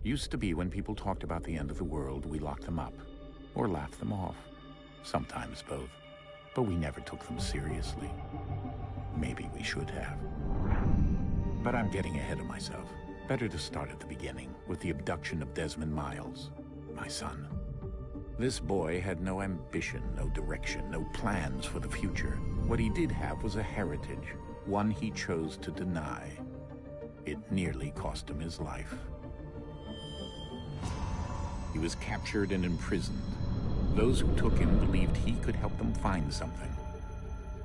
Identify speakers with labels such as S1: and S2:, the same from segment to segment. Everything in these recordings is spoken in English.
S1: Used to be when people talked about the end of the world, we locked them up, or laughed them off. Sometimes both. But we never took them seriously. Maybe we should have. But I'm getting ahead of myself. Better to start at the beginning, with the abduction of Desmond Miles, my son. This boy had no ambition, no direction, no plans for the future. What he did have was a heritage, one he chose to deny. It nearly cost him his life. He was captured and imprisoned. Those who took him believed he could help them find something.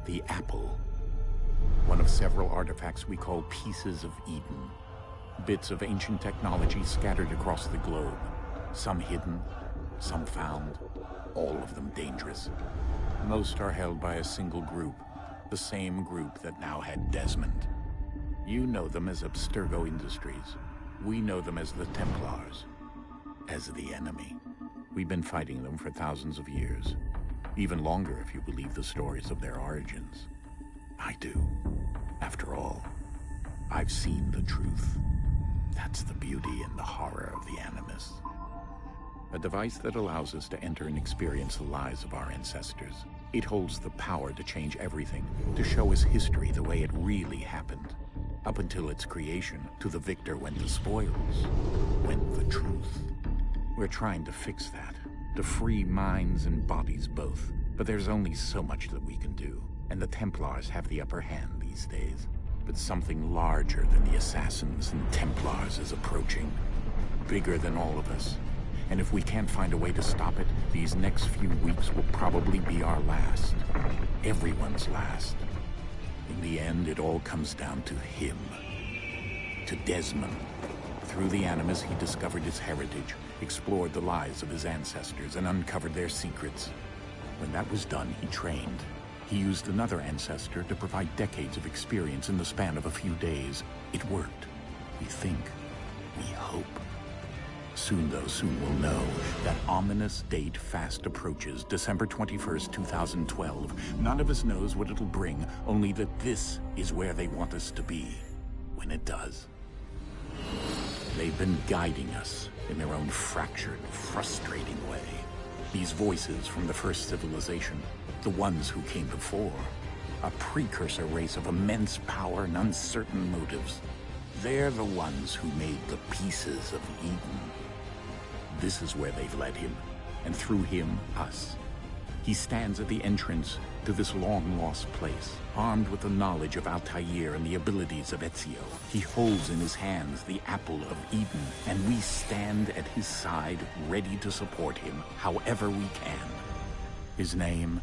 S1: The apple. One of several artifacts we call pieces of Eden. Bits of ancient technology scattered across the globe. Some hidden, some found, all of them dangerous. Most are held by a single group, the same group that now had Desmond. You know them as Abstergo Industries. We know them as the Templars. As the enemy. We've been fighting them for thousands of years. Even longer if you believe the stories of their origins. I do. After all, I've seen the truth. That's the beauty and the horror of the Animus. A device that allows us to enter and experience the lives of our ancestors. It holds the power to change everything, to show us history the way it really happened. Up until its creation, to the victor went the spoils, went the truth. We're trying to fix that, to free minds and bodies both. But there's only so much that we can do, and the Templars have the upper hand these days. But something larger than the Assassins and Templars is approaching, bigger than all of us. And if we can't find a way to stop it, these next few weeks will probably be our last. Everyone's last. In the end, it all comes down to him. To Desmond. Through the Animus, he discovered his heritage, explored the lives of his ancestors, and uncovered their secrets. When that was done, he trained. He used another ancestor to provide decades of experience in the span of a few days. It worked. We think. We hope. Soon, though, soon we'll know. That ominous date fast approaches, December 21st, 2012. None of us knows what it'll bring, only that this is where they want us to be, when it does. They've been guiding us in their own fractured, frustrating way. These voices from the first civilization, the ones who came before, a precursor race of immense power and uncertain motives. They're the ones who made the pieces of Eden. This is where they've led him, and through him, us. He stands at the entrance to this long-lost place, armed with the knowledge of Altair and the abilities of Ezio. He holds in his hands the Apple of Eden, and we stand at his side, ready to support him however we can. His name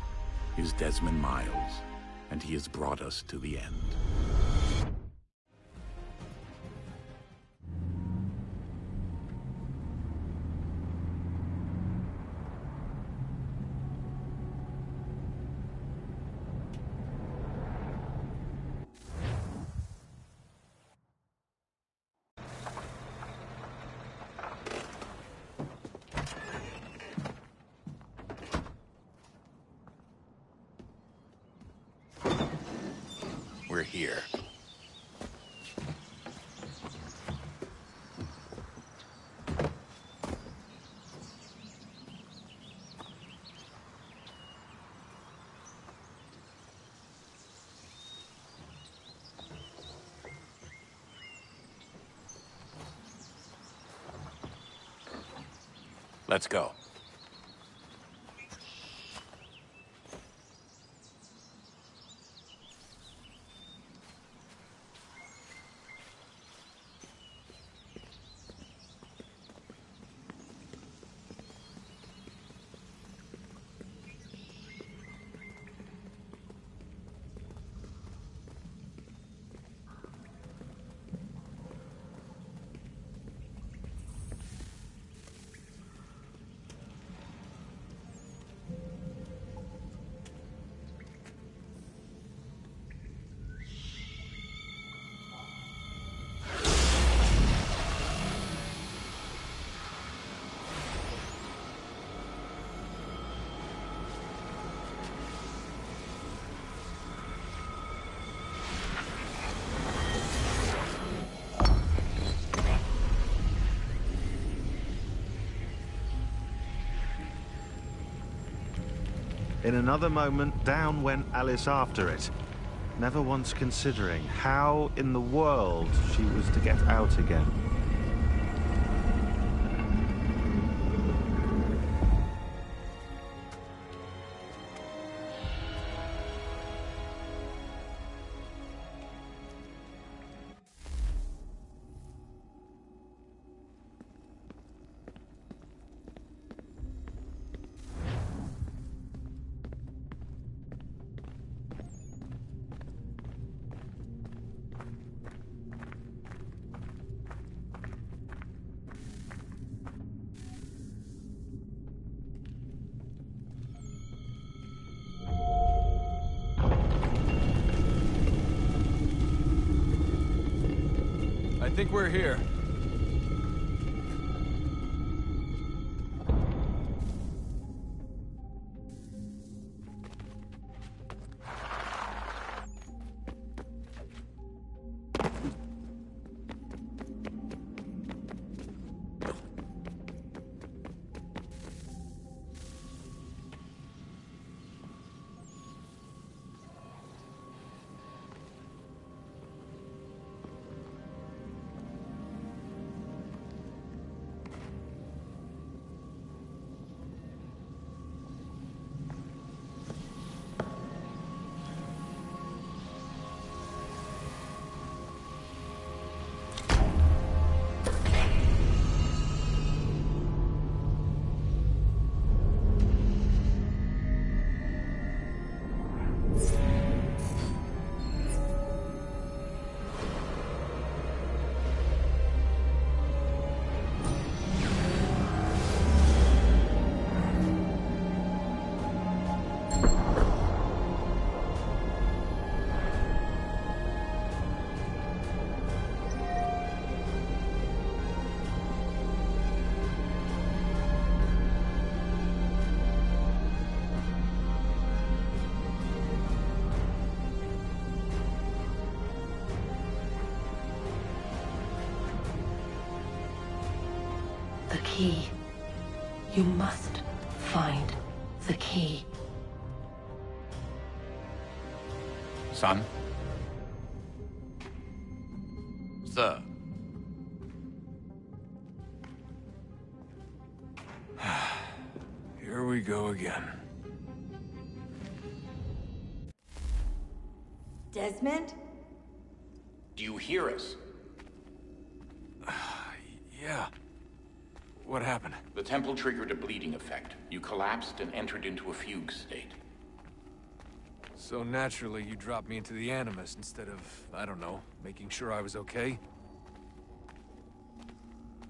S1: is Desmond Miles, and he has brought us to the end. We're here. Let's go.
S2: In another moment, down went Alice after it, never once considering how in the world she was to get out again.
S3: I think we're here.
S4: The key. You must find the key.
S1: Son?
S3: Sir.
S5: Here we go again.
S6: Desmond?
S1: Do you hear us?
S5: Yeah. What happened?
S1: The temple triggered a bleeding effect. You collapsed and entered into a fugue state.
S5: So naturally, you dropped me into the Animus instead of, I don't know, making sure I was okay?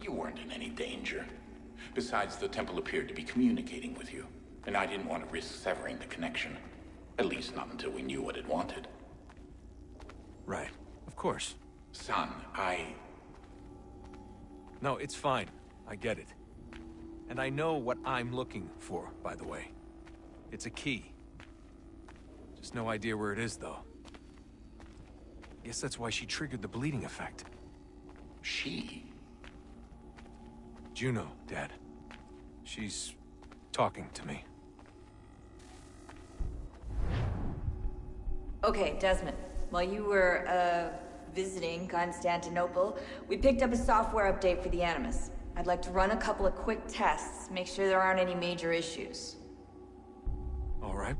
S1: You weren't in any danger. Besides, the temple appeared to be communicating with you, and I didn't want to risk severing the connection. At least not until we knew what it wanted.
S5: Right. Of course.
S1: Son,
S5: No, it's fine. I get it. And I know what I'm looking for, by the way. It's a key. Just no idea where it is, though. Guess that's why she triggered the bleeding effect.
S1: She?
S5: Juno, Dad. She's talking to me.
S6: Okay, Desmond. While you were, visiting Constantinople, we picked up a software update for the Animus. I'd like to run a couple of quick tests, make sure there aren't any major issues.
S5: All right.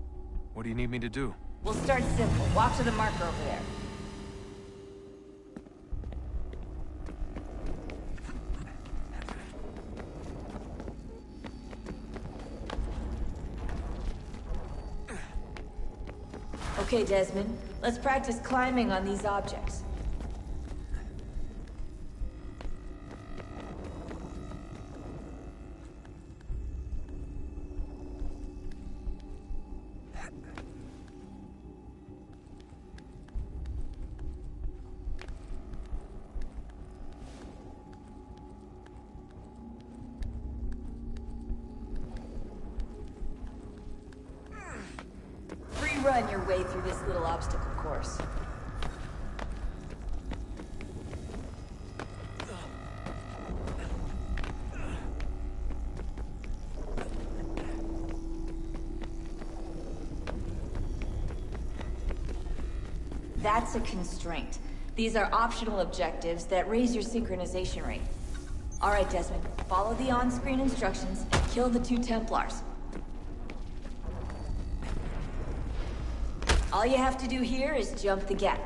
S5: What do you need me to do?
S6: We'll start simple. Walk to the marker over there. Okay, Desmond. Let's practice climbing on these objects. Run your way through this little obstacle course. That's a constraint. These are optional objectives that raise your synchronization rate. All right, Desmond, follow the on-screen instructions and kill the 2 Templars. All you have to do here is jump the gap.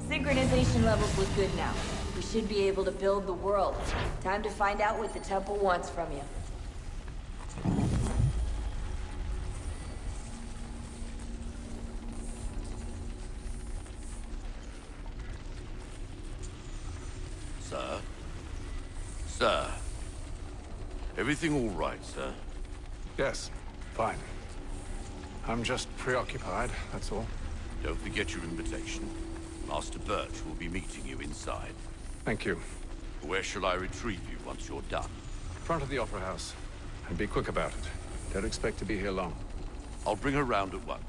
S6: Synchronization levels look good now. We should be able to build the world. Time to find out what the temple wants from you.
S3: Sir? Sir? Everything all right, sir?
S7: Yes, fine. I'm just preoccupied, that's all.
S3: Don't forget your invitation. Master Birch will be meeting you inside.
S7: Thank you.
S3: Where shall I retrieve you once you're done?
S7: Front of the Opera House. And be quick about it. Don't expect to be here long.
S3: I'll bring her round at once.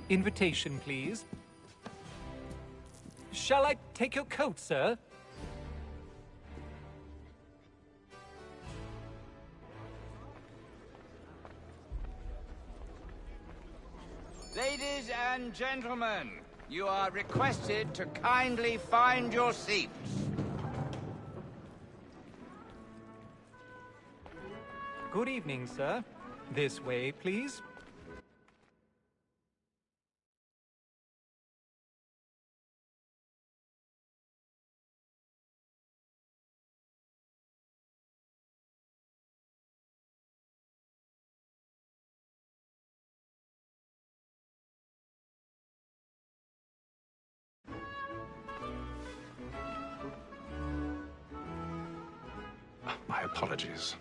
S8: Invitation, please. Shall I take your coat, sir?
S9: Ladies and gentlemen, you are requested to kindly find your seats.
S8: Good evening, sir. This way, please.
S7: My apologies.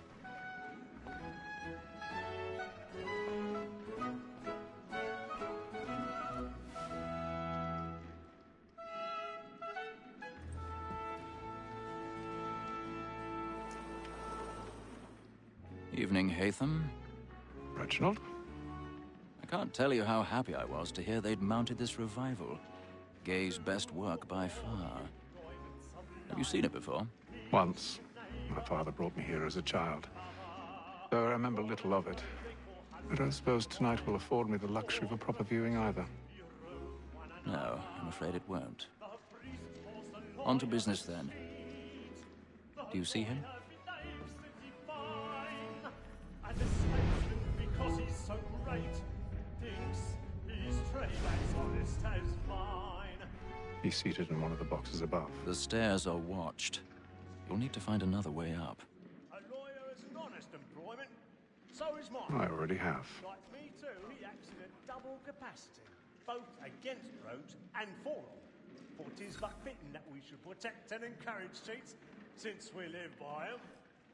S10: Evening, Hatham.
S7: Reginald?
S10: I can't tell you how happy I was to hear they'd mounted this revival. Gay's best work by far. Have you seen it before?
S7: Once. My father brought me here as a child. Though I remember little of it. I don't suppose tonight will afford me the luxury of a proper viewing either.
S10: No, I'm afraid it won't. On to business then. Do you see him?
S11: Because he's so great, thinks his trade as honest as mine.
S7: He's seated in one of the boxes above.
S10: The stairs are watched. You'll need to find another way up.
S11: A lawyer is an honest employment, so is mine.
S7: I already have.
S11: Like me too, he acts in a double capacity, both against rogues and for them. For 'tis but fitting that we should protect and encourage cheats, since we live by 'em.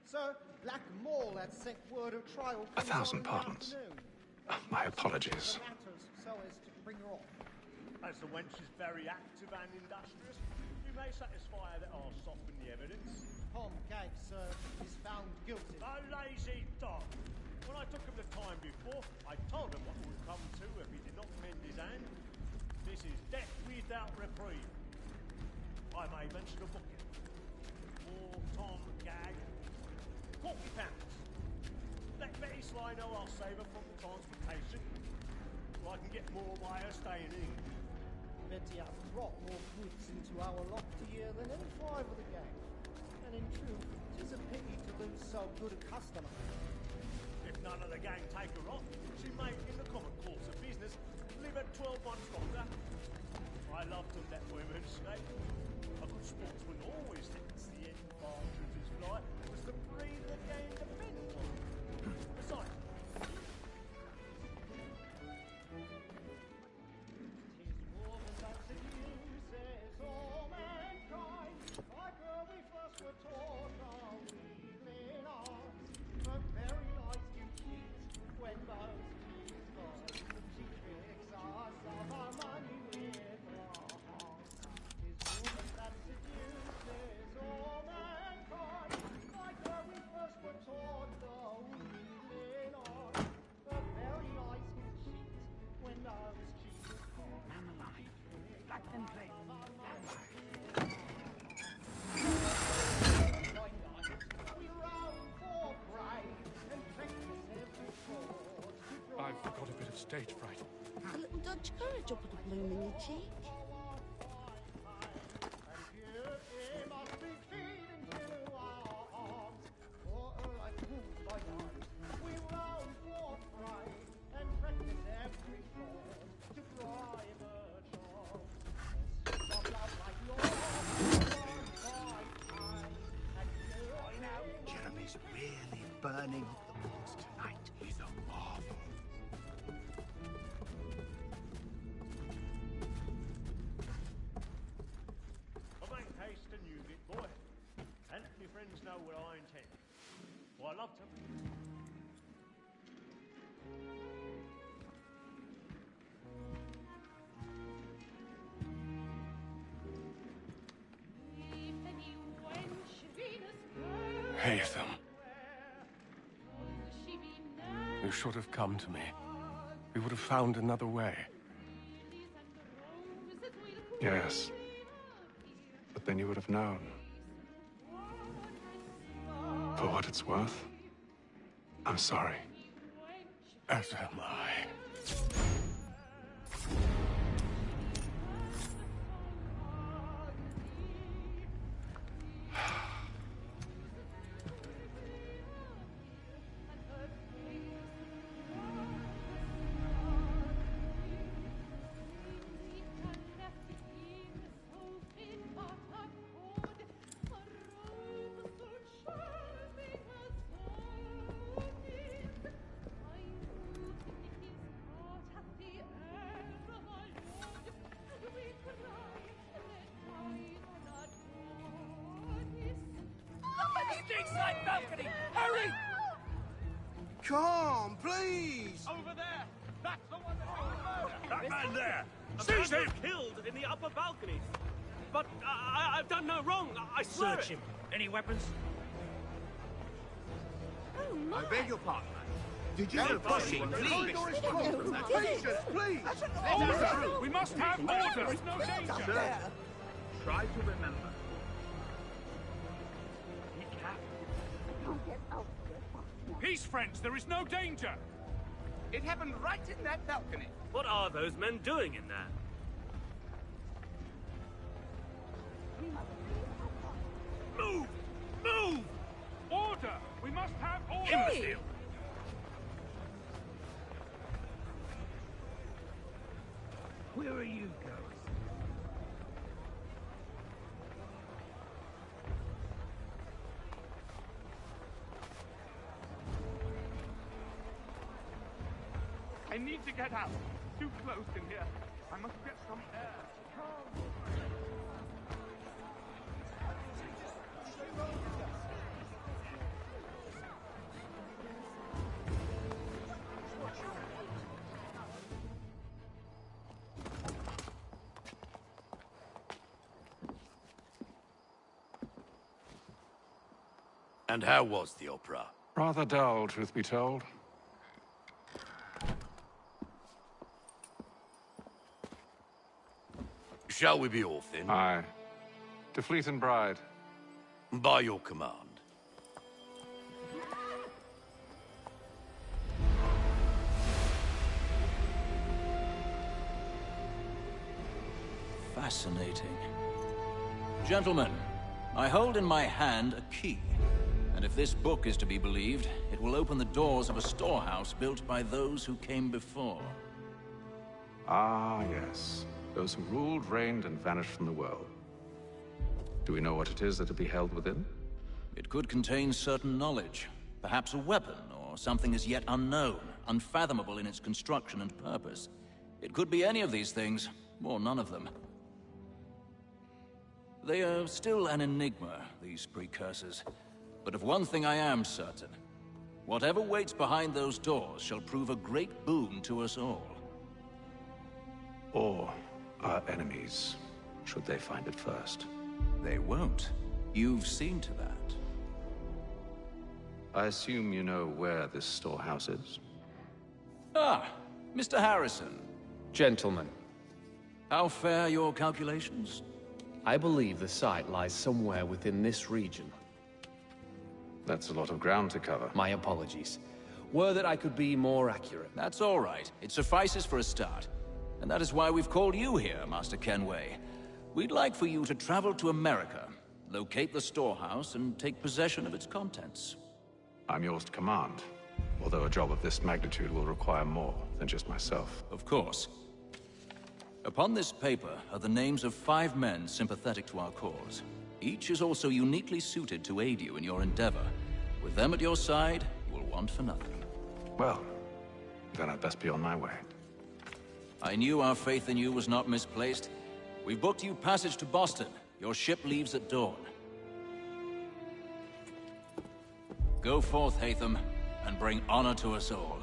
S12: Sir, Black Mall had sent word of trial.
S7: 1,000 pardons. My apologies.
S12: So as to bring her off.
S11: As the wench is very active and industrious, you may satisfy her that I'll soften the evidence.
S12: Tom Gag, sir, is found guilty.
S11: A lazy dog! When I took him the time before, I told him what would come to if he did not mend his hand. This is death without reprieve. I may mention a booking. For Tom Gag, £40. Let Betty Sly know I'll save her from the transportation, so I can get more by her staying in.
S12: Betty has brought more goods into our lofty year than any five of the gang. And in truth, 'tis a pity to lose so good a customer.
S11: If none of the gang take her off, she may, in the common course of business, live at 12 months longer. I love to let women stay. A good sportsman always thinks the end partridge's fly was the breed the game depends on. Besides,
S7: I've got a bit of stage fright.
S13: A little Dutch courage up at the blooming cheek.
S14: Jeremy's really burning up the box tonight. He's a marvel.
S11: I make haste and use it, boy. And let my friends know what I intend. For I love them.
S15: Hatham. You should have come to me. We would have found another way.
S7: Yes. But then you would have known. For what it's worth, I'm sorry.
S15: As am I.
S16: Stateside balcony! Hurry!
S14: Come, please!
S11: Over there! That's the one that
S17: That man there!
S11: Seize him! Killed in the upper balcony. But I've done no wrong. I swear
S17: Search him. Any weapons?
S14: I beg your pardon. Did you
S17: No pushing, please.
S14: Patience, please!
S17: Order! We must have order! There is no danger!
S14: Sir, try to remember.
S17: Peace, friends! There is no danger!
S9: It happened right in that balcony.
S11: What are those men doing in there?
S17: Move! Move! Order! We must have order!
S11: Imbecile!
S17: Where are you going? I need to get out. Too close in here. I must get some air.
S3: And how was the opera?
S7: Rather dull, truth be told.
S3: Shall we be off then?
S7: Aye. To Fleet and Bride.
S3: By your command.
S10: Fascinating. Gentlemen, I hold in my hand a key. And if this book is to be believed, it will open the doors of a storehouse built by those who came before.
S7: Ah, yes. Those who ruled, reigned, and vanished from the world. Do we know what it is that will be held within?
S10: It could contain certain knowledge. Perhaps a weapon, or something as yet unknown, unfathomable in its construction and purpose. It could be any of these things, or none of them. They are still an enigma, these precursors. But of one thing I am certain. Whatever waits behind those doors shall prove a great boon to us all.
S7: Or our enemies, should they find it first.
S10: They won't. You've seen to that.
S7: I assume you know where this storehouse is?
S10: Ah, Mr. Harrison.
S18: Gentlemen,
S10: How fare your calculations?
S18: I believe the site lies somewhere within this region.
S7: That's a lot of ground to cover.
S18: My apologies. Were that I could be more accurate.
S10: That's all right. It suffices for a start. And that is why we've called you here, Master Kenway. We'd like for you to travel to America, locate the storehouse, and take possession of its contents.
S7: I'm yours to command, although a job of this magnitude will require more than just myself.
S10: Of course. Upon this paper are the names of 5 men sympathetic to our cause. Each is also uniquely suited to aid you in your endeavor. With them at your side, you will want for nothing.
S7: Well, then I'd best be on my way.
S10: I knew our faith in you was not misplaced. We've booked you passage to Boston. Your ship leaves at dawn. Go forth, Hatham, and bring honor to us all.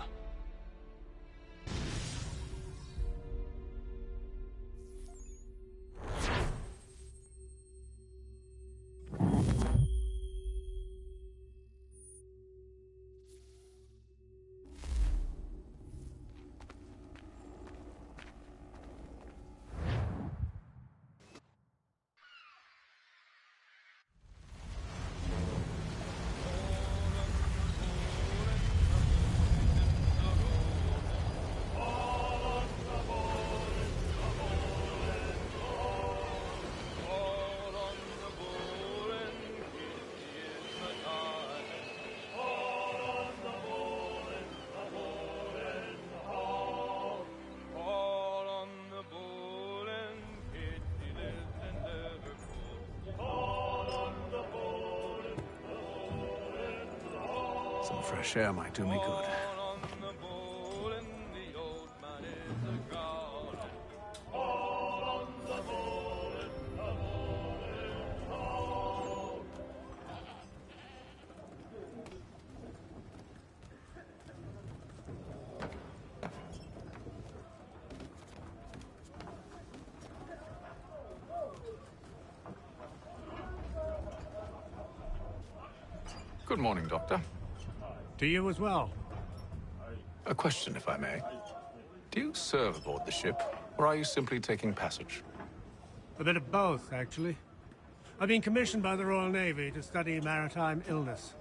S7: Some fresh air might do me good. Good morning, Doctor.
S11: To you as well.
S7: A question, if I may. Do you serve aboard the ship, or are you simply taking passage?
S11: A bit of both, actually. I've been commissioned by the Royal Navy to study maritime illness.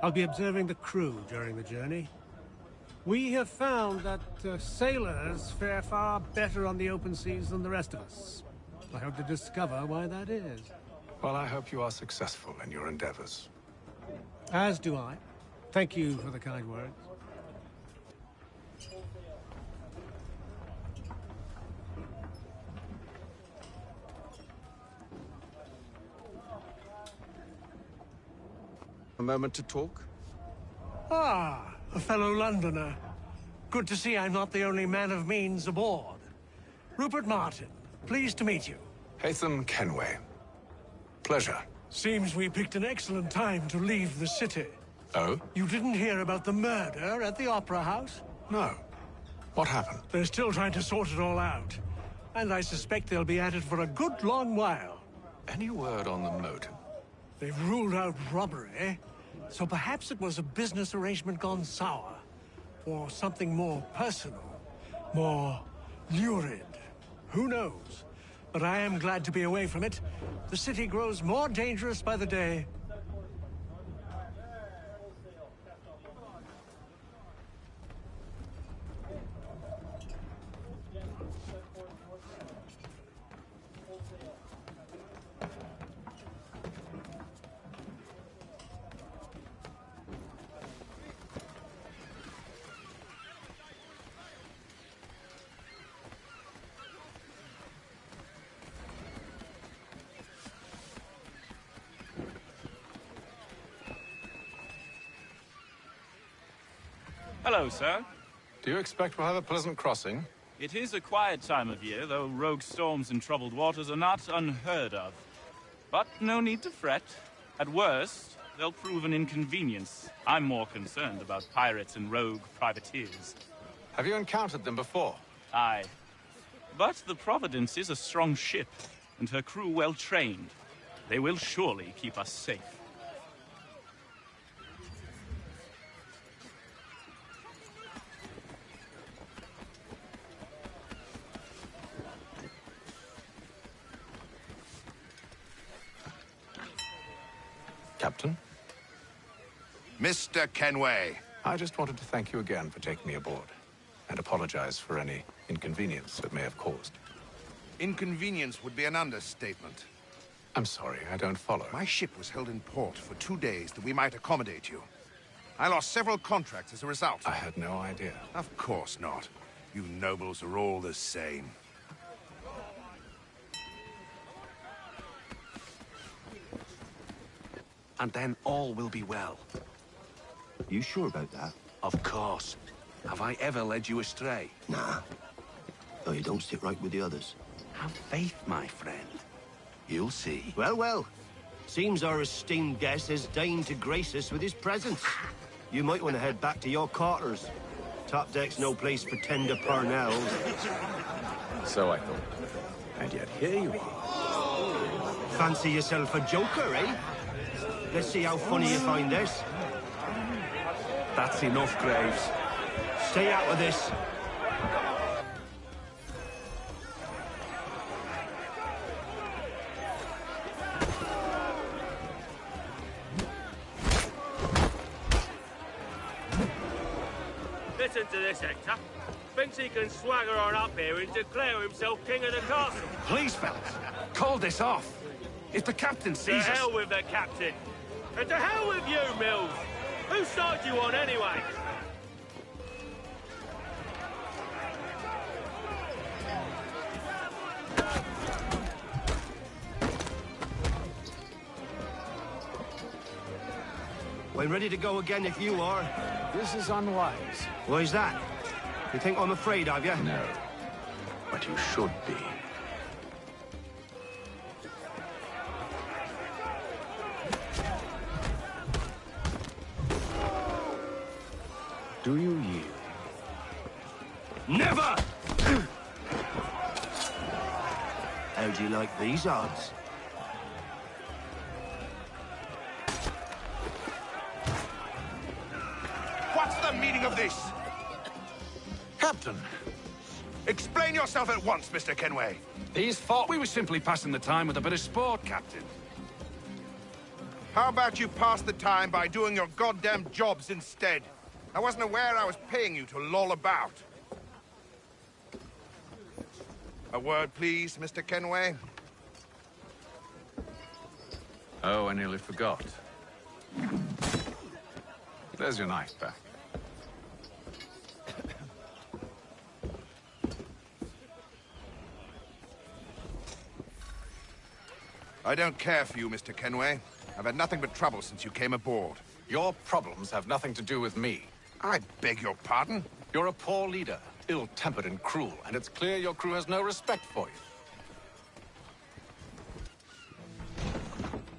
S11: I'll be observing the crew during the journey. We have found that sailors fare far better on the open seas than the rest of us. I hope to discover why that is.
S7: Well, I hope you are successful in your endeavors.
S11: As do I. Thank you for the kind words.
S19: A moment to talk?
S11: Ah, a fellow Londoner. Good to see I'm not the only man of means aboard. Rupert Martin, pleased to meet you.
S7: Haytham Kenway. Pleasure.
S11: Seems we picked an excellent time to leave the city.
S7: Oh?
S11: You didn't hear about the murder at the Opera House?
S7: No. What happened?
S11: They're still trying to sort it all out. And I suspect they'll be at it for a good long while.
S7: Any word on the motive?
S11: They've ruled out robbery, so perhaps it was a business arrangement gone sour. Or something more personal, more lurid. Who knows? But I am glad to be away from it. The city grows more dangerous by the day.
S20: Hello, sir.
S7: Do you expect we'll have a pleasant crossing?
S20: It is a quiet time of year, though rogue storms and troubled waters are not unheard of. But no need to fret. At worst, they'll prove an inconvenience. I'm more concerned about pirates and rogue privateers.
S7: Have you encountered them before?
S20: Aye. But the Providence is a strong ship, and her crew well trained. They will surely keep us safe.
S7: Captain?
S21: Mr. Kenway.
S7: I just wanted to thank you again for taking me aboard, and apologize for any inconvenience it may have caused.
S21: Inconvenience would be an understatement.
S7: I'm sorry, I don't follow.
S21: My ship was held in port for 2 days that we might accommodate you. I lost several contracts as a result.
S7: I had no idea.
S21: Of course not. You nobles are all the same.
S22: And then all will be well.
S14: You sure about that?
S22: Of course. Have I ever led you astray?
S14: Nah. Oh, you don't sit right with the others.
S22: Have faith, my friend. You'll see.
S14: Well, well. Seems our esteemed guest has deigned to grace us with his presence. You might want to head back to your quarters. Top deck's no place for tender parnells.
S7: So I thought. And yet here you are.
S14: Fancy yourself a joker, eh? Let's see how funny you find this.
S22: That's enough, Graves.
S14: Stay out of this.
S23: Listen to this, Hector. Thinks he can swagger on up here and declare himself king of the castle.
S22: Please, fellas, call this off. If the captain
S23: To
S22: sees us...
S23: hell with the captain. And to hell with you, Mills. Whose side you on, anyway?
S14: We're ready to go again if you are.
S7: This is unwise.
S14: Why's that? You think I'm afraid of you?
S7: No. But you should be. Do you yield?
S14: Never! How do you like these odds?
S21: What's the meaning of this?
S22: Captain,
S21: Explain yourself at once, Mr. Kenway.
S22: these thought we were simply passing the time with a bit of sport, Captain.
S21: How about you pass the time by doing your goddamn jobs instead? I wasn't aware I was paying you to loll about. A word, please, Mr. Kenway.
S7: Oh, I nearly forgot. There's your knife back.
S21: I don't care for you, Mr. Kenway. I've had nothing but trouble since you came aboard.
S7: Your problems have nothing to do with me.
S21: I beg your pardon?
S7: You're a poor leader, ill-tempered and cruel, and it's clear your crew has no respect for you.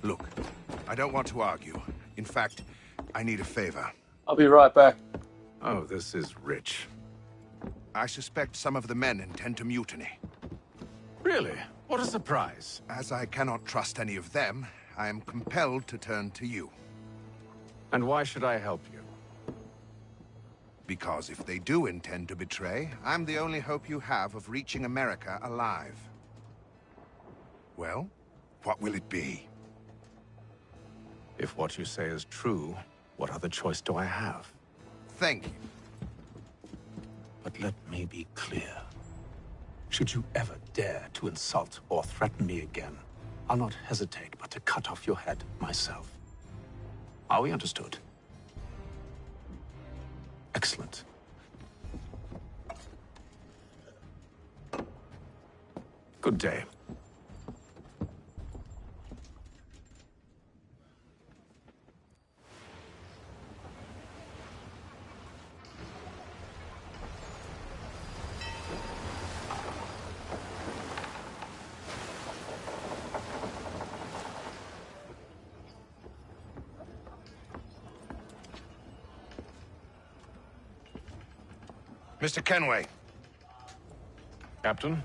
S21: Look, I don't want to argue. In fact, I need a favor.
S18: I'll be right back.
S7: Oh, this is rich.
S21: I suspect some of the men intend to mutiny.
S7: Really? What a surprise.
S21: As I cannot trust any of them, I am compelled to turn to you.
S7: And why should I help you?
S21: Because if they do intend to betray, I'm the only hope you have of reaching America alive. Well, what will it be?
S7: If what you say is true, what other choice do I have?
S21: Thank you.
S7: But let me be clear. Should you ever dare to insult or threaten me again, I'll not hesitate but to cut off your head myself. Are we understood? Excellent. Good day.
S21: Mr. Kenway.
S7: Captain?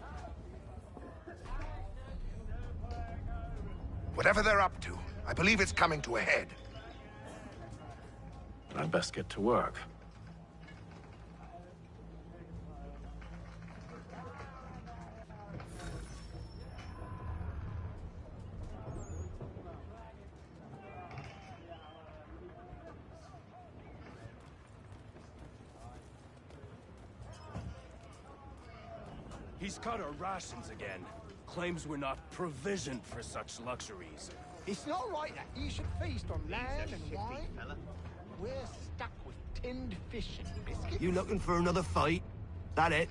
S21: Whatever they're up to, I believe it's coming to a head.
S7: I'd best get to work.
S2: He's cut our rations again. Claims we're not provisioned for such luxuries.
S12: It's not right that you should feast on land and wine. We're stuck with tinned fish and biscuits.
S14: You looking for another fight? That it?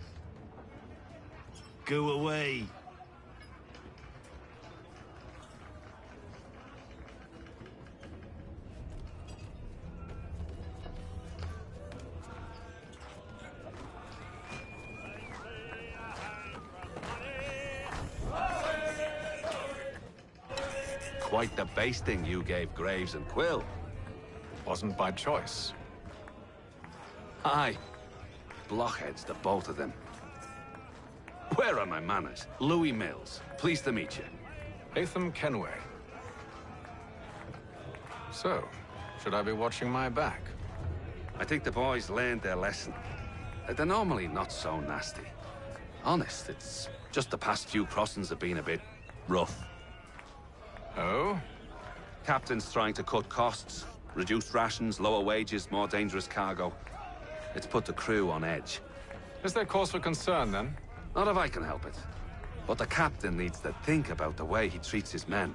S14: Go away.
S3: Quite the basting you gave Graves and Quill.
S7: Wasn't by choice.
S3: Aye. Blockheads, the both of them. Where are my manners? Louis Mills. Pleased to meet you.
S7: Latham Kenway. So, should I be watching my back?
S3: I think the boys learned their lesson. They're normally not so nasty. Honest, it's just the past few crossings have been a bit rough.
S7: Oh?
S3: Captain's trying to cut costs. Reduced rations, lower wages, more dangerous cargo. It's put the crew on edge.
S7: Is there cause for concern, then?
S3: Not if I can help it. But the captain needs to think about the way he treats his men.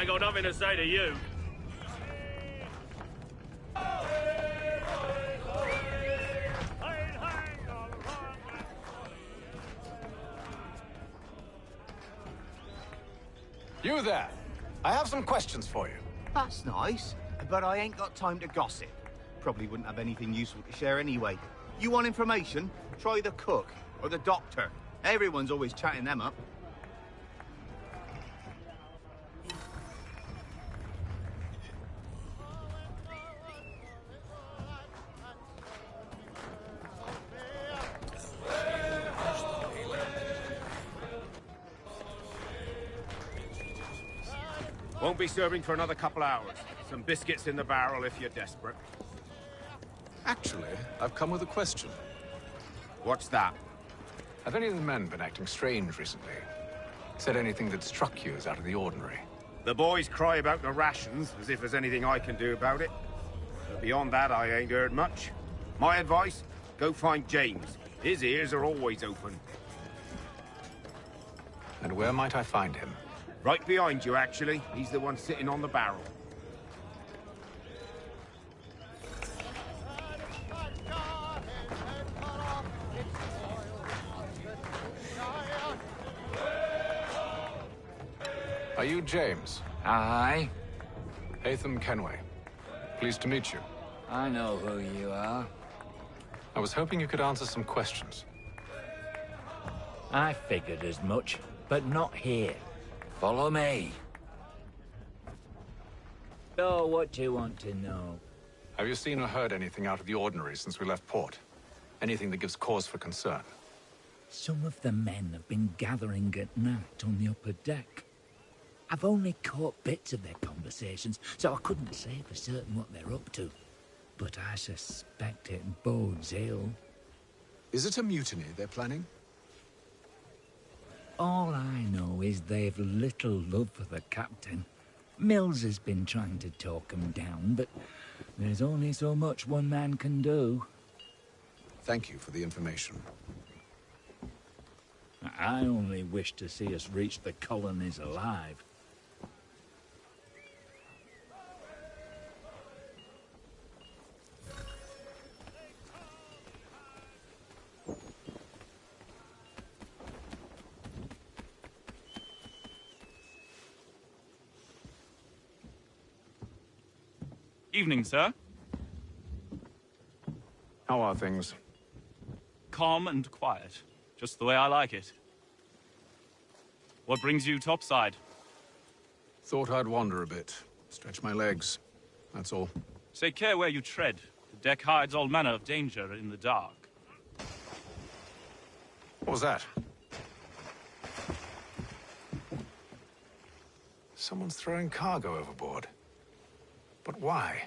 S23: I ain't got nothing to say to you.
S4: You there. I have some questions for you.
S19: That's nice, but I ain't got time to gossip. Probably wouldn't have anything useful to share anyway. You want information? Try the cook or the doctor. Everyone's always chatting them up.
S1: Won't be serving for another couple hours. Some biscuits in the barrel if you're desperate.
S7: Actually, I've come with a question.
S1: What's that?
S7: Have any of the men been acting strange recently? Said anything that struck you as out of the ordinary?
S1: The boys cry about the rations, as if there's anything I can do about it. But beyond that, I ain't heard much. My advice? Go find James. His ears are always open.
S7: And where might I find him?
S1: Right behind you, actually. He's the one sitting on the barrel.
S7: Are you James?
S5: Aye.
S7: Hatham Kenway. Pleased to meet you.
S5: I know who you are.
S7: I was hoping you could answer some questions.
S5: I figured as much, but not here. Follow me. So, what do you want to know?
S7: Have you seen or heard anything out of the ordinary since we left port? Anything that gives cause for concern?
S5: Some of the men have been gathering at night on the upper deck. I've only caught bits of their conversations, so I couldn't say for certain what they're up to. But I suspect it bodes ill.
S7: Is it a mutiny they're planning?
S5: All I know is they've little love for the captain. Mills has been trying to talk him down, but there's only so much one man can do.
S7: Thank you for the information.
S5: I only wish to see us reach the colonies alive.
S20: Evening, sir.
S7: How are things?
S20: Calm and quiet. Just the way I like it. What brings you topside?
S7: Thought I'd wander a bit. Stretch my legs. That's all.
S20: Take care where you tread. The deck hides all manner of danger in the dark.
S7: What was that? Someone's throwing cargo overboard. But why?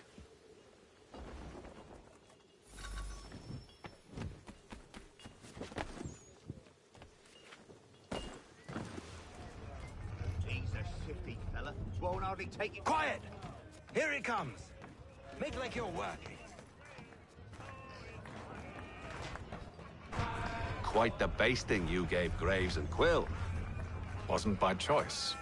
S19: He's a shifty fella. Won't hardly take it.
S22: Quiet! Here he comes. Make like you're working.
S3: Quite the basting you gave Graves and Quill.
S7: Wasn't by choice.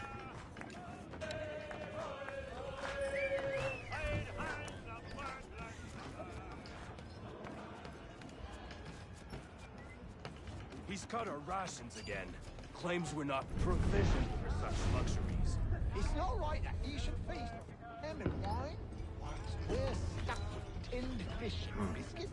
S2: He's cut our rations again. Claims we're not provisioned for such luxuries.
S12: It's not right that you should feast them and wine whilst we're stuck with tinned fish and biscuits.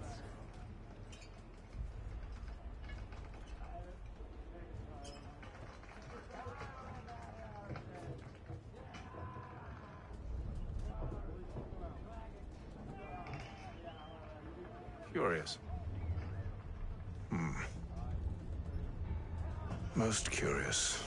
S7: Curious. Most curious.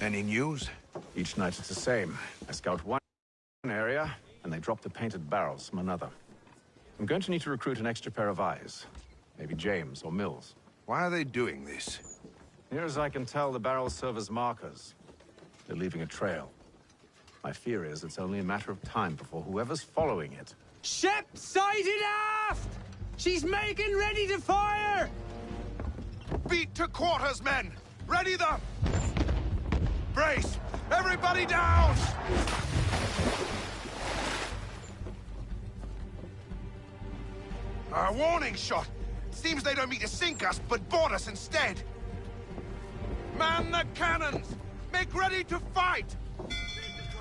S7: Any news? Each night it's the same. I scout one area, and they drop the painted barrels from another. I'm going to need to recruit an extra pair of eyes. Maybe James or Mills.
S21: Why are they doing this?
S7: Near as I can tell, the barrels serve as markers. They're leaving a trail. My fear is it's only a matter of time before whoever's following it...
S16: Ship sighted aft! She's making ready to fire!
S21: Beat to quarters, men! Ready the... Brace! Everybody down! A warning shot! Seems they don't mean to sink us, but board us instead! Man the cannons! Make ready to fight!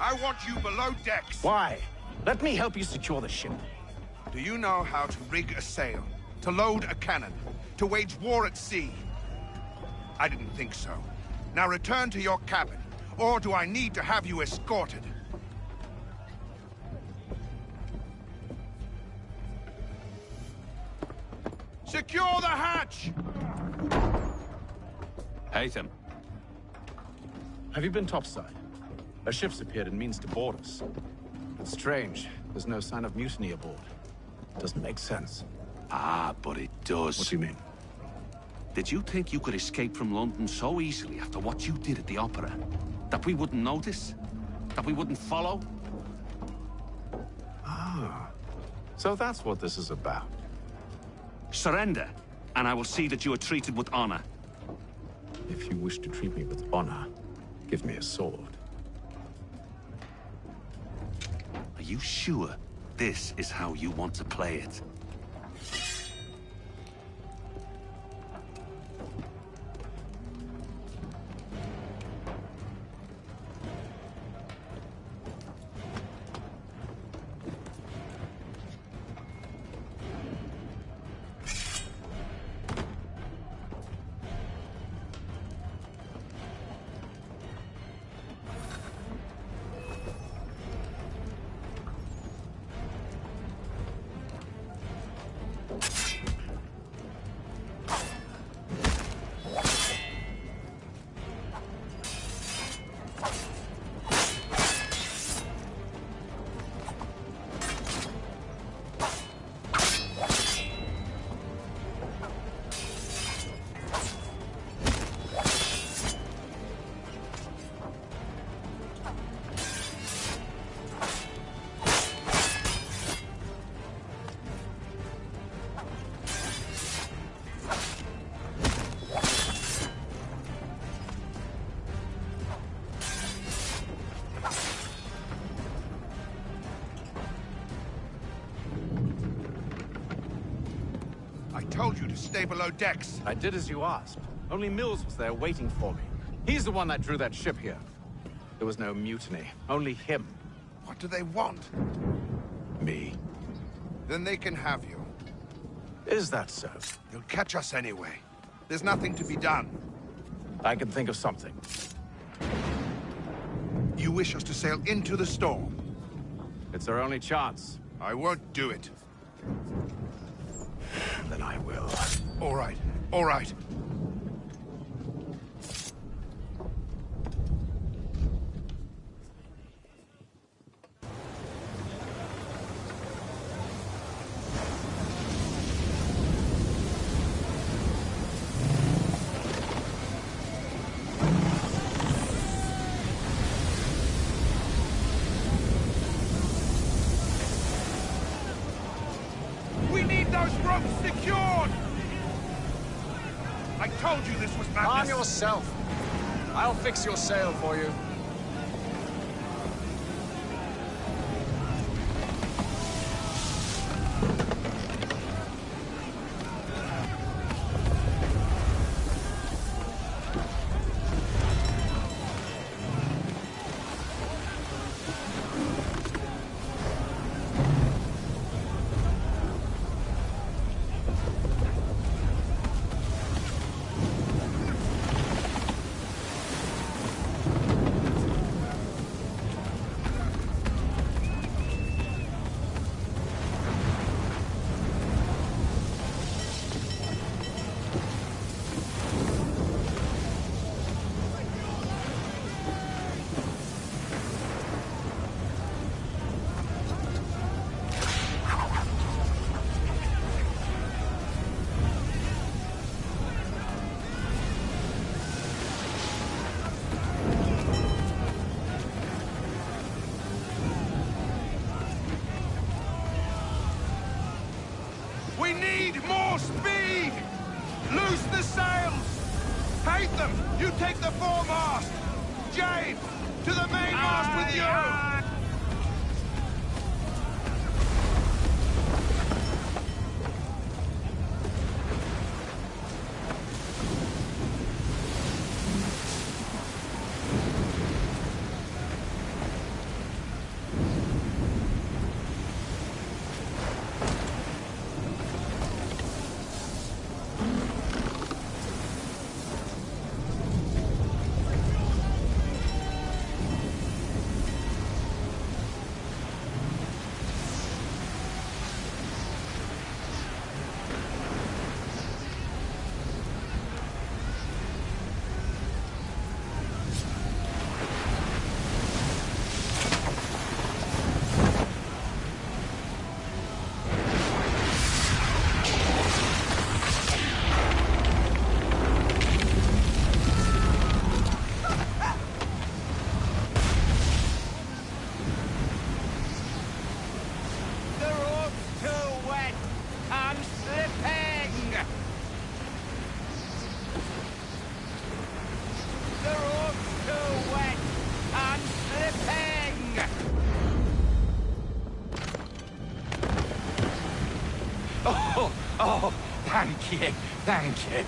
S21: I want you below decks.
S7: Why? Let me help you secure the ship.
S21: Do you know how to rig a sail? To load a cannon? To wage war at sea? I didn't think so. Now return to your cabin, or do I need to have you escorted? Secure the hatch!
S3: Haytham.
S7: Have you been topside? A ship's appeared and means to board us. It's strange. There's no sign of mutiny aboard. Doesn't make sense.
S3: Ah, but it does.
S7: What do you mean?
S3: Did you think you could escape from London so easily after what you did at the opera? That we wouldn't notice? That we wouldn't follow?
S7: Ah. So that's what this is about.
S3: Surrender, and I will see that you are treated with honor.
S7: If you wish to treat me with honor, give me a sword.
S3: Are you sure this is how you want to play it?
S21: I told you to stay below decks.
S7: I did as you asked. Only Mills was there waiting for me. He's the one that drew that ship here. There was no mutiny, only him.
S21: What do they want?
S7: Me.
S21: Then they can have you.
S7: Is that so?
S21: You'll catch us anyway. There's nothing to be done.
S7: I can think of something.
S21: You wish us to sail into the storm?
S7: It's our only chance.
S21: I won't do it.
S7: Then I will.
S21: All right, all right. I told you this was madness.
S4: Calm yourself. I'll fix your sail for you.
S21: We need more speed! Loose the sails! Haytham, you take the foremast! James, to the mainmast with you!
S22: Thank you. Thank you.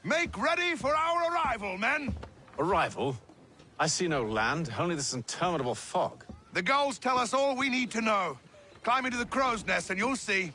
S21: Make ready for our arrival, men!
S6: Arrival? I see no land, only this interminable fog.
S21: The gulls tell us all we need to know. Climb into the crow's nest and you'll see.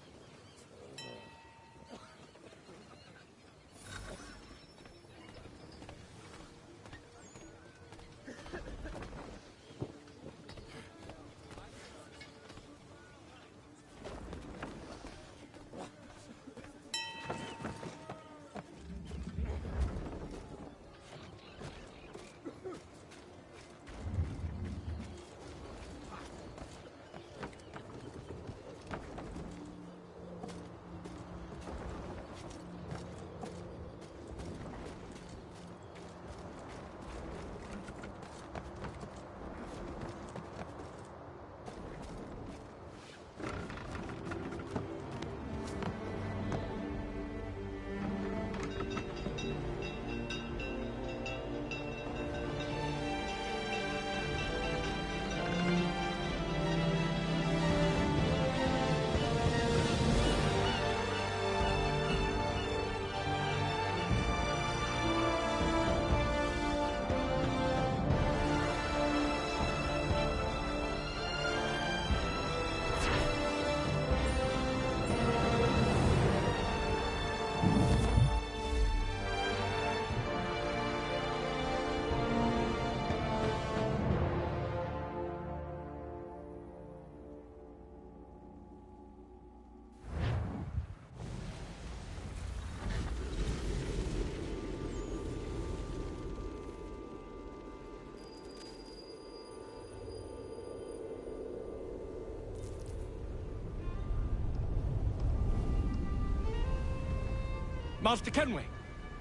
S15: Master Kenway!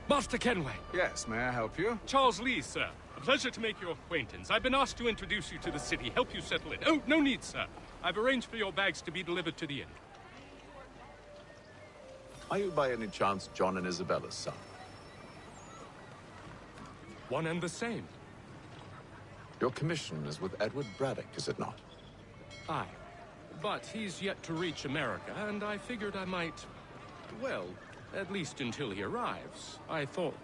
S15: Master Kenway!
S4: Yes, may I help you?
S15: Charles Lee, sir. A pleasure to make your acquaintance. I've been asked to introduce you to the city, help you settle in. Oh, no need, sir. I've arranged for your bags to be delivered to the inn.
S6: Are you by any chance John and Isabella's son?
S15: One and the same.
S6: Your commission is with Edward Braddock, is it not?
S15: Aye. But he's yet to reach America, and I figured I might... well, at least until he arrives, I thought.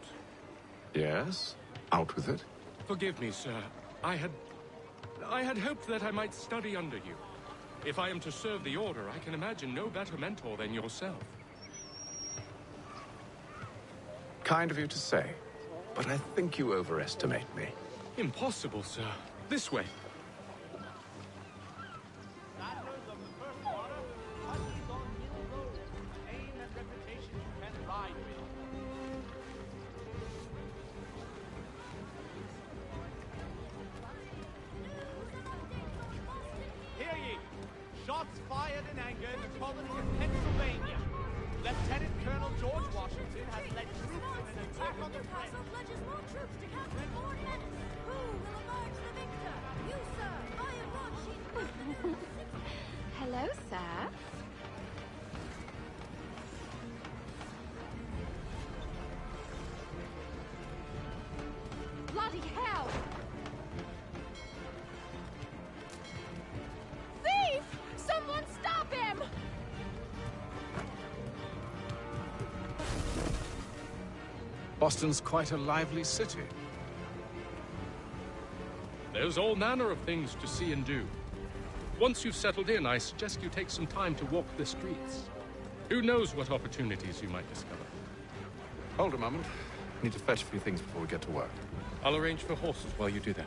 S6: Yes? Out with it.
S15: Forgive me, sir. I had hoped that I might study under you. If I am to serve the Order, I can imagine no better mentor than yourself.
S6: Kind of you to say, but I think you overestimate me.
S15: Impossible, sir. This way.
S8: Hear ye! Shots fired in anger in the colony of Pennsylvania. Lieutenant Colonel George Washington has led troops in an attack on the French.
S13: Pledges more troops to counter foreign menace. Who will emerge the victor? You
S6: Boston's quite a lively city.
S15: There's all manner of things to see and do. Once you've settled in, I suggest you take some time to walk the streets. Who knows what opportunities you might discover.
S6: Hold a moment. I need to fetch a few things before we get to work.
S15: I'll arrange for horses while you do that.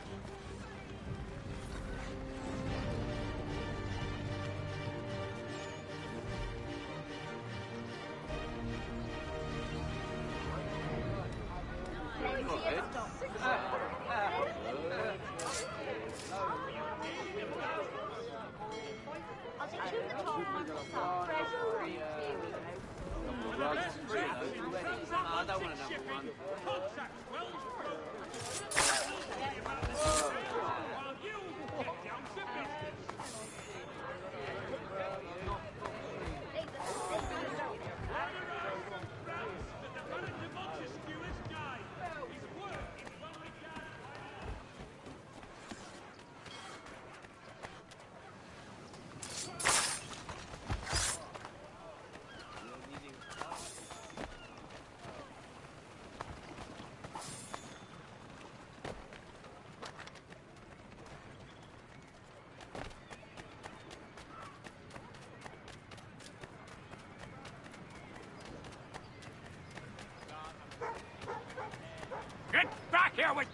S9: Get back here with...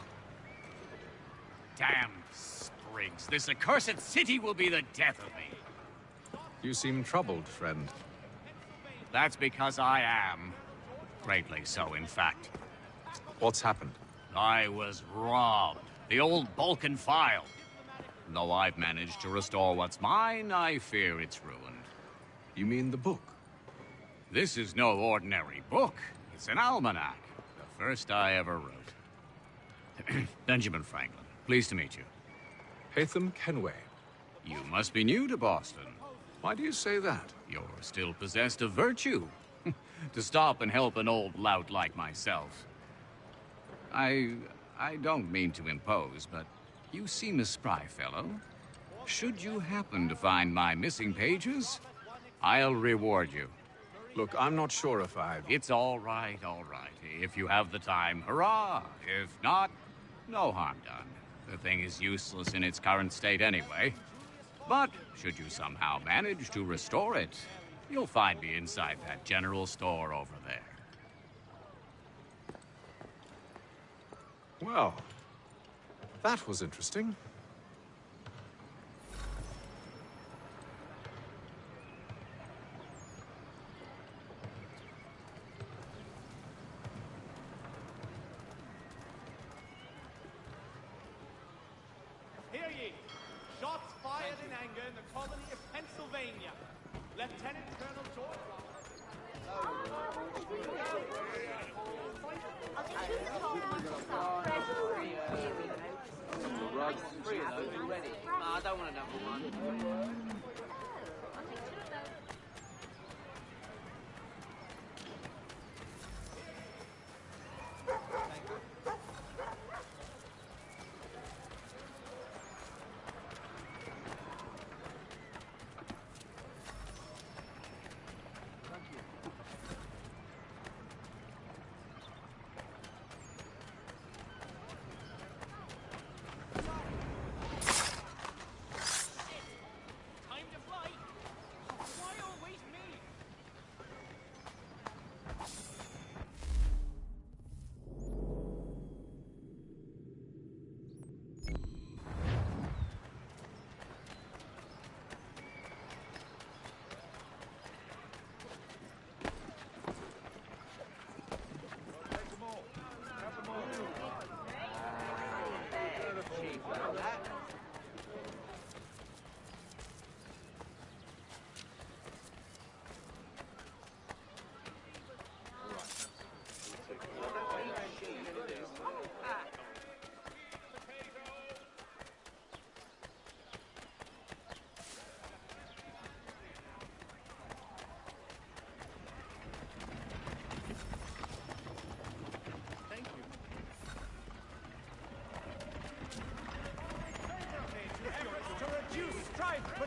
S9: Damn sprigs. This accursed city will be the death of me.
S6: You seem troubled, friend.
S9: That's because I am. Greatly so, in fact.
S6: What's happened?
S9: I was robbed. The old Balkan file. Though I've managed to restore what's mine, I fear it's ruined.
S6: You mean the book?
S9: This is no ordinary book. It's an almanac. The first I ever wrote. Benjamin Franklin, pleased to meet you.
S6: Haytham Kenway.
S9: You must be new to Boston.
S6: Why do you say that?
S9: You're still possessed of virtue. To stop and help an old lout like myself. I don't mean to impose, but you seem a spry fellow. Should you happen to find my missing pages, I'll reward you.
S6: Look, I'm not sure if I've...
S9: It's all right, all right. If you have the time, hurrah! If not, no harm done. The thing is useless in its current state anyway. But should you somehow manage to restore it, you'll find me inside that general store over there.
S6: Well, that was interesting.
S8: Hear ye! Shots fired in anger in the colony of Pennsylvania. Lieutenant Colonel George
S16: I don't want another one.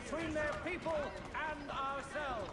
S8: between their people and ourselves.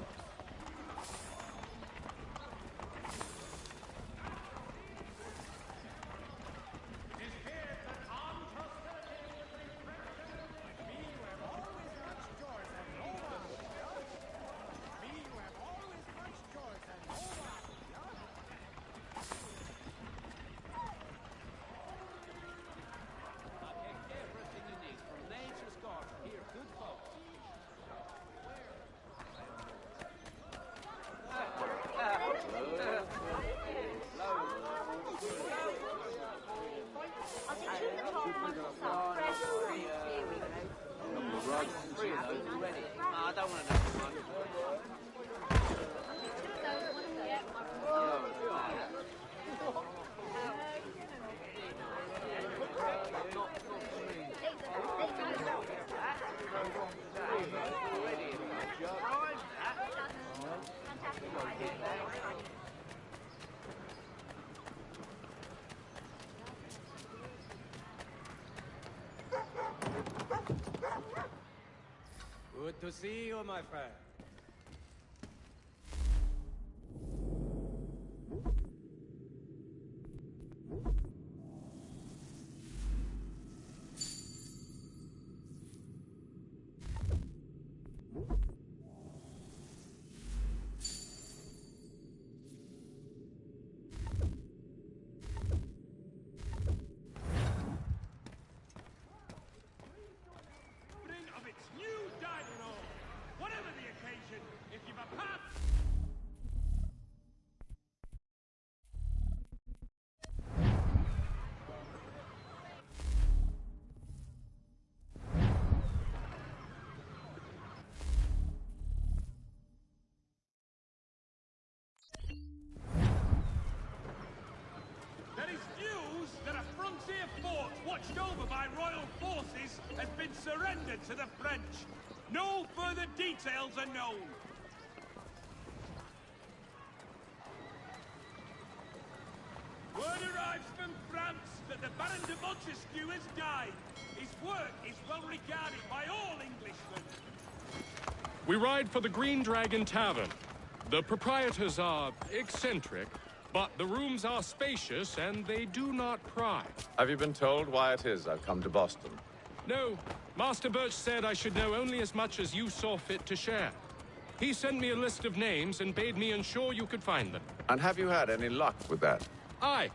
S16: Good to see you, my friend.
S8: Of its new dining hall. Whatever the occasion, if you've a pub. There is news that a frontier fort watched over by royal forces has been surrendered to the French. No further details are known. Word arrives from France that the Baron de Montesquieu has died. His work is well regarded by all Englishmen.
S15: We ride for the Green Dragon Tavern. The proprietors are eccentric, but the rooms are spacious and they do not pry.
S6: Have you been told why it is I've come to Boston?
S15: No, Master Birch said I should know only as much as you saw fit to share. He sent me a list of names and bade me ensure you could find them.
S6: And have you had any luck with that?
S15: Aye.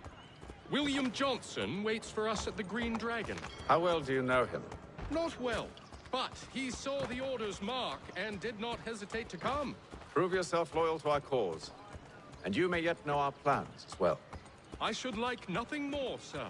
S15: William Johnson waits for us at the Green Dragon.
S6: How well do you know him?
S15: Not well, but he saw the order's mark and did not hesitate to come.
S6: Prove yourself loyal to our cause, and you may yet know our plans as well.
S15: I should like nothing more, sir.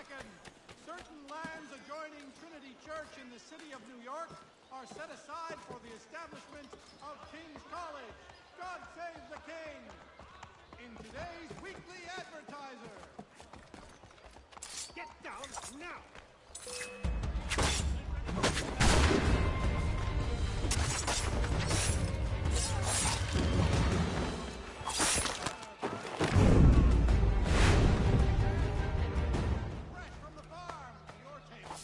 S10: 2nd, certain lands adjoining Trinity Church in the city of New York are set aside for the establishment of King's College. God save the King! In today's Weekly Advertiser. Get down now! Fresh from the farm to your table.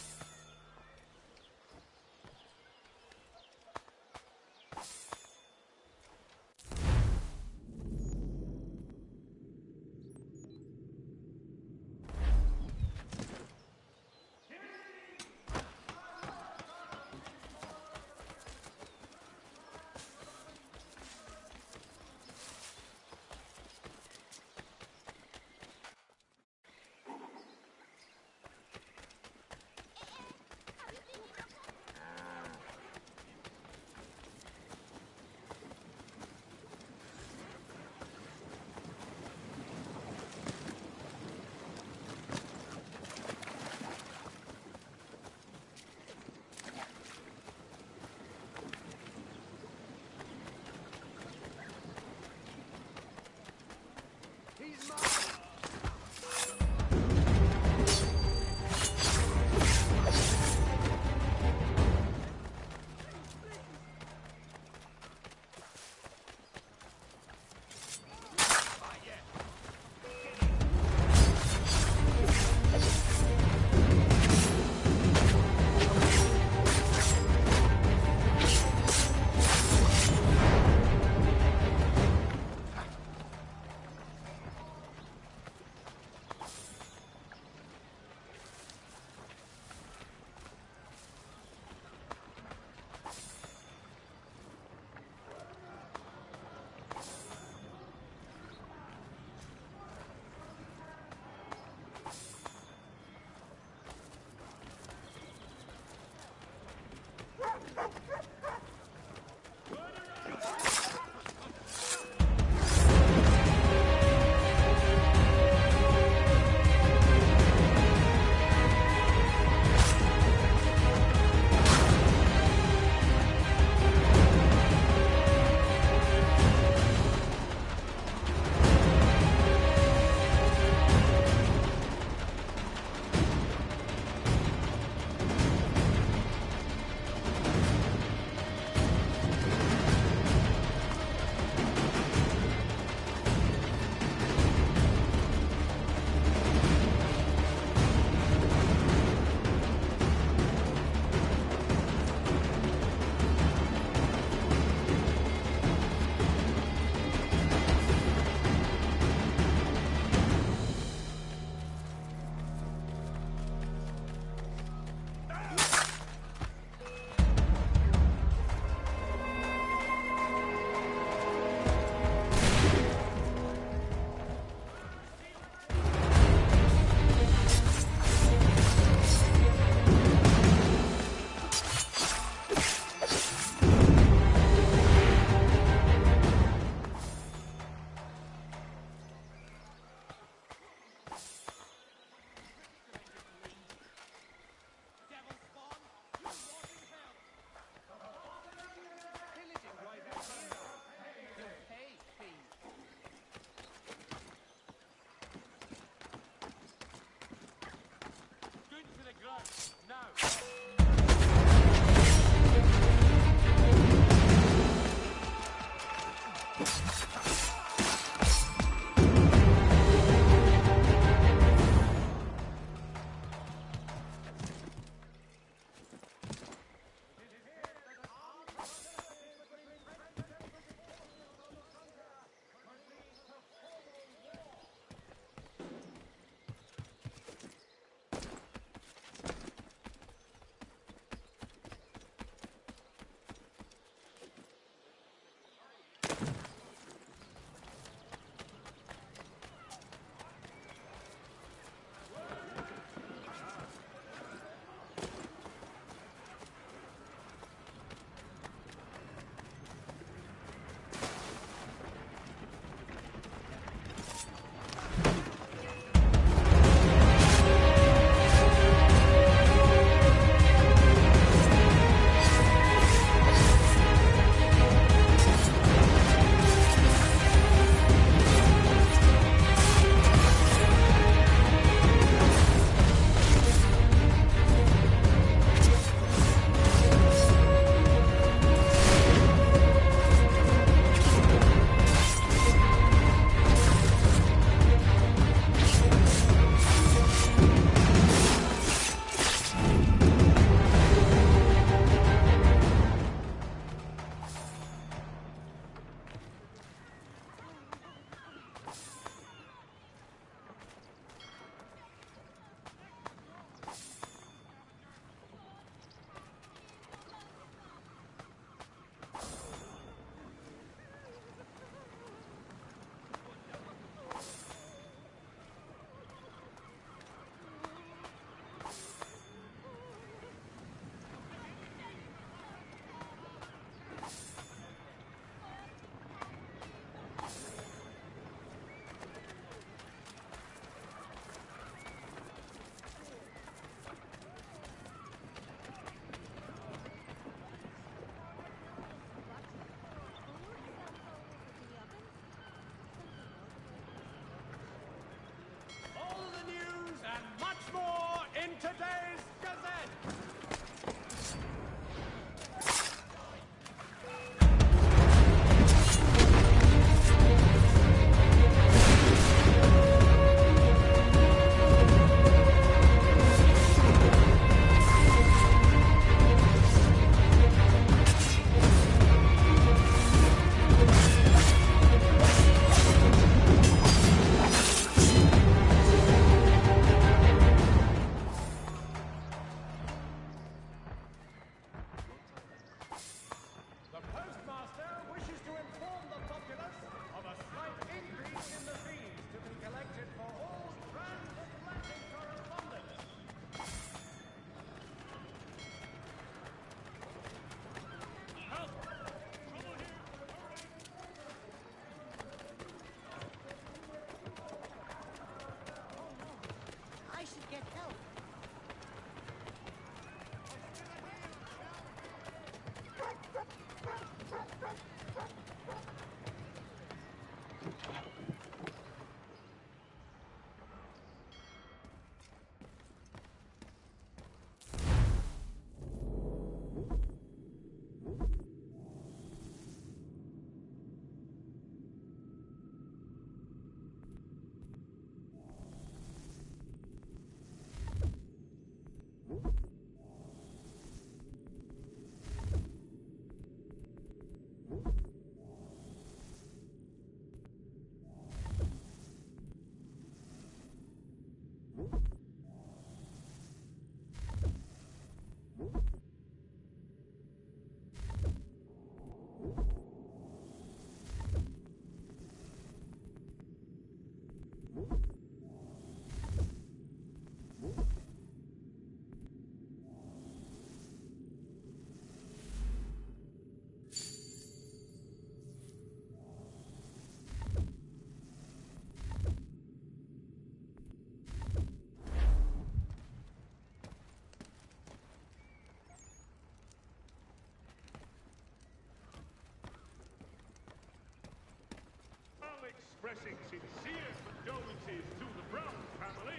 S11: Expressing sincere condolences to the Brown family,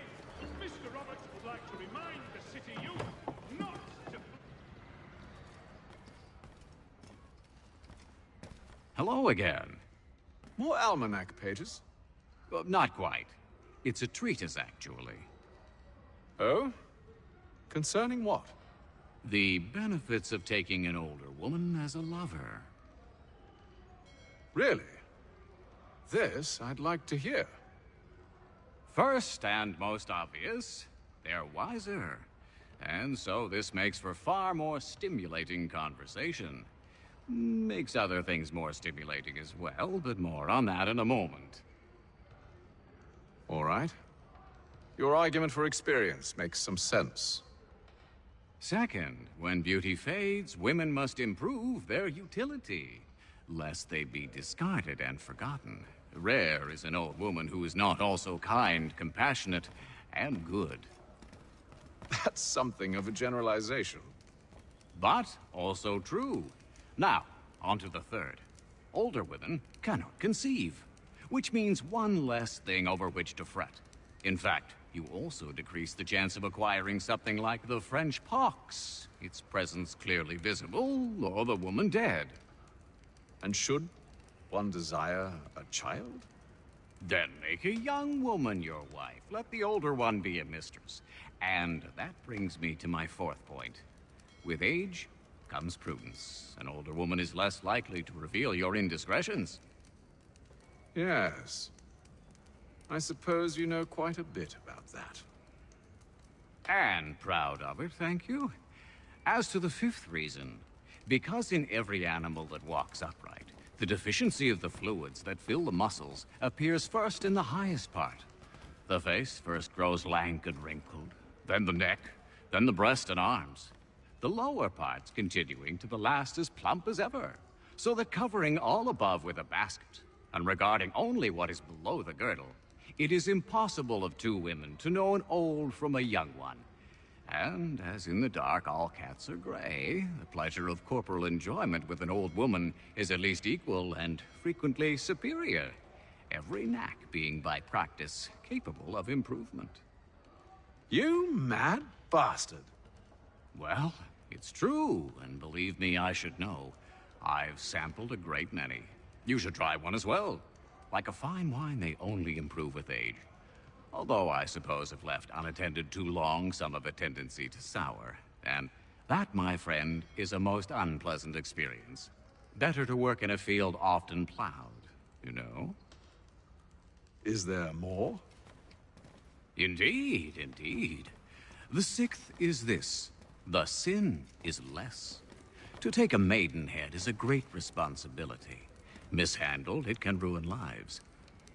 S11: Mr. Roberts would like to remind the city youth not to...
S9: Hello again.
S6: More almanac pages?
S9: Not quite. It's a treatise, actually.
S6: Oh? Concerning what?
S9: The benefits of taking an older woman as a lover.
S6: Really? This I'd like to hear.
S9: First and most obvious, they're wiser. And so this makes for far more stimulating conversation. Makes other things more stimulating as well, but more on that in a moment.
S6: All right. Your argument for experience makes some sense.
S9: Second, when beauty fades, women must improve their utility, lest they be discarded and forgotten. Rare is an old woman who is not also kind, compassionate, and good.
S6: That's something of a generalization.
S9: But also true. Now, on to the third. Older women cannot conceive, which means one less thing over which to fret. In fact, you also decrease the chance of acquiring something like the French pox, its presence clearly visible, or the woman dead.
S6: And should one desire a child?
S9: Then make a young woman your wife. Let the older one be a mistress. And that brings me to my fourth point. With age comes prudence. An older woman is less likely to reveal your indiscretions.
S6: Yes. I suppose you know quite a bit about that.
S9: And proud of it, thank you. As to the fifth reason, because in every animal that walks upright, the deficiency of the fluids that fill the muscles appears first in the highest part. The face first grows lank and wrinkled, then the neck, then the breast and arms. The lower parts continuing to the last as plump as ever, so that covering all above with a basket, and regarding only what is below the girdle, it is impossible of two women to know an old from a young one. And as in the dark all cats are gray, the pleasure of corporal enjoyment with an old woman is at least equal and frequently superior, every knack being by practice capable of improvement.
S6: You mad bastard.
S9: Well, it's true, and believe me, I should know. I've sampled a great many. You should try one as well. Like a fine wine, they only improve with age. Although I suppose if left unattended too long, some have a tendency to sour. And that, my friend, is a most unpleasant experience. Better to work in a field often plowed, you know?
S6: Is there more?
S9: Indeed, indeed. The sixth is this. The sin is less. To take a maidenhead is a great responsibility. Mishandled, it can ruin lives.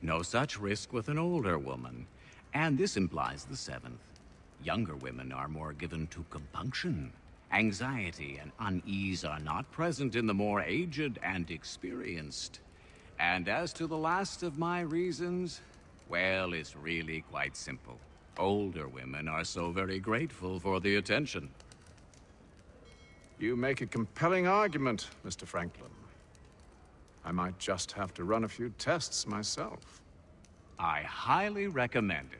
S9: No such risk with an older woman. And this implies the seventh. Younger women are more given to compunction. Anxiety and unease are not present in the more aged and experienced. And as to the last of my reasons, well, it's really quite simple. Older women are so very grateful for the attention.
S6: You make a compelling argument, Mr. Franklin. I might just have to run a few tests myself.
S9: I highly recommend it.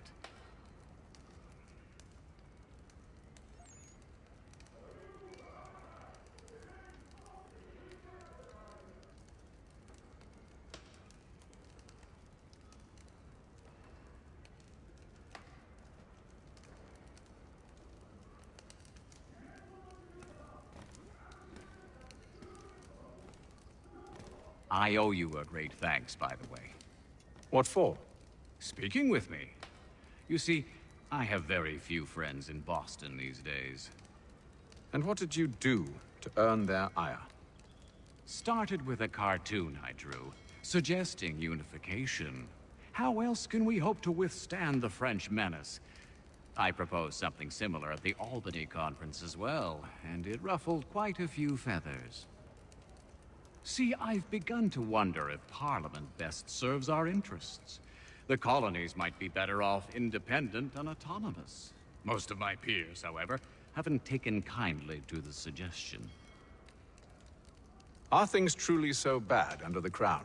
S9: I owe you a great thanks, by the way.
S6: What for?
S9: Speaking with me. You see, I have very few friends in Boston these days.
S6: And what did you do to earn their ire?
S9: Started with a cartoon I drew, suggesting unification. How else can we hope to withstand the French menace? I proposed something similar at the Albany conference as well, and it ruffled quite a few feathers. See, I've begun to wonder if Parliament best serves our interests. The colonies might be better off independent and autonomous. Most of my peers, however, haven't taken kindly to the suggestion.
S6: Are things truly so bad under the Crown?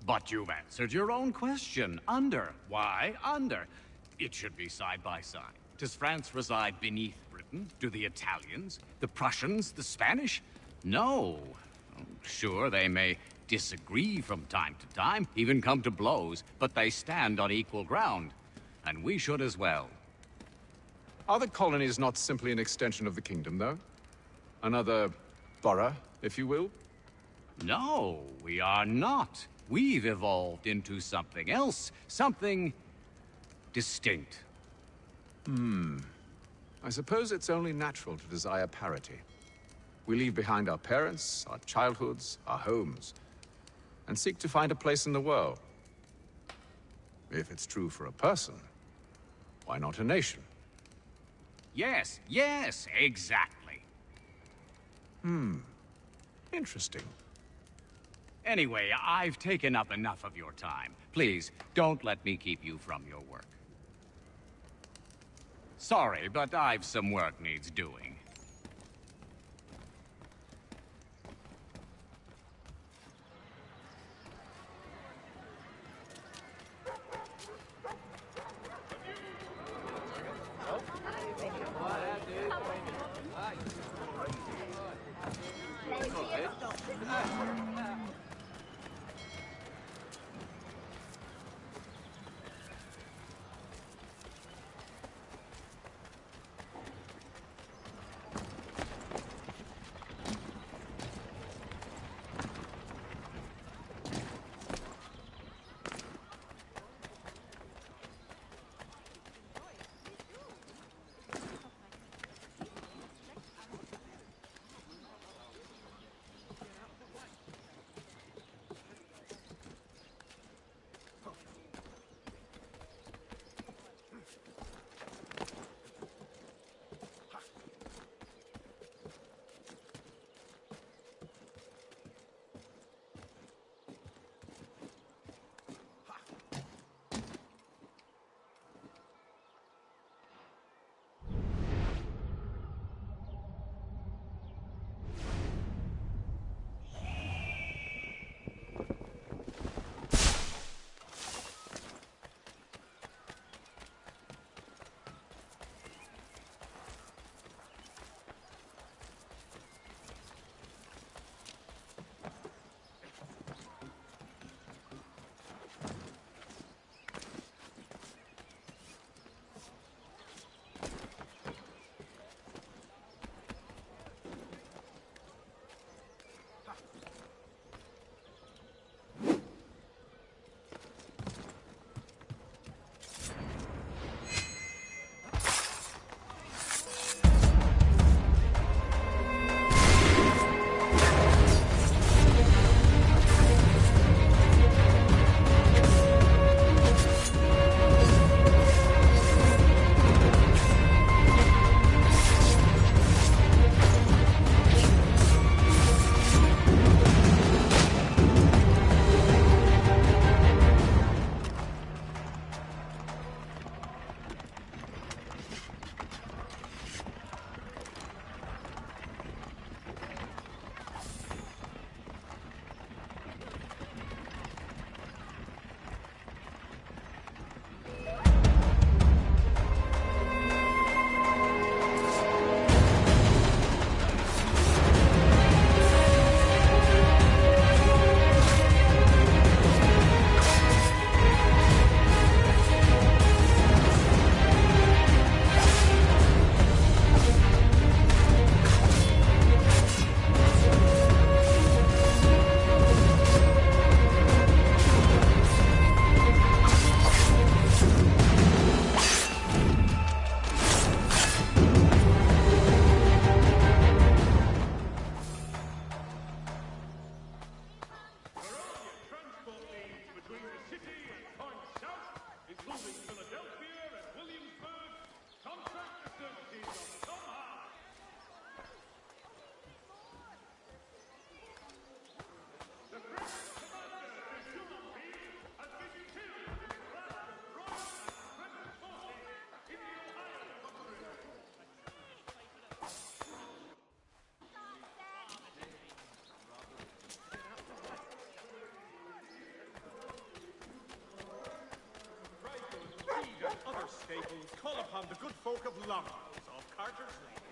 S9: But you've answered your own question. Under. Why under? It should be side by side. Does France reside beneath Britain? Do the Italians? The Prussians? The Spanish? No. Sure, they may disagree from time to time, even come to blows, but they stand on equal ground. And we should as well.
S6: Are the colonies not simply an extension of the kingdom, though? Another borough, if you will?
S9: No, we are not. We've evolved into something else, something distinct.
S6: I suppose it's only natural to desire parity. We leave behind our parents, our childhoods, our homes, and seek to find a place in the world. If it's true for a person, why not a nation?
S9: Yes, exactly.
S6: Interesting.
S9: Anyway, I've taken up enough of your time. Please, don't let me keep you from your work. Sorry, but I've some work needs doing.
S8: sorrows of Carter's Lane.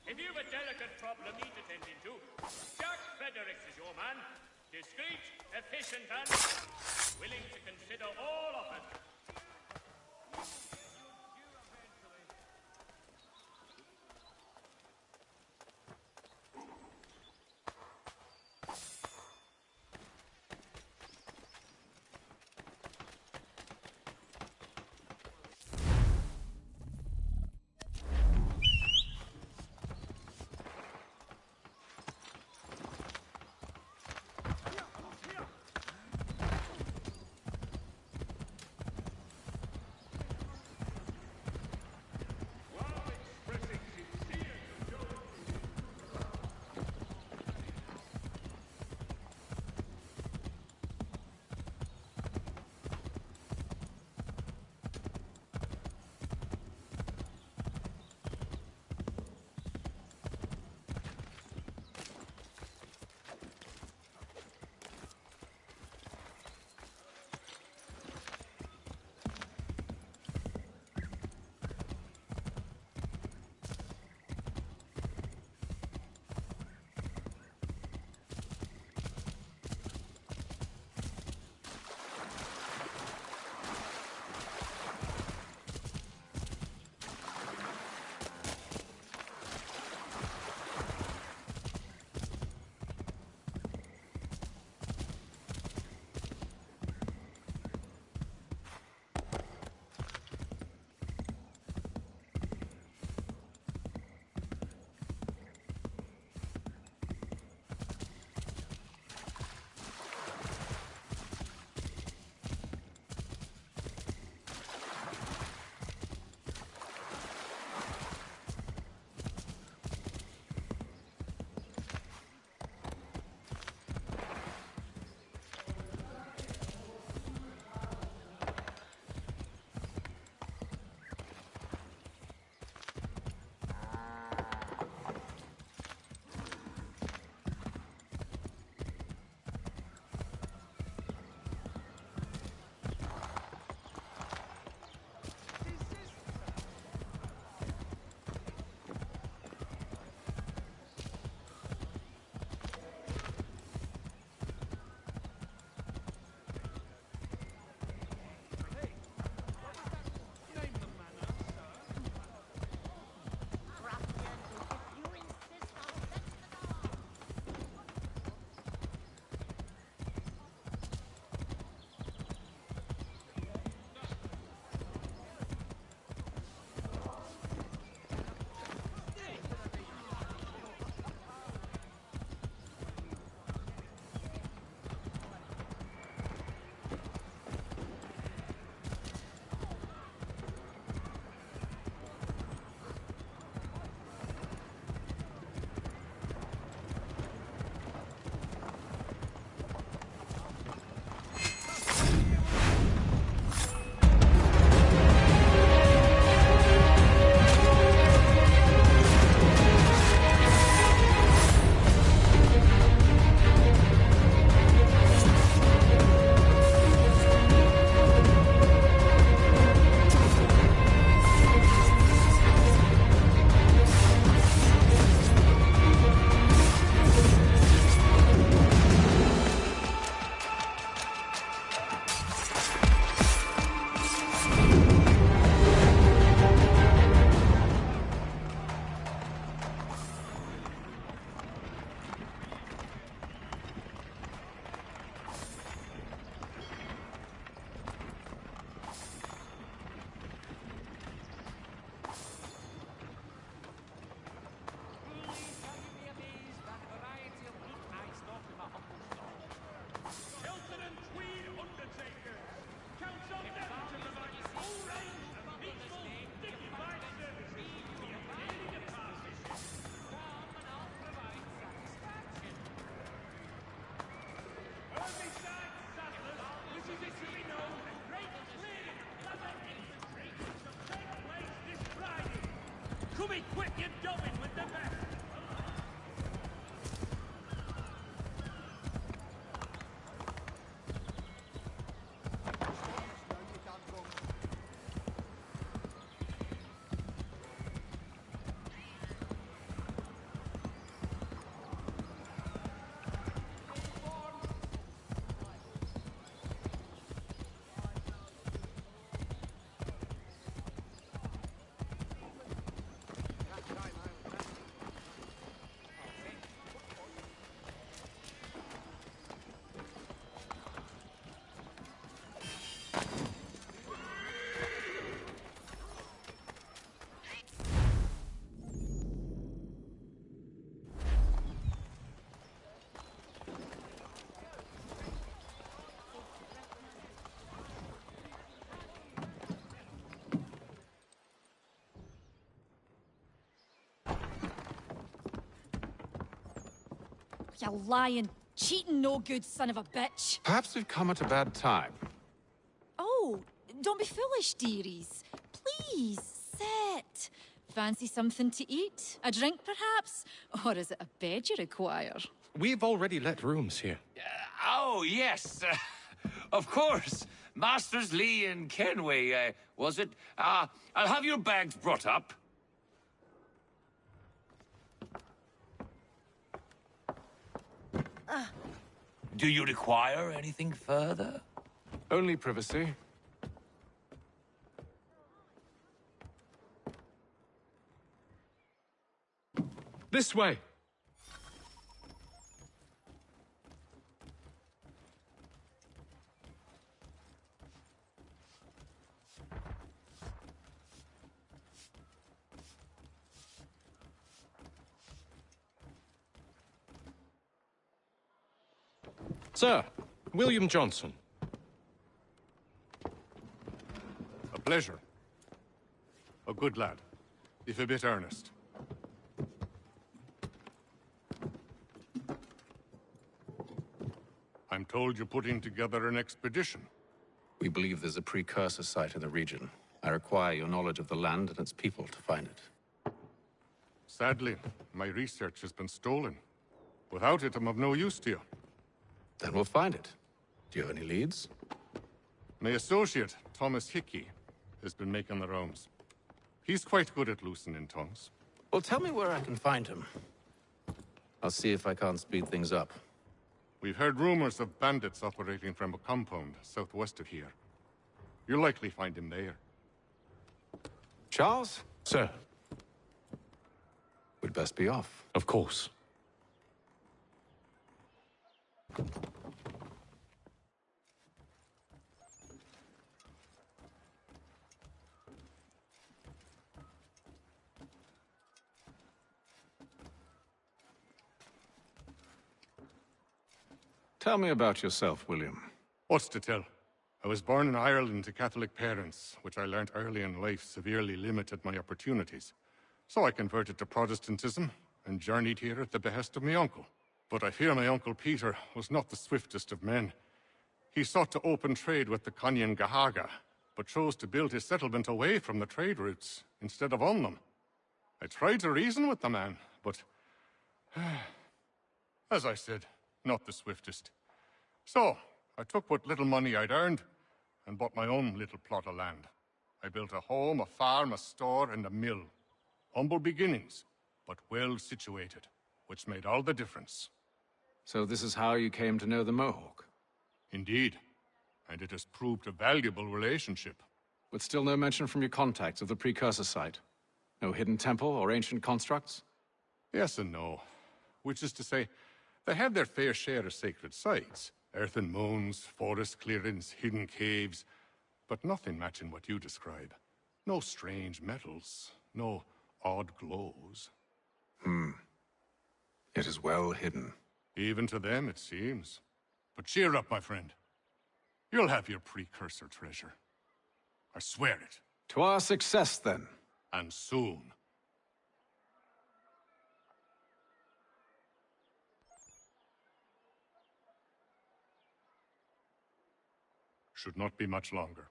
S23: If you've a delicate problem need attending to, Jack Fredericks is your man. Discreet, efficient, and willing to consider all offers. be quick in going with the best!
S13: You lying, cheating, no good son of a bitch.
S6: Perhaps we've come at a bad time.
S13: Oh, don't be foolish, dearies. Please, sit. Fancy something to eat? A drink, perhaps? Or is it a bed you require?
S15: We've already let rooms here.
S17: Oh, yes. Of course. Masters Lee and Kenway, was it? I'll have your bags brought up. Do you require anything further?
S6: Only privacy.
S15: This way! Sir, William Johnson.
S18: A pleasure. A good lad, if a bit earnest. I'm told you're putting together an expedition.
S6: We believe there's a precursor site in the region. I require your knowledge of the land and its people to find it.
S18: Sadly, my research has been stolen. Without it, I'm of no use to you.
S6: Then we'll find it. Do you have any leads?
S18: My associate, Thomas Hickey, has been making the rounds. He's quite good at loosening tongues.
S6: Well, tell me where I can find him. I'll see if I can't speed things up.
S18: We've heard rumors of bandits operating from a compound southwest of here. You'll likely find him there.
S6: Charles?
S15: Sir.
S6: We'd best be off.
S15: Of course.
S6: Tell me about yourself, William.
S18: What's to tell? I was born in Ireland to Catholic parents, which I learnt early in life severely limited my opportunities. So I converted to Protestantism and journeyed here at the behest of my uncle. But I fear my uncle Peter was not the swiftest of men. He sought to open trade with the Conyan Gahaga, but chose to build his settlement away from the trade routes instead of on them. I tried to reason with the man, but... as I said, not the swiftest. So, I took what little money I'd earned and bought my own little plot of land. I built a home, a farm, a store, and a mill. Humble beginnings, but well situated, which made all the difference.
S6: So this is how you came to know the Mohawk?
S18: Indeed. And it has proved a valuable relationship.
S6: But still no mention from your contacts of the precursor site? No hidden temple or ancient constructs?
S18: Yes and no. Which is to say, they have their fair share of sacred sites. Earthen mounds, forest clearings, hidden caves. But nothing matching what you describe. No strange metals, no odd glows.
S6: It is well hidden.
S18: Even to them, it seems. But cheer up, my friend. You'll have your precursor treasure. I swear it.
S6: To our success, then.
S18: And soon. Should not be much longer.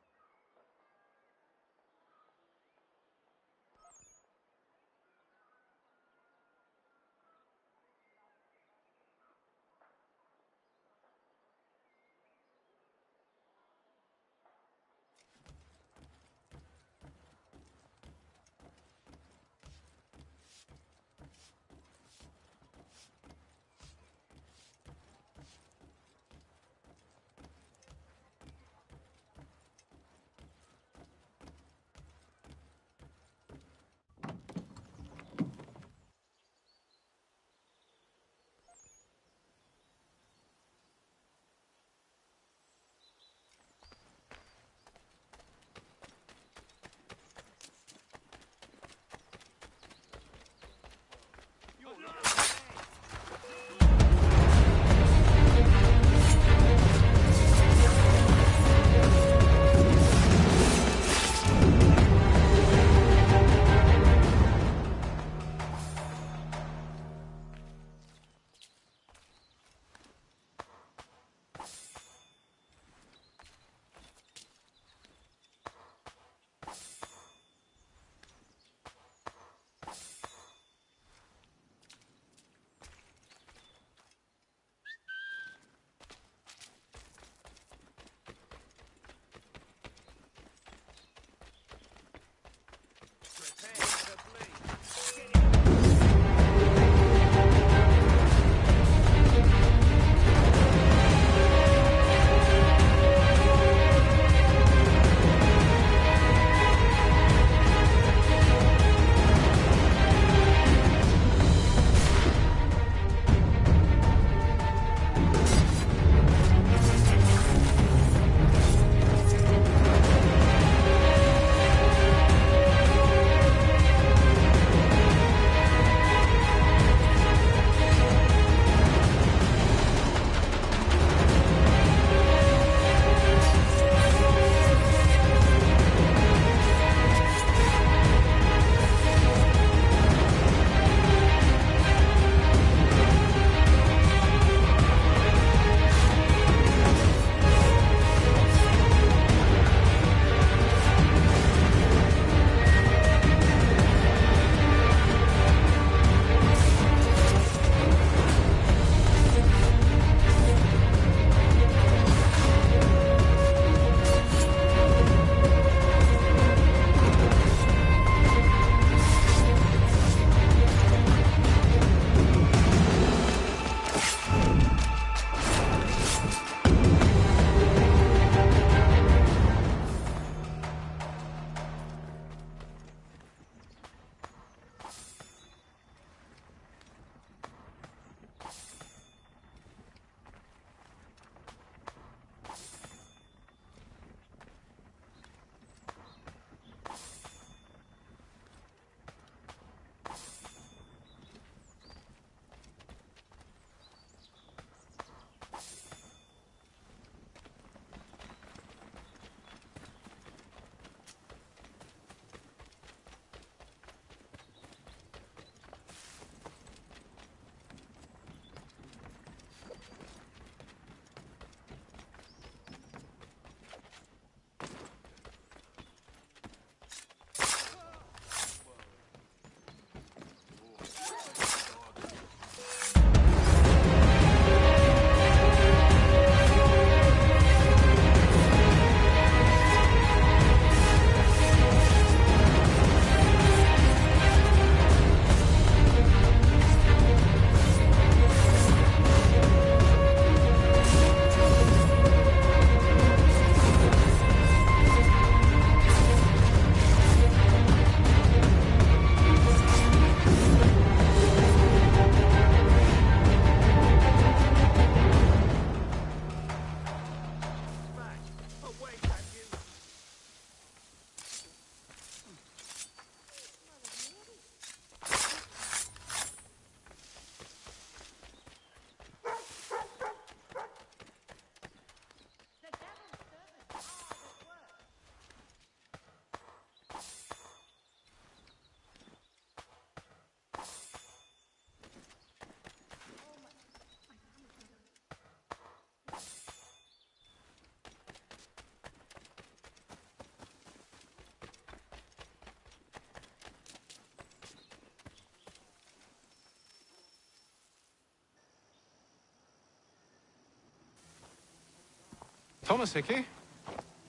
S6: Thomas Hickey?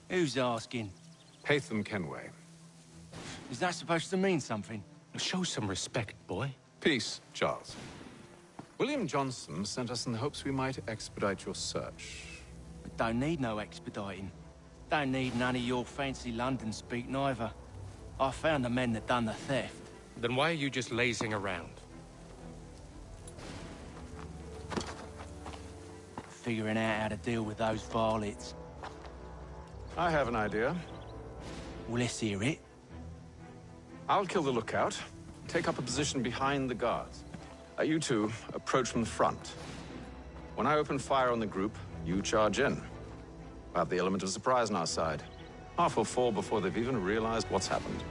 S1: Who's asking?
S6: Haytham Kenway.
S1: Is that supposed to mean something?
S15: Show some respect, boy.
S6: Peace, Charles. William Johnson sent us in the hopes we might expedite your search.
S1: We don't need no expediting. Don't need none of your fancy London speak neither. I found the men that done the theft.
S15: Then why are you just lazing around?
S1: Figuring out how to deal with those varlets.
S6: I have an idea.
S1: Well, let's hear it.
S6: I'll kill the lookout, take up a position behind the guards. You two approach from the front. When I open fire on the group, you charge in. We'll have the element of surprise on our side. Half will fall before they've even realized what's happened.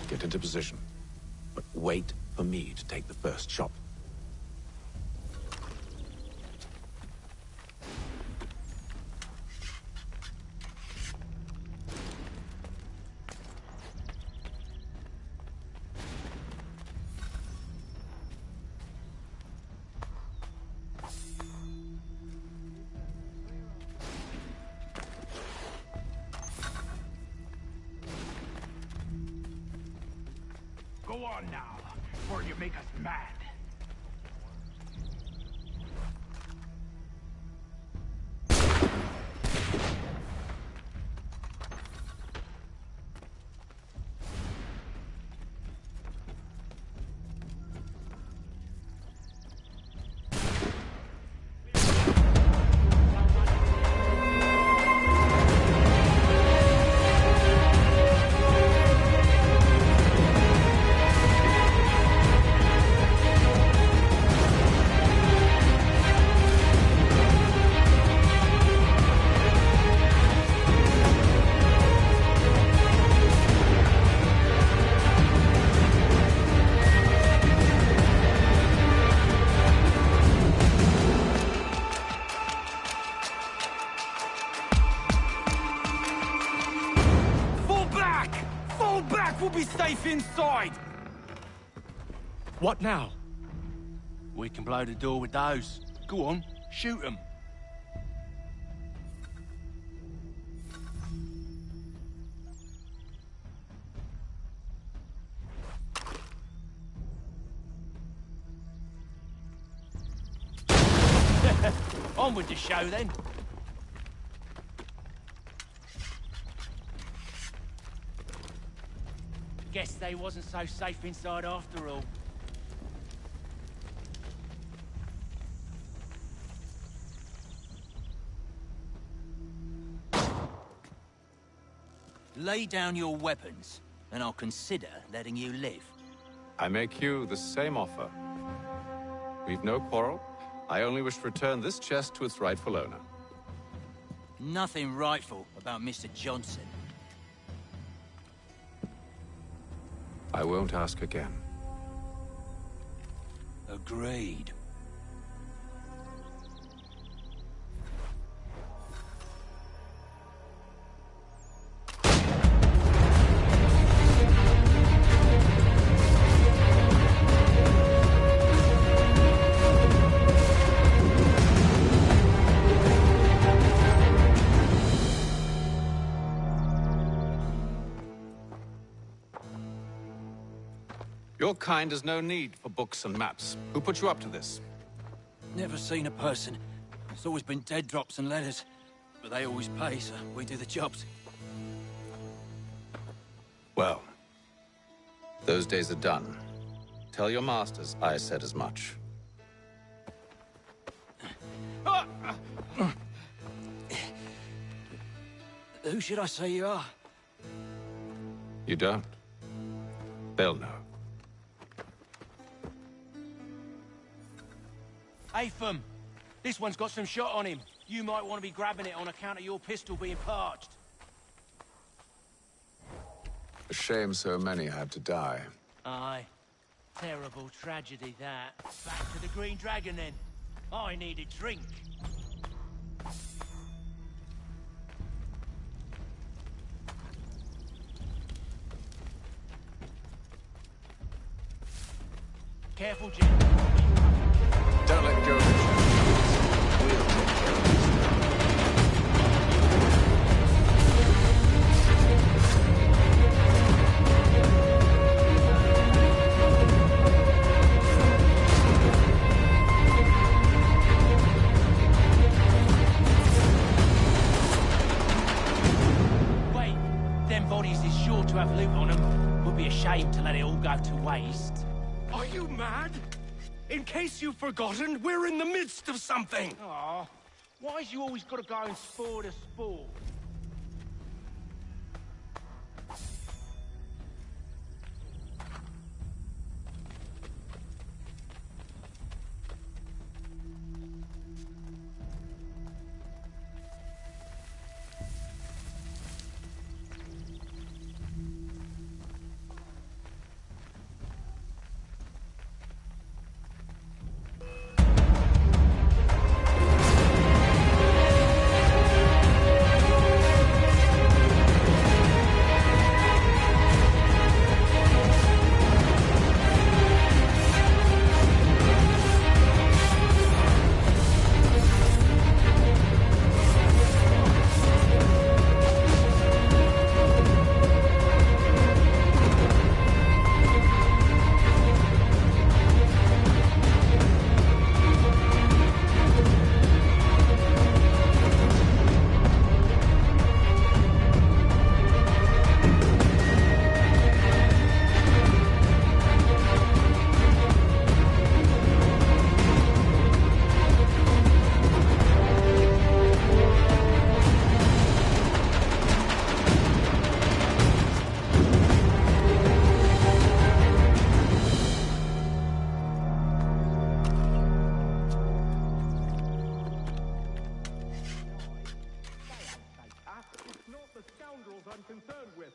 S6: Get into position.
S7: But wait for me to take the first shot.
S11: Go on now, before you make us mad.
S1: We'll be safe inside!
S15: What now?
S1: We can blow the door with those. Go on, shoot them. On with the show, then. Guess they wasn't so safe inside after all. Lay down your weapons, and I'll consider letting you live.
S6: I make you the same offer. We've no quarrel. I only wish to return this chest to its rightful owner.
S1: Nothing rightful about Mr. Johnson.
S6: I won't ask again.
S1: Agreed.
S6: Your kind has no need for books and maps. Who put you up to this?
S1: Never seen a person. It's always been dead drops and letters. But they always pay, so we do the jobs.
S6: Well, those days are done. Tell your masters I said as much.
S1: Who should I say you are?
S6: You don't. They'll know.
S1: Haytham, this one's got some shot on him. You might want to be grabbing it on account of your pistol being parched.
S6: A shame so many had to die.
S1: Aye. Terrible tragedy, that. Back to the Green Dragon, then. I need a drink. shame to let it all go to waste.
S2: Are you mad? In case you've forgotten, we're in the midst of something!
S1: Aw, why's you always gotta go and spoil the sport?
S11: I'm concerned with.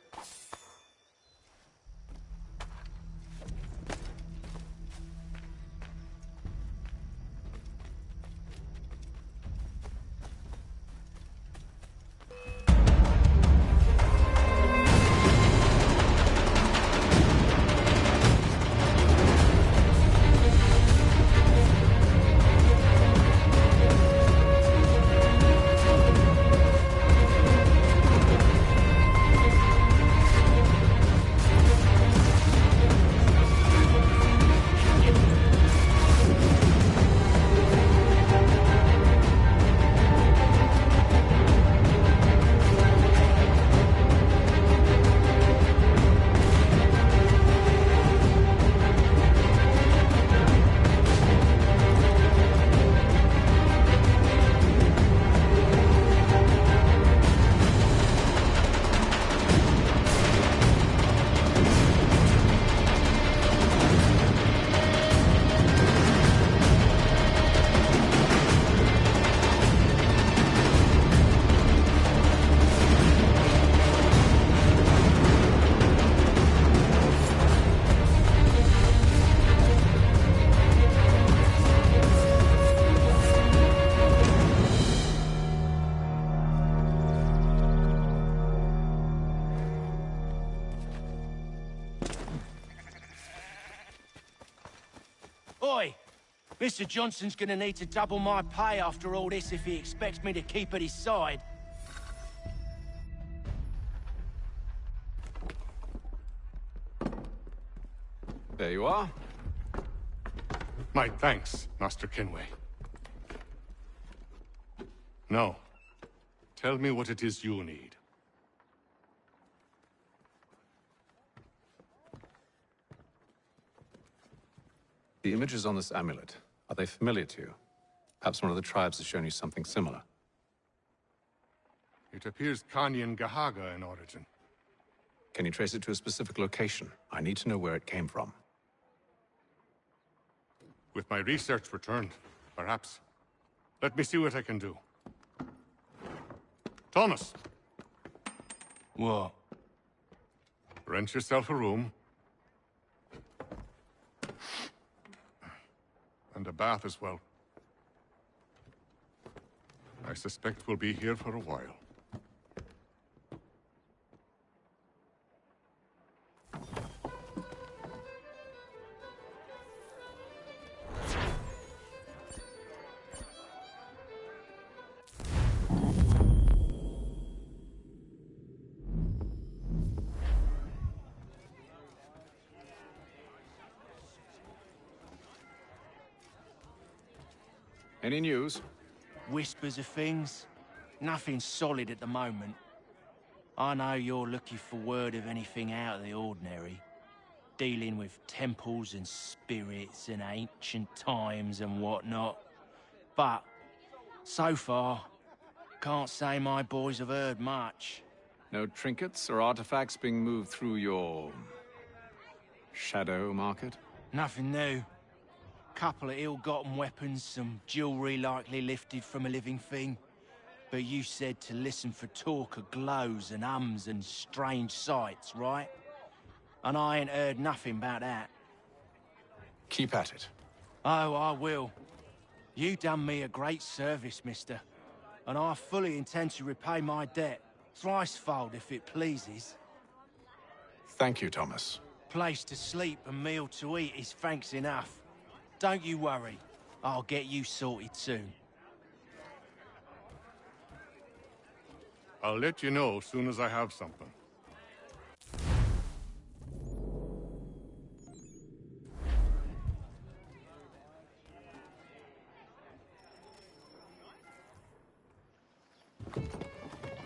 S1: Oi! Mr. Johnson's gonna need to double my pay after all this if he expects me to keep at his side.
S6: There you are.
S18: My thanks, Master Kenway. Now, tell me what it is you need.
S6: The images on this amulet, are they familiar to you? Perhaps one of the tribes has shown you something similar.
S18: It appears Kanyan Gahaga in origin.
S6: Can you trace it to a specific location? I need to know where it came from.
S18: With my research returned, perhaps. Let me see what I can do. Thomas!
S1: What?
S18: Rent yourself a room. And a bath as well. I suspect we'll be here for a while.
S6: Any news?
S1: Whispers of things. Nothing solid at the moment. I know you're looking for word of anything out of the ordinary. dealing with temples and spirits and ancient times and whatnot. But, so far, can't say my boys have heard much.
S6: No trinkets or artifacts being moved through your... shadow market?
S1: Nothing new. Couple of ill-gotten weapons, some jewelry likely lifted from a living thing. But you said to listen for talk of glows and ums and strange sights, right? And I ain't heard nothing about that.
S6: Keep at it.
S1: Oh, I will. You done me a great service, mister. And I fully intend to repay my debt. Thricefold, if it pleases.
S6: Thank you, Thomas.
S1: Place to sleep and meal to eat is thanks enough. Don't you worry. I'll get you sorted soon.
S18: I'll let you know as soon as I have something.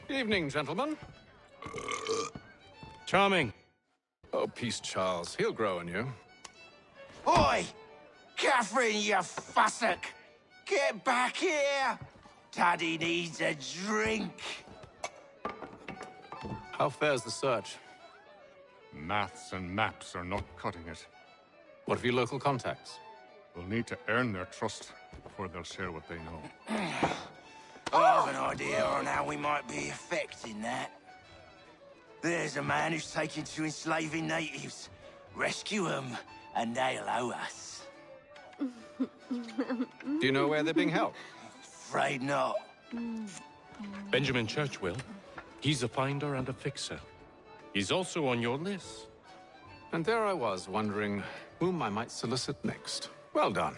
S6: Evening, gentlemen.
S15: Charming.
S6: Oh, peace, Charles. He'll grow on you.
S5: Oi! Catherine, you fussock! Get back here! Daddy needs a drink!
S6: How fares the search?
S18: Maths and maps are not cutting it.
S6: What of your local contacts?
S18: We'll need to earn their trust before they'll share what they know.
S5: I have an idea on how we might be affecting that. There's a man who's taken to enslaving natives. Rescue them, and they'll owe us.
S6: Do you know where they're being held?
S5: Afraid not.
S15: Benjamin Churchwill. He's a finder and a fixer. He's also on your list.
S6: And there I was, wondering whom I might solicit next. Well done.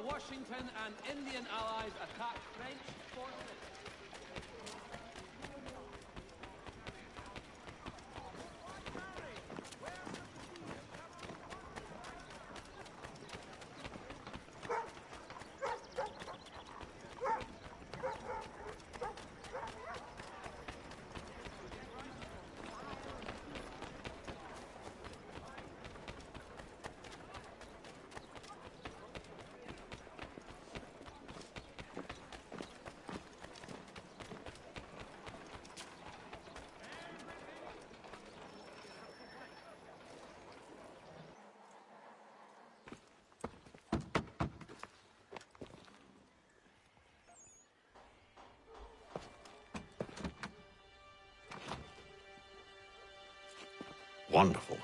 S8: Washington and Indian allies attack French forces.
S6: Wonderful.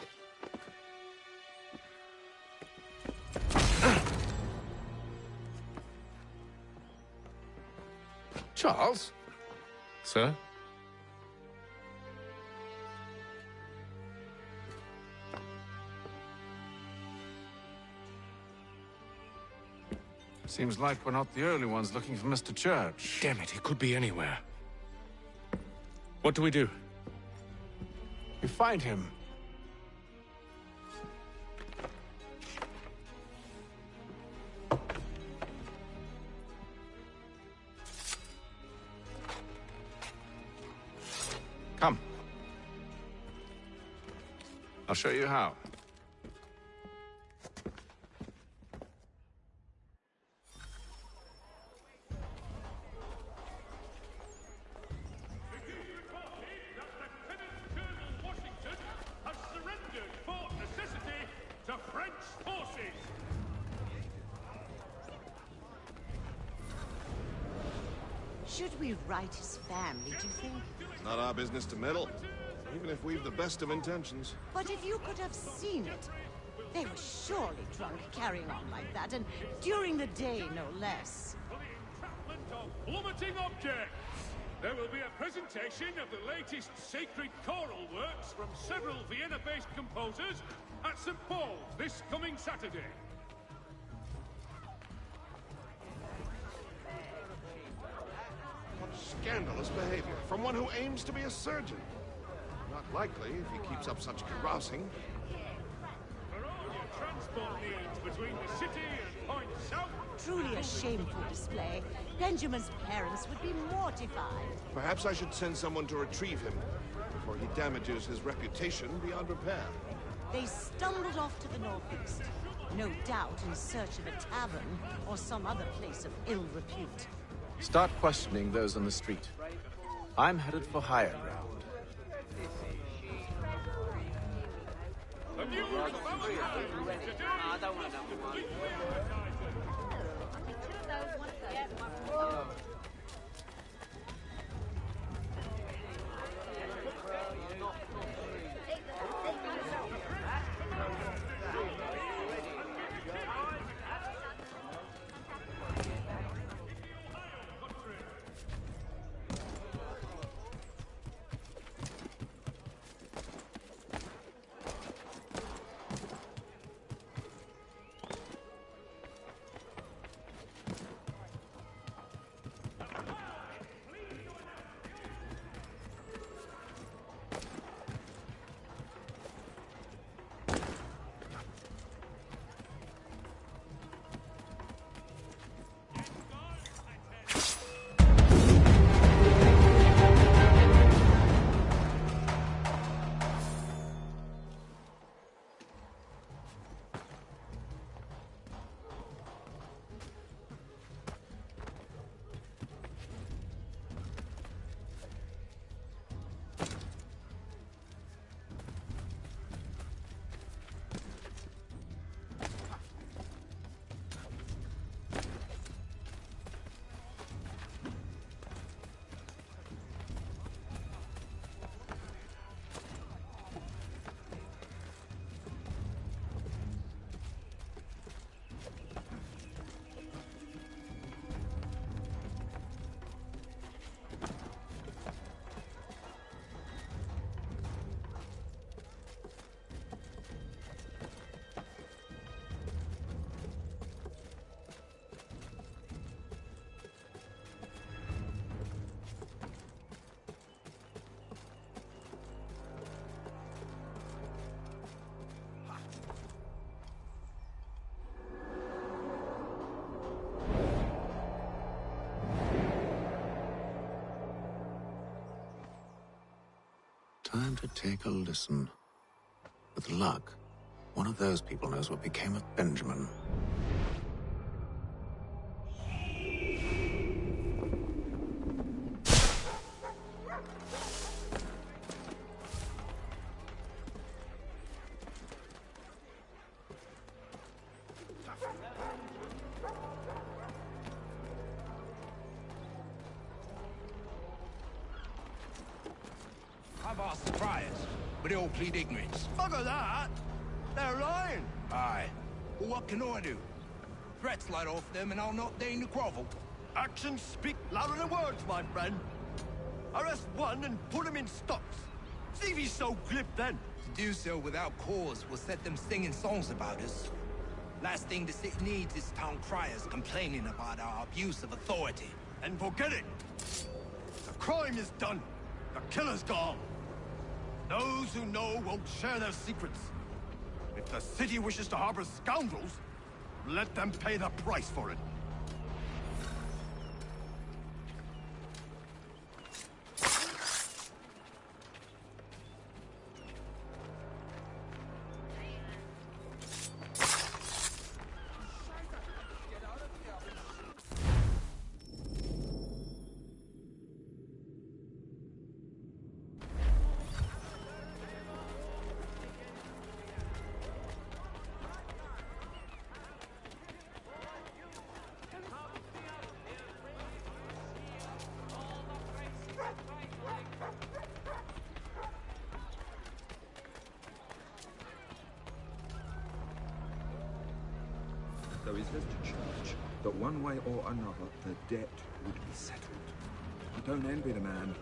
S6: Charles?
S15: Sir?
S6: Seems like we're not the only ones looking for Mr. Church.
S15: Damn it, he could be anywhere. What do we do?
S6: We find him. Come. I'll show you how.
S14: Should we write his family, do you think?
S19: Not our business to meddle, even if we've the best of intentions.
S14: But if you could have seen it, they were surely drunk carrying on like that, and during the day, no less.
S11: For the entrapment of plummeting objects! There will be a presentation of the latest sacred choral works from several Vienna-based composers at St. Paul's this coming Saturday.
S19: Scandalous behavior from one who aims to be a surgeon. Not likely if he keeps up such carousing.
S11: For all your transport needs between the city and Point South.
S14: Truly a shameful display. Benjamin's parents would be mortified.
S19: Perhaps I should send someone to retrieve him before he damages his reputation beyond repair.
S14: They stumbled off to the northeast, no doubt in search of a tavern or some other place of ill repute.
S6: Start questioning those on the street. I'm headed for higher ground.
S7: Time to take a listen. With luck, one of those people knows what became of Benjamin.
S21: I've asked the friars, but they all plead ignorance.
S2: Bugger that! They're lying!
S21: Aye. Well, what can I do? Threats light off them and I'll not deign to grovel.
S2: Actions speak louder than words, my friend. Arrest one and put him in stocks. See if he's so glib then.
S21: To do so without cause will set them singing songs about us. Last thing the city needs is town criers complaining about our abuse of authority.
S2: And forget it! The crime is done. The killer's gone. Those who know won't share their secrets. If the city wishes to harbor scoundrels, let them pay the price for it.
S3: Though he says to church that one way or another the debt would be settled. I don't envy the man.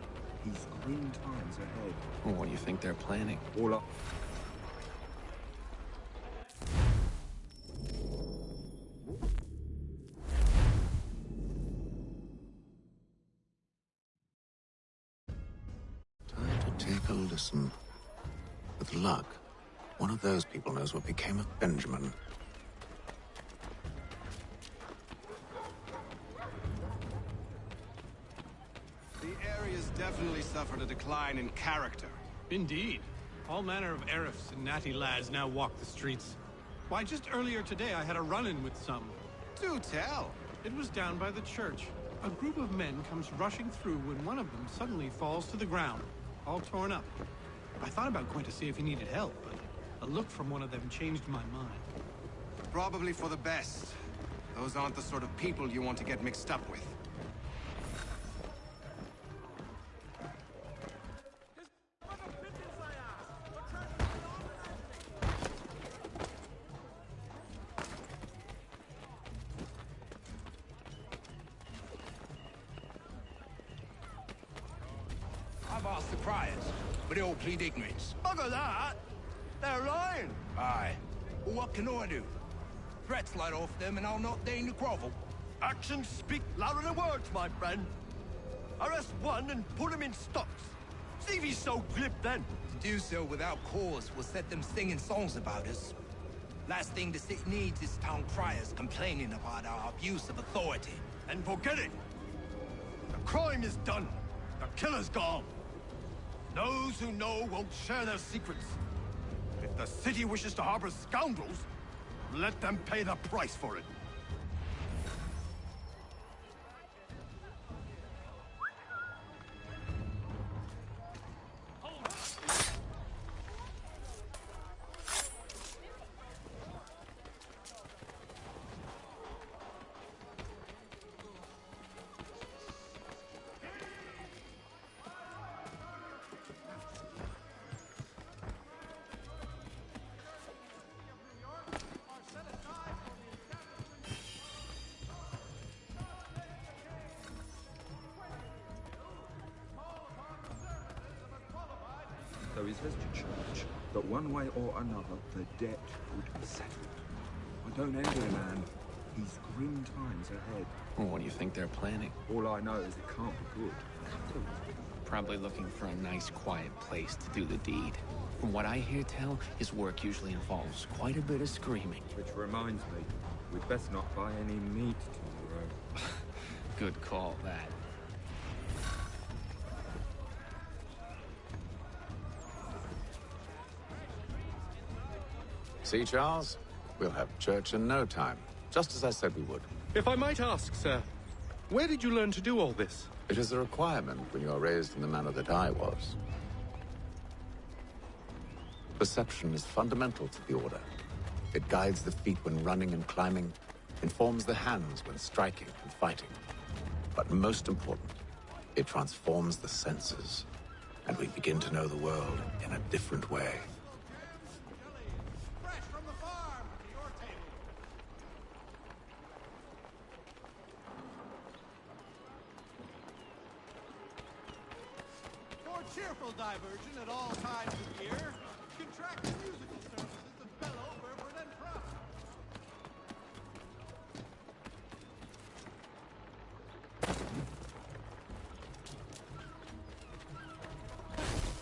S3: He's grim times ahead.
S7: Well, what do you think they're planning?
S3: All up.
S7: Time to take a listen. With luck, one of those people knows what became of Benjamin.
S12: Definitely suffered a decline in character.
S10: Indeed. All manner of Arifs and natty lads now walk the streets. Why, just earlier today I had a run-in with some.
S12: Do tell.
S10: It was down by the church. A group of men comes rushing through when one of them suddenly falls to the ground, all torn up. I thought about going to see if he needed help, but a look from one of them changed my mind.
S12: Probably for the best. Those aren't the sort of people you want to get mixed up with.
S21: I've asked the criers, but they all plead ignorance.
S2: Bugger that! They're lying!
S21: Aye. Well, what can I do? Threats light off them and I'll not deign to grovel.
S2: Actions speak louder than words, my friend. Arrest one and put him in stocks. See if he's so glib then.
S21: To do so without cause will set them singing songs about us. Last thing the city needs is town criers complaining about our abuse of authority.
S2: And forget it! The crime is done. The killer's gone. Those who know won't share their secrets. If the city wishes to harbor scoundrels, let them pay the price for it.
S3: Though he says to church that one way or another the debt would be settled. I don't envy the man. He's grim times ahead.
S7: Well, what do you think they're planning?
S3: All I know is it can't be good.
S20: Probably looking for a nice, quiet place to do the deed. From what I hear tell, his work usually involves quite a bit of screaming.
S3: Which reminds me, we'd best not buy any meat tomorrow.
S20: Good call, that.
S6: See, Charles? We'll have church in no time, just as I said we would.
S15: If I might ask, sir, where did you learn to do all this?
S6: It is a requirement when you are raised in the manner that I was. Perception is fundamental to the Order. It guides the feet when running and climbing, informs the hands when striking and fighting. But most important, it transforms the senses, and we begin to know the world in a different way.
S10: Fresh from the farm to your table. For cheerful diversion at all times of year, contract the musical services of Bellow, Burbard, and Prout.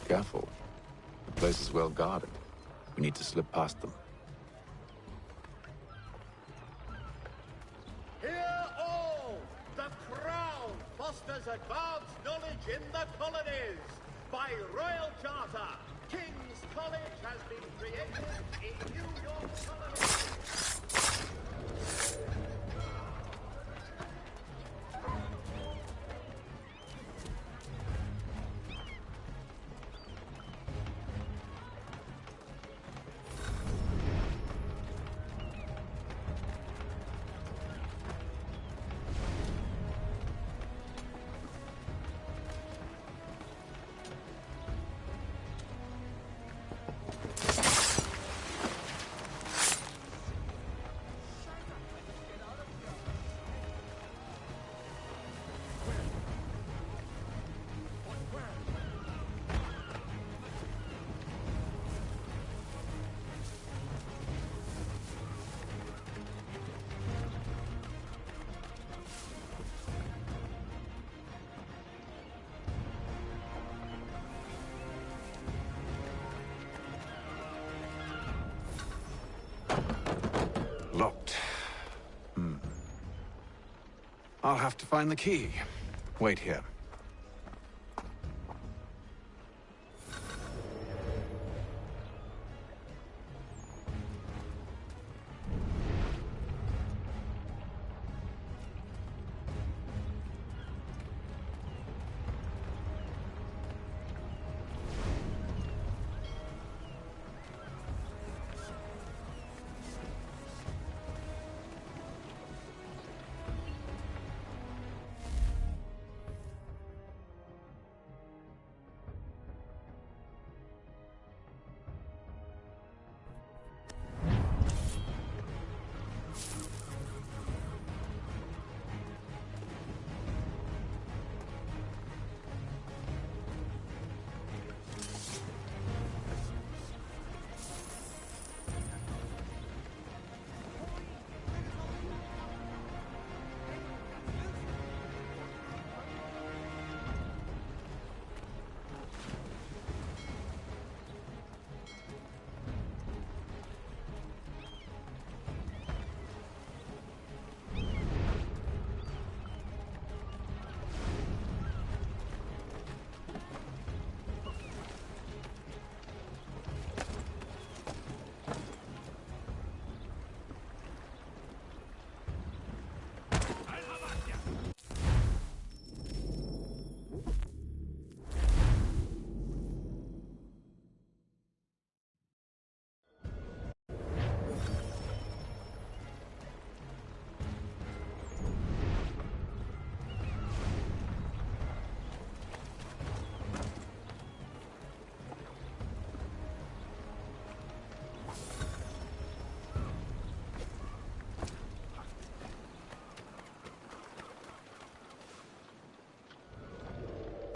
S6: Careful. The place is well guarded. We need to slip past them.
S8: Hear all! The Crown fosters advanced knowledge in the colonies. By royal charter, King's College has been created in New York colony.
S6: Locked. I'll have to find the key. Wait here.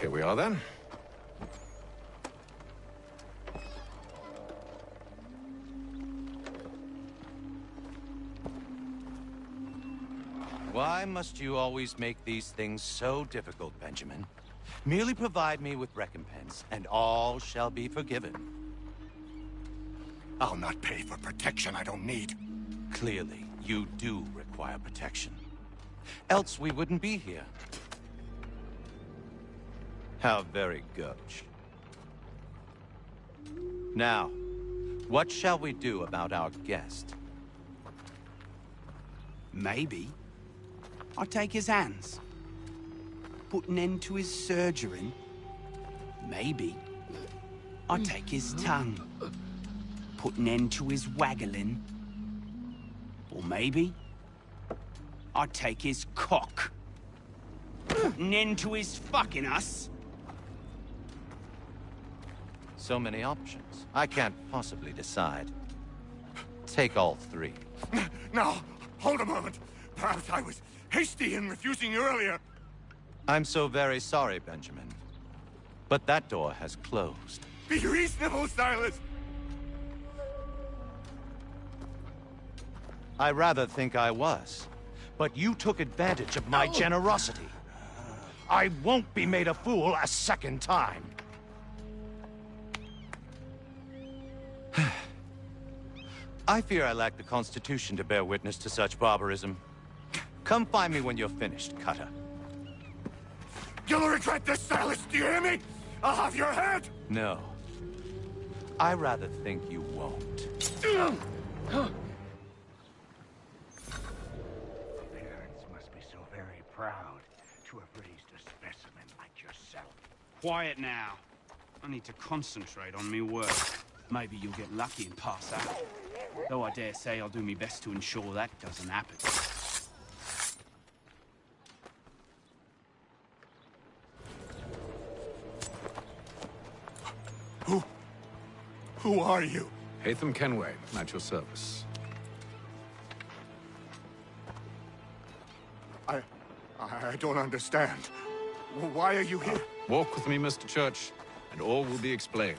S6: Here we are, then.
S5: Why must you always make these things so difficult, Benjamin? Merely provide me with recompense, and all shall be forgiven.
S2: I'll not pay for protection I don't need.
S5: Clearly, you do require protection. Else we wouldn't be here. How very gauche. Now,
S4: What shall we do about our guest?
S16: Maybe I'll take his hands. Put an end to his surgering. Maybe I'll take his tongue. Put an end to his waggling. Or maybe I'll take his cock. Put an end to his fucking us.
S4: So many options. I can't possibly decide. Take all three.
S18: Now, hold a moment. Perhaps I was hasty in refusing you earlier.
S4: I'm so very sorry, Benjamin. But that door has closed.
S18: Be reasonable, Silas!
S4: I rather think I was. But you took advantage of my generosity. I won't be made a fool a second time. I fear I lack the constitution to bear witness to such barbarism. Come find me when you're finished, Cutter.
S18: You'll regret this, Silas, do you hear me? I'll have your head!
S4: No. I rather think you won't.
S22: Parents must be so very proud to have raised a specimen like yourself.
S16: Quiet now. I need to concentrate on me work. Maybe you'll get lucky and pass out. Though I dare say I'll do my best to ensure that doesn't happen.
S18: Who are you?
S6: Hatham Kenway, at your service.
S18: I don't understand. Why are you here?
S6: Walk with me, Mr. Church, and all will be explained.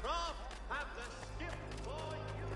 S8: craft have the skiff for you.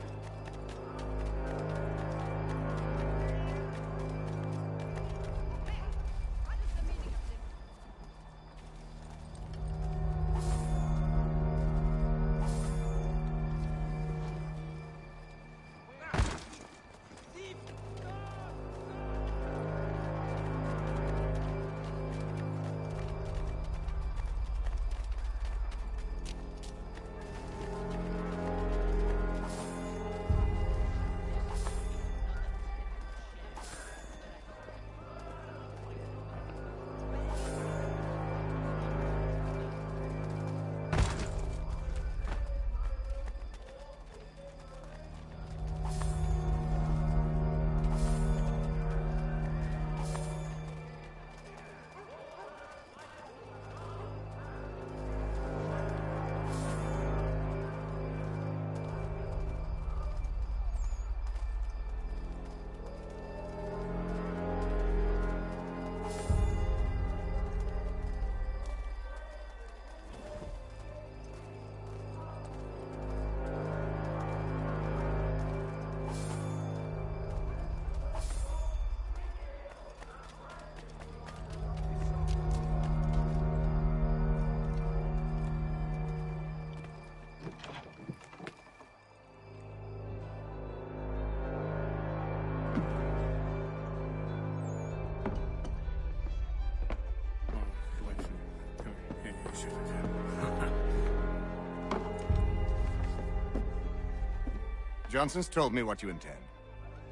S9: Johnson's told me what you intend.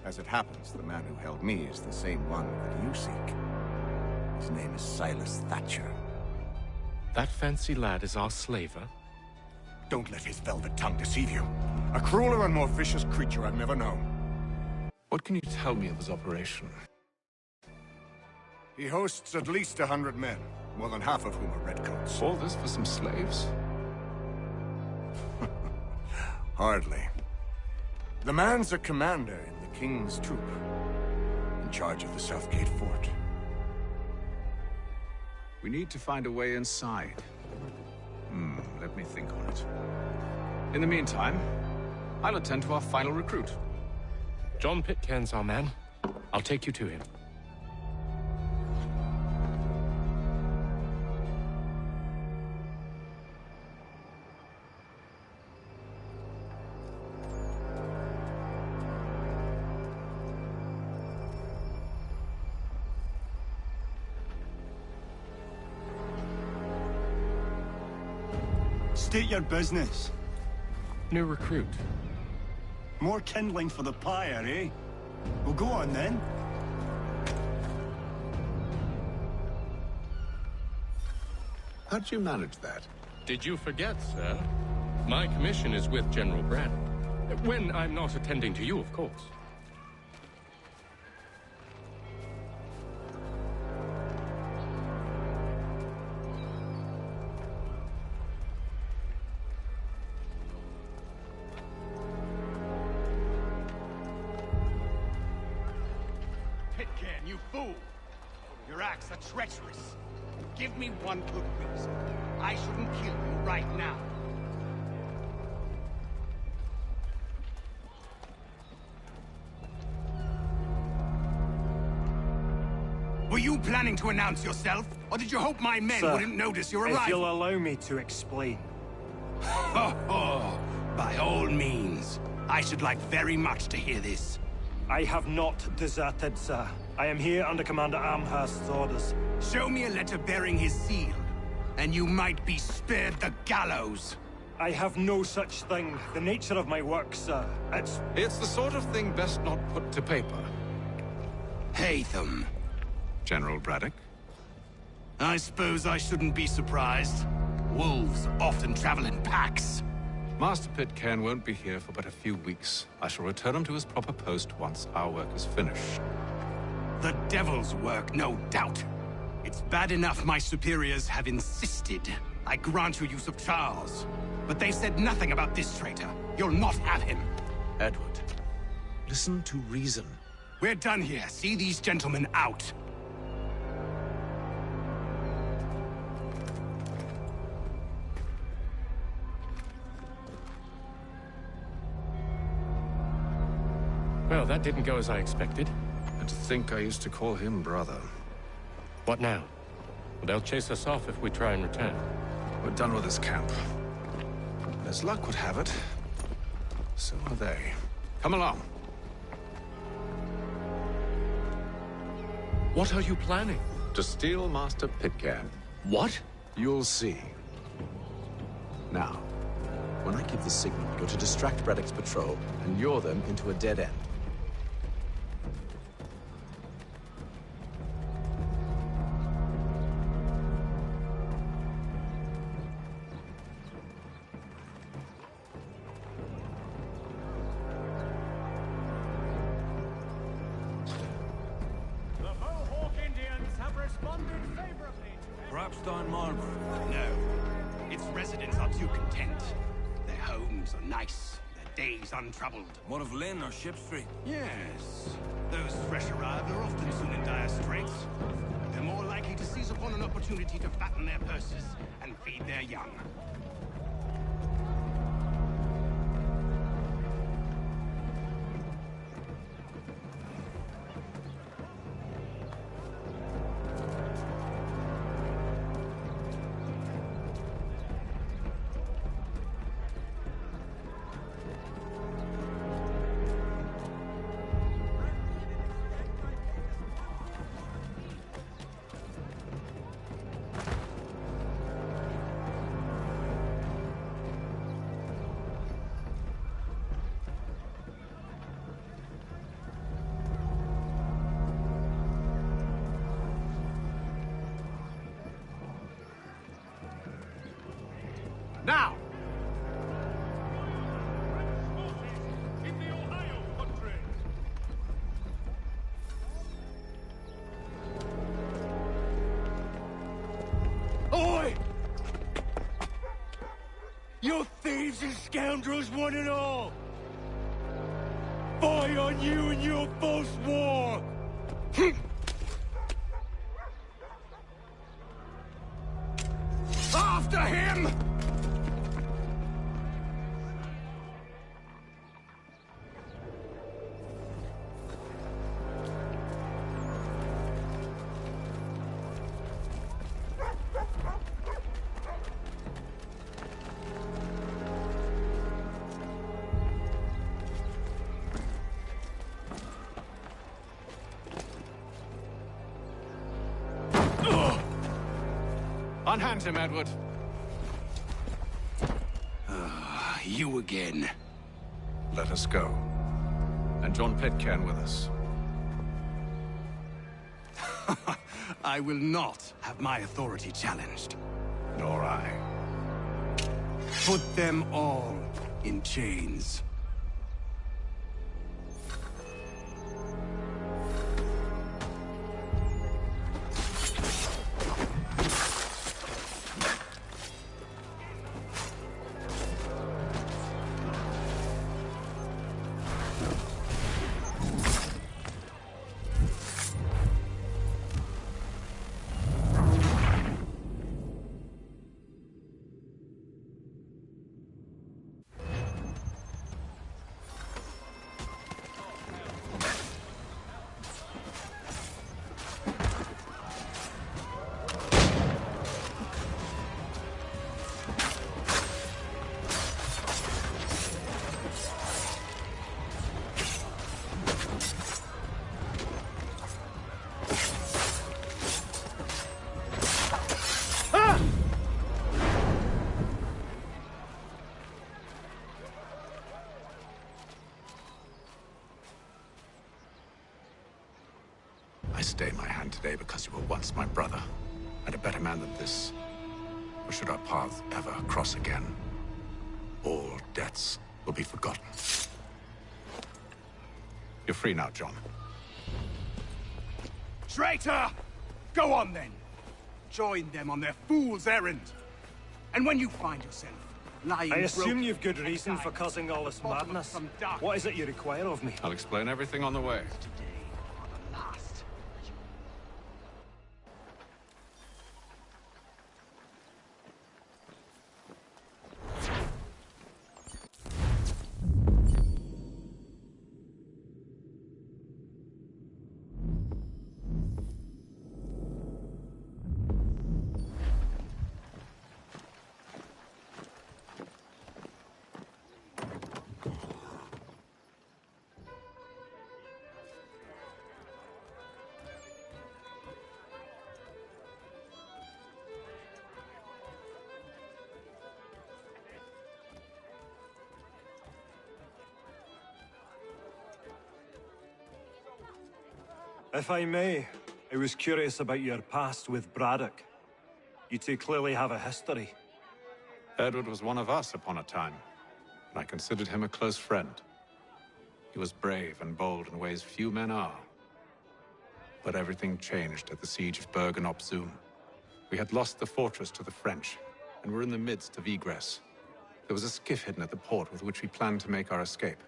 S9: As it happens, the man who held me is the same one that you seek. His name is Silas Thatcher.
S15: That fancy lad is our slaver?
S9: Don't let his velvet tongue deceive you. A crueler and more vicious creature I've never known.
S6: What can you tell me of his operation?
S9: He hosts at least 100 men, more than half of whom are redcoats.
S6: All this for some slaves?
S9: Hardly. The man's a commander in the King's troop, in charge of the Southgate Fort.
S6: We need to find a way inside. Let me think on it. In the meantime, I'll attend to our final recruit.
S15: John Pitcairn's our man. I'll take you to him.
S13: State your business.
S15: New recruit.
S13: More kindling for the pyre, eh? Well, go on then.
S6: How'd you manage that?
S15: Did you forget, sir? My commission is with General Braddock. When I'm not attending to you, of course.
S13: Pitcairn, you fool! Your acts are treacherous. Give me one good reason. I shouldn't kill you right now. Were you planning to announce yourself? Or did you hope my men wouldn't notice your arrival?
S23: If you'll allow me to explain.
S13: By all means. I should like very much to hear this.
S23: I have not deserted, sir. I am here under Commander Amherst's orders.
S13: Show me a letter bearing his seal, and you might be spared the gallows.
S23: I have no such thing. The nature of my work, sir,
S6: It's the sort of thing best not put to paper.
S13: Haytham.
S6: General Braddock?
S13: I suppose I shouldn't be surprised. Wolves often travel in packs.
S6: Master Pitcairn won't be here for but a few weeks. I shall return him to his proper post once our work is finished.
S13: The devil's work, no doubt. It's bad enough my superiors have insisted I grant you use of Charles. But they said nothing about this traitor. You'll not have him.
S6: Edward, listen to reason.
S13: We're done here. See these gentlemen out.
S15: Well, that didn't go as I expected.
S6: And to think I used to call him brother.
S15: What now? Well, they'll chase us off if we try and return.
S6: We're done with this camp. As luck would have it, so are they. Come along.
S15: What are you planning?
S6: To steal Master Pitcairn.
S15: What?
S6: You'll see. Now, when I give the signal, you're to distract Braddock's patrol and lure them into a dead end.
S13: No. Its residents are too content. Their homes are nice, their days untroubled.
S5: What of Lynn or Ship Street?
S13: Yes. Those fresh arrived are often soon in dire straits. They're more likely to seize upon an opportunity to fatten their purses and feed their young. Now!
S5: Oi! You thieves and scoundrels, one and all! Fire on you and your false war! After him!
S6: Unhand him, Edward.
S13: You again.
S6: Let us go. And John Pitcairn with us.
S13: I will not have my authority challenged.
S6: Nor I.
S13: Put them all in chains.
S6: I stay my hand today because you were once my brother, and a better man than this. Or should our paths ever cross again, all debts will be forgotten. You're free now, John.
S13: Traitor! Go on, then. Join them on their fool's errand. And when you find yourself lying
S23: I assume
S13: broken
S23: you've good reason for causing all this madness. What is it you require of me?
S6: I'll explain everything on the way.
S23: If I may, I was curious about your past with Braddock. You two clearly have a history.
S6: Edward was one of us upon a time, and I considered him a close friend. He was brave and bold in ways few men are. But everything changed at the siege of Bergen-op-Zoom. We had lost the fortress to the French, and were in the midst of egress. There was a skiff hidden at the port with which we planned to make our escape.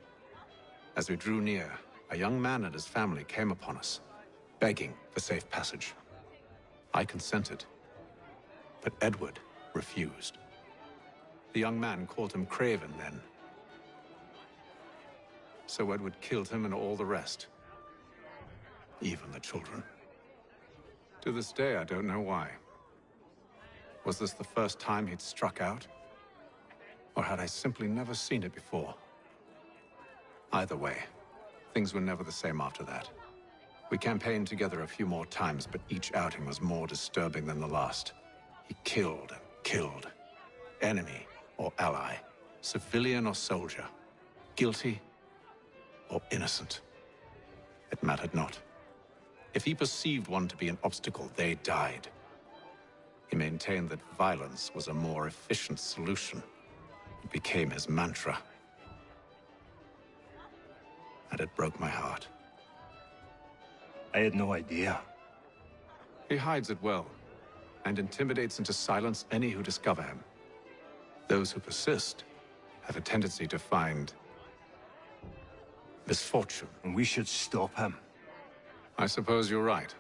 S6: As we drew near, a young man and his family came upon us, begging for safe passage. I consented, but Edward refused. The young man called him Craven then. So Edward killed him and all the rest. Even the children. To this day, I don't know why. Was this the first time he'd struck out? Or had I simply never seen it before? Either way, things were never the same after that. We campaigned together a few more times, but each outing was more disturbing than the last. He killed and killed. Enemy or ally, civilian or soldier, guilty or innocent. It mattered not. If he perceived one to be an obstacle, they died. He maintained that violence was a more efficient solution. It became his mantra. And it broke my heart.
S23: I had no idea.
S6: He hides it well, and intimidates into silence any who discover him. Those who persist have a tendency to find misfortune.
S23: And we should stop him.
S6: I suppose you're right.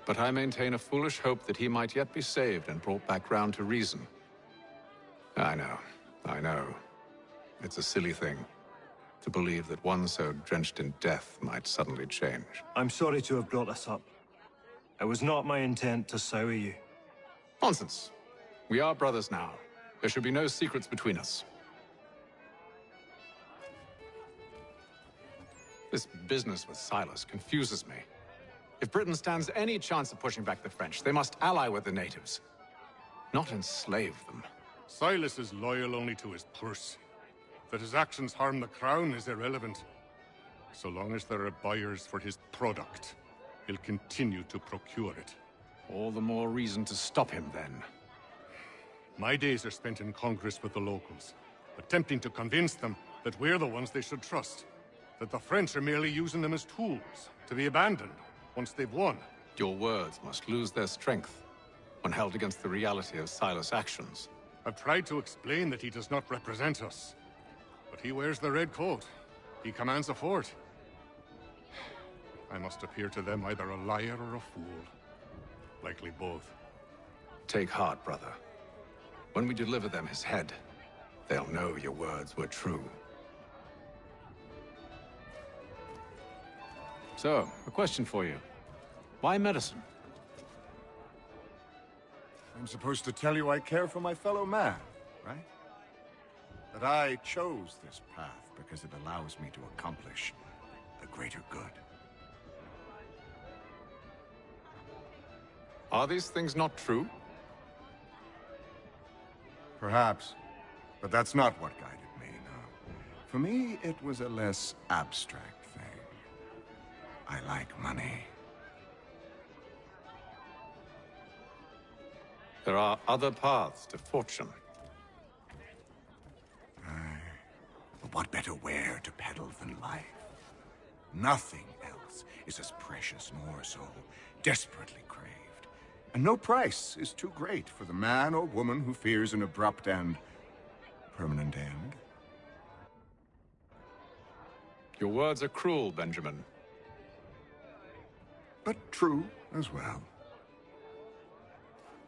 S6: But I maintain a foolish hope that he might yet be saved and brought back round to reason. I know. It's a silly thing to believe that one so drenched in death might suddenly change.
S23: I'm sorry to have brought this up. It was not my intent to sour you.
S6: Nonsense. We are brothers now. There should be no secrets between us. This business with Silas confuses me. If Britain stands any chance of pushing back the French, they must ally with the natives, not enslave them.
S18: Silas is loyal only to his purse. That his actions harm the crown is irrelevant. So long as there are buyers for his product, he'll continue to procure it.
S6: All the more reason to stop him, then.
S18: My days are spent in Congress with the locals, attempting to convince them that we're the ones they should trust. That the French are merely using them as tools, to be abandoned once they've won.
S6: Your words must lose their strength when held against the reality of Silas' actions.
S18: I've tried to explain that he does not represent us. But he wears the red coat. He commands a fort. I must appear to them either a liar or a fool. Likely both.
S6: Take heart, brother. When we deliver them his head, they'll know your words were true. So, a question for you. Why medicine?
S9: I'm supposed to tell you I care for my fellow man, right? That I chose this path because it allows me to accomplish the greater good.
S6: Are these things not true?
S9: Perhaps. But that's not what guided me, no. For me, it was a less abstract thing. I like money.
S6: There are other paths to fortune.
S9: But what better ware to peddle than life? Nothing else is as precious nor so desperately craved. And no price is too great for the man or woman who fears an abrupt and permanent end.
S6: Your words are cruel, Benjamin.
S9: But true as well.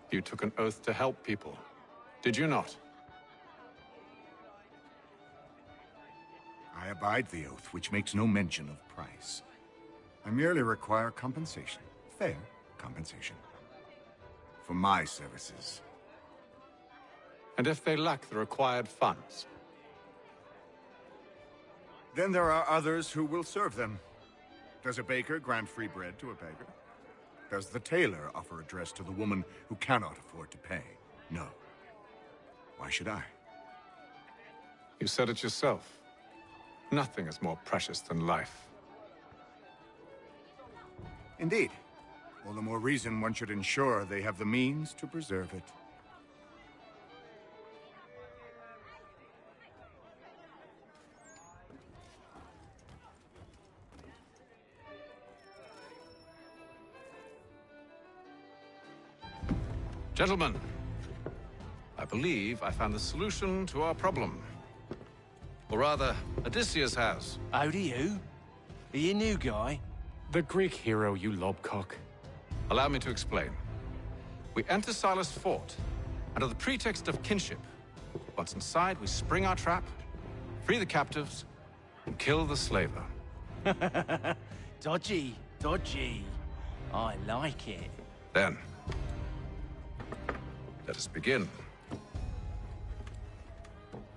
S6: You took an oath to help people, did you not?
S9: I abide the oath, which makes no mention of price. I merely require compensation. Fair compensation. For my services.
S6: And if they lack the required funds?
S9: Then there are others who will serve them. Does a baker grant free bread to a beggar? Does the tailor offer a dress to the woman who cannot afford to pay? No. Why should I?
S6: You said it yourself. Nothing is more precious than life.
S9: Indeed. All the more reason one should ensure they have the means to preserve it.
S6: Gentlemen, I believe I found the solution to our problem. Or rather, Odysseus has.
S5: How do you? Are you a new guy?
S15: The Greek hero, you lobcock.
S6: Allow me to explain. We enter Silas' fort, under the pretext of kinship. Once inside, we spring our trap, free the captives, and kill the slaver.
S5: Dodgy, dodgy. I like it.
S6: Then, let us begin.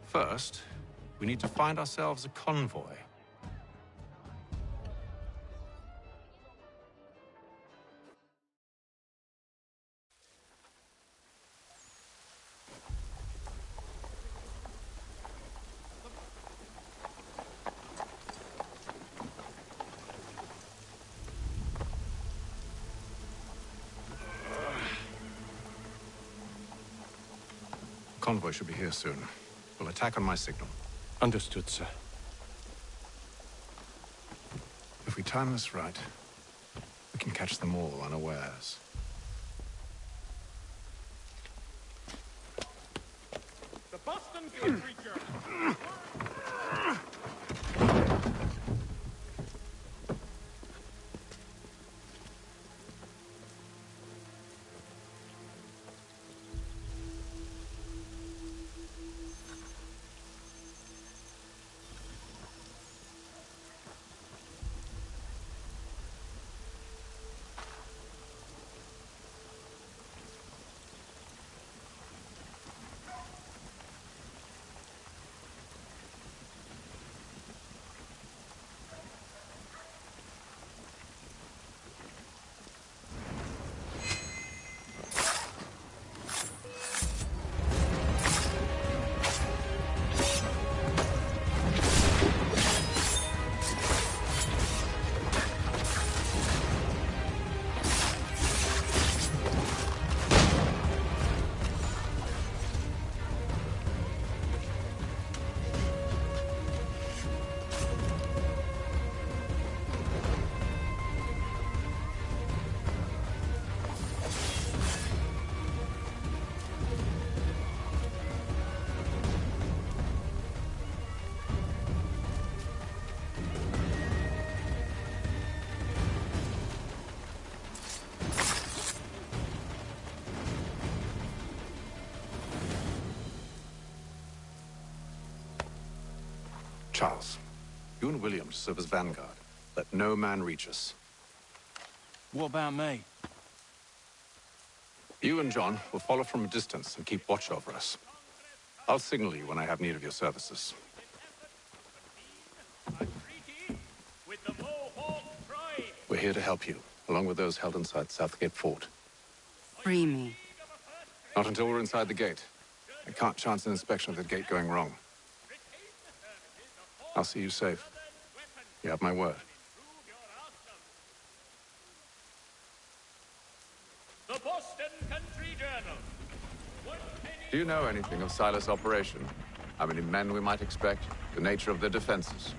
S6: First, we need to find ourselves a convoy. Convoy should be here soon. We'll attack on my signal.
S15: Understood, sir.
S6: If we time this right, we can catch them all unawares.
S10: The Boston Country Journal.
S6: Charles, you and William serve as vanguard. Let no man reach us.
S5: What about me?
S6: You and John will follow from a distance and keep watch over us. I'll signal you when I have need of your services. We're here to help you, along with those held inside Southgate Fort.
S1: Free me.
S6: Not until we're inside the gate. I can't chance an inspection of the gate going wrong. I'll see you safe. You have my word.
S8: The Boston Country Journal.
S6: Do you know anything of Silas' operation? How many men we might expect? The nature of their defenses?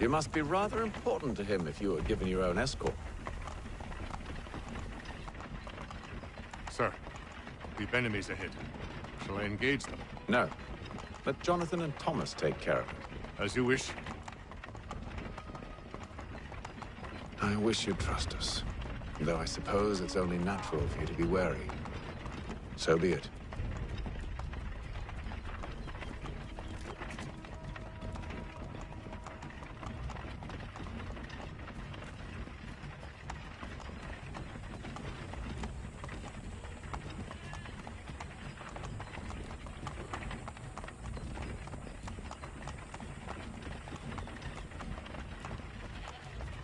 S6: You must be rather important to him if you were given your own escort.
S18: Sir, we've enemies ahead. Shall I engage them?
S6: No. Let Jonathan and Thomas take care of it.
S18: As you wish.
S6: I wish you'd trust us. Though I suppose it's only natural for you to be wary. So be it.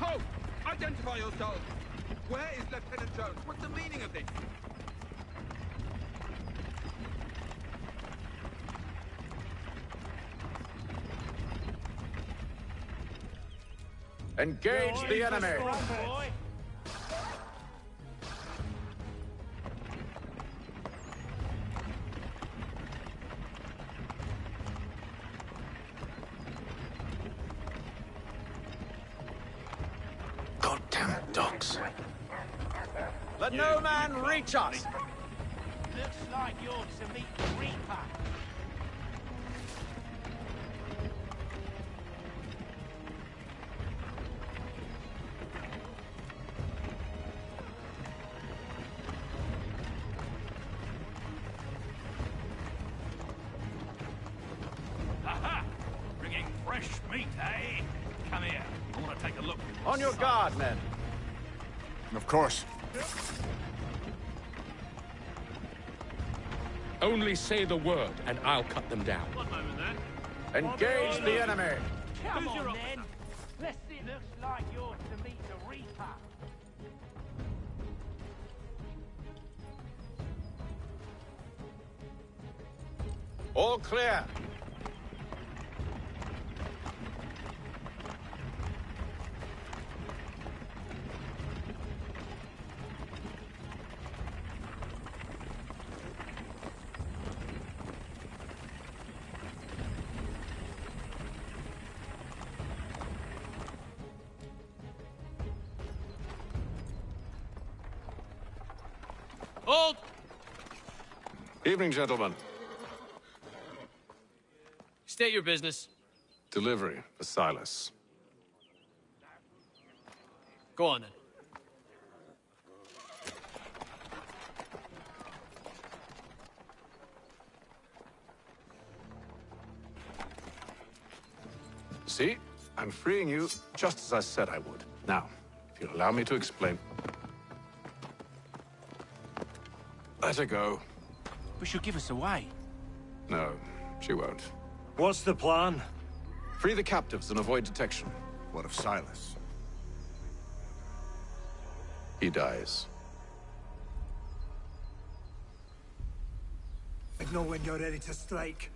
S3: Halt! Identify yourselves! Where is Lieutenant Jones? What's the meaning of this?
S6: Engage the enemy!
S7: Goddamn dogs.
S16: Let no man reach us!
S5: Looks like you're to meet the Reaper.
S1: Aha! Bringing fresh meat, eh? Come here. I want to take a look.
S16: On your guard, men.
S9: Of course.
S15: Only say the word, and I'll cut them down.
S1: One moment, then.
S6: Engage the enemy!
S5: Come on, then. Let's see. Looks like you're to meet the Reaper.
S6: All clear.
S1: Hold!
S6: Evening, gentlemen.
S1: State your business.
S6: Delivery for Silas.
S1: Go on, then.
S6: See? I'm freeing you just as I said I would. Now, if you'll allow me to explain. Let her go.
S20: But she'll give us away.
S6: No, she won't.
S23: What's the plan?
S6: Free the captives and avoid detection.
S9: What of Silas?
S6: He dies.
S11: Signal when you're ready to strike.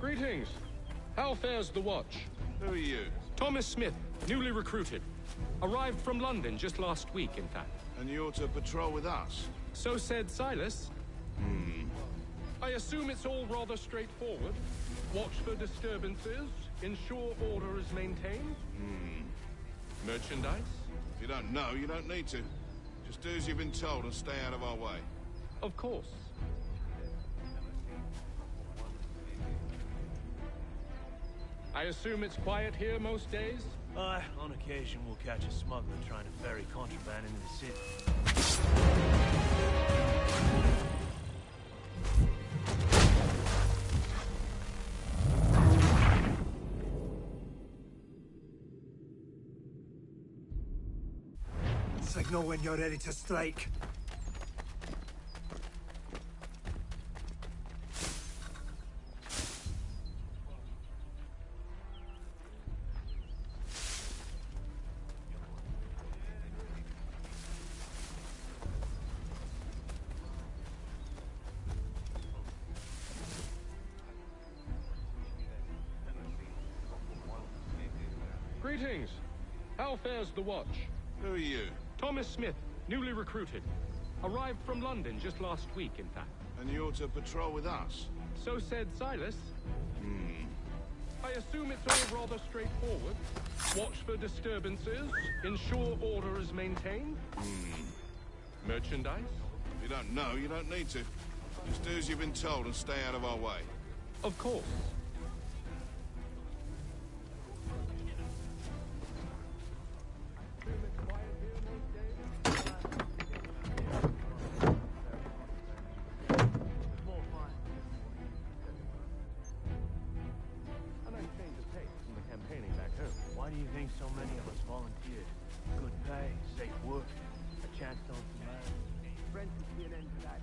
S15: Greetings. How fares the watch?
S19: Who are you?
S15: Thomas Smith, newly recruited. Arrived from London just last week, in fact.
S19: And you're to patrol with us?
S15: So said Silas. I assume it's all rather straightforward. Watch for disturbances, ensure order is maintained. Merchandise?
S19: If you don't know, you don't need to. Just do as you've been told and stay out of our way.
S15: Of course. I assume it's quiet here most days?
S1: Aye, on occasion we'll catch a smuggler trying to ferry contraband into the city.
S11: Signal when you're ready to strike.
S15: Greetings. How fares the watch?
S19: Who are you?
S15: Thomas Smith, newly recruited. Arrived from London just last week, in fact.
S19: And you're to patrol with us?
S15: So said Silas. I assume it's all rather straightforward. Watch for disturbances, ensure order is maintained. Merchandise?
S19: If you don't know, you don't need to. Just do as you've been told and stay out of our way.
S15: Of course.
S1: Why do you think so many of us
S8: Work. A chance to own some land. Friends will see an end to that.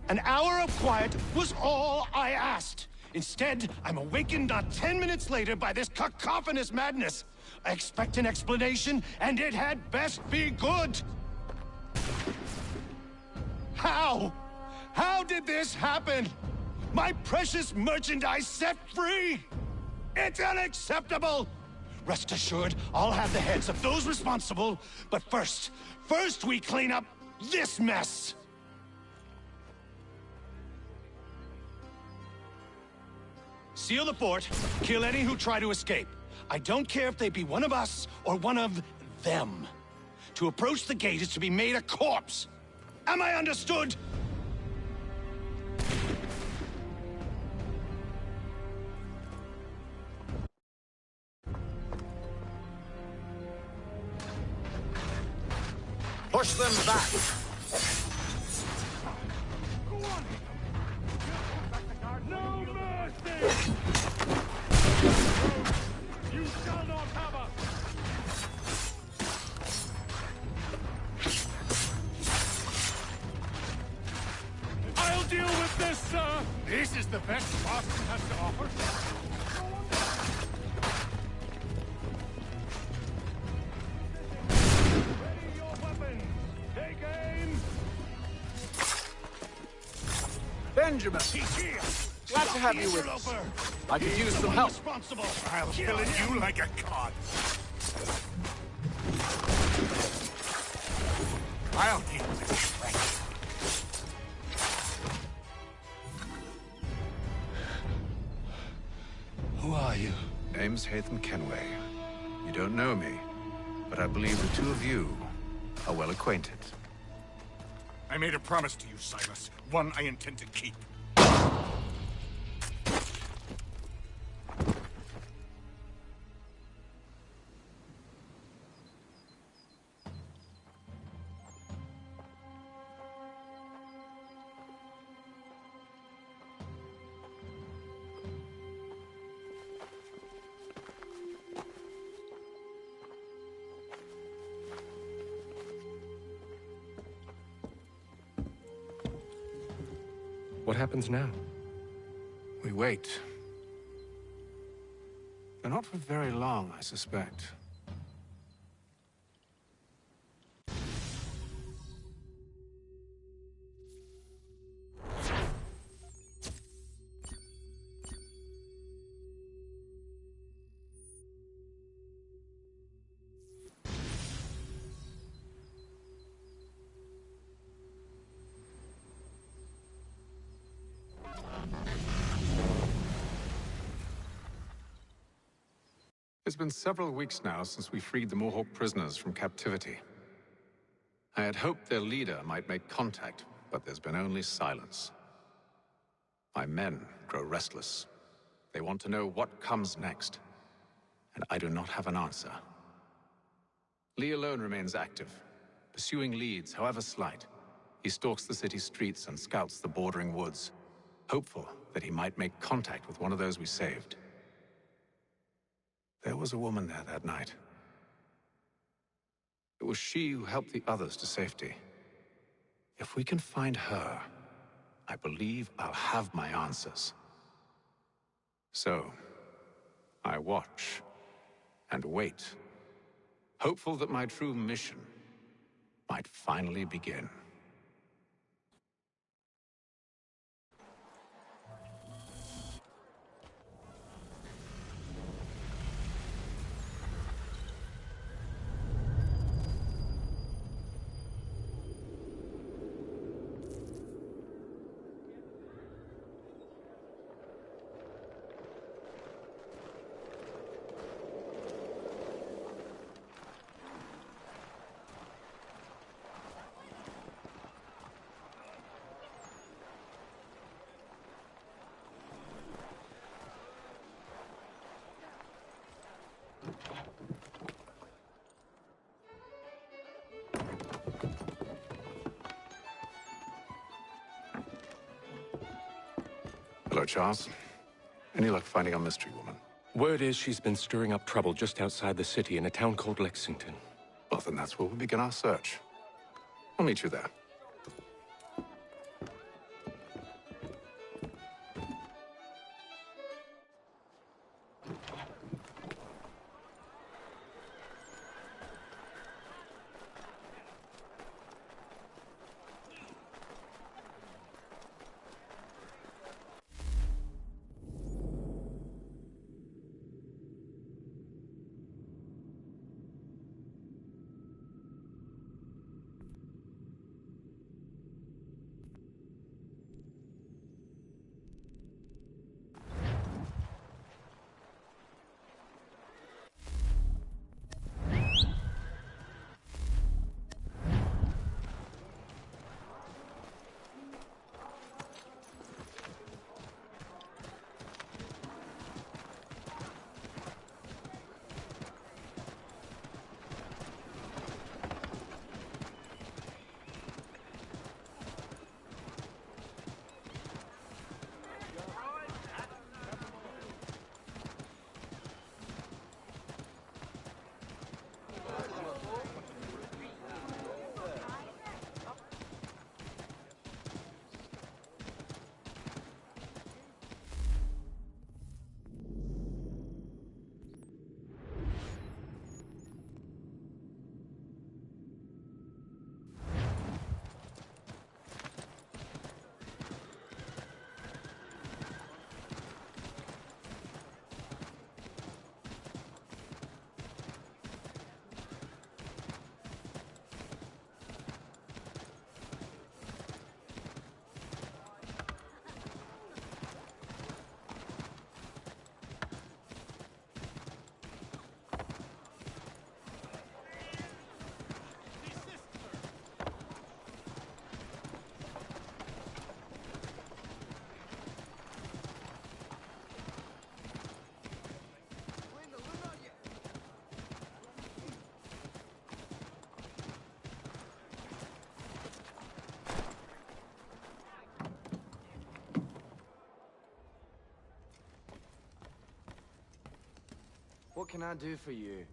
S4: An hour of quiet was all I asked. Instead, I'm awakened not 10 minutes later by this cacophonous madness. I expect an explanation, and it had best be good. How? How did this happen? My precious merchandise set free! It's unacceptable! Rest assured, I'll have the heads of those responsible, but first we clean up this mess! Seal the fort, kill any who try to escape. I don't care if they be one of us or one of them. To approach the gate is to be made a corpse. Am I understood?
S12: Push them back!
S15: No mercy! You shall not have us! I'll deal with this, sir!
S19: This is the best Boston has to offer?
S15: Ready your weapons! Take aim!
S6: Benjamin! Glad to have you with us. I could use some help.
S19: I'll fill in you like a cod. I'll deal with it right.
S6: Who are you? Name's Hatham Kenway. You don't know me, but I believe the two of you are well acquainted.
S9: I made a promise to you, Silas. One I intend to keep.
S14: What happens now?
S6: We wait. But not for very long, I suspect. It's been several weeks now since we freed the Mohawk prisoners from captivity. I had hoped their leader might make contact, but there's been only silence. My men grow restless. They want to know what comes next, and I do not have an answer. Lee alone remains active, pursuing leads, however slight. He stalks the city streets and scouts the bordering woods, hopeful that he might make contact with one of those we saved. There was a woman there that night. It was she who helped the others to safety. If we can find her, I believe I'll have my answers. So, I watch and wait, hopeful that my true mission might finally begin. Hello, Charles. Any luck finding our mystery woman?
S14: Word is she's been stirring up trouble just outside the city in a town called Lexington.
S6: Well, then that's where we'll begin our search. I'll meet you there.
S12: can I do for you?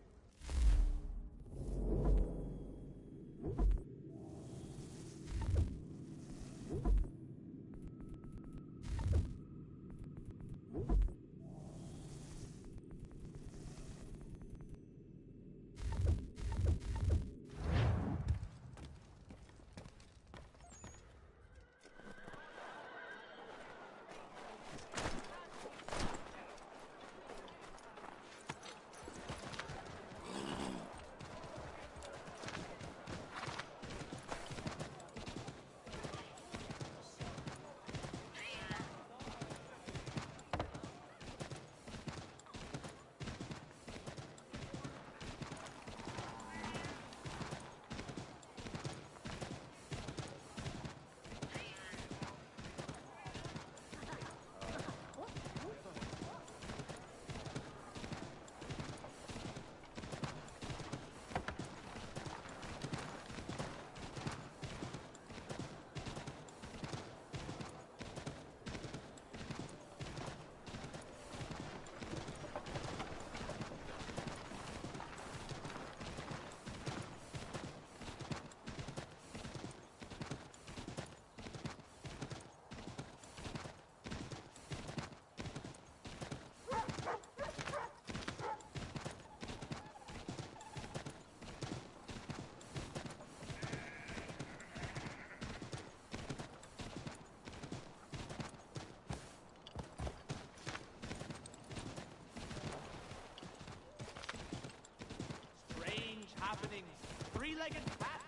S8: Happenings. Three-legged cat.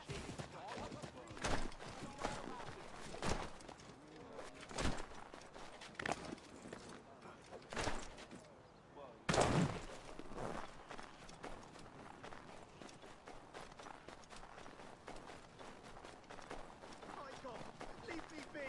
S8: My God, leave me be.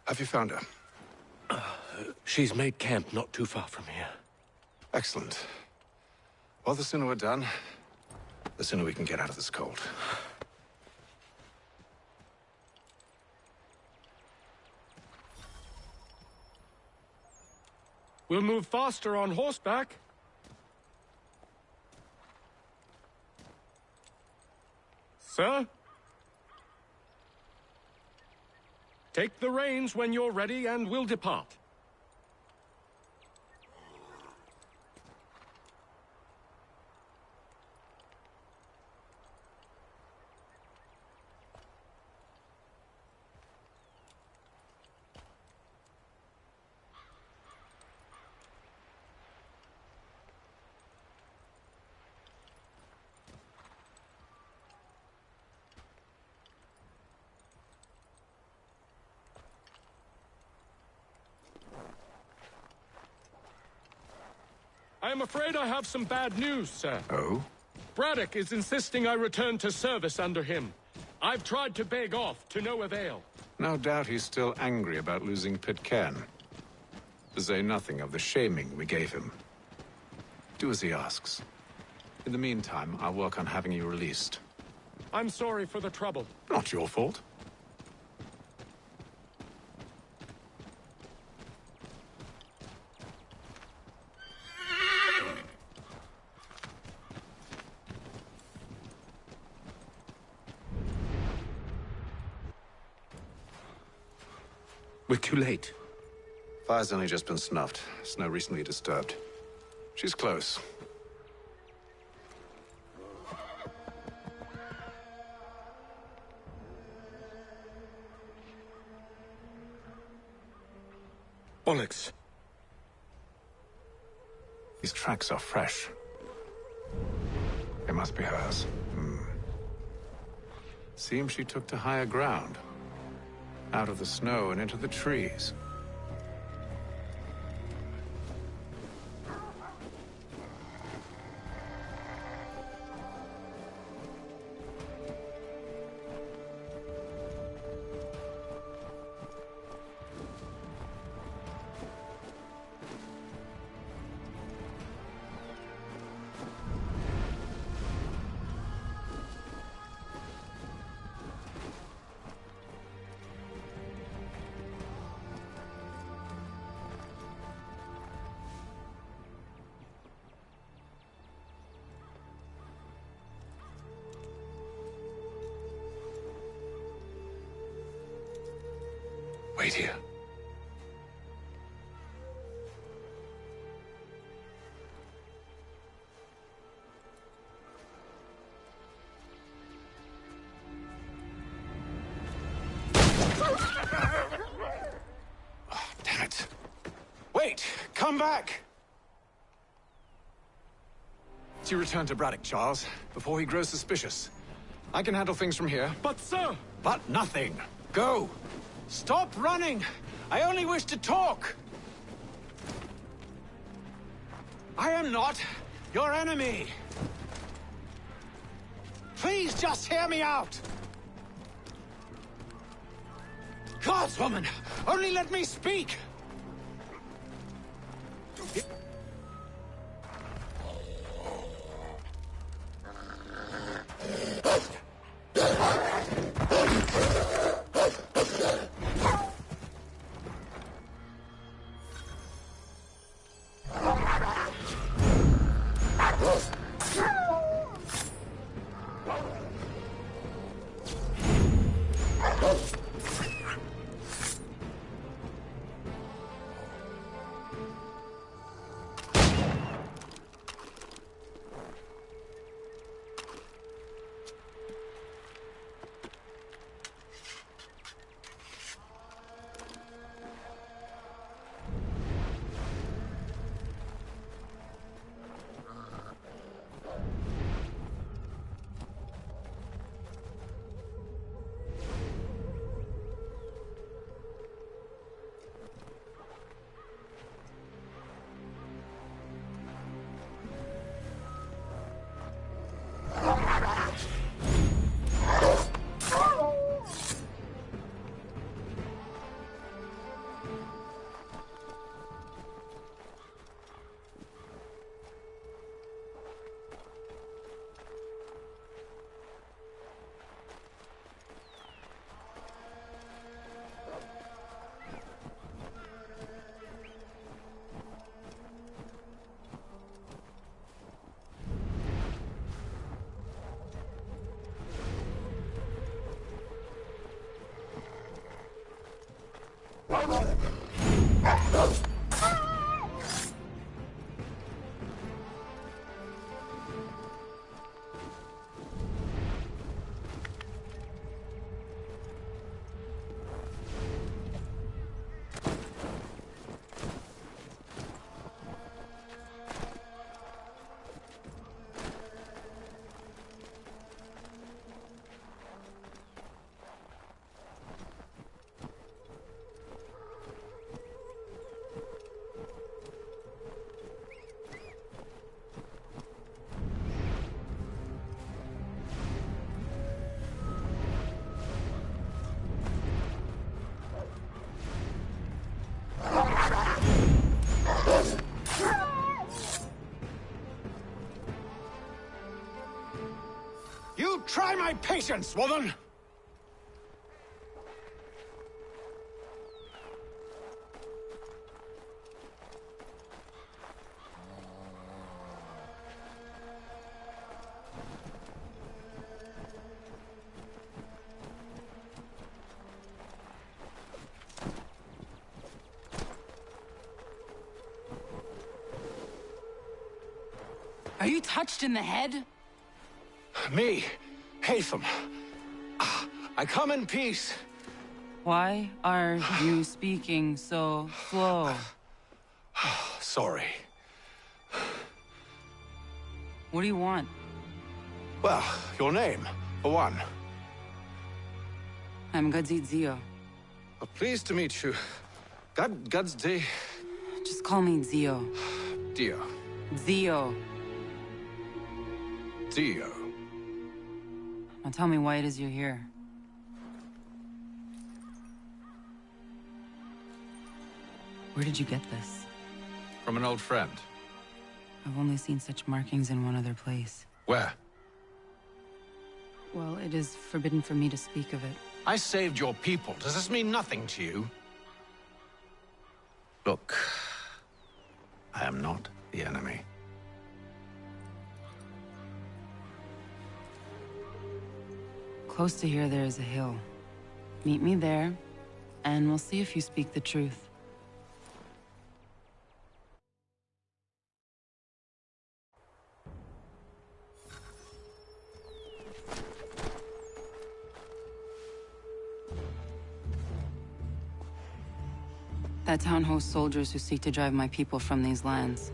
S6: Have you found her?
S14: She's made camp not too far from here.
S6: Excellent. Well, the sooner we're done, the sooner we can get out of this cold.
S15: We'll move faster on horseback. Sir? Take the reins when you're ready, and we'll depart. I am afraid I have some bad news, sir.
S6: Oh?
S15: Braddock is insisting I return to service under him. I've tried to beg off, to no avail.
S6: No doubt he's still angry about losing Pitcairn. To say nothing of the shaming we gave him. Do as he asks. In the meantime, I'll work on having you released.
S15: I'm sorry for the trouble.
S6: Not your fault.
S14: We're too late.
S6: Fire's only just been snuffed. Snow recently disturbed. She's close.
S14: Bollocks.
S6: These tracks are fresh. They must be hers. Seems she took to higher ground. Out of the snow and into the trees. Wait here. Oh, damn it. Wait! Come back! You return to Braddock, Charles, before he grows suspicious. I can handle things from here.
S15: But, sir!
S6: But nothing. Go! Stop running! I only wish to talk! I am not your enemy! Please just hear me out! Gods, woman! Only let me speak! my patience, woman!
S12: Are you touched in the head?
S6: Me, Hatham. I come in peace.
S12: Why are you speaking so slow?
S6: Sorry.
S12: What do you want?
S6: Well, your name, for one.
S12: I'm Gadzit Zio.
S6: Pleased to meet you. Gadsdi.
S12: Just call me Zio.
S6: Dio.
S12: Zio.
S6: Dio.
S12: Now tell me why it is you're here. Where did you get this?
S6: From an old friend.
S12: I've only seen such markings in one other place.
S6: Where?
S12: Well, it is forbidden for me to speak of it.
S6: I saved your people. Does this mean nothing to you? Look, I am not the enemy.
S12: Close to here, there is a hill. Meet me there, and we'll see if you speak the truth. That town hosts soldiers who seek to drive my people from these lands.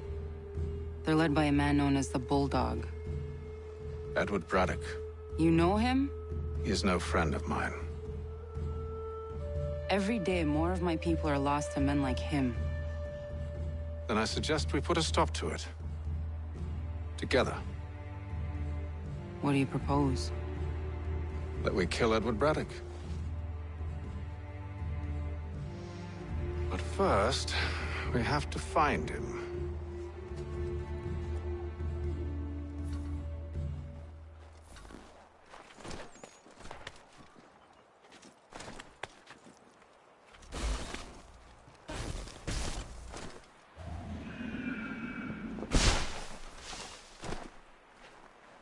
S12: They're led by a man known as the Bulldog.
S6: Edward Braddock.
S12: You know him?
S6: He is no friend of mine.
S12: Every day, more of my people are lost to men like him.
S6: Then I suggest we put a stop to it. Together.
S12: What do you propose?
S6: That we kill Edward Braddock. But first, we have to find him.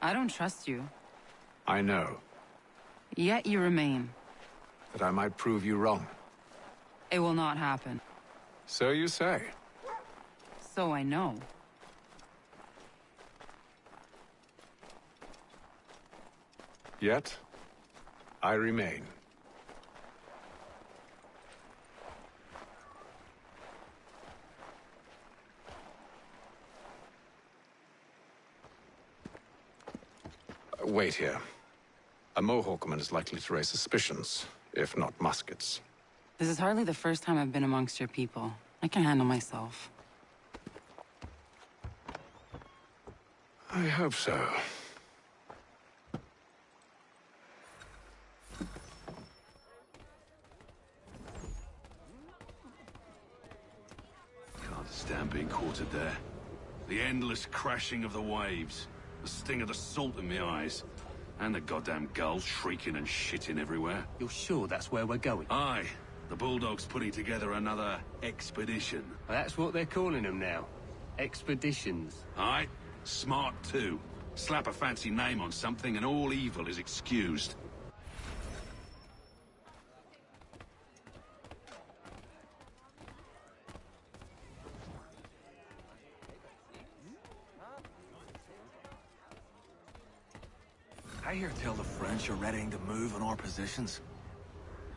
S12: I don't trust you.
S6: I know.
S12: Yet you remain.
S6: That I might prove you wrong.
S12: It will not happen.
S6: So you say.
S12: So I know.
S6: Yet, I remain. Wait here. A Mohawkman is likely to raise suspicions, if not muskets.
S12: This is hardly the first time I've been amongst your people. I can handle myself.
S6: I hope so.
S1: Can't stand being quartered there. The endless crashing of the waves. The sting of the salt in my eyes. And the goddamn gulls shrieking and shitting everywhere.
S17: You're sure that's where we're going?
S1: Aye. The Bulldog's putting together another expedition.
S17: Well, that's what they're calling them now. Expeditions.
S1: Aye. Smart too. Slap a fancy name on something and all evil is excused.
S21: I hear tell the French are readying to move on our positions.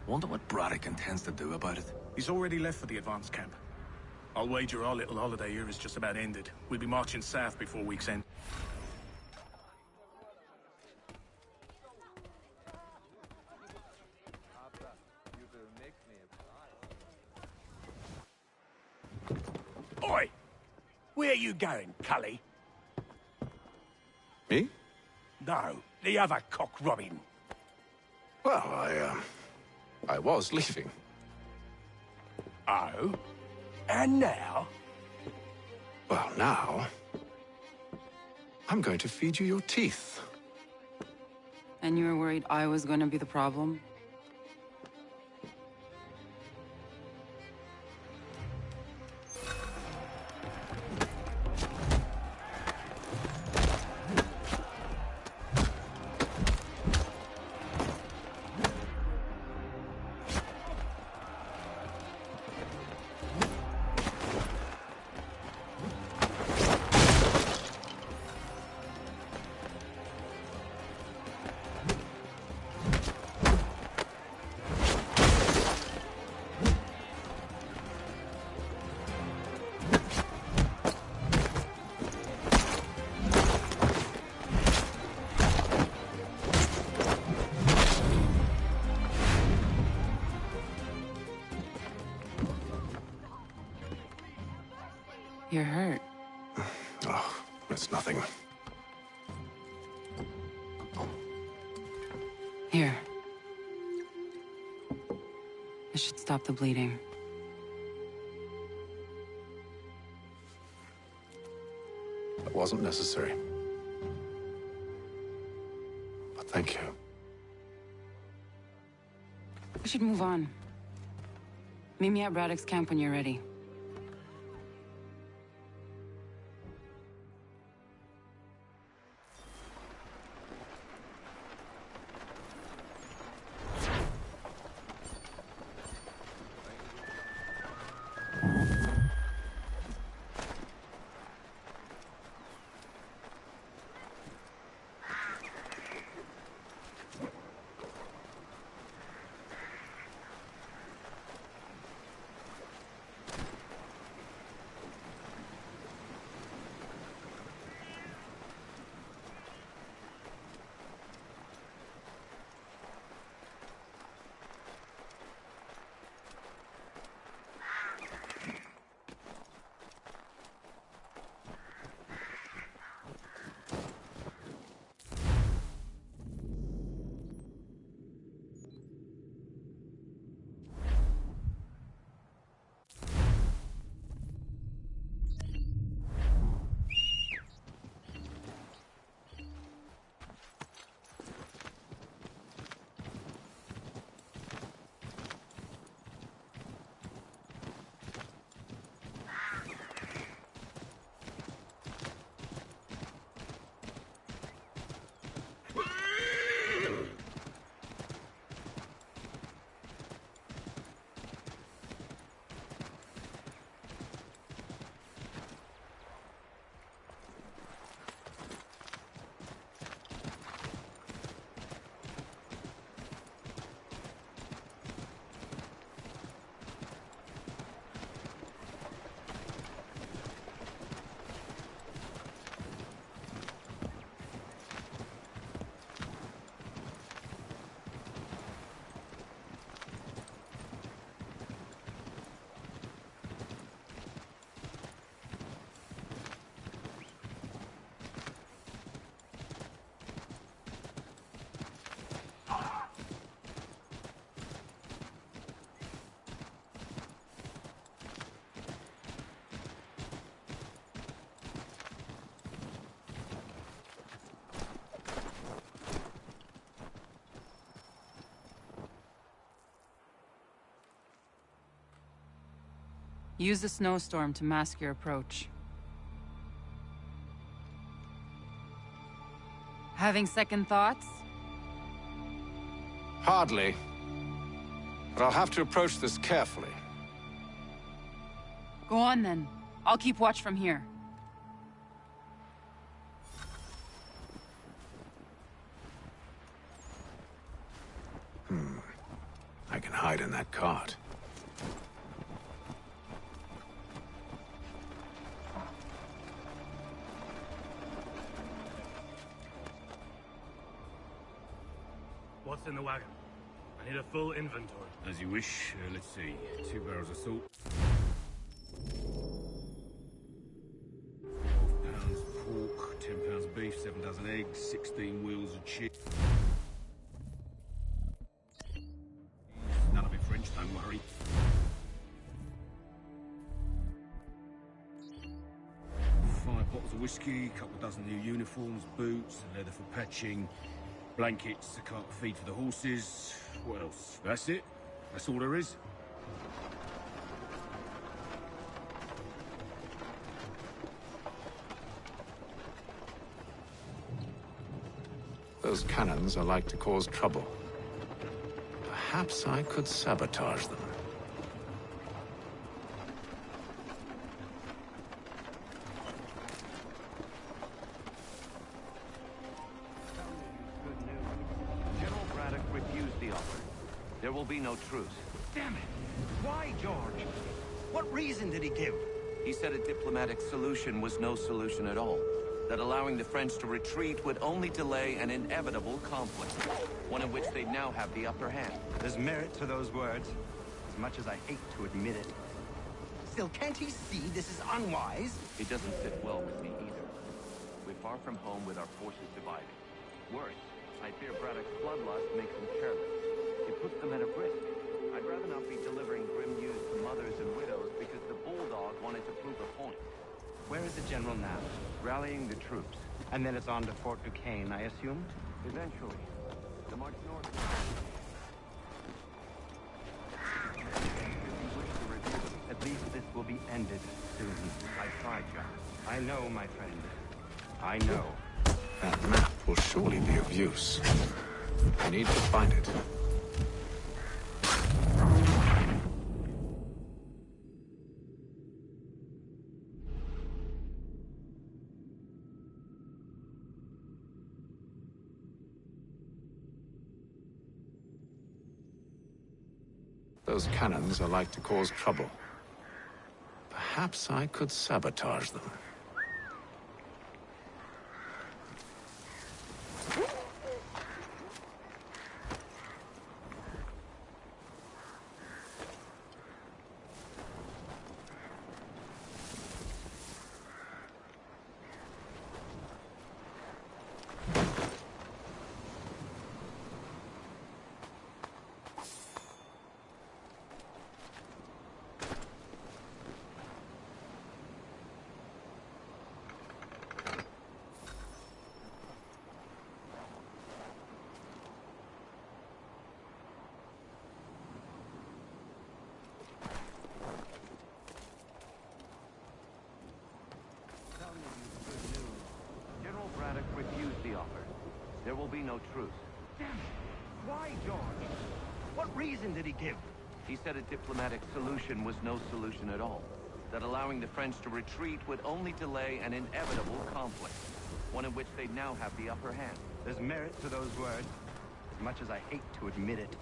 S21: Wonder what Braddock intends to do about it.
S24: He's already left for the advance camp. I'll wager our little holiday here is just about ended. We'll be marching south before week's end.
S11: Oi! Where you going, Cully?
S6: Me?
S11: No, the other cock Robin.
S6: Well, I was leaving.
S11: Oh? And now?
S6: Well, now... I'm going to feed you your teeth.
S12: And you were worried I was gonna be the problem? You're hurt.
S6: Oh, it's nothing.
S12: Here. This should stop the bleeding.
S6: That wasn't necessary. But thank you.
S12: We should move on. Meet me at Braddock's camp when you're ready. Use the snowstorm to mask your approach. Having second thoughts?
S6: Hardly. But I'll have to approach this carefully.
S12: Go on then. I'll keep watch from here.
S6: I can hide in that cart.
S2: What's in the wagon? I need a full inventory.
S10: As you wish. Let's see. 2 barrels of salt. 12 pounds pork, 10 pounds beef, 7 dozen eggs, 16 wheels of chicken. None of it French, don't worry. 5 bottles of whiskey, couple dozen new uniforms, boots, and leather for patching. Blankets, a cart feed for the horses. What else? That's it? That's all there is?
S6: Those cannons are like to cause trouble. Perhaps I could sabotage them.
S3: General Braddock refused the offer. There will be no truce.
S16: Damn it! Why, George? What reason did he give?
S3: He said a diplomatic solution was no solution at all. That allowing the French to retreat would only delay an inevitable conflict, one in which they'd now have the upper hand.
S16: There's merit to those words, as much as I hate to admit it. Still, can't he see this is unwise?
S3: It doesn't sit well with me either. We're far from home with our forces divided. Worse, I fear Braddock's bloodlust makes them careless. It puts them at a risk. I'd rather not be delivering grim news to mothers and widows because the bulldog wanted to prove a point.
S16: Where is the general now?
S3: Rallying the troops.
S16: And then it's on to Fort Duquesne, I assume?
S3: Eventually. The march north. If you wish to review them,
S16: at least this will be ended soon.
S3: I tried, John.
S16: I know, my friend. I know.
S6: That map will surely be of use. I need to find it. Those cannons are like to cause trouble. Perhaps I could sabotage them.
S3: General Braddock refused the offer. There will be no truce.
S16: Damn it! Why, George? What reason did he give?
S3: He said a diplomatic solution was no solution at all. That allowing the French to retreat would only delay an inevitable conflict, one in which they'd now have the upper hand.
S16: There's merit to those words, as much as I hate to admit it.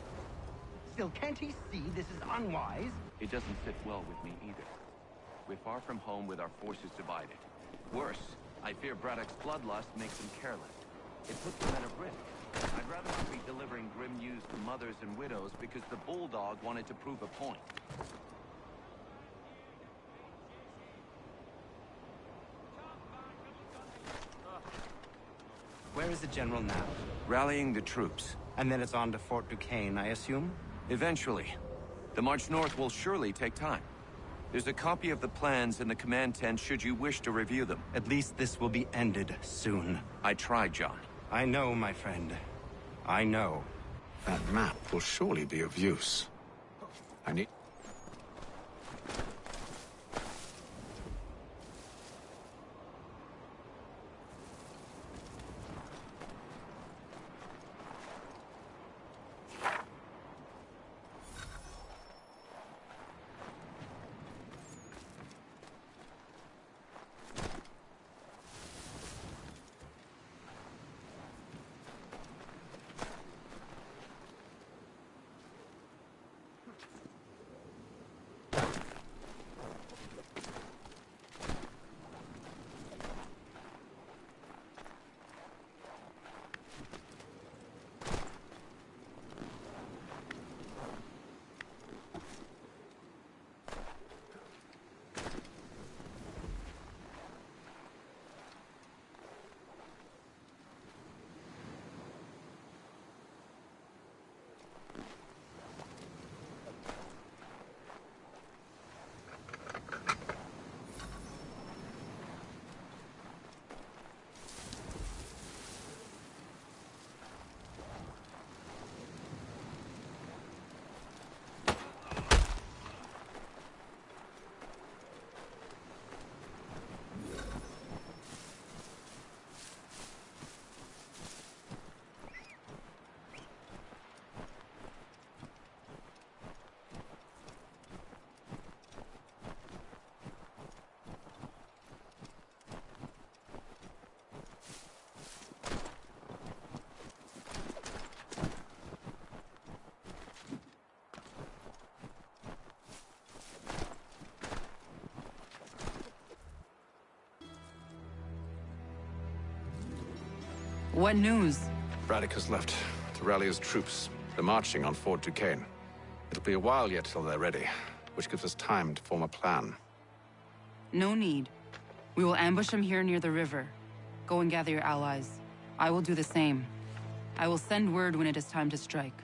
S16: Still, can't he see this is unwise?
S3: It doesn't sit well with me either. We're far from home with our forces divided. Worse, I fear Braddock's bloodlust makes them careless. It puts them at a risk. I'd rather not be delivering grim news to mothers and widows because the bulldog wanted to prove a point.
S16: Where is the general now?
S3: Rallying the troops.
S16: And then it's on to Fort Duquesne, I assume?
S3: Eventually. The march north will surely take time. There's a copy of the plans in the command tent should you wish to review them.
S16: At least this will be ended soon.
S3: I tried, John.
S16: I know, my friend. I know.
S6: That map will surely be of use. I need...
S12: What news?
S6: Braddock has left to rally his troops. They're marching on Fort Duquesne. It'll be a while yet till they're ready, which gives us time to form a plan.
S12: No need. We will ambush him here near the river. Go and gather your allies. I will do the same. I will send word when it is time to strike.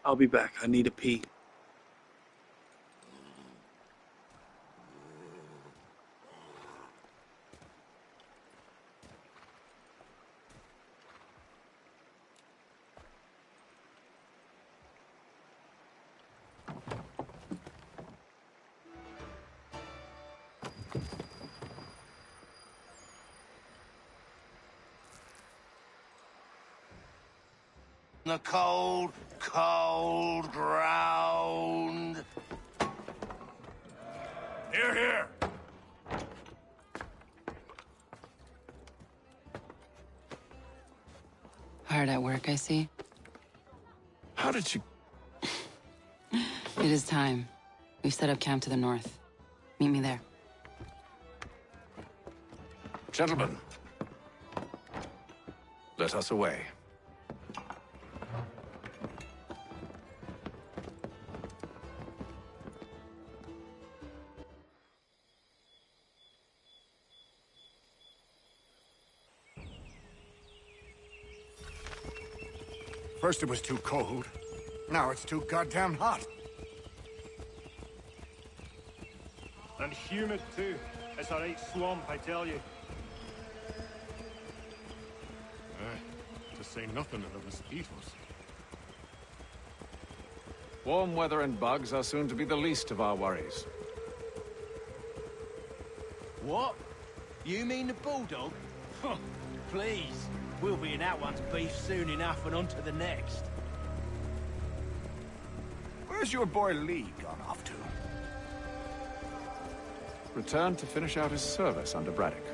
S23: I'll be back. I need a pee.
S5: The cold, cold ground.
S24: Here, here!
S12: Hard at work, I see.
S6: How did you...
S12: It is time. We've set up camp to the north. Meet me there.
S6: Gentlemen, let us away.
S9: First it was too cold. Now it's too goddamn hot.
S23: And humid too. It's a right swamp, I tell you.
S19: To say nothing of the mosquitoes.
S6: Warm weather and bugs are soon to be the least of our worries.
S8: What? You mean the bulldog? Please. We'll be in that one's beef soon enough and on to the next.
S9: Where's your boy Lee gone off to?
S6: Returned to finish out his service under Braddock.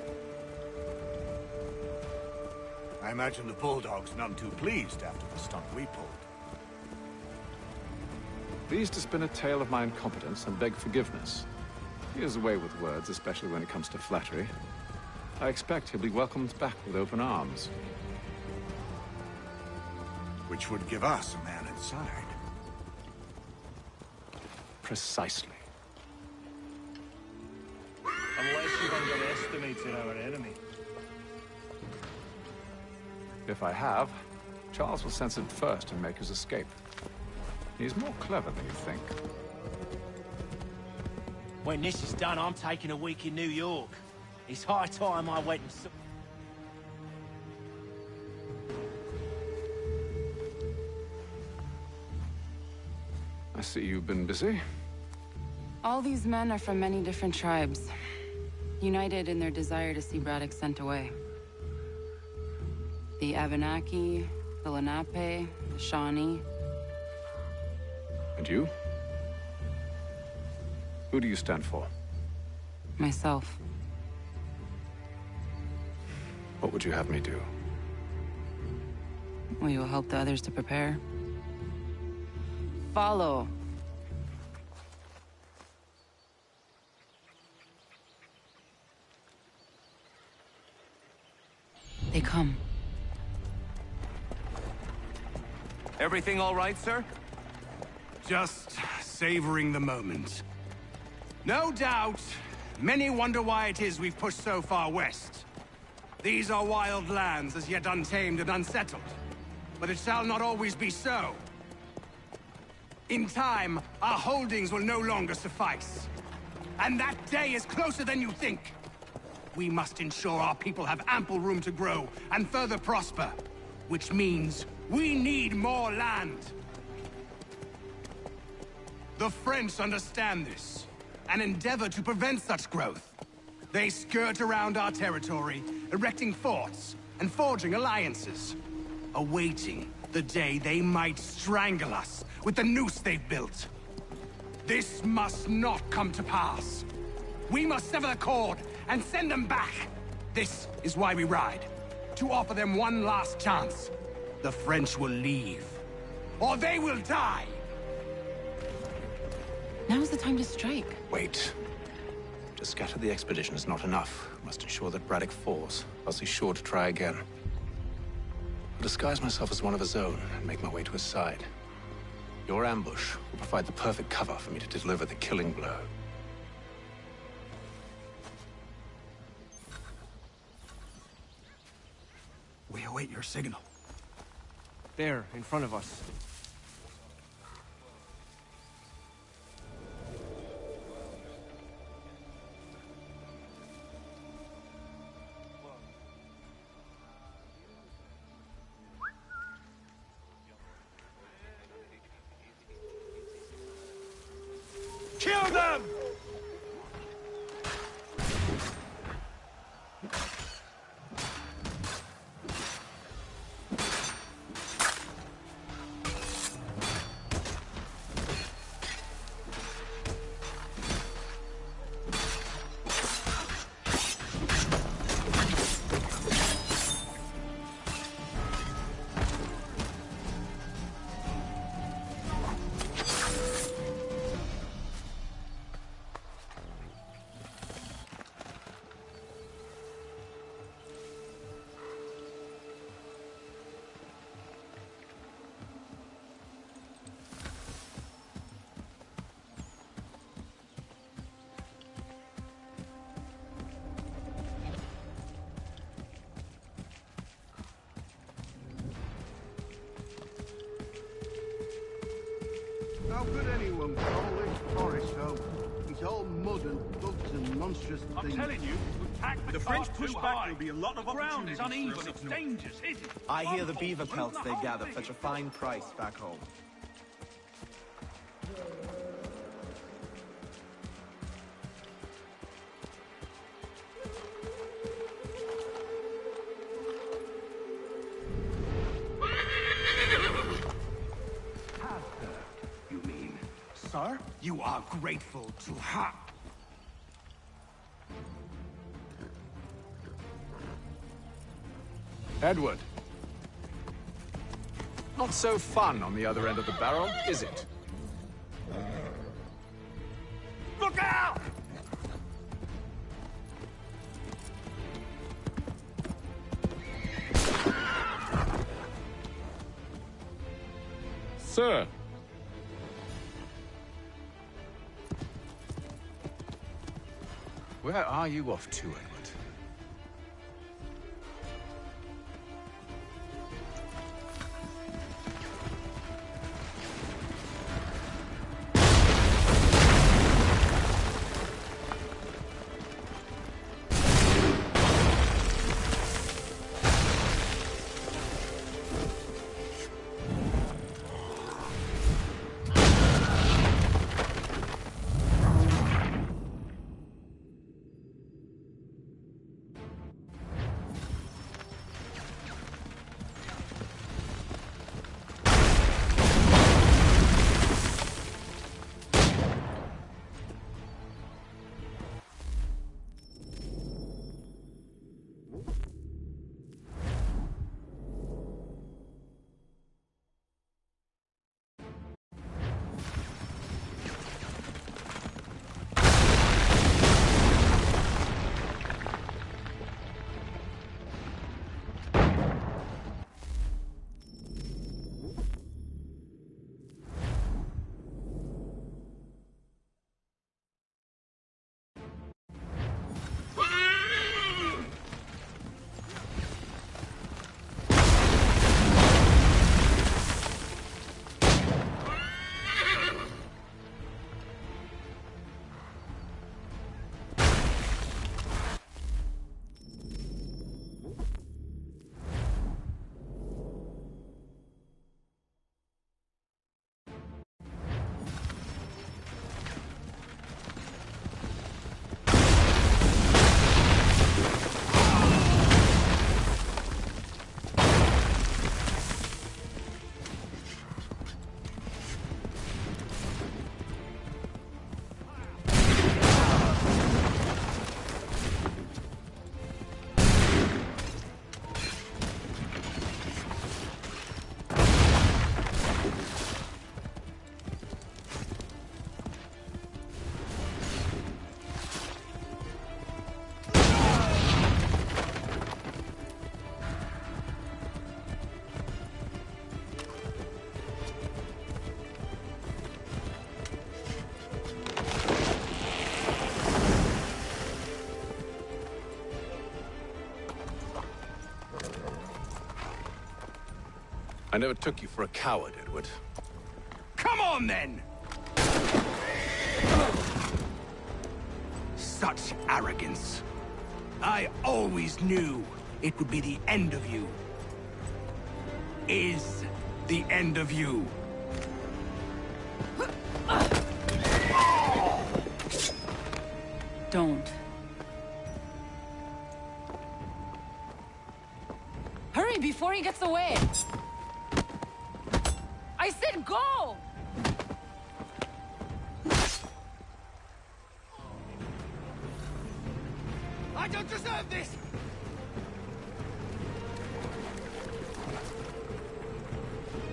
S9: I I imagine the Bulldog's none too pleased after the stunt we pulled.
S6: Pleased to spin a tale of my incompetence and beg forgiveness. He has a way with words, especially when it comes to flattery. I expect he'll be welcomed back with open arms.
S9: Which would give us a man inside.
S6: Precisely.
S23: Unless you've underestimated our enemy.
S6: If I have, Charles will sense it first and make his escape. He's more clever than you think.
S5: When this is done, I'm taking a week in New York. It's high time I went and...
S6: I see you've been busy.
S12: All these men are from many different tribes, united in their desire to see Braddock sent away. The Abenaki, the Lenape, the Shawnee.
S6: And you? Who do you stand for?
S12: Myself.
S6: What would you have me do?
S12: Will you help the others to prepare? Follow. They come.
S3: Everything all right, sir?
S16: Just savoring the moment. No doubt, many wonder why it is we've pushed so far west. These are wild lands, as yet untamed and unsettled. But it shall not always be so. In time, our holdings will no longer suffice. And that day is closer than you think. We must ensure our people have ample room to grow and further prosper. Which means we need more land. The French understand this, and endeavor to prevent such growth. They skirt around our territory, erecting forts and forging alliances, awaiting the day they might strangle us with the noose they've built. This must not come to pass. We must sever the cord and send them back. This is why we ride, to offer them one last chance. The French will leave, or they will die.
S12: Now's the time to strike.
S7: Wait. To scatter the expedition is not enough. We must ensure that Braddock falls, else he's sure to try again. I'll disguise myself as one of his own and make my way to his side. Your ambush will provide the perfect cover for me to deliver the killing blow.
S16: We await your signal.
S20: There, in front of us.
S16: Kill them!
S8: How could anyone call this forest home? It's all mud and bugs and monstrous things.
S2: I'm telling you, the French push back, there'll be a lot of ground is uneven, it's dangerous, isn't it?
S13: I hear the beaver pelts they gather fetch a fine price back home.
S16: You mean, sir? You are grateful to her.
S6: Edward, Not so fun on the other end of the barrel, is it?
S2: Look out!
S15: Sir.
S6: Where are you off to, Edward? I never took you for a coward, Edward.
S16: Come on, then! Such arrogance. I always knew it would be the end of you. Is the end of you.
S12: Don't. Hurry before he gets away! I said go!
S16: I don't deserve this!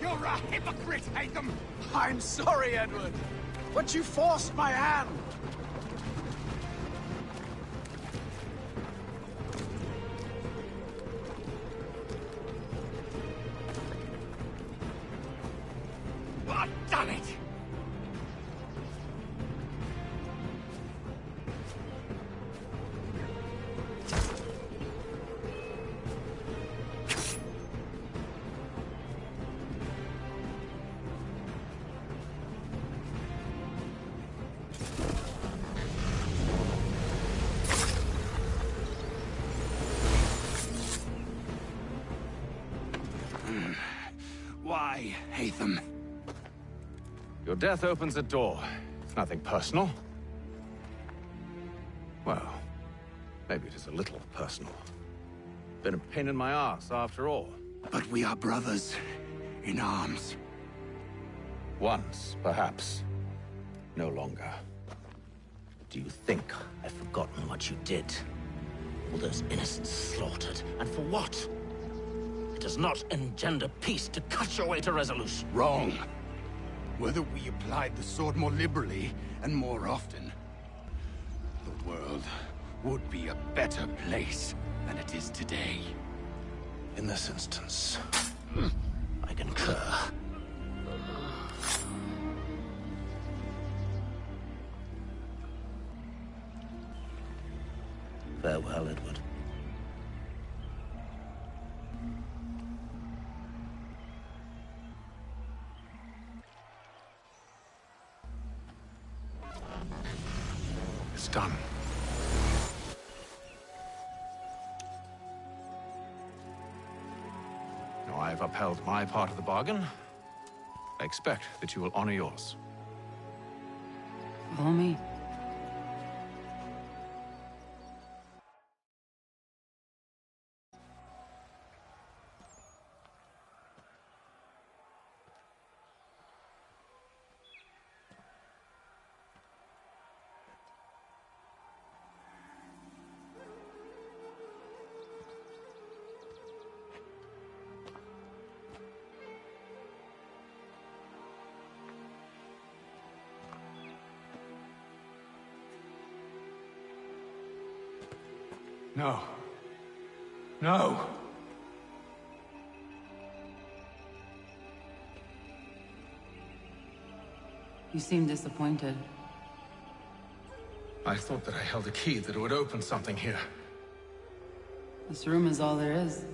S16: You're a hypocrite, Hatham!
S11: I'm sorry, Edward, but you forced my hand.
S16: Oh, damn it! Why, Hatham?
S6: Your death opens a door. It's nothing personal. Well, maybe it is a little personal. Been a pain in my ass, after all.
S16: But we are brothers in arms.
S6: Once, perhaps. No longer.
S5: Do you think I've forgotten what you did? All those innocents slaughtered, and for what?
S4: It does not engender peace to cut your way to resolution.
S14: Wrong. Whether we applied the sword more liberally and more often, the world would be a better place than it is today.
S7: In this instance,
S4: I concur. Farewell, Edward.
S6: It's done. Now I've upheld my part of the bargain. I expect that you will honor yours.
S12: Follow me.
S6: No. No!
S12: You seem disappointed.
S6: I thought that I held a key that would open something here.
S12: This room is all there is.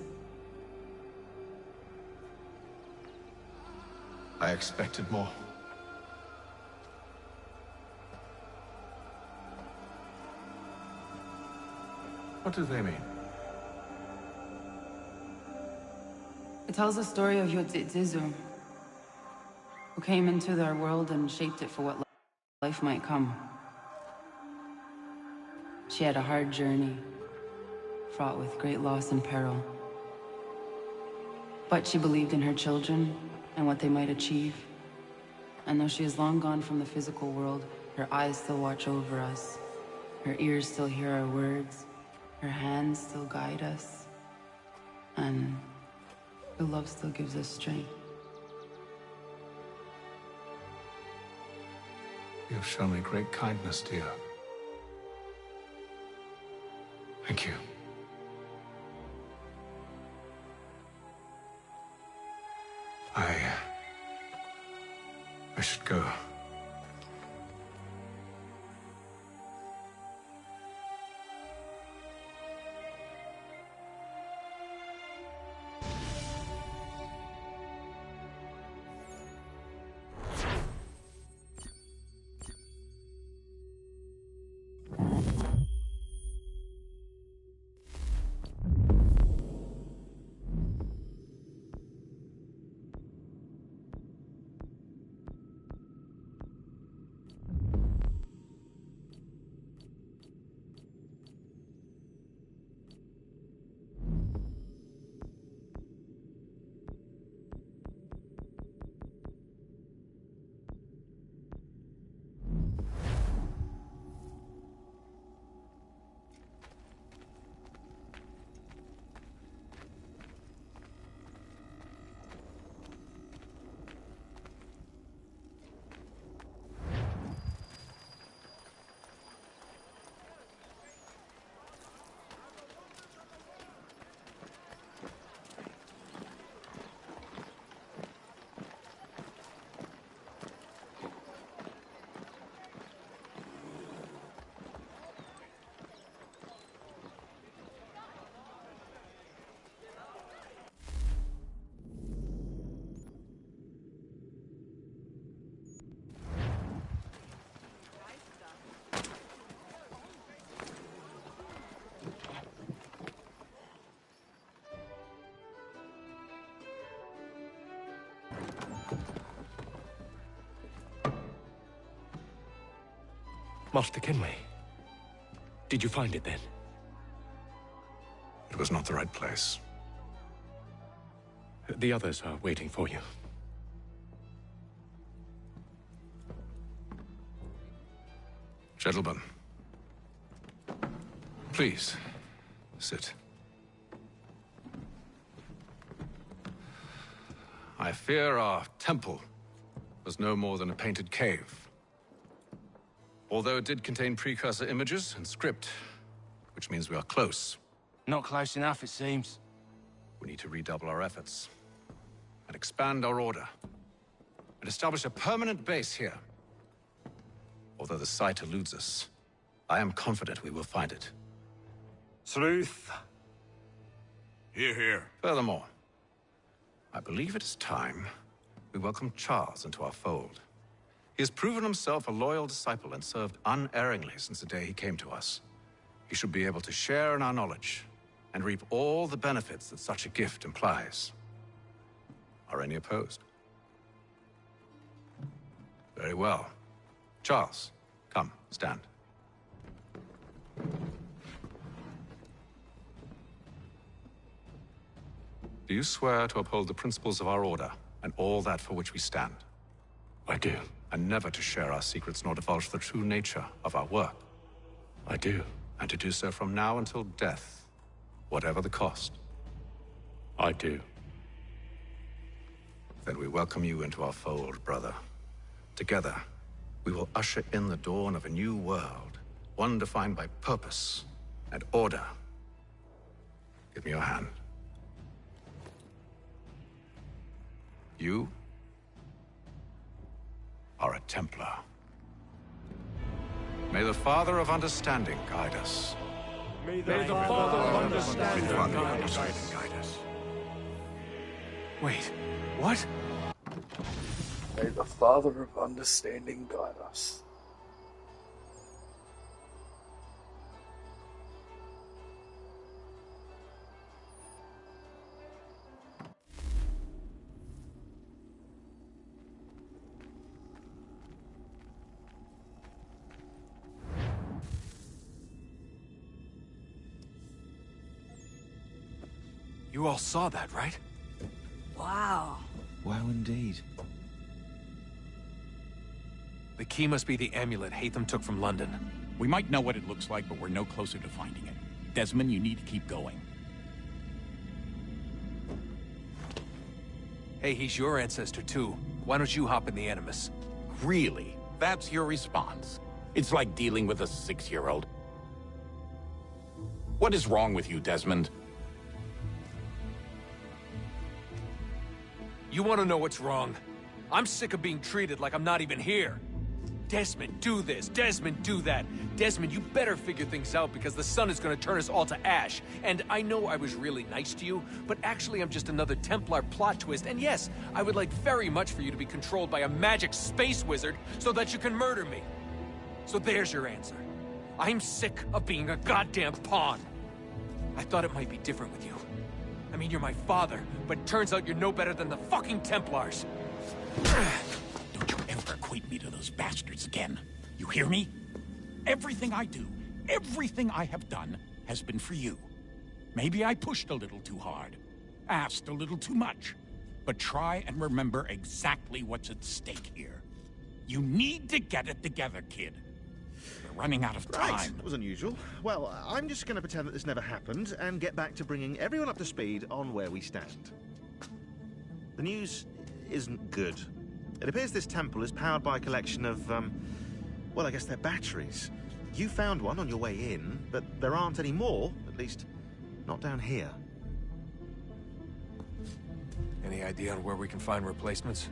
S6: I expected more. What do they mean?
S12: It tells the story of Yotzitzizu, who came into their world and shaped it for what life might come. She had a hard journey, fraught with great loss and peril. But she believed in her children and what they might achieve. And though she is long gone from the physical world, her eyes still watch over us. Her ears still hear our words. Her hands still guide us. And her love still gives us strength.
S6: You have shown me great kindness, dear. Thank you. I should go.
S18: Master Kenway, did you find it then?
S6: It was not the right place.
S18: The others are waiting for you.
S6: Gentlemen, please, sit. I fear our temple was no more than a painted cave. Although it did contain precursor images and script, which means we are close.
S5: Not close enough, it seems.
S6: We need to redouble our efforts and expand our order and establish a permanent base here. Although the site eludes us, I am confident we will find it.
S23: Truth.
S9: Hear, hear.
S6: Furthermore, I believe it is time we welcome Charles into our fold. He has proven himself a loyal disciple and served unerringly since the day he came to us. He should be able to share in our knowledge and reap all the benefits that such a gift implies. Are any opposed? Very well. Charles, come, stand. Do you swear to uphold the principles of our order and all that for which we stand?
S18: I do.
S6: And never to share our secrets nor divulge the true nature of our work?
S18: I do.
S6: And to do so from now until death, whatever the cost?
S18: I do.
S6: Then we welcome you into our fold, brother. Together, we will usher in the dawn of a new world, one defined by purpose and order. Give me your hand. You are a Templar. May the Father of Understanding guide us.
S23: May the Father of Understanding guide us.
S18: Wait, what?
S1: May the Father of Understanding guide us.
S18: You all saw that, right?
S17: Wow.
S20: Wow, indeed.
S18: The key must be the amulet Hatham took from London.
S21: We might know what it looks like, but we're no closer to finding it. Desmond, you need to keep going.
S18: Hey, he's your ancestor too. Why don't you hop in the Animus?
S21: Really? That's your response? It's like dealing with a 6-year-old. What is wrong with you, Desmond?
S18: You want to know what's wrong? I'm sick of being treated like I'm not even here. Desmond, do this. Desmond, do that. Desmond, you better figure things out because the sun is going to turn us all to ash. And I know I was really nice to you, but actually I'm just another Templar plot twist. And yes, I would like very much for you to be controlled by a magic space wizard so that you can murder me. So there's your answer. I'm sick of being a goddamn pawn. I thought it might be different with you. I mean, you're my father, but turns out you're no better than the fucking Templars.
S21: Don't you ever equate me to those bastards again. You hear me? Everything I do, everything I have done, has been for you. Maybe I pushed a little too hard, asked a little too much, but try and remember exactly what's at stake here. You need to get it together, kid. We're running out of time.
S22: Right, that was unusual. Well, I'm just going to pretend that this never happened and get back to bringing everyone up to speed on where we stand. The news isn't good. It appears this temple is powered by a collection of, well, I guess they're batteries. You found one on your way in, but there aren't any more, at least not down here.
S18: Any idea on where we can find replacements?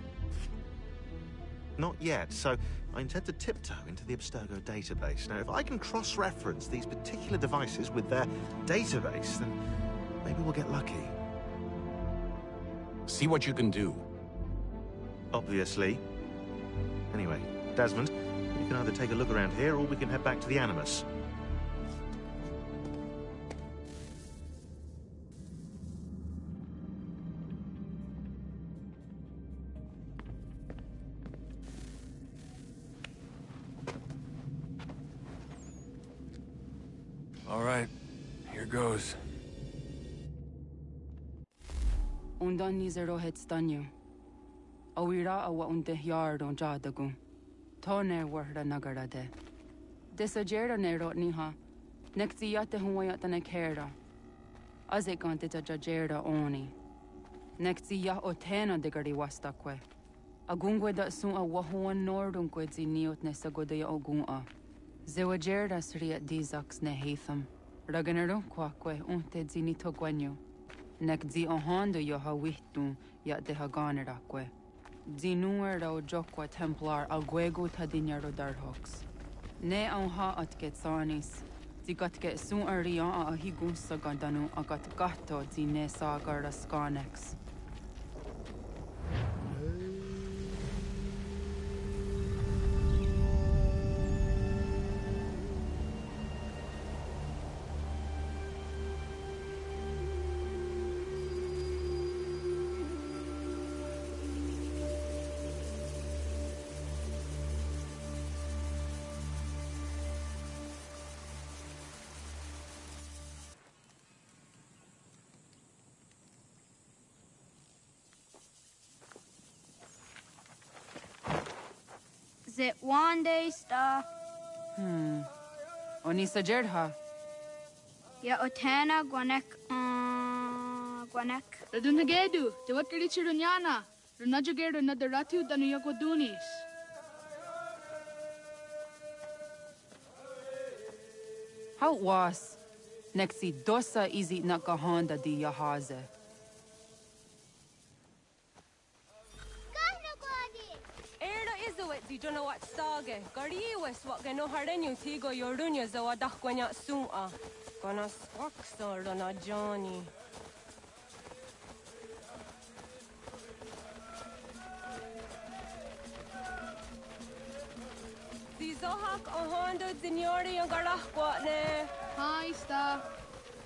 S22: Not yet, so I intend to tiptoe into the Abstergo database. Now, if I can cross-reference these particular devices with their database, then maybe we'll get lucky.
S21: See what you can do.
S22: Obviously. Anyway, Desmond, you can either take a look around here, or we can head back to the Animus.
S18: All right, here goes.
S12: Undan nizero het stanyu. Awira awa unte yard on jadagun. Tone warda nagarade. Desajera nero niha. Nexiyate huayata nekera. Azekante ta jajera oni. Nekzi ya otena digari wastakwe. Agungwe da sun a wahuan nordungwe zi niot ne sagoda ya ogun. Zewajerda sri at dizax ne hatham. Raganero kwakwe unte zi nito gwenyo. Nekzi ohando yo ha wihtun ya de haganerakwe. Zi nuer o jokwa templar agwego tadinyaro darhox. Ne ha at get sanis. Zi gat get sun a rian a higun sagandanu agat gato zi ne sagar a skanex.
S3: Zit one day sta.
S12: Onisa Jerdha.
S3: Ya otena gwanek gwanek.
S10: Radunagedu, te wat kalichirunyana. Runajugedu na daratu danu yagodunis.
S12: How was? Nexi dosa izi nakahanda di yahaze.
S19: Di jono wat stage. Gari wes wat geno hardenyu tigo yorunya zawa dakwanya suma. Gona swaksa rona Johnny. Di zohak ahondo signori yung garahkwa ne.
S10: Hi, sta.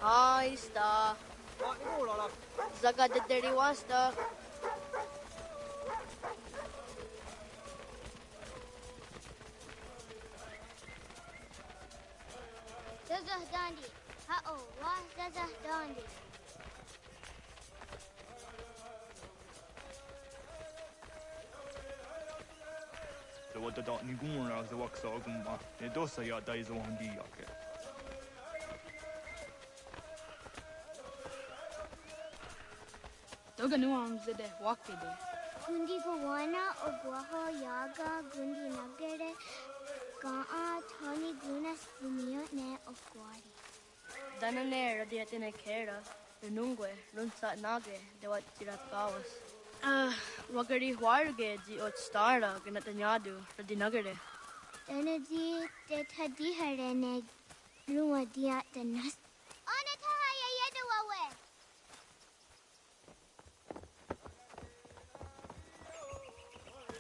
S24: Hi, sta. Zaga de deriwasta.
S25: Dandi. Uh-oh, what's Dandi?
S26: The what the dot nigura the wax ogumba. The dosa ya days on the yake.
S10: Doga nuam zede wakide.
S25: Gundi Gawana Oguaho Yaga Gundi Nagere Gaa Tony Gunas Dunio Ne Oguari.
S24: Danane Radiatine Kera, Runungue, Runsat Nage, de what Tirat Gawas. Wagari Huarge, the Otstara, Ganatanyadu, Radinagare.
S25: Danadi de Tadiharene Rua Diat the Nast. Onatahaya Yedawawe.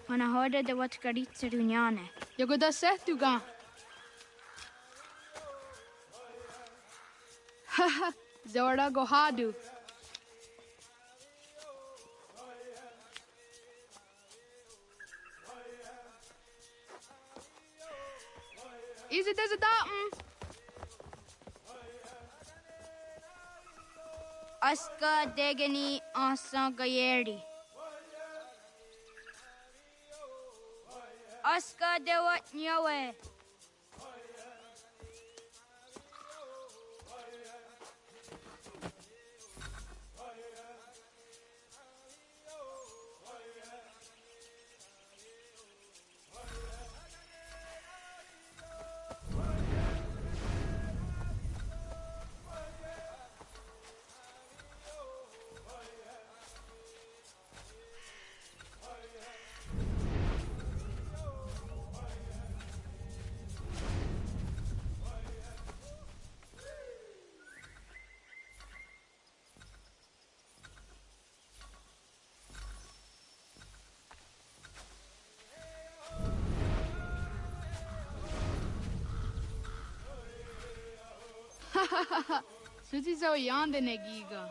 S3: Ona hoda de wat karitsa dunyane.
S10: Jogo da setuga. Haha, Zora Gohadu. Is it as a datum?
S3: Aska degani asa gayeri. Aska dewat nyawe.
S10: Suti zo yande negiga.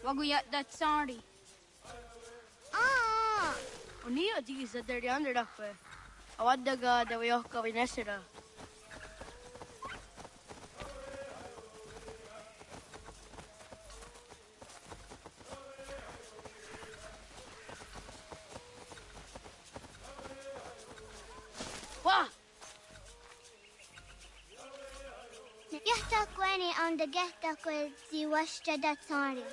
S3: Waguya that sorry.
S24: Ah! Uniyo di sa dari under dakwe. Awad daga dawayo ka vinesira. Wah!
S25: يحتقوني عند جهتك زي وشجدت صاري.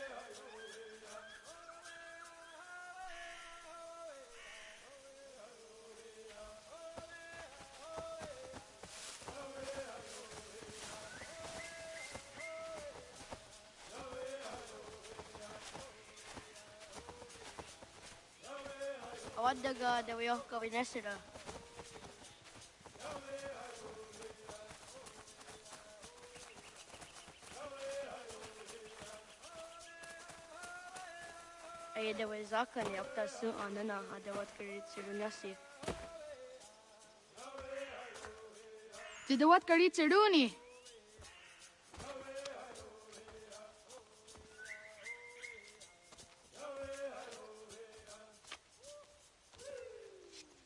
S24: Awad daga dawayo ka vinesira. Ay dawa zakan ya akta su anana adawat karit sirunyasi.
S10: Tidawat karit siruni.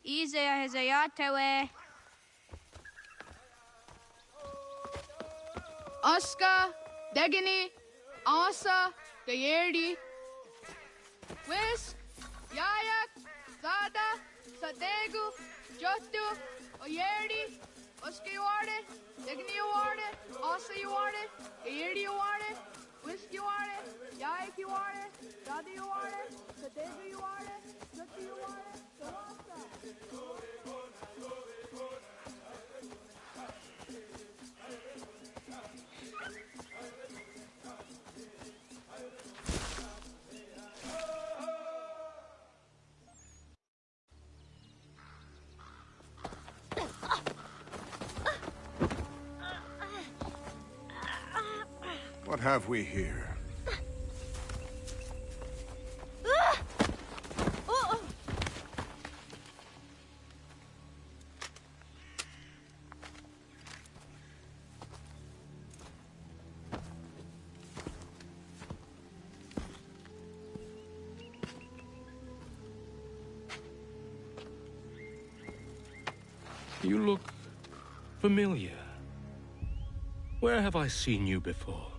S3: Izaya hezayatawe.
S10: Aska, Degini, Asa, Gayerdi, Whisk, Yayak, Zada, Sadegu, Jotu, Oyerdi, Oska you are it, Degini you are it, Asa you are it, Gayerdi you are it, Whisk you are it, Yayak you are it, Zada you are it, Sadegu you are it, Jotu you are it, Asa.
S9: What have we here?
S2: You look familiar. Where have I seen you before?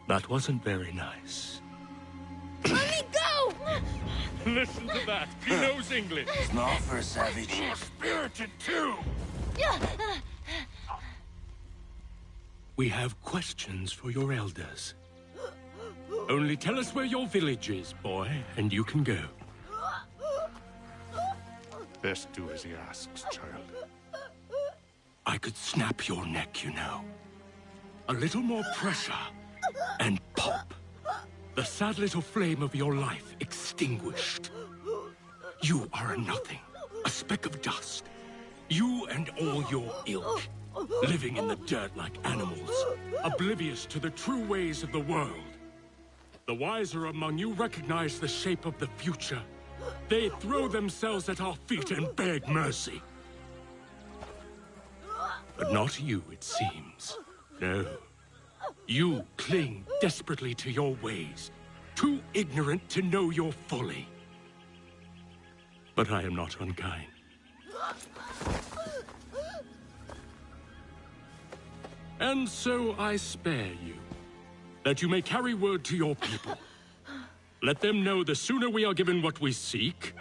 S2: That wasn't very nice.
S3: Let me go!
S2: Listen to that. He knows English.
S5: It's not for a savage.
S2: You're spirited too. We have questions for your elders. Only tell us where your village is, boy, and you can go.
S9: Best do as he asks, child.
S2: I could snap your neck, you know. A little more pressure, and pop. The sad little flame of your life extinguished. You are a nothing, a speck of dust. You and all your ilk, living in the dirt like animals, oblivious to the true ways of the world. The wiser among you recognize the shape of the future. They throw themselves at our feet and beg mercy. But not you, it seems. No. You cling desperately to your ways, too ignorant to know your folly. But I am not unkind. And so I spare you, that you may carry word to your people. Let them know the sooner we are given what we seek,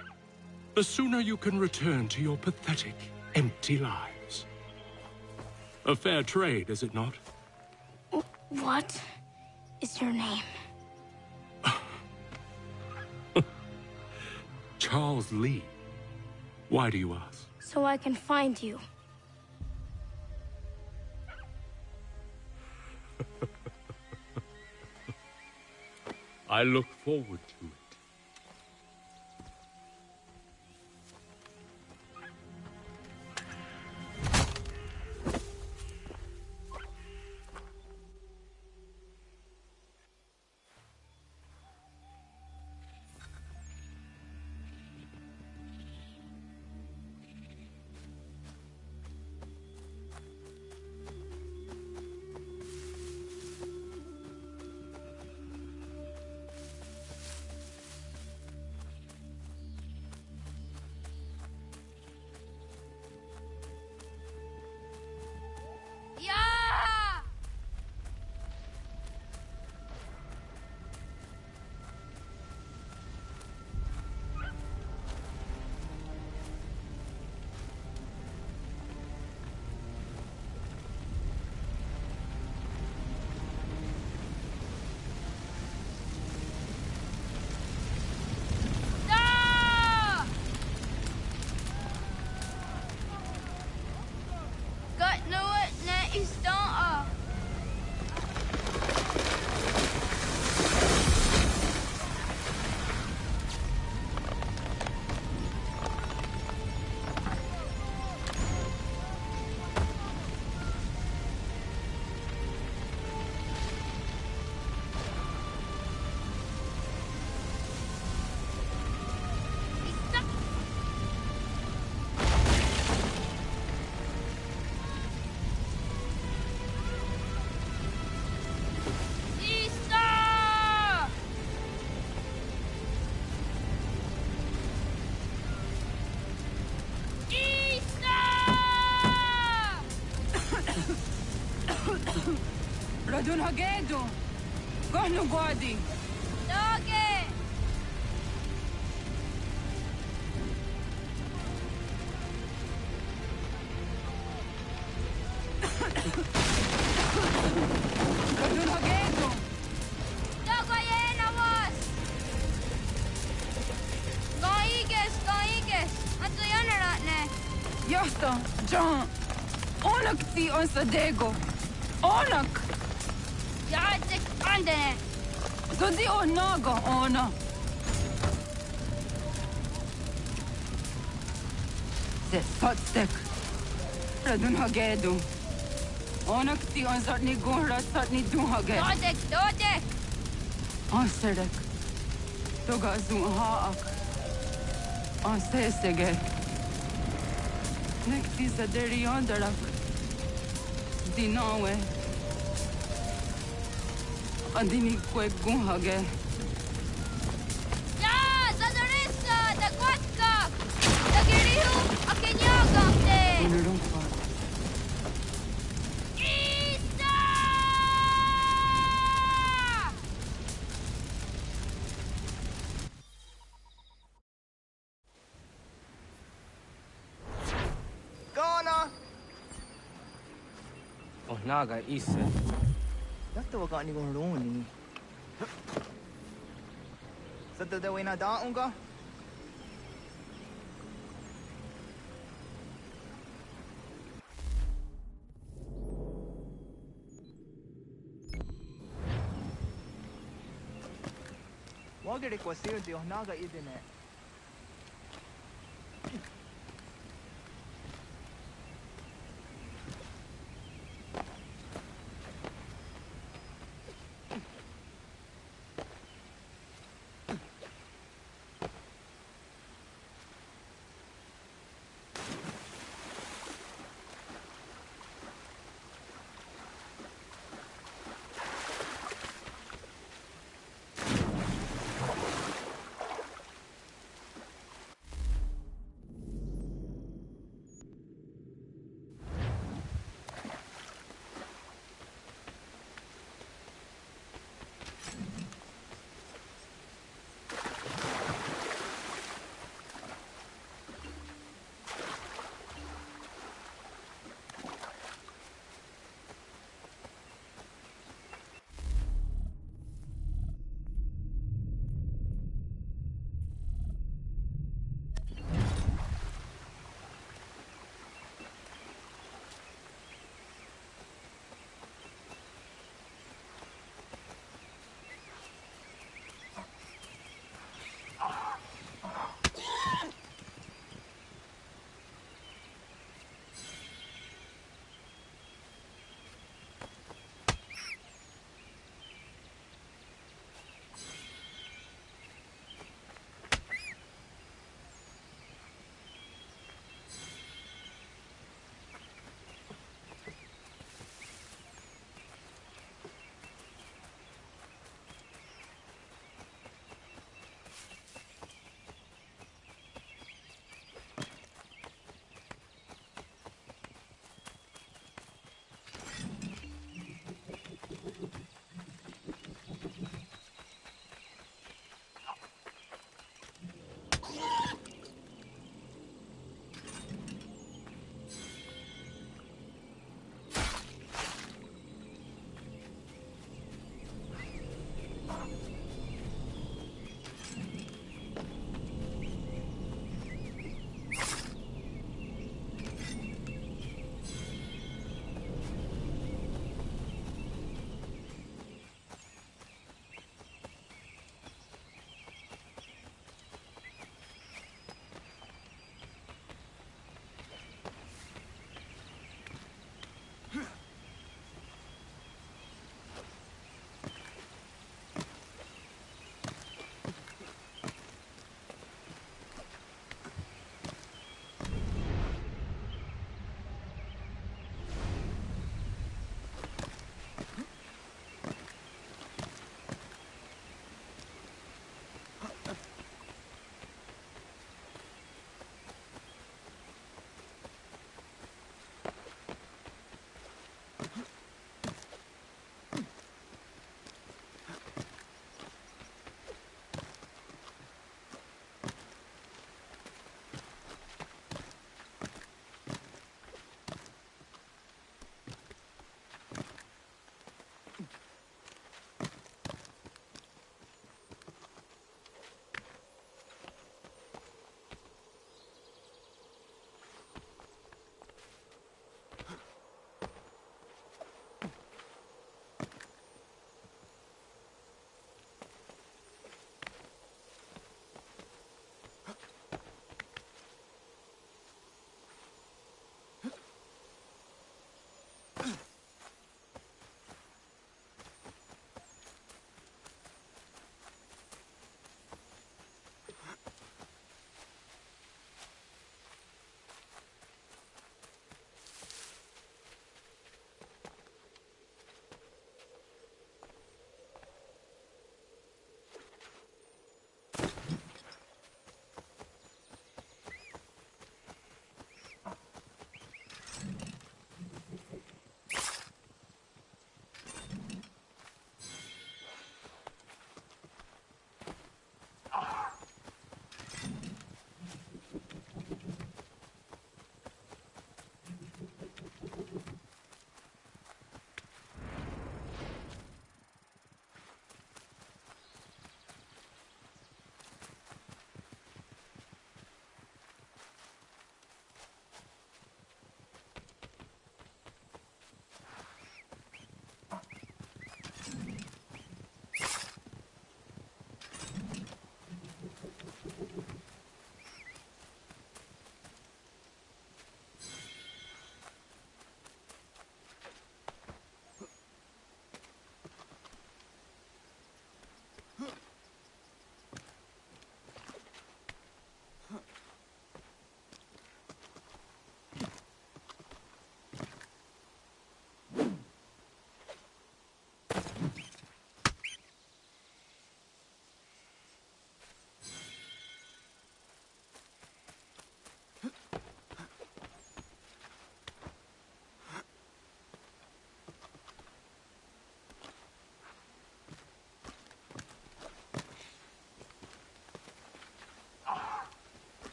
S2: the sooner you can return to your pathetic, empty lives. A fair trade, is it not?
S3: What is your name?
S2: Charles Lee. Why do you ask?
S3: So I can find you.
S2: I look forward to it.
S12: Gonu Guadi.
S3: Doge!
S12: Gonu Hagedo.
S3: Dogo yena was! Gaiges! Anto yanaratne!
S12: Yahta, John. Onak ti on Sadego. Onak!
S3: Jadzik andene!
S12: Zodi onaga ona. Ze sotstek. Radun Hagedu. Onak ti on zatni gunra satni duhage.
S3: Dodek!
S12: On sedek. Toga zun haak. On sesege. Nekti zaderi ondarak. Dinawe. Andini kwe gunhage.
S3: Ja! Zadarissa! Da kwatka! Da girihu! Akenyagakte!
S12: Unurumpa.
S3: Isa!
S8: Gana!
S11: Oh, naga isa.
S8: Detta var gani gon roni. Sadda da wena da unga? Wagere kwa sir de naga idene.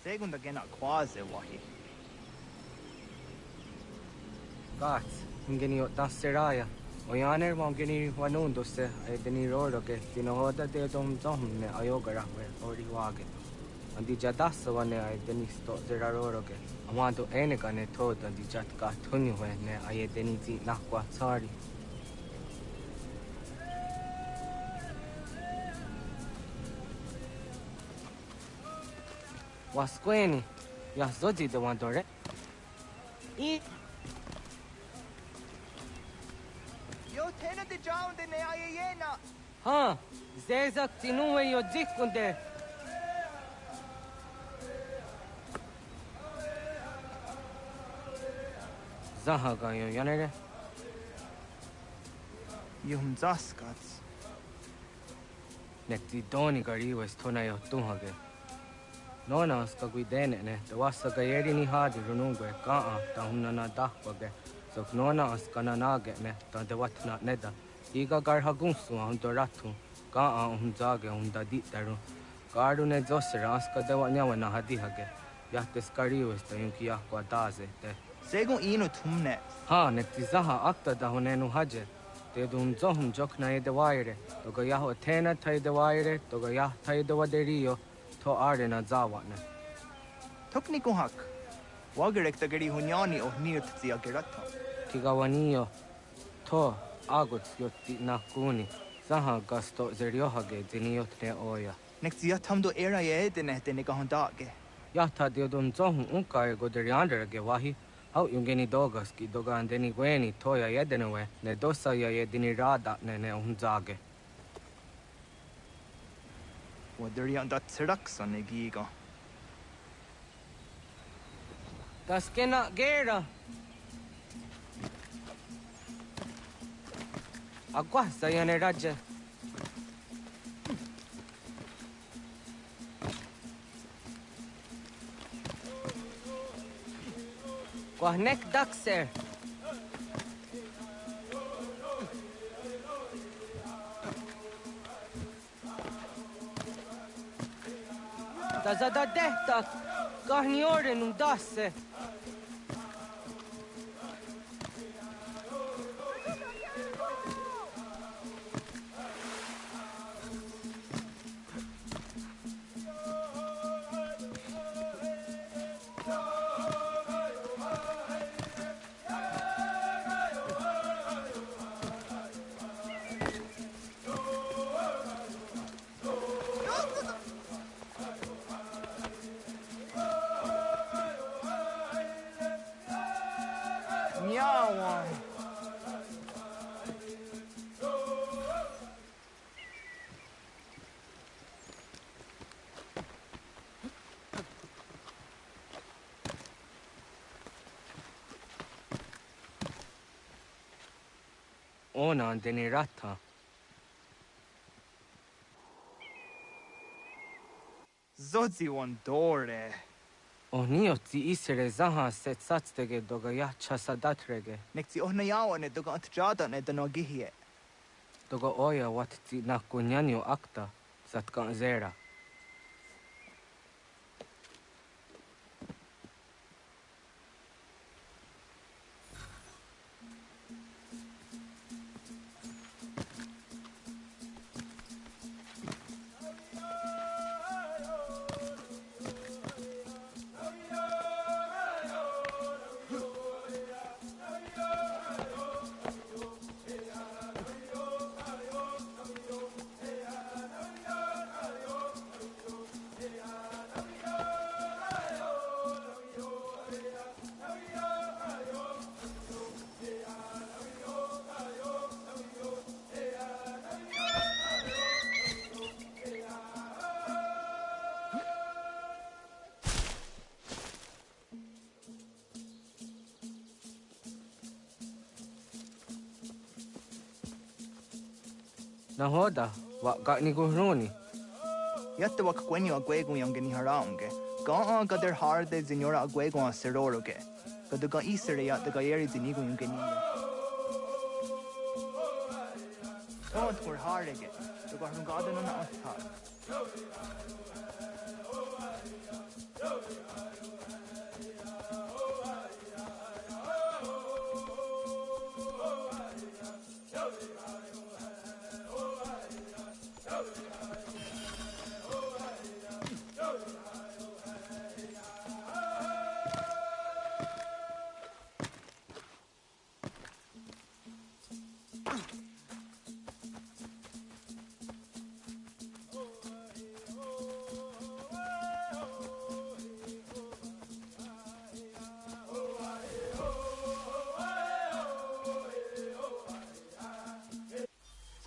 S8: Segunda gena quase wahi.
S7: Gats, ingeni tasseraya. Oyaner mongeni wanundo se edeni roro ke tinohoda de dom ne ayogara we ori wage. Andi jadassa wane edeni sto zeraroro ke. Amando enega ne toda di jatka tunyu we ne ayedeni ti nakwa tsari. Wasqueni, ya zodi de wandore.
S8: Yo tena de jaun de ne ayena.
S7: Ha, zezak tinuwe yo dikunde. Zahaga yo yanere.
S8: Yum zaskats.
S7: Nekti doni gari wes tona yo tuhage. Nona ska guidene ne, the wasa gayeri ni hadi runungwe kaa ta hunana dahwage. So nona askana nage ne, ta de watna neda. Iga gar hagunsu hundo ratu, kaa hunzage hunda ditaru. Garu ne zosera aska de wanyawa na hadihage. Yahte skari wes ta yunki yahkwa daze te.
S8: Segun ino tumne.
S7: Ha, nekti zaha akta da hunenu haje. Te dum zohum jokna de waire, toga yaho tena tai de waire, toga yah tai de waderio. To arena zawane.
S8: Tokni kuhak. Wagerek ta gari hunyani o nirt tia geratta.
S7: Tigawanio. To agut yotti nakuni. Zaha gasto zeriohage diniotne oya.
S8: Nekti yatamdo era ye edene dene kahondage.
S7: Yata diodum zohum unkai goderianderage wahi. Au yungeni dogas ki dogan deni gweni toya yedenewe. Ne dosa ya yedini rada ne unzage.
S8: Waderian dat traksa ne giga.
S7: Das kena gera. Agua sayane raja. Quahnek dakser. Da zada dehtak, kahni oren dasse.
S8: Nyawa.
S7: Ona deni rata.
S8: Zodzi wan dore.
S7: Onio ti isere zaha set satstege doga ya chasadatrege.
S8: Nekti ohna yawa ne doga antjada ne dano gihie.
S7: Doga oya wat ti nakunyanyo akta zatkan zera. Nahoda, wa gani guruni.
S8: Yatte wak kwenyo agwego yang geni haramge. Ga gader harde zinora agwego a seroroge. Gaduga isere ya daga yeri dinigo yung geni. Don't for hardige. Daga hungada na athar.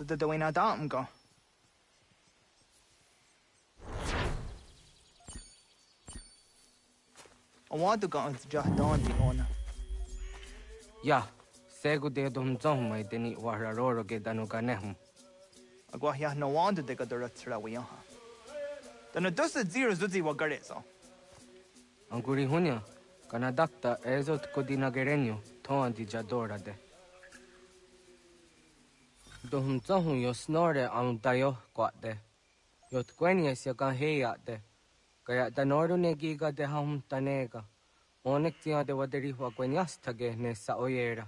S8: So the way na dam go. I want to go on just down the owner.
S7: Yeah, segu de dum zong mai deni wararo ge danu ganehum.
S8: Agwa ya no want to take a direct way on. Then it does the zero zuzi wa garezo.
S7: Anguri hunya, kanadakta ezot kodina gerenyo, ton di jadora de. Dohum zong yo snore am dayo kwat de. Yot kwenye si kan heya de. Kaya danoru ne giga de ham tanega. Onek tia de waderi wa kwenyas tage ne sa oyera.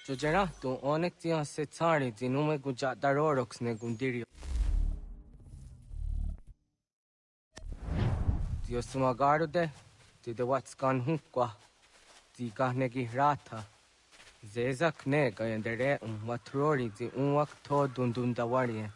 S7: Jojera tu onek tia se tsari zinume guja darorox ne gundirio. Dio sumagaru de, ti de watskan hunkwa, ti kahnegi rata. Zezak ne gayandere watrori zi unwak to dundundawari.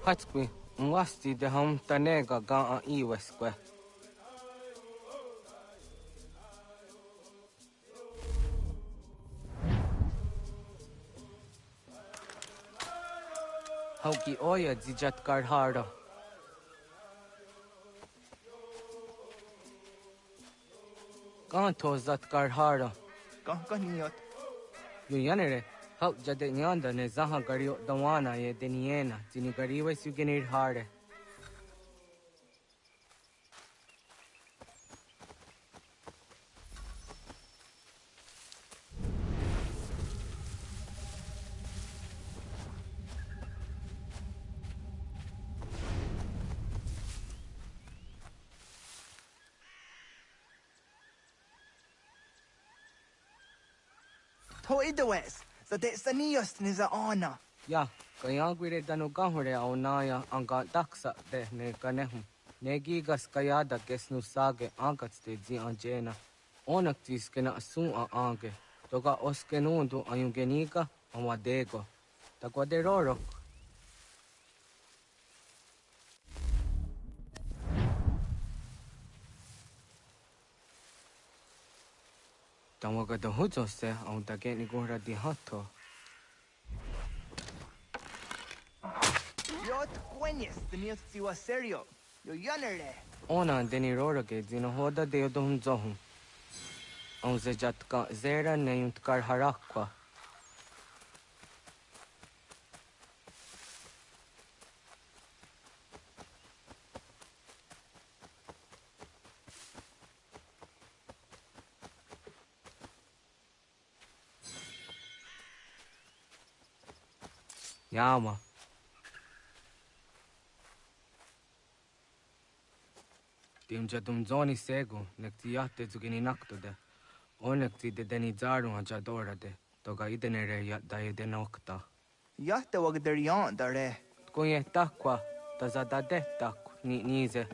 S7: Hatskwi, unwasti de ham tanega ga iweskwe. Hauki oya zijat karhara. Kanto zat karhara.
S8: Kankaniot.
S7: Yu yanere, hau jade nyanda ne zaha gario dawana ye deniena, zini gariwe sugenir hare.
S8: To idawes, so that's the nearest is a honor.
S7: Ya, kayagwire danu gahure aunaya anga daksa de ne ganehum. Negigas kayada kesnu sage angats de zi anjena. Onak tiskena asun a ange. Toga oskenundu ayungeniga amadego. Tagwaderoro. Tamaga da huzo se aun dageni gora di hatto.
S8: Yot kwenyes, the nearest you are serio. Yo yanere.
S7: Ona deni roroge zino hoda de yodum zohum. Aun zejatka zera ne yuntkar harakwa. Yama. Tim jadum zoni sego, nekti yatte zugini nakto de. Onekti de deni zaru ajadora de. Toga idenere ya daye de nokta.
S8: Yatte wagderian dare.
S7: Kunye takwa, tazada de tak ni nize.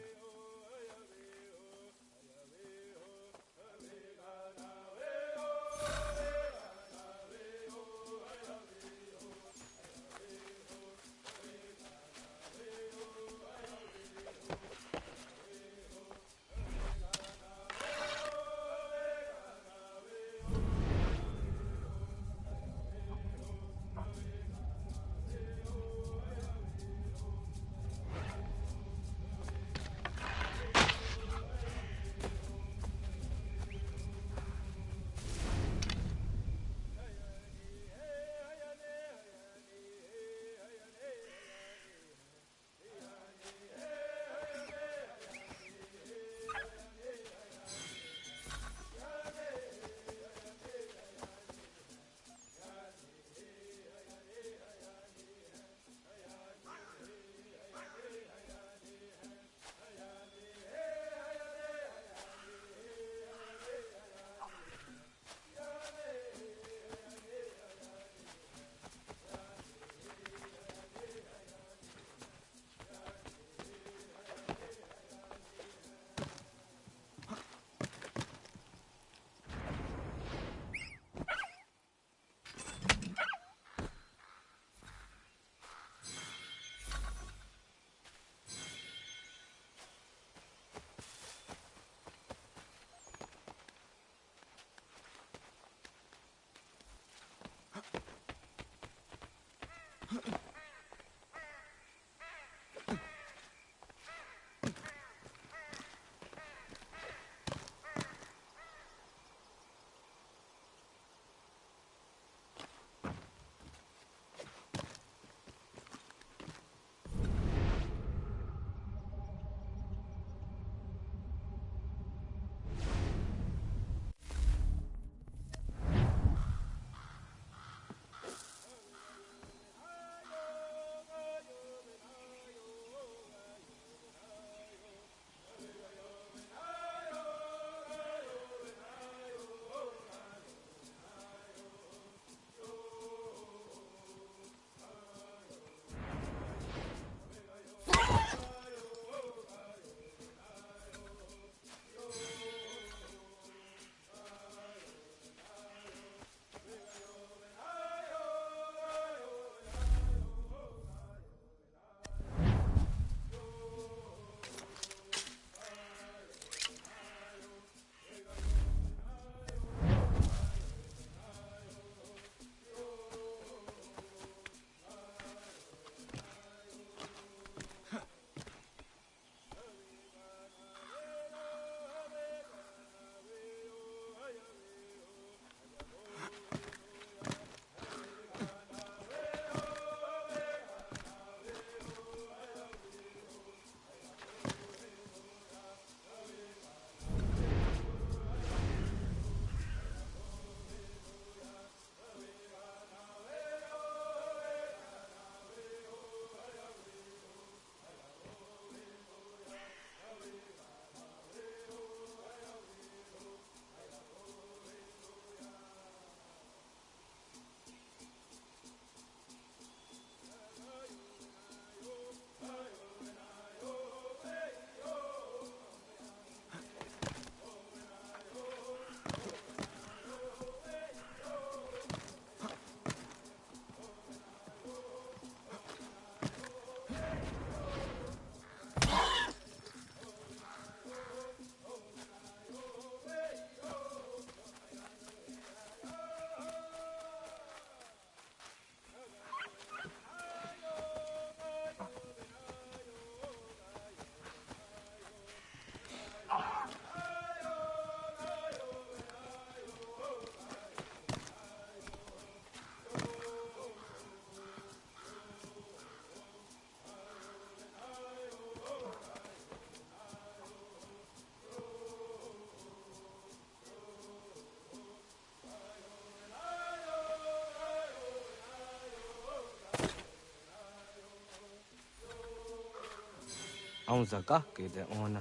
S7: Aun zaka ke de ona.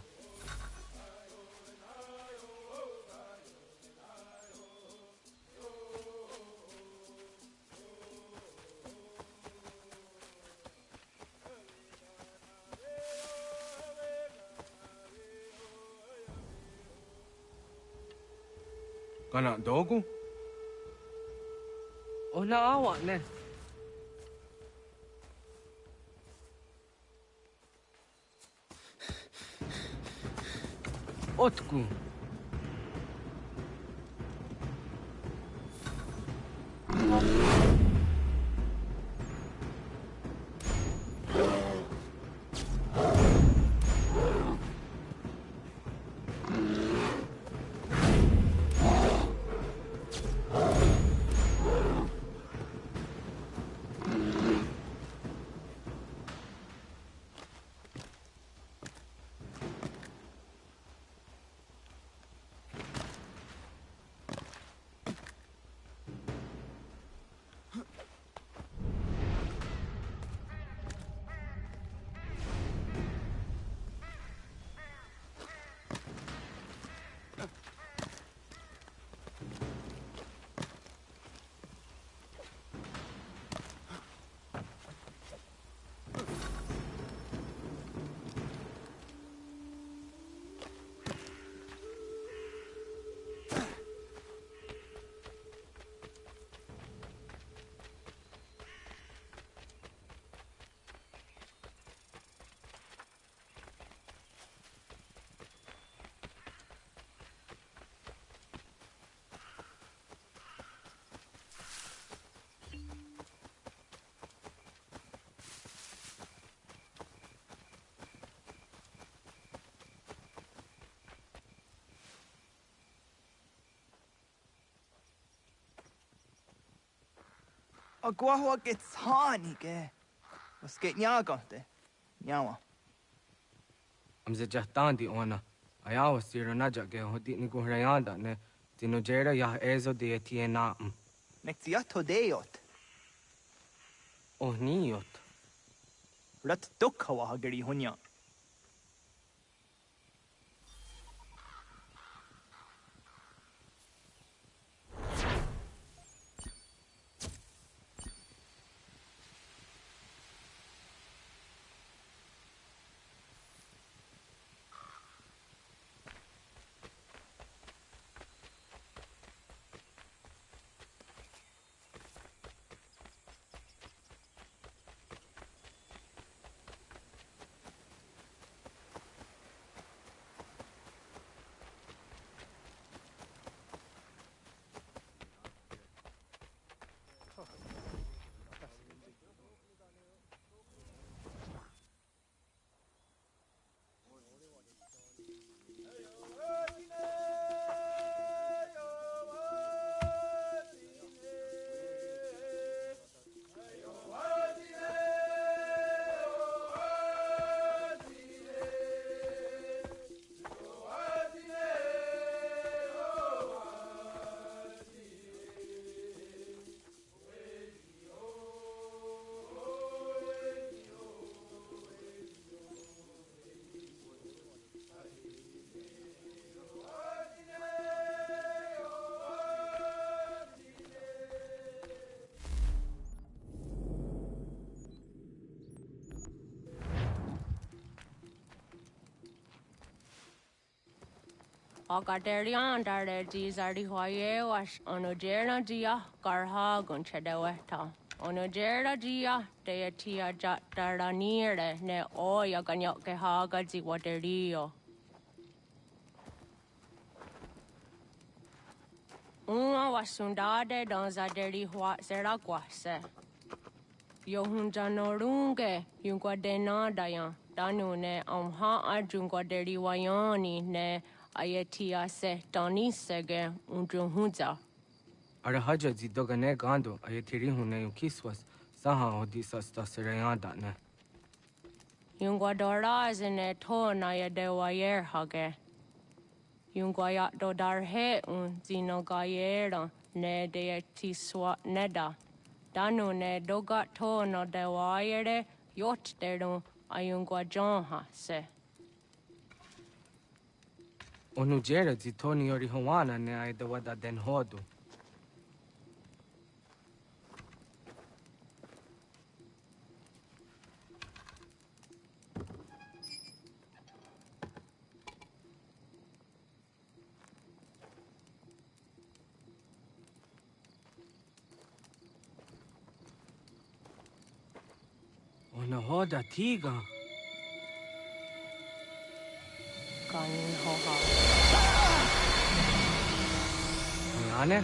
S7: Kana dogu? Ona awa ne. Otku.
S8: Agua gets honey, ge. Was geht nyagante? Nyawa.
S7: Amze jahtandi ona. Ayawa siro naja ge hodi ni guhrayanda ne. Tino jera ya ezo de tiena.
S8: Nexiato deot.
S7: Oh niot.
S8: Rat dukhawa hageri hunya.
S19: Agaderian dare dizardi hoye was onojera dia garha gunchedeweta. Onojera dia deatia jataranire ne oya ganyoke haga ziwaderio. Uma wasundade donzaderi hua seraguase. Yohunjanorunge yunguadenadayan danune amha ajunguaderi wayani ne Ayatia se Dani sege unjunhuza.
S7: Arahaja zidogane gando ayatiri hune yukiswas saha odisas tasirayanda ne.
S19: Yungwadora zine to na yadewayer hage. Yungwayat dodarhe zinogayera ne deetiswa neda. Danu ne dogat to no dewayere yot deru ayungwajonha se.
S7: Onujera zitoni yori hawana ne ai da wada den hodu. Ona hoda tiga.
S19: Kanin hoha.
S7: Ane?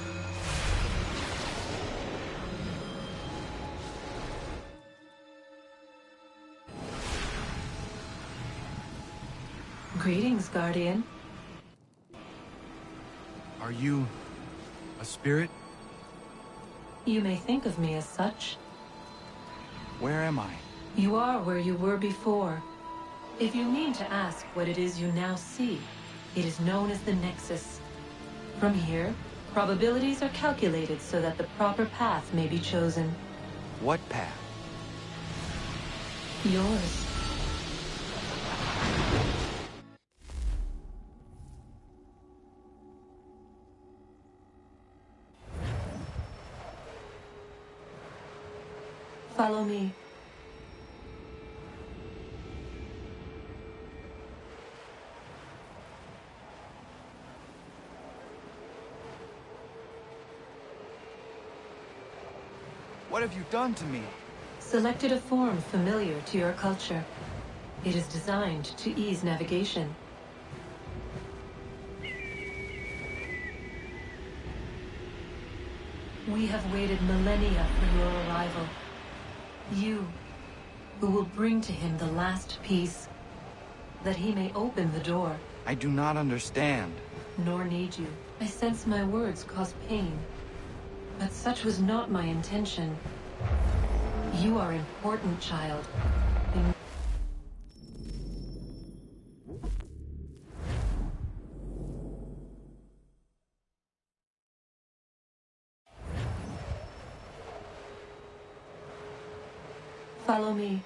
S4: Greetings, Guardian.
S11: Are you a spirit?
S4: You may think of me as such.
S11: Where am I?
S4: You are where you were before. If you mean to ask what it is you now see, it is known as the Nexus. From here, probabilities are calculated so that the proper path may be chosen.
S11: What path?
S4: Yours. Follow me.
S11: What have you done to me?
S4: Selected a form familiar to your culture. It is designed to ease navigation. We have waited millennia for your arrival. You, who will bring to him the last piece, that he may open the door.
S11: I do not understand.
S4: Nor need you. I sense my words cause pain. But such was not my intention. You are important, child. Follow me.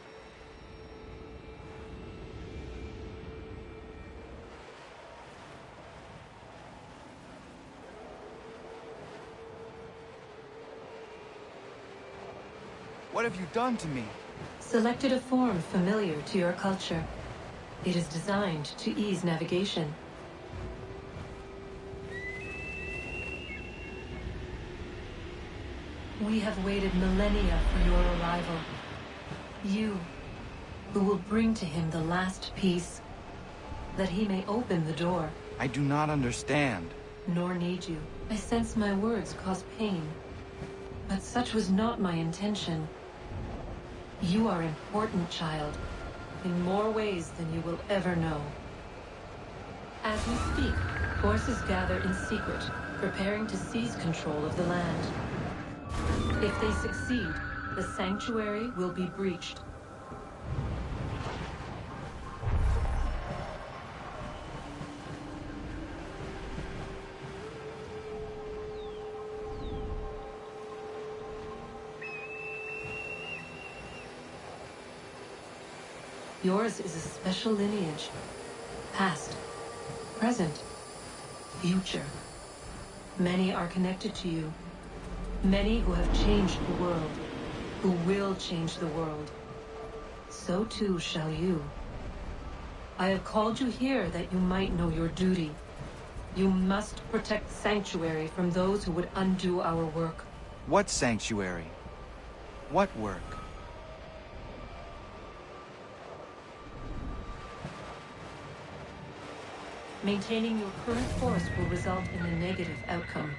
S11: What have you done to me?
S4: Selected a form familiar to your culture. It is designed to ease navigation. We have waited millennia for your arrival. You, who will bring to him the last piece, that he may open the door.
S11: I do not understand.
S4: Nor need you. I sense my words cause pain. But such was not my intention. You are important, child, in more ways than you will ever know. As we speak, forces gather in secret, preparing to seize control of the land. If they succeed, the sanctuary will be breached. Yours is a special lineage. Past, present, future. Many are connected to you. Many who have changed the world, who will change the world. So too shall you. I have called you here that you might know your duty. You must protect Sanctuary from those who would undo our work.
S11: What sanctuary? What work?
S4: Maintaining your current force will result in a negative outcome.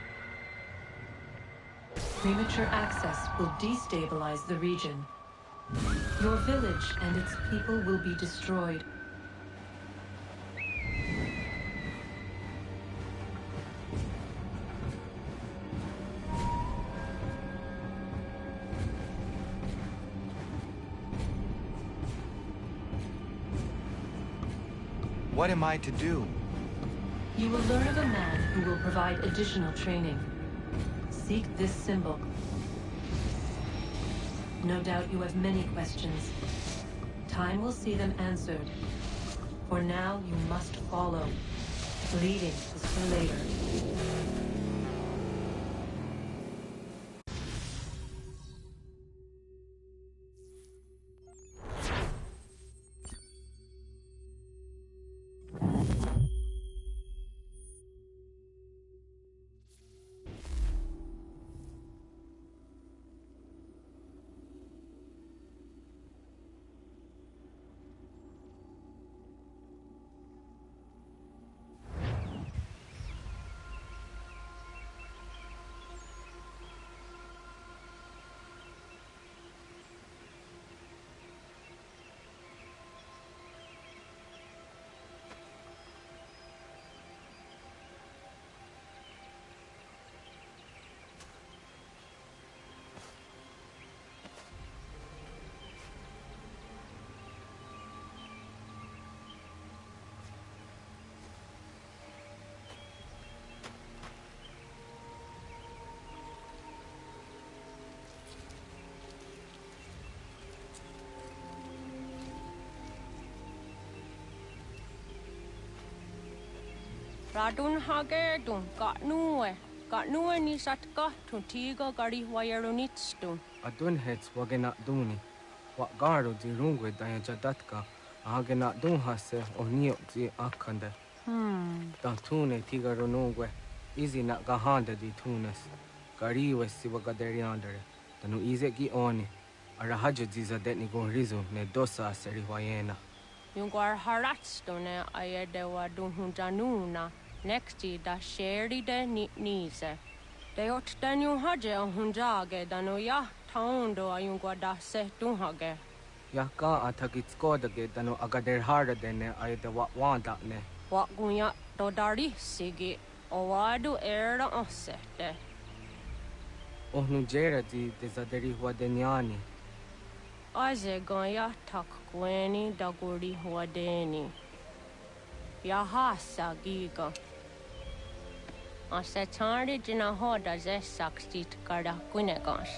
S4: Premature access will destabilize the region. Your village and its people will be destroyed.
S11: What am I to do?
S4: You will learn of a man who will provide additional training. Seek this symbol. No doubt you have many questions. Time will see them answered. For now, you must follow. Bleeding is for later.
S19: Radun hage dum got nuwe ni satka to tiga gari wayarunitstu.
S7: Adun hets wagena duni. What garo di rungwe daya jadatka. Agena dun hase o niok di akande. Dan tune tiga runungwe. Easy na gahanda di tunes. Gariwe si wagaderiandere. Danu ize gi oni. Arahaja diza detni gon rizu ne dosa seri wayena.
S19: Yungwar haratstu ne ayedewa dunhunjanuna. Nexti da sheri de nize. De ot danu haje on hunjage danu ya taundo ayungwa da se dunhage.
S7: Ya ka atakitskoda danu agader harda dene ayedewa wanda ne.
S19: Wat gunya do dari sigi owadu era osete.
S7: Ohnu jera di dezaderi huadenyani.
S19: Aze ganya tak gweni daguri huadeni. Yahasa giga. Ase tari jina hoda ze sakstit kada kunegas.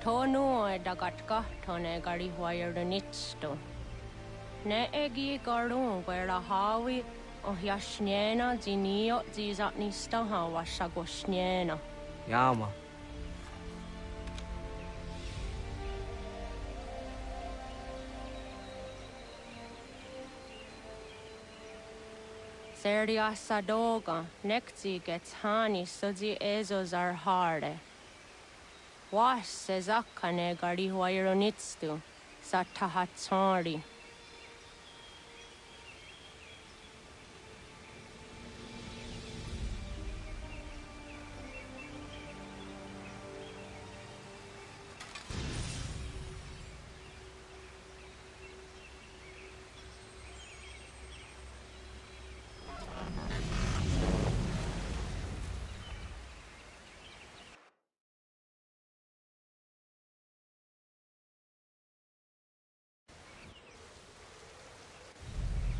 S19: Tonu e dagatka tone gari huayernitsto. Ne egi garun gwera hawi o yashnena zinio zizatnista hawa shagoshnena.
S7: Yama.
S19: Seria sadoga, nekti gets hani sozi ezos are harde. Was sezakane gari huayronitstu, satahatsari.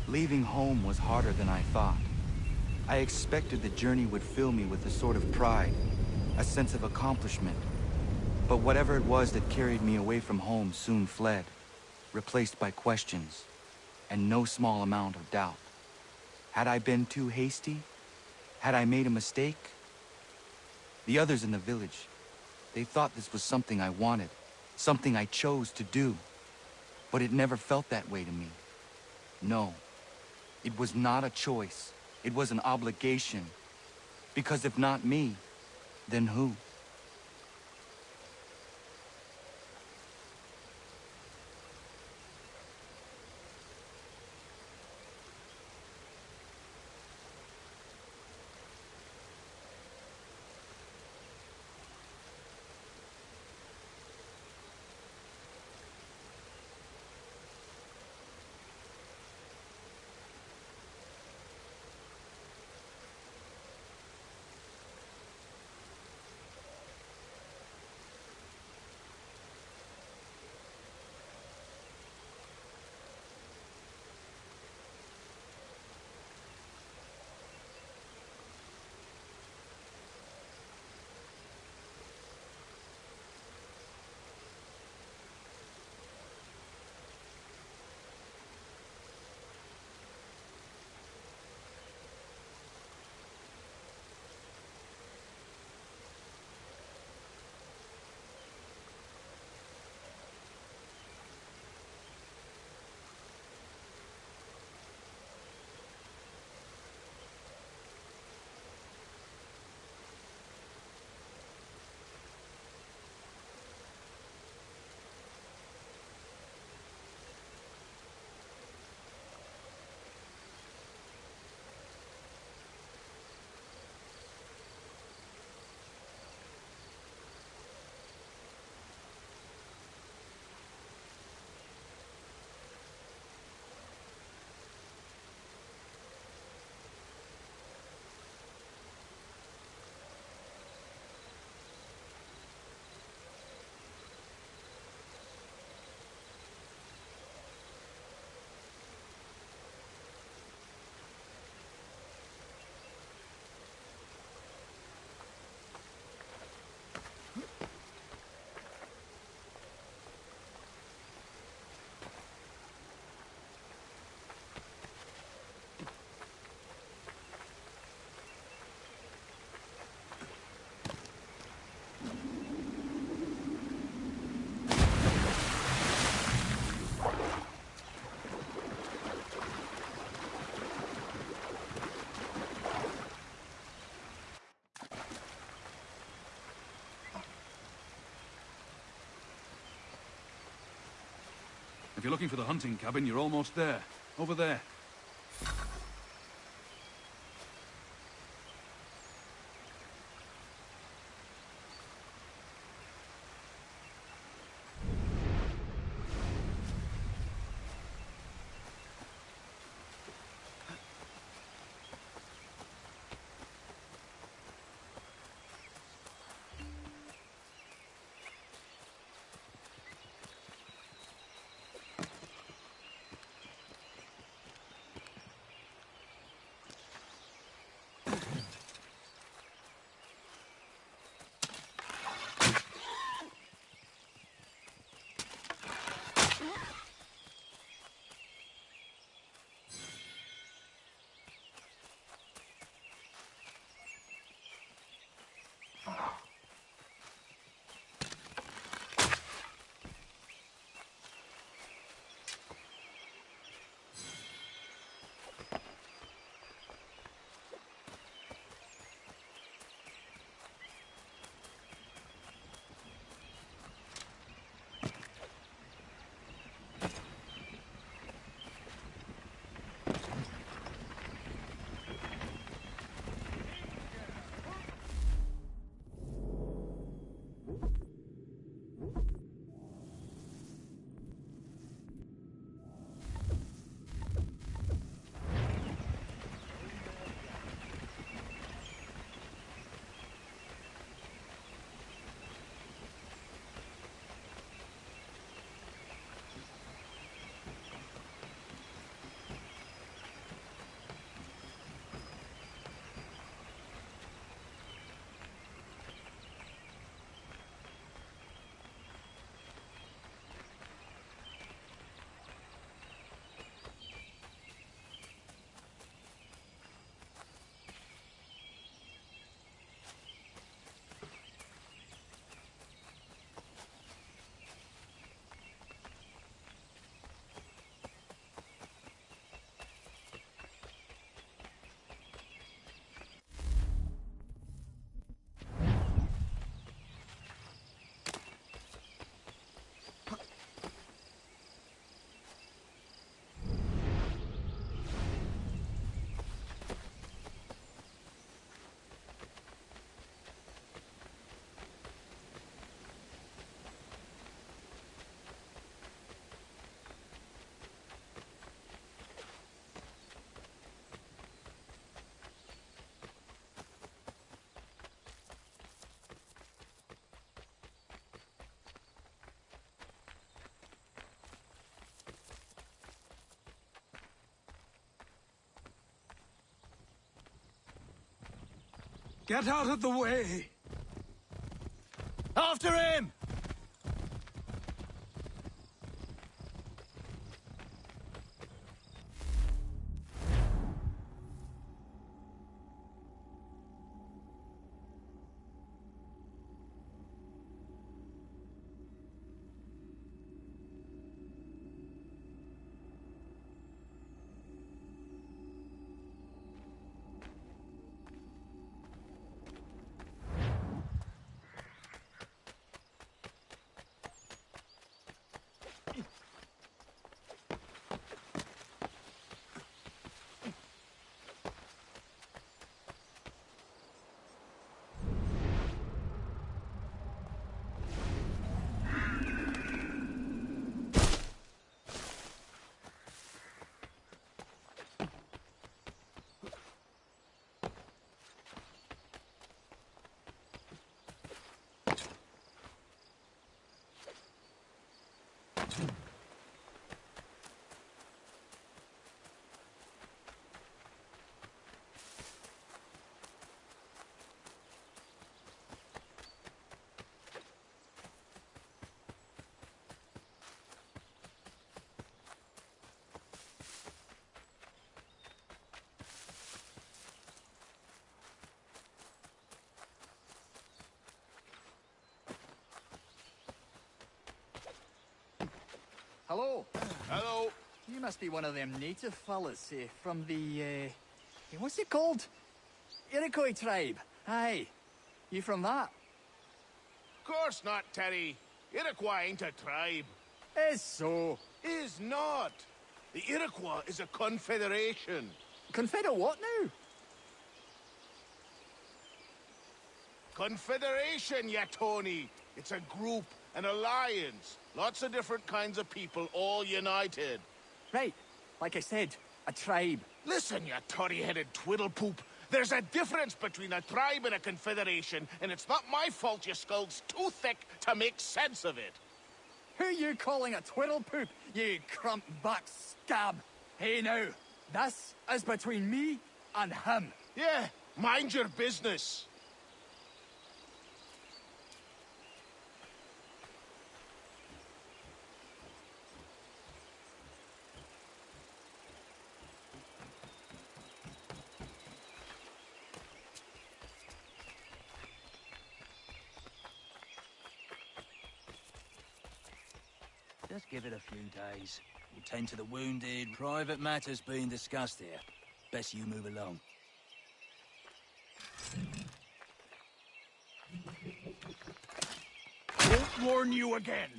S11: Leaving home was harder than I thought. I expected the journey would fill me with a sort of pride, a sense of accomplishment. But whatever it was that carried me away from home soon fled, replaced by questions, and no small amount of doubt. Had I been too hasty? Had I made a mistake? The others in the village, they thought this was something I wanted, something I chose to do. But it never felt that way to me. No. It was not a choice. It was an obligation. Because if not me, then who?
S6: If you're looking for the hunting cabin, you're almost there. Over there. Get out of the way!
S21: After him!
S13: Hello.
S21: Hello.
S13: You must be one of them native fellas, from the, what's it called? Iroquois tribe. Aye. You from that?
S21: Course not, Terry. Iroquois ain't a tribe.
S13: Is so.
S1: 'Tis not. The Iroquois is a confederation.
S13: Confederate what now?
S1: Confederation, ya Tony. It's a group, an alliance. Lots of different kinds of people, all united.
S13: Right. Like I said, a tribe.
S1: Listen, you toddy-headed twiddlepoop. There's a difference between a tribe and a confederation, and it's not my fault your skull's too thick to make sense of it.
S13: Who you calling a twiddlepoop, you crump-buck scab? Hey now, this is between me and him.
S1: Yeah, mind your business.
S14: Just give it a few days. We'll tend to the wounded. Private matters being discussed here. Best you move along.
S1: Won't warn you again.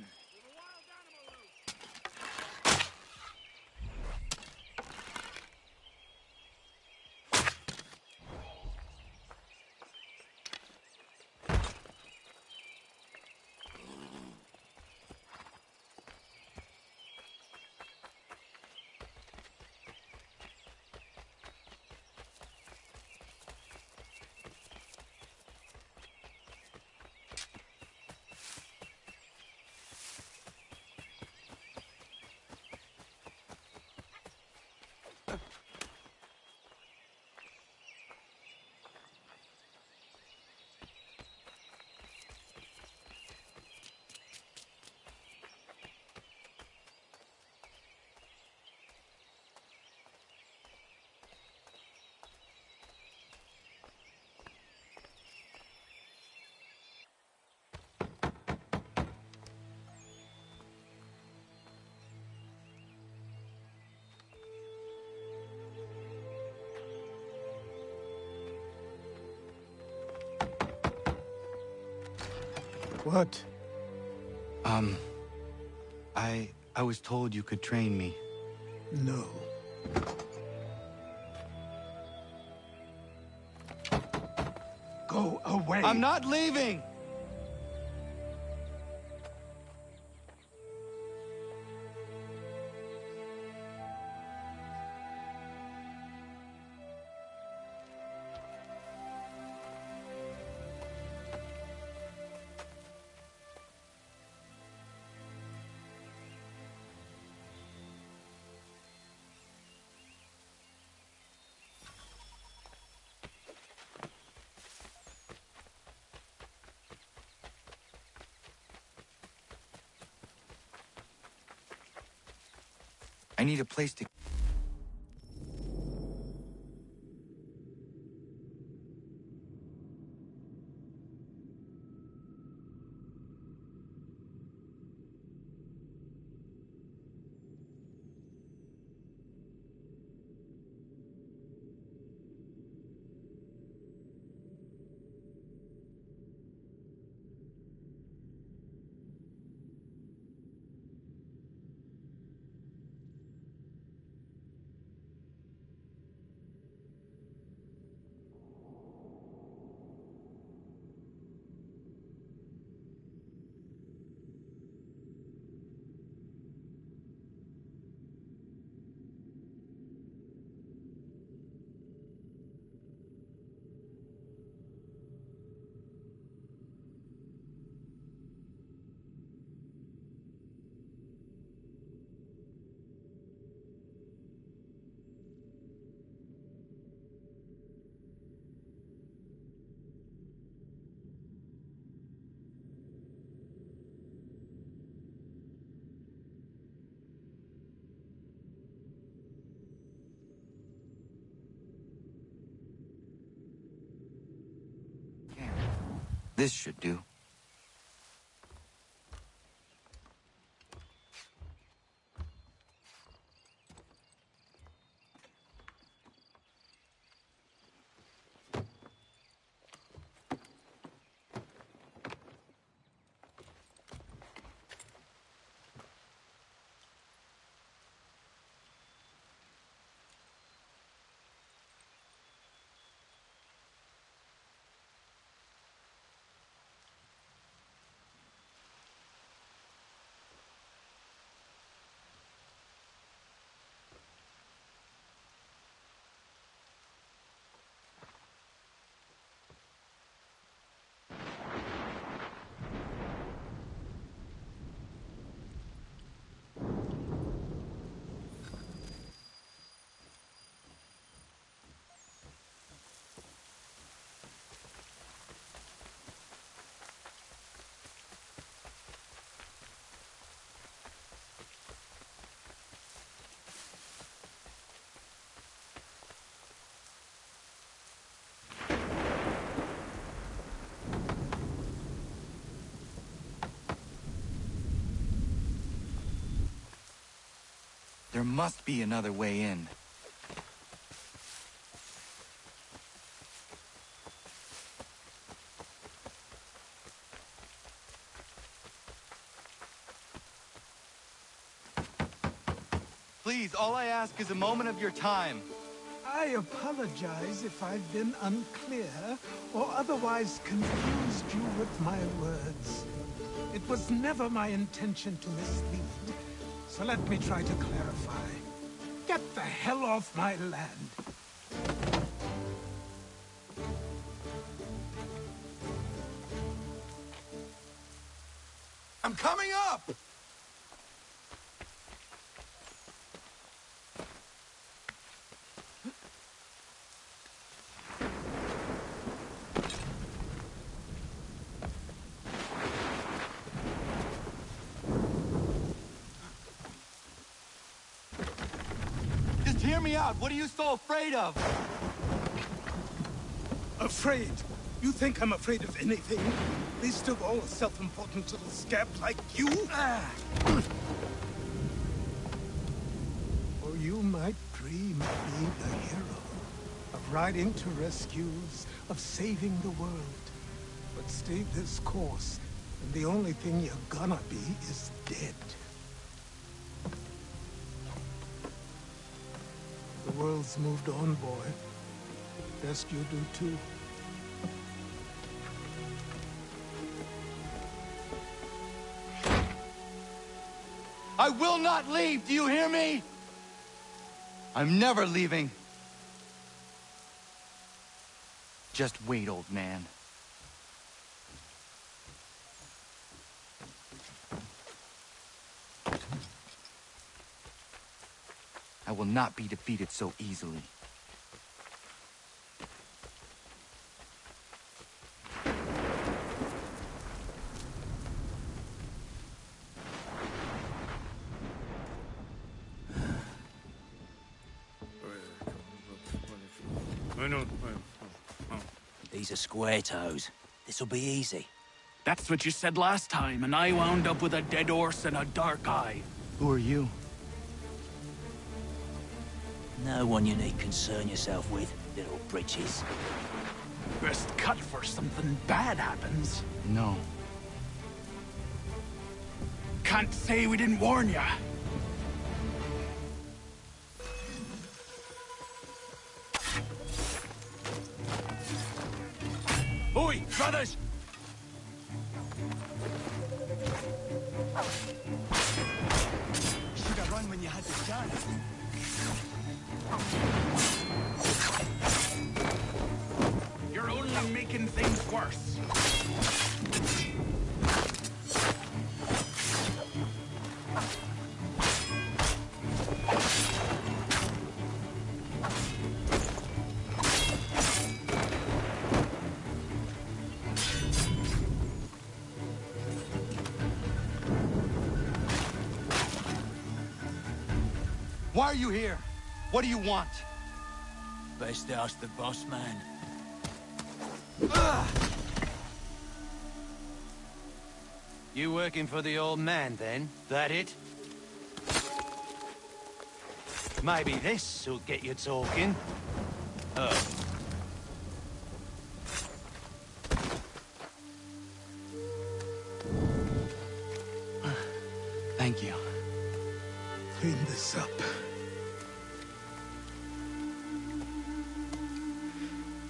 S6: What?
S11: I was told you could train me.
S6: No. Go away.
S11: I'm not leaving! I need a place to... This should do. There must be another way in. Please, all I ask is a moment of your time.
S6: I apologize if I've been unclear or otherwise confused you with my words. It was never my intention to mislead, so let me try to clarify. Get the hell off my land.
S9: I'm coming up!
S11: Just hear me out. What are you so afraid of?
S6: Afraid? You think I'm afraid of anything? Least of all a self-important little scab like you? Or you might dream of being a hero, of riding to rescues, of saving the world. But stay this course, and the only thing you're gonna be is dead. The world's moved on, boy. Best you do too.
S11: I will not leave, do you hear me? I'm never leaving. Just wait, old man. I will not be defeated so easily.
S14: These are square toes. This'll be easy.
S21: That's what you said last time, and I wound up with a dead horse and a dark eye.
S11: Who are you?
S14: No one you need concern yourself with, little britches.
S21: Best cut for something bad happens.
S11: No.
S21: Can't say we didn't warn ya. Oi, brothers!
S13: Should have run when you had the chance.
S21: You're only making things worse.
S11: Why are you here? What do you want?
S14: Best ask the boss man.
S15: You working for the old man, then? That it? Maybe this'll get you talking. Oh.
S11: Thank you.
S6: Clean this up.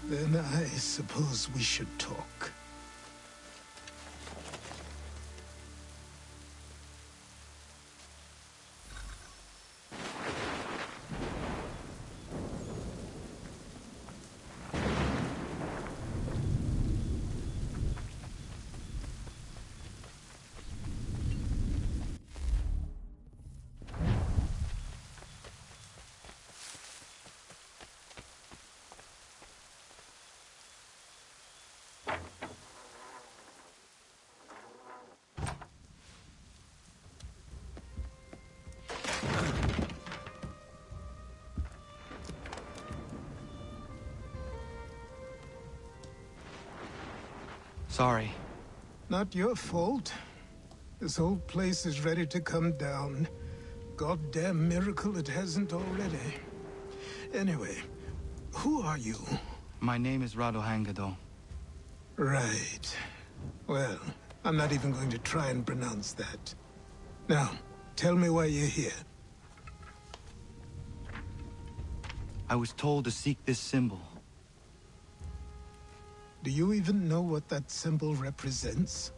S6: Then I suppose we should talk.
S11: Sorry.
S6: Not your fault. This whole place is ready to come down. Goddamn miracle it hasn't already. Anyway, who are you?
S11: My name is Radohangado.
S6: Right. Well, I'm not even going to try and pronounce that. Now, tell me why you're here.
S11: I was told to seek this symbol.
S6: Do you even know what that symbol represents?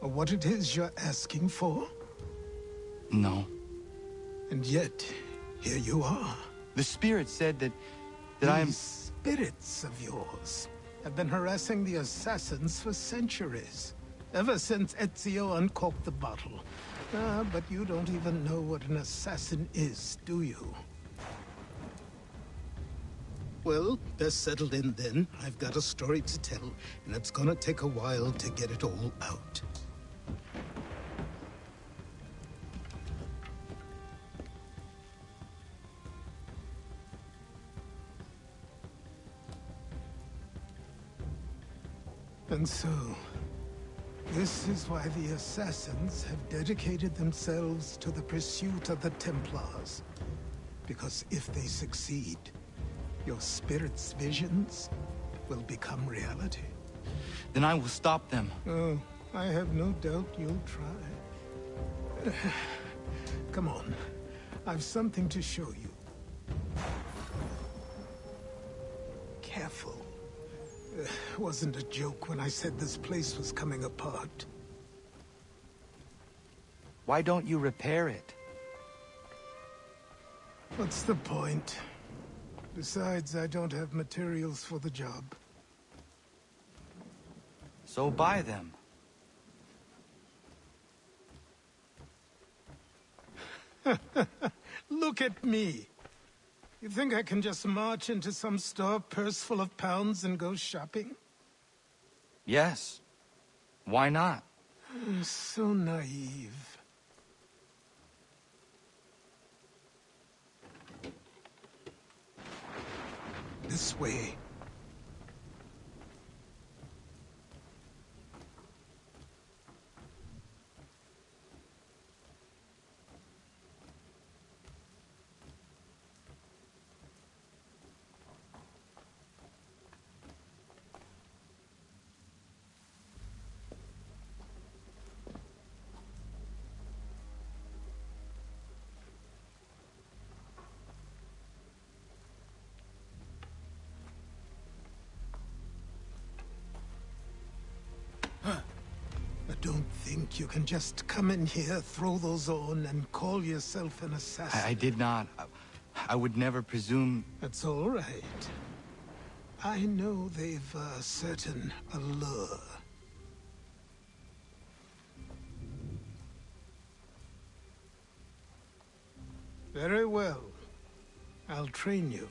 S6: Or what it is you're asking for?
S11: No.
S6: And yet, here you are.
S11: The spirit said that
S6: These spirits of yours have been harassing the assassins for centuries. Ever since Ezio uncorked the bottle. But you don't even know what an assassin is, do you? Well, best settled in then. I've got a story to tell, and it's gonna take a while to get it all out. And so, this is why the Assassins have dedicated themselves to the pursuit of the Templars. Because if they succeed, your spirit's visions will become reality.
S11: Then I will stop them.
S6: Oh, I have no doubt you'll try. Come on, I've something to show you. Careful. Wasn't a joke when I said this place was coming apart.
S11: Why don't you repair it?
S6: What's the point? Besides, I don't have materials for the job.
S11: So buy them.
S6: Look at me. You think I can just march into some store, purse full of pounds, and go shopping?
S11: Yes. Why not?
S6: So naive. This way. I don't think you can just come in here, throw those on, and call yourself an assassin.
S11: I did not. I would never presume...
S6: That's all right. I know they've a certain allure. Very well. I'll train you.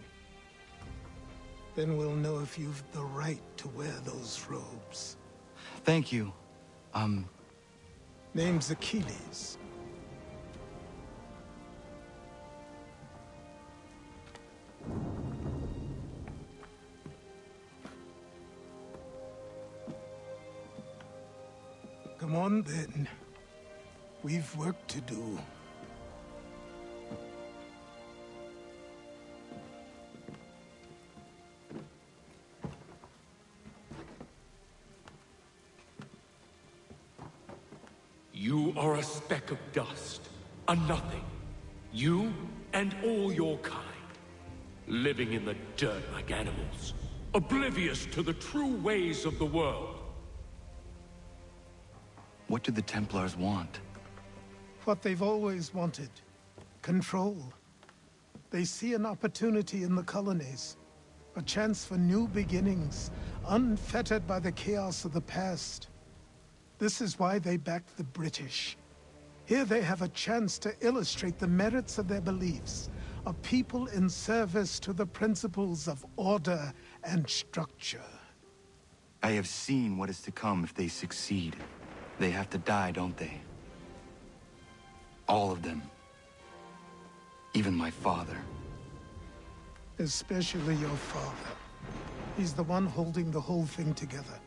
S6: Then we'll know if you've the right to wear those robes.
S11: Thank you.
S6: Name's Achilles. Come on, then. We've work to do.
S2: You are a speck of dust, a nothing. You and all your kind. Living in the dirt like animals. Oblivious to the true ways of the world.
S11: What do the Templars want?
S6: What they've always wanted. Control. They see an opportunity in the colonies. A chance for new beginnings, unfettered by the chaos of the past. This is why they backed the British. Here they have a chance to illustrate the merits of their beliefs. A people in service to the principles of order and structure.
S11: I have seen what is to come if they succeed. They have to die, don't they? All of them. Even my father.
S6: Especially your father. He's the one holding the whole thing together.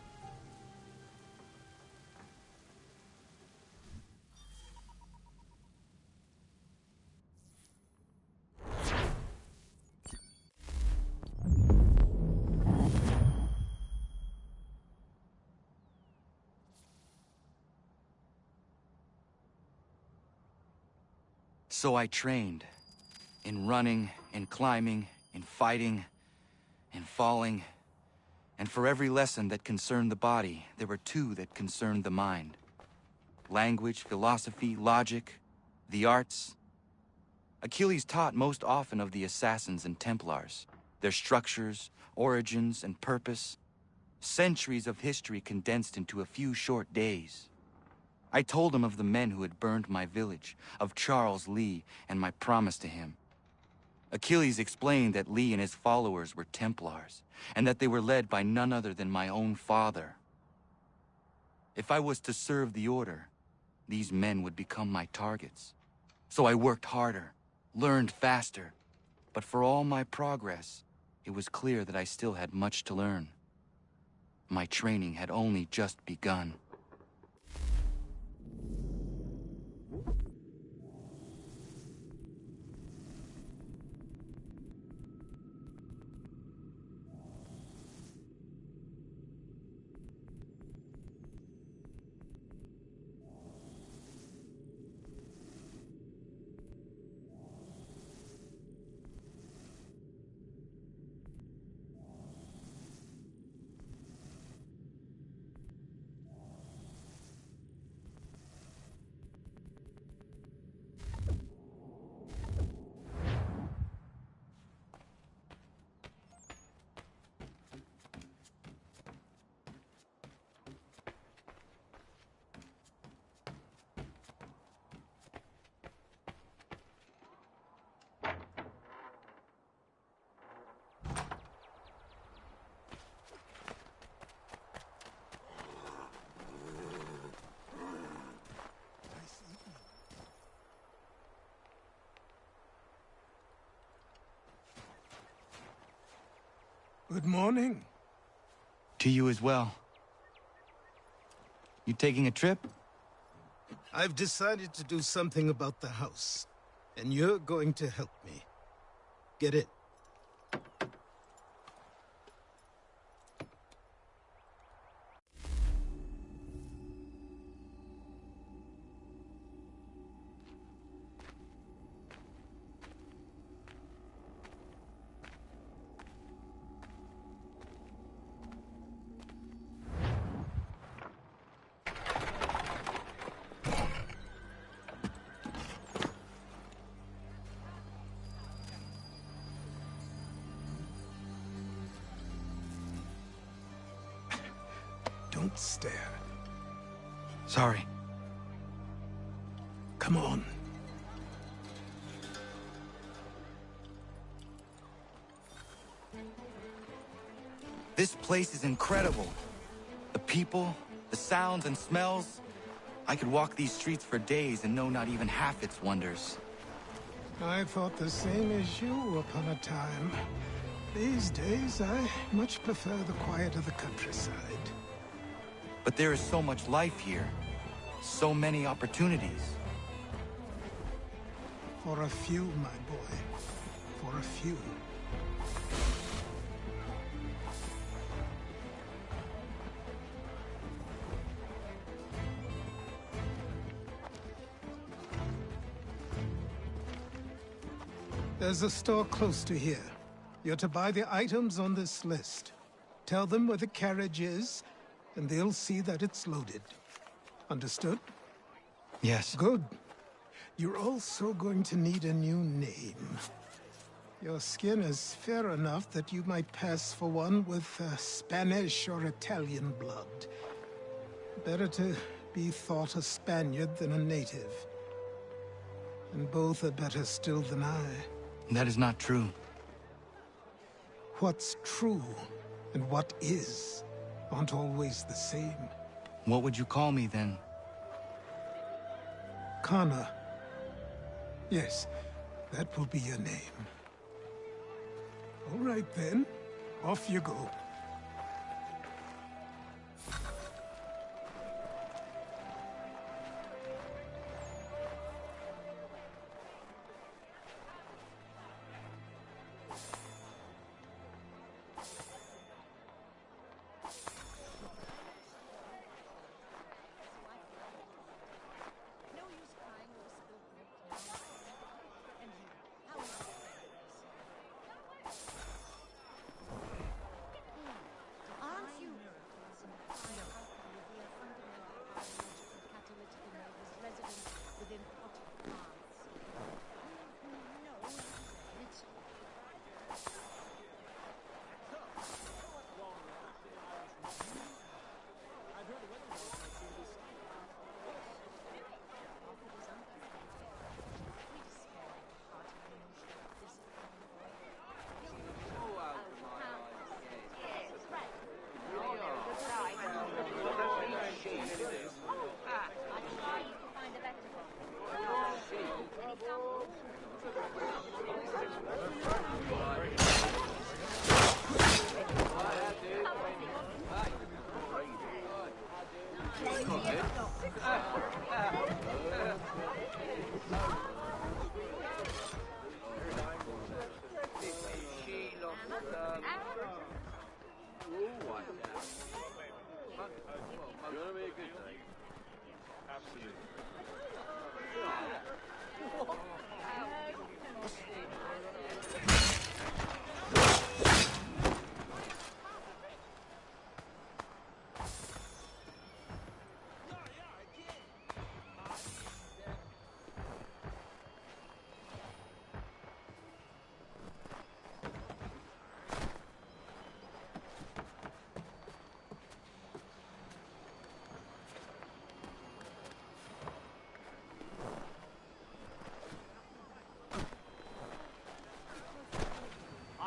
S11: So I trained. In running, in climbing, in fighting, in falling. And for every lesson that concerned the body, there were two that concerned the mind. Language, philosophy, logic, the arts. Achilles taught most often of the assassins and Templars, their structures, origins, and purpose. Centuries of history condensed into a few short days. I told him of the men who had burned my village, of Charles Lee, and my promise to him. Achilles explained that Lee and his followers were Templars, and that they were led by none other than my own father. If I was to serve the order, these men would become my targets. So I worked harder, learned faster, but for all my progress, it was clear that I still had much to learn. My training had only just begun.
S6: Good morning.
S11: To you as well. You taking a trip?
S6: I've decided to do something about the house, and you're going to help me. Get it? Don't stare.
S11: Sorry.
S6: Come on.
S11: This place is incredible. The people, the sounds and smells. I could walk these streets for days and know not even half its wonders.
S6: I thought the same as you upon a time. These days, I much prefer the quiet of the countryside.
S11: But there is so much life here. So many opportunities.
S6: For a few, my boy. For a few. There's a store close to here. You're to buy the items on this list. Tell them where the carriage is, and they'll see that it's loaded. Understood?
S11: Yes.
S6: Good. You're also going to need a new name. Your skin is fair enough that you might pass for one with Spanish or Italian blood. Better to be thought a Spaniard than a native. And both are better still than I.
S11: That is not true.
S6: What's true and what is aren't always the same.
S11: What would you call me then?
S6: Kana. Yes, that will be your name. All right then, off you go.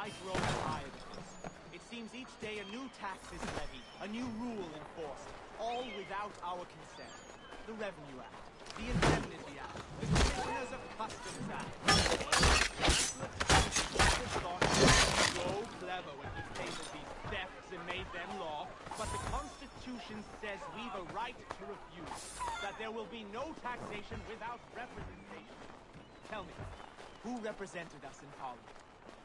S16: I grow tired of this. It seems each day a new tax is levied, a new rule enforced, all without our consent. The Revenue Act, the Indemnity Act, the Commissioners of Customs Act. So clever when he tabled these thefts and made them law, but the Constitution says we've a right to refuse, that there will be no taxation without representation. Tell me, who represented us in Parliament?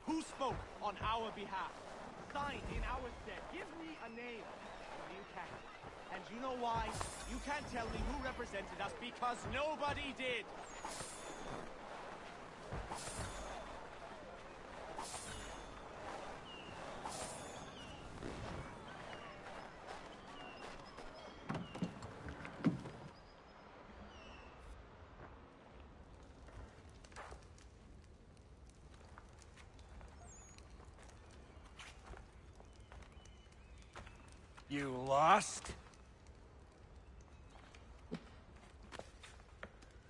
S16: Who spoke on our behalf? Signed in our stead? Give me a name. You can't. And you know why? You can't tell me who represented us because nobody did.
S15: You lost?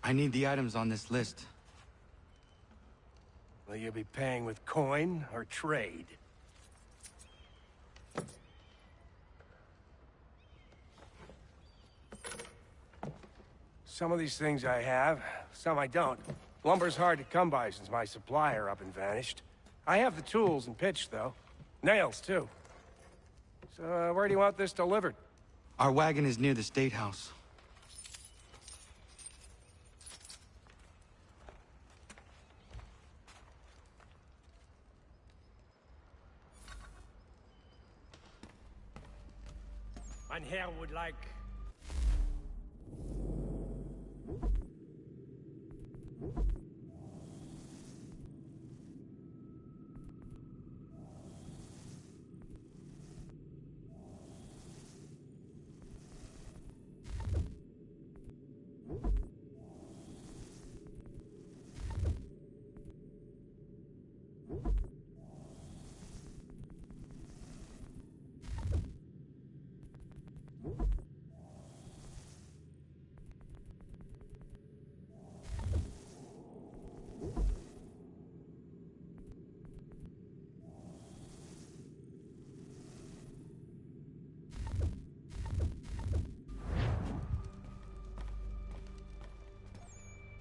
S11: I need the items on this list.
S15: Will you be paying with coin or trade? Some of these things I have, some I don't. Lumber's hard to come by since my supplier up and vanished. I have the tools and pitch, though. Nails, too. So, where do you want this delivered?
S11: Our wagon is near the State House.
S15: Mein Herr would like...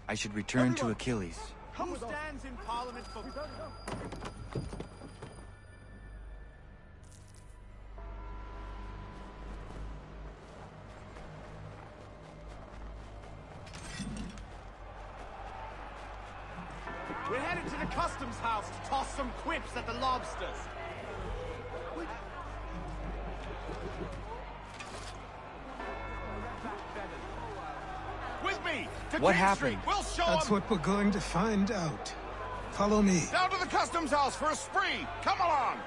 S11: I should return to Achilles.
S16: Who stands in Parliament for... We're headed to the Customs House to toss some quips at the lobsters. With me! To
S11: What
S16: Green
S11: happened?
S16: Street. We'll show
S6: That's
S16: them!
S6: what we're going to find out. Follow me.
S1: Down to the Customs House for a spree! Come along!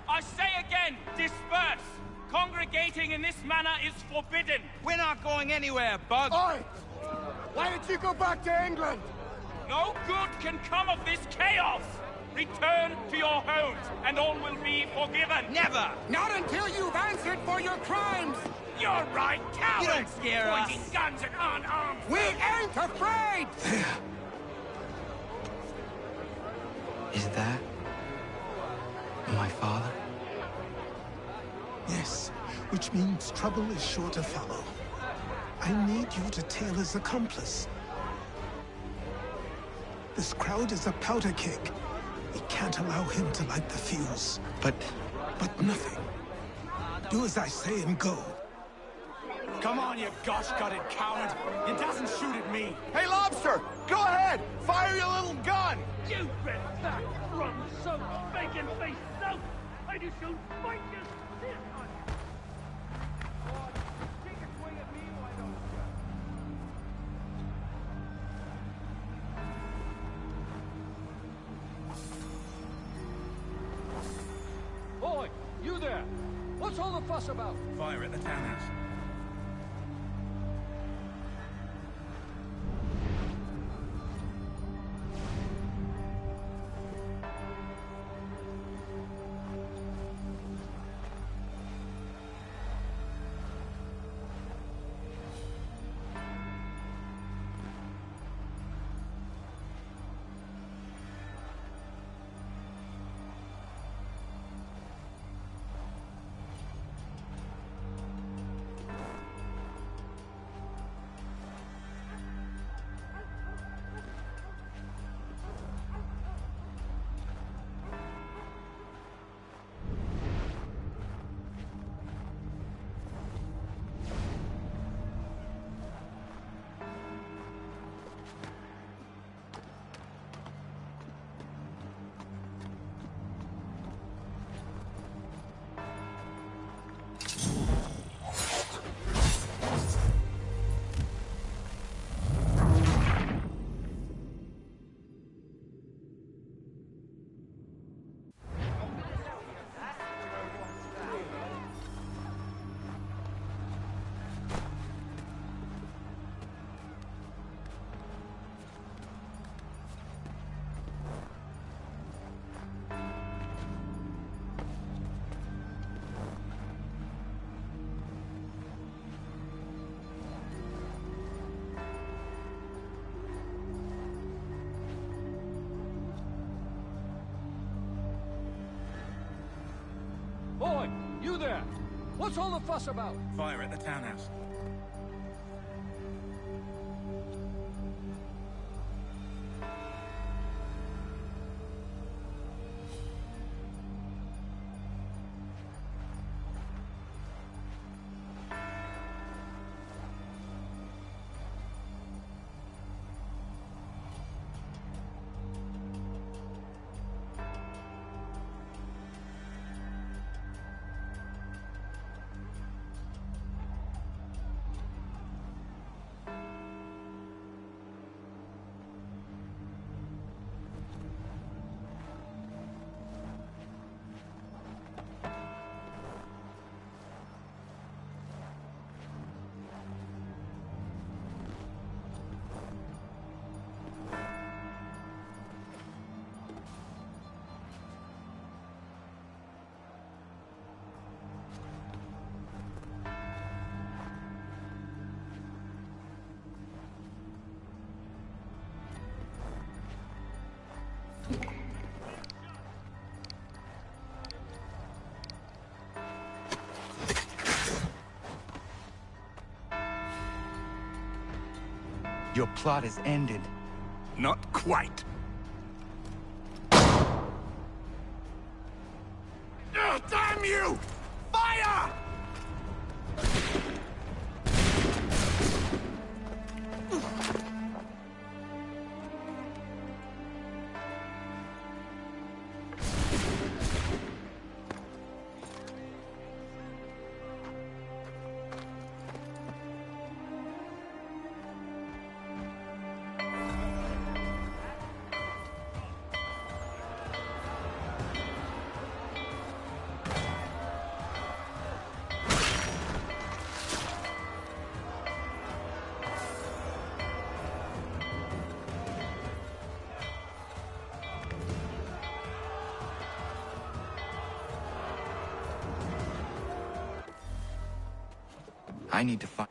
S17: I say again, disperse! Congregating in this manner is forbidden!
S15: We're not going anywhere, Bug!
S1: Oi! Why did you go back to England?
S17: No good can come of this chaos! Return to your homes, and all will be forgiven!
S15: Never!
S1: Not until you've answered for your crimes!
S17: You're right, cowards!
S15: You don't scare us.
S17: Pointing guns at unarmed...
S1: We ain't afraid!
S11: Is that my father?
S6: Yes, which means trouble is sure to follow. I need you to Taylor's accomplice. This crowd is a powder keg. We can't allow him to light the fuse. But nothing. Do as I say and go.
S18: Come on, you gosh-gutted coward! You doesn't shoot at me!
S1: Hey, Lobster! Go ahead! Fire your little gun!
S17: You bet that rum-soaked, bacon-faced soap! I do soon fight you!
S18: Boy, you there! What's all the fuss about?
S21: Fire at the townhouse.
S18: Boy, you there! What's all the fuss about?
S21: Fire at the townhouse.
S11: Your plot is ended.
S9: Not quite.
S1: Damn you! Fire!
S11: I need to find...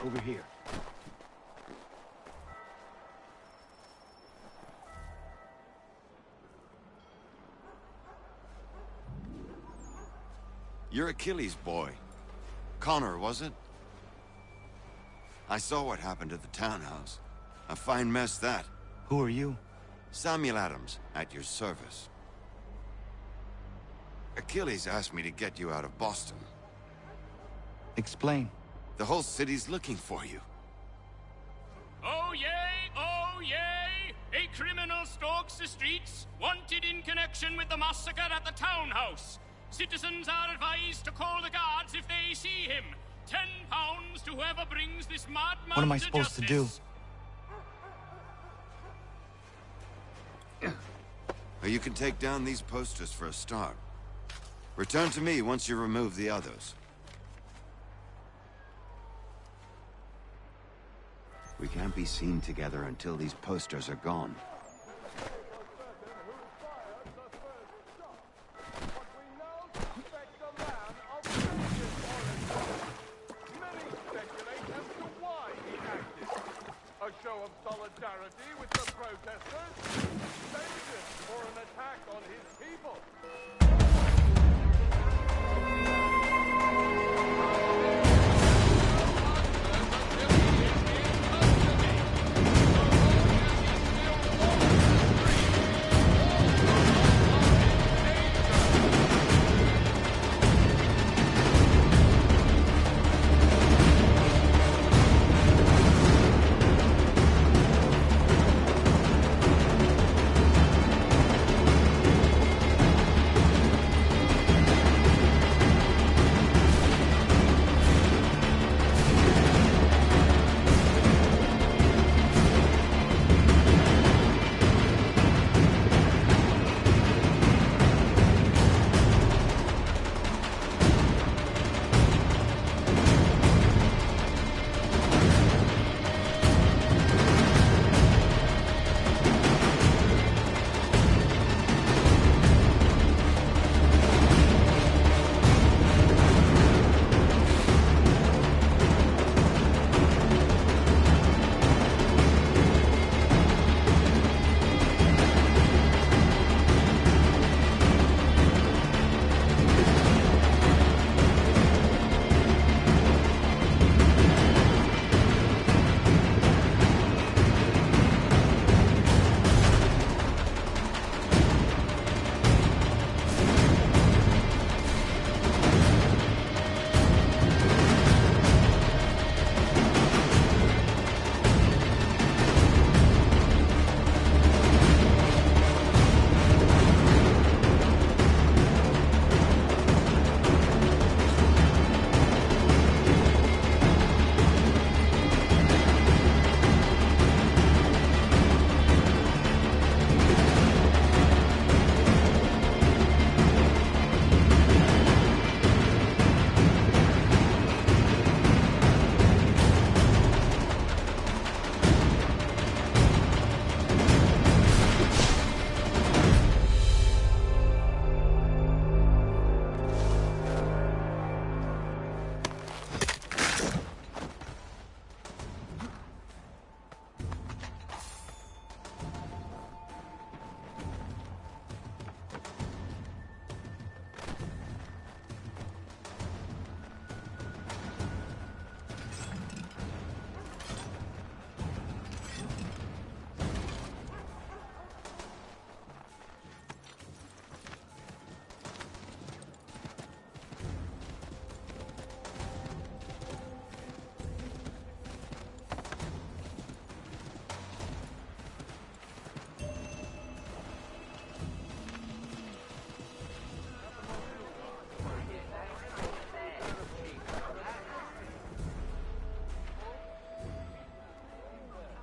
S11: Over here.
S20: You're Achilles' boy. Connor, was it? I saw what happened at the townhouse. A fine mess, that.
S11: Who are you?
S20: Samuel Adams, at your service. Achilles asked me to get you out of Boston.
S11: Explain.
S20: The whole city's looking for you.
S17: Oh yay, oh yay! A criminal stalks the streets, wanted in connection with the massacre at the townhouse. Citizens are advised to call the guards if they see him. £10 to whoever brings this madman.
S11: What am I supposed to do?
S20: Well, you can take down these posters for a start. Return to me once you remove the others. We can't be seen together until these posters are gone.
S22: A show of solidarity with the protesters? Vengeance for an attack on his people?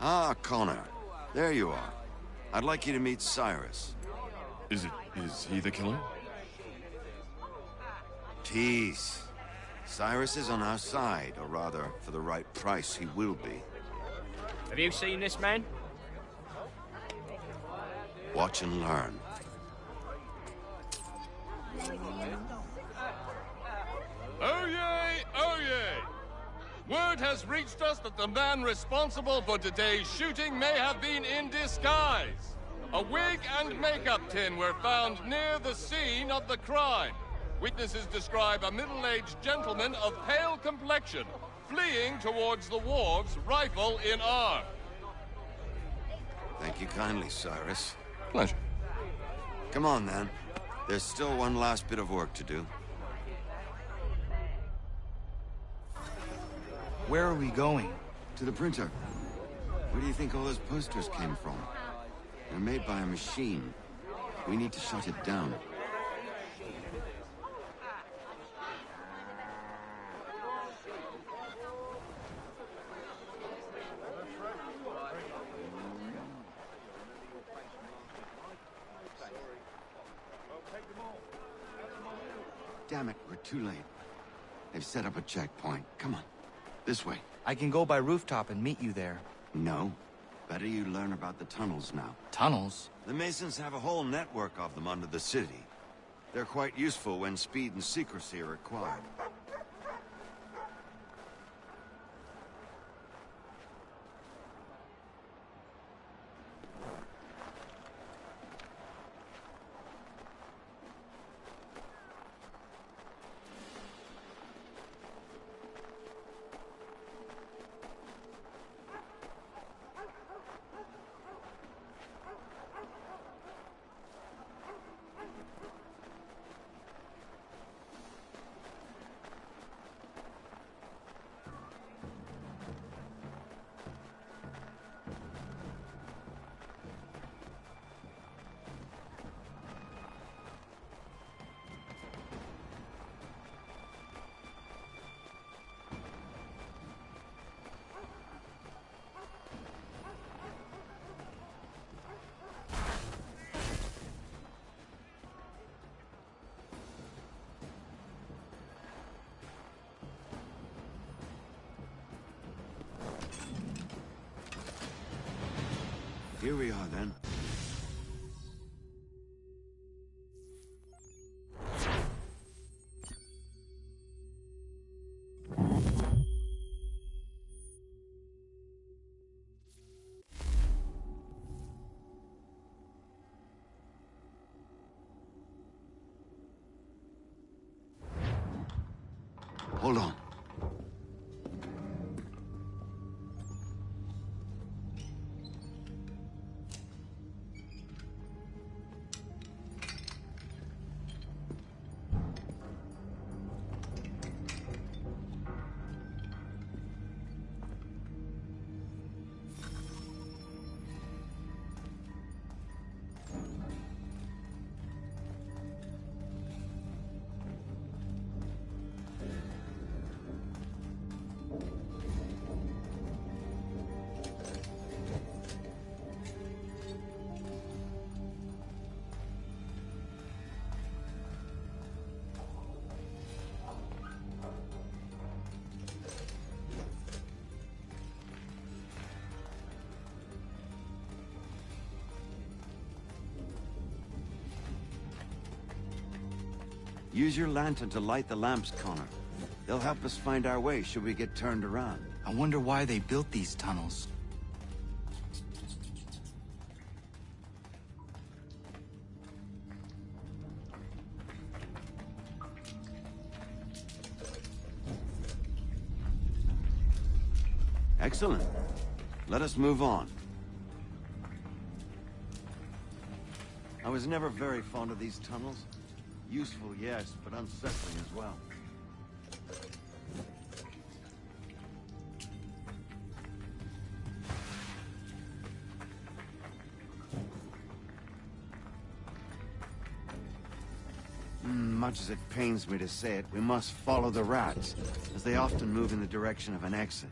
S20: Ah, Connor. There you are. I'd like you to meet Cyrus.
S23: Is he the killer?
S20: Tease. Cyrus is on our side, or rather, for the right price, he will be.
S17: Have you seen this man?
S20: Watch and learn.
S23: Oh yay! Oh yay!
S22: Word has reached us that the man responsible for today's shooting may have been in disguise. A wig and makeup tin were found near the scene of the crime. Witnesses describe a middle-aged gentleman of pale complexion fleeing towards the wharves, rifle in arm.
S20: Thank you kindly, Cyrus.
S23: Pleasure.
S20: Come on, then. There's still one last bit of work to do.
S11: Where are we going?
S20: To the printer. Where do you think all those posters came from? They're made by a machine. We need to shut it down. Damn it, we're too late. They've set up a checkpoint. Come on. This way.
S11: I can go by rooftop and meet you there.
S20: No. Better you learn about the tunnels now.
S11: Tunnels?
S20: The Masons have a whole network of them under the city. They're quite useful when speed and secrecy are required. Here we are, then. Hold on. Use your lantern to light the lamps, Connor. They'll help us find our way should we get turned around.
S11: I wonder why they built these tunnels.
S20: Excellent. Let us move on. I was never very fond of these tunnels. Useful, yes, but unsettling as well. Much as it pains me to say it, we must follow the rats, as they often move in the direction of an exit.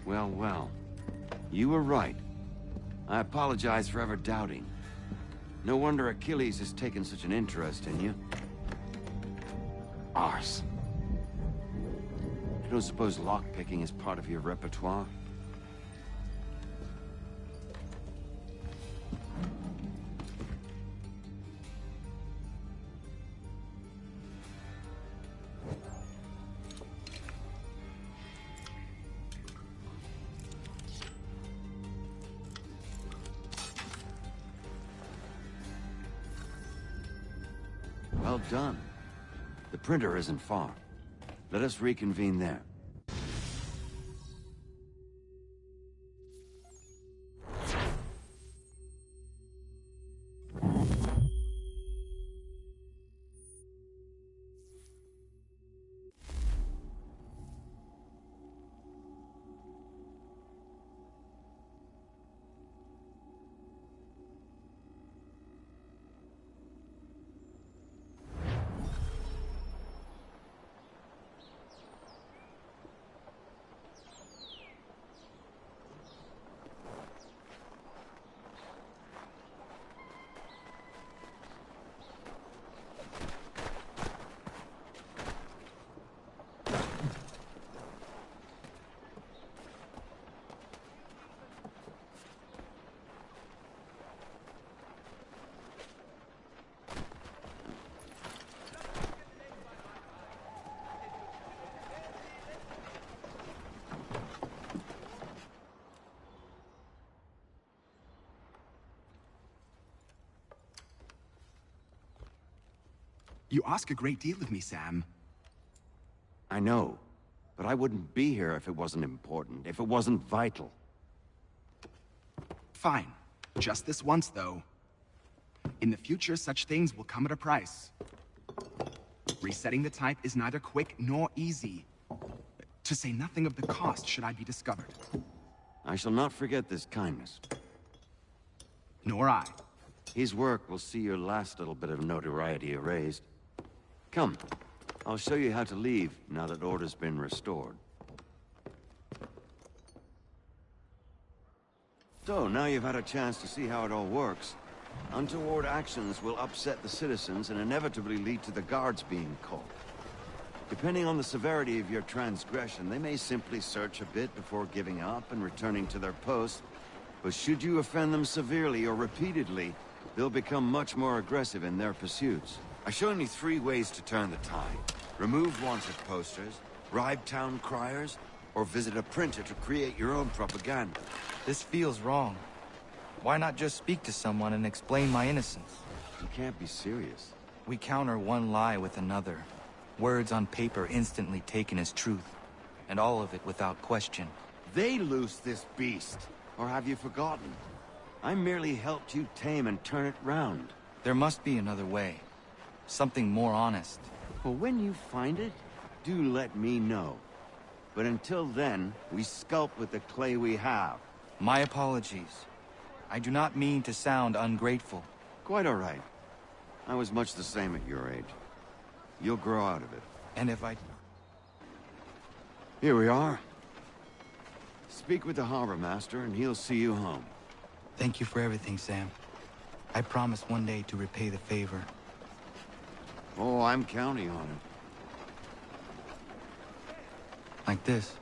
S20: Well, well. You were right. I apologize for ever doubting. No wonder Achilles has taken such an interest in you. Arse. I don't suppose lockpicking is part of your repertoire? Well done. The printer isn't far. Let us reconvene there.
S5: You ask a great deal of me, Sam.
S20: I know, but I wouldn't be here if it wasn't important, if it wasn't vital.
S5: Fine. Just this once, though. In the future, such things will come at a price. Resetting the type is neither quick nor easy. To say nothing of the cost should I be discovered.
S20: I shall not forget this kindness.
S5: Nor I.
S20: His work will see your last little bit of notoriety erased. Come, I'll show you how to leave now that order's been restored. So, now you've had a chance to see how it all works. Untoward actions will upset the citizens and inevitably lead to the guards being called. Depending on the severity of your transgression, they may simply search a bit before giving up and returning to their posts. But should you offend them severely or repeatedly, they'll become much more aggressive in their pursuits. I've shown you 3 ways to turn the tide. Remove wanted posters, bribe town criers, or visit a printer to create your own propaganda.
S11: This feels wrong. Why not just speak to someone and explain my innocence?
S20: You can't be serious.
S11: We counter one lie with another. Words on paper instantly taken as truth. And all of it without question.
S20: They loose this beast. Or have you forgotten? I merely helped you tame and turn it round.
S11: There must be another way. Something more honest.
S20: Well, when you find it, do let me know. But until then, we sculpt with the clay we have.
S11: My apologies. I do not mean to sound ungrateful.
S20: Quite all right. I was much the same at your age. You'll grow out of it.
S11: And if I...
S20: Here we are. Speak with the harbor master and he'll see you home.
S11: Thank you for everything, Sam. I promise one day to repay the favor.
S20: Oh, I'm counting on it.
S11: Like this.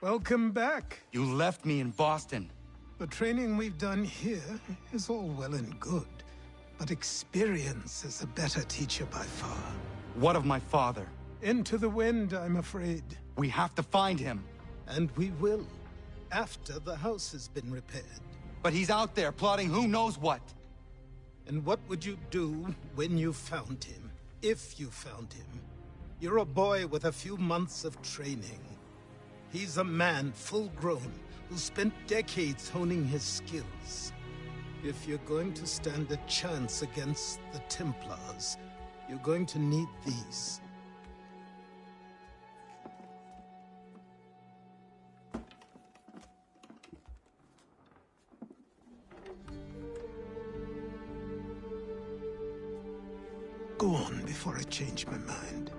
S6: Welcome back.
S11: You left me in Boston.
S6: The training we've done here is all well and good, but experience is a better teacher by far.
S11: What of my father?
S6: Into the wind, I'm afraid.
S11: We have to find him.
S6: And we will, after the house has been repaired.
S11: But he's out there plotting who knows what.
S6: And what would you do when you found him? If you found him? You're a boy with a few months of training. He's a man, full-grown, who spent decades honing his skills. If you're going to stand a chance against the Templars, you're going to need these. Go on before I change my mind.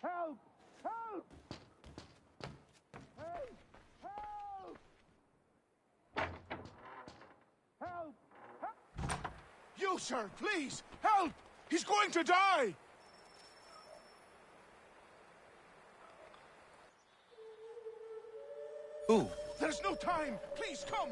S16: Help! Help! Hey! Help! Help! Help!
S1: You, sir, please! Help! He's going to die!
S11: Who?
S1: There's no time! Please, come!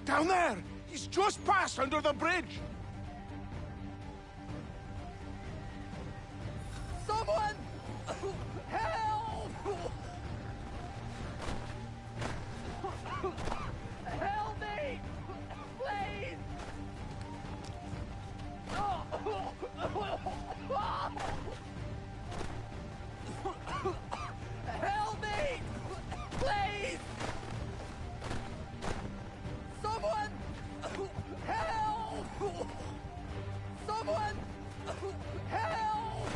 S1: Down there! He's just passed under the bridge!
S13: Someone! Help! Help me! Please! Help me! Please! Someone! Help! Someone! Help!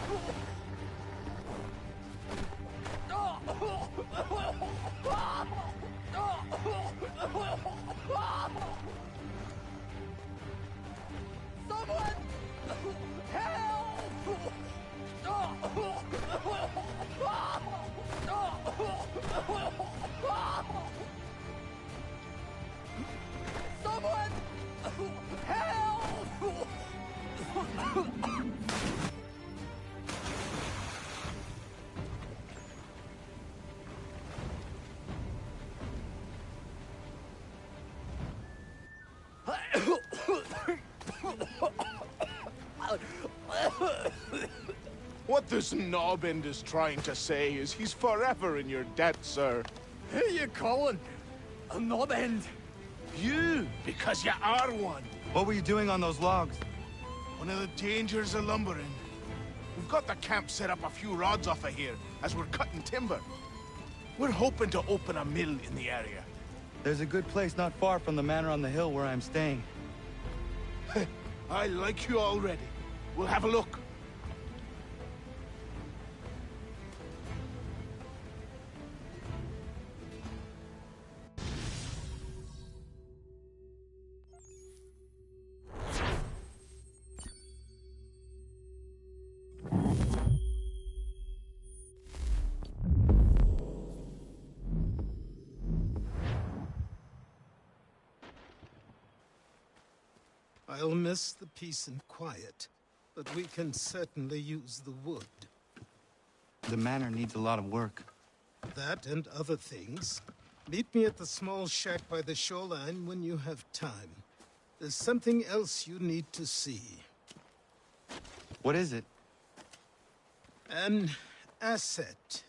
S13: Someone! Someone! Help!
S1: What this knobend is trying to say is he's forever in your debt, sir.
S13: Who you calling a knobend?
S1: You, because you are one.
S11: What were you doing on those logs?
S1: One of the dangers of lumbering. We've got the camp set up a few rods off of here, as we're cutting timber. We're hoping to open a mill in the area.
S11: There's a good place not far from the manor on the hill where I'm staying.
S1: I like you already. We'll have a look.
S6: I'll miss the peace and quiet, but we can certainly use the wood.
S11: The manor needs a lot of work.
S6: That and other things. Meet me at the small shack by the shoreline when you have time. There's something else you need to see.
S11: What is it?
S6: An asset.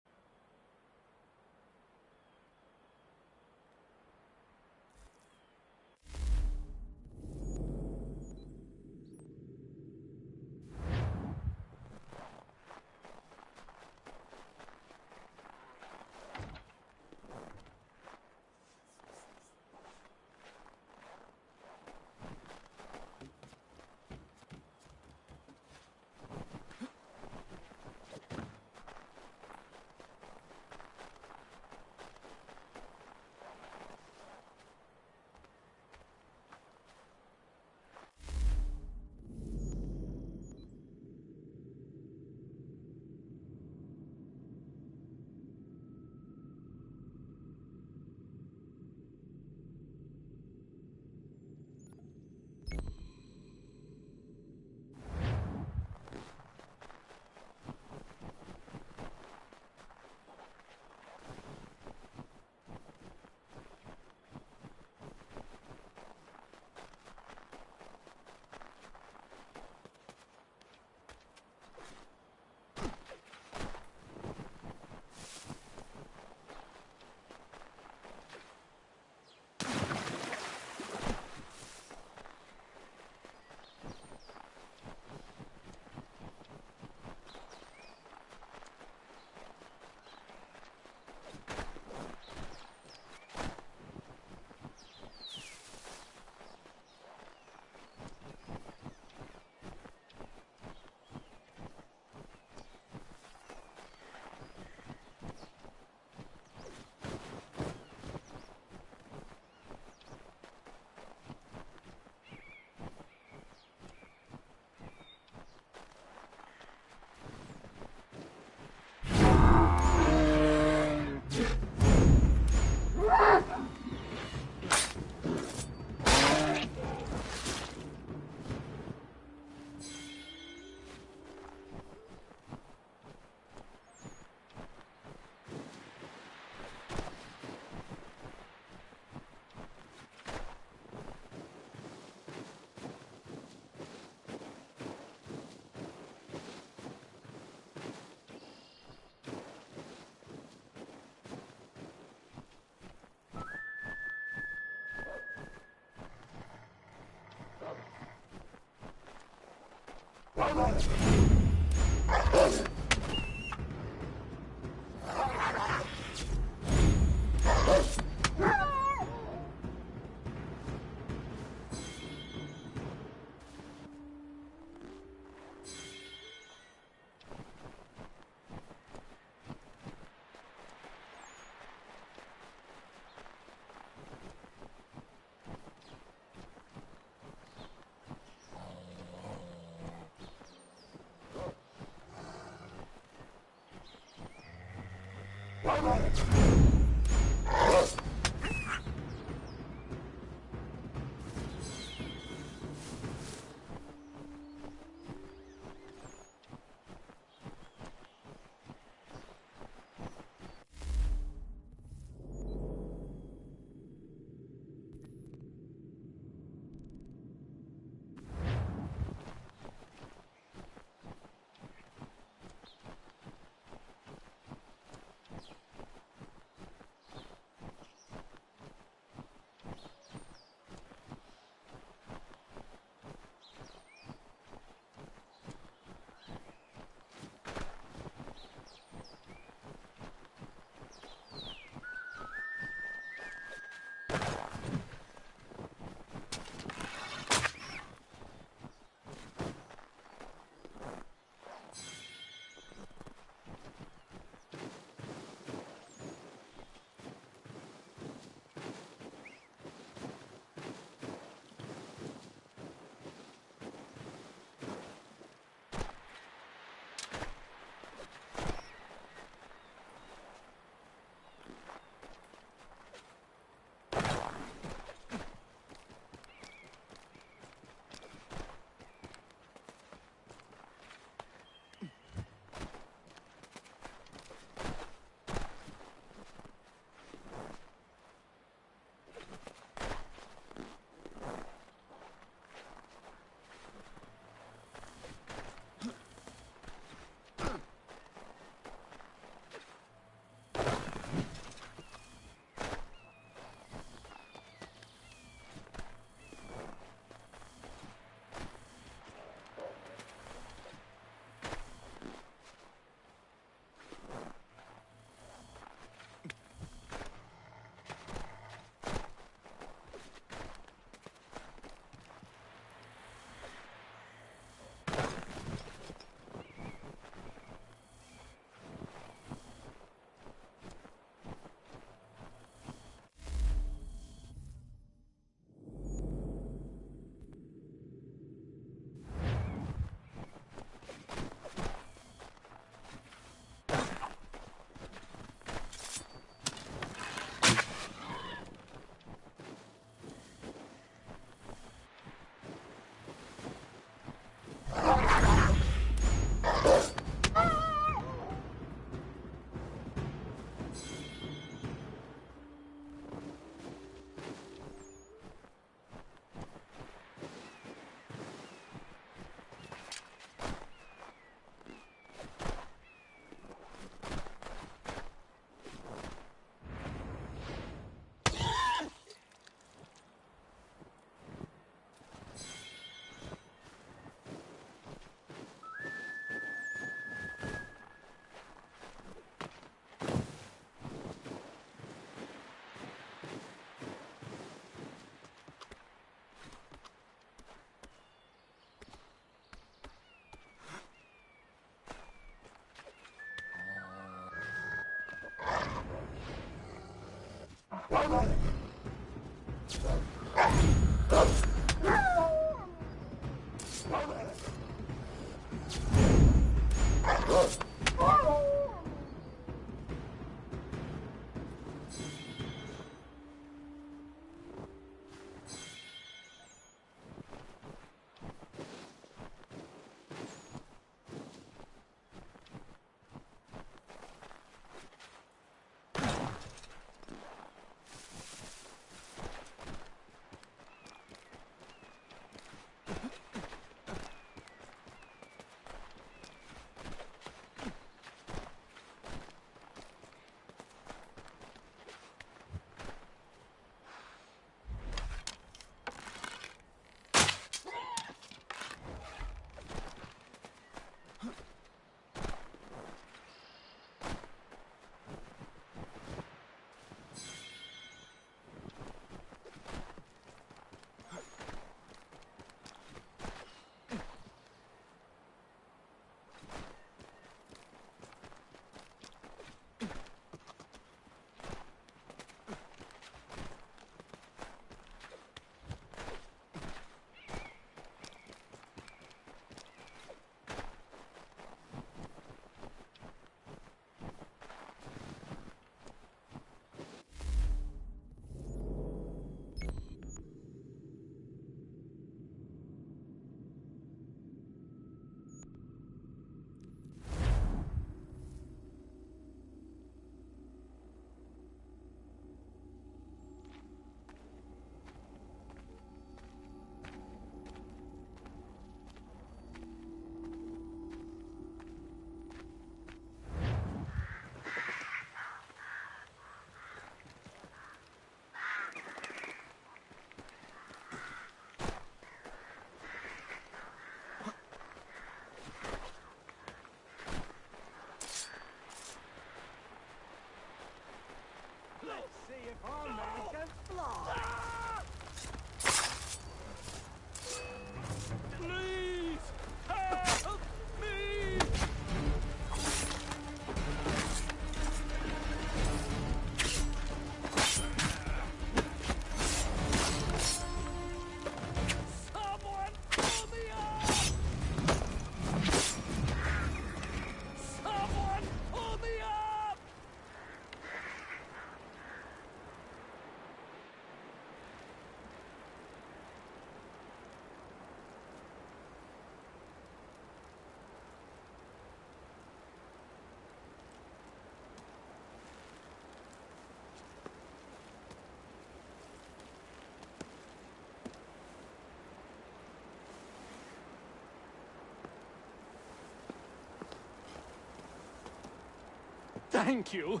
S15: Thank you.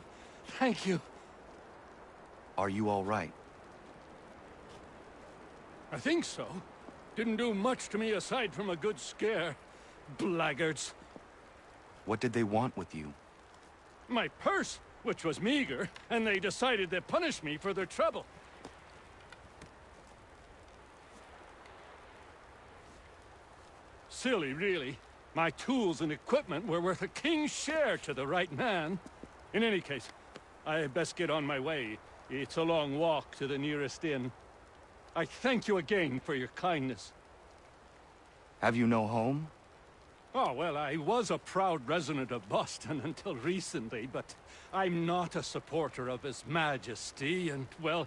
S15: Thank you.
S11: Are you all right?
S15: I think so. Didn't do much to me aside from a good scare. Blackguards.
S11: What did they want with you?
S15: My purse, which was meager, and they decided to punish me for their trouble. Silly, really. My tools and equipment were worth a king's share to the right man. In any case, I best get on my way. It's a long walk to the nearest inn. I thank you again for your kindness.
S11: Have you no home?
S15: Oh, well, I was a proud resident of Boston until recently, but I'm not a supporter of His Majesty, and, well,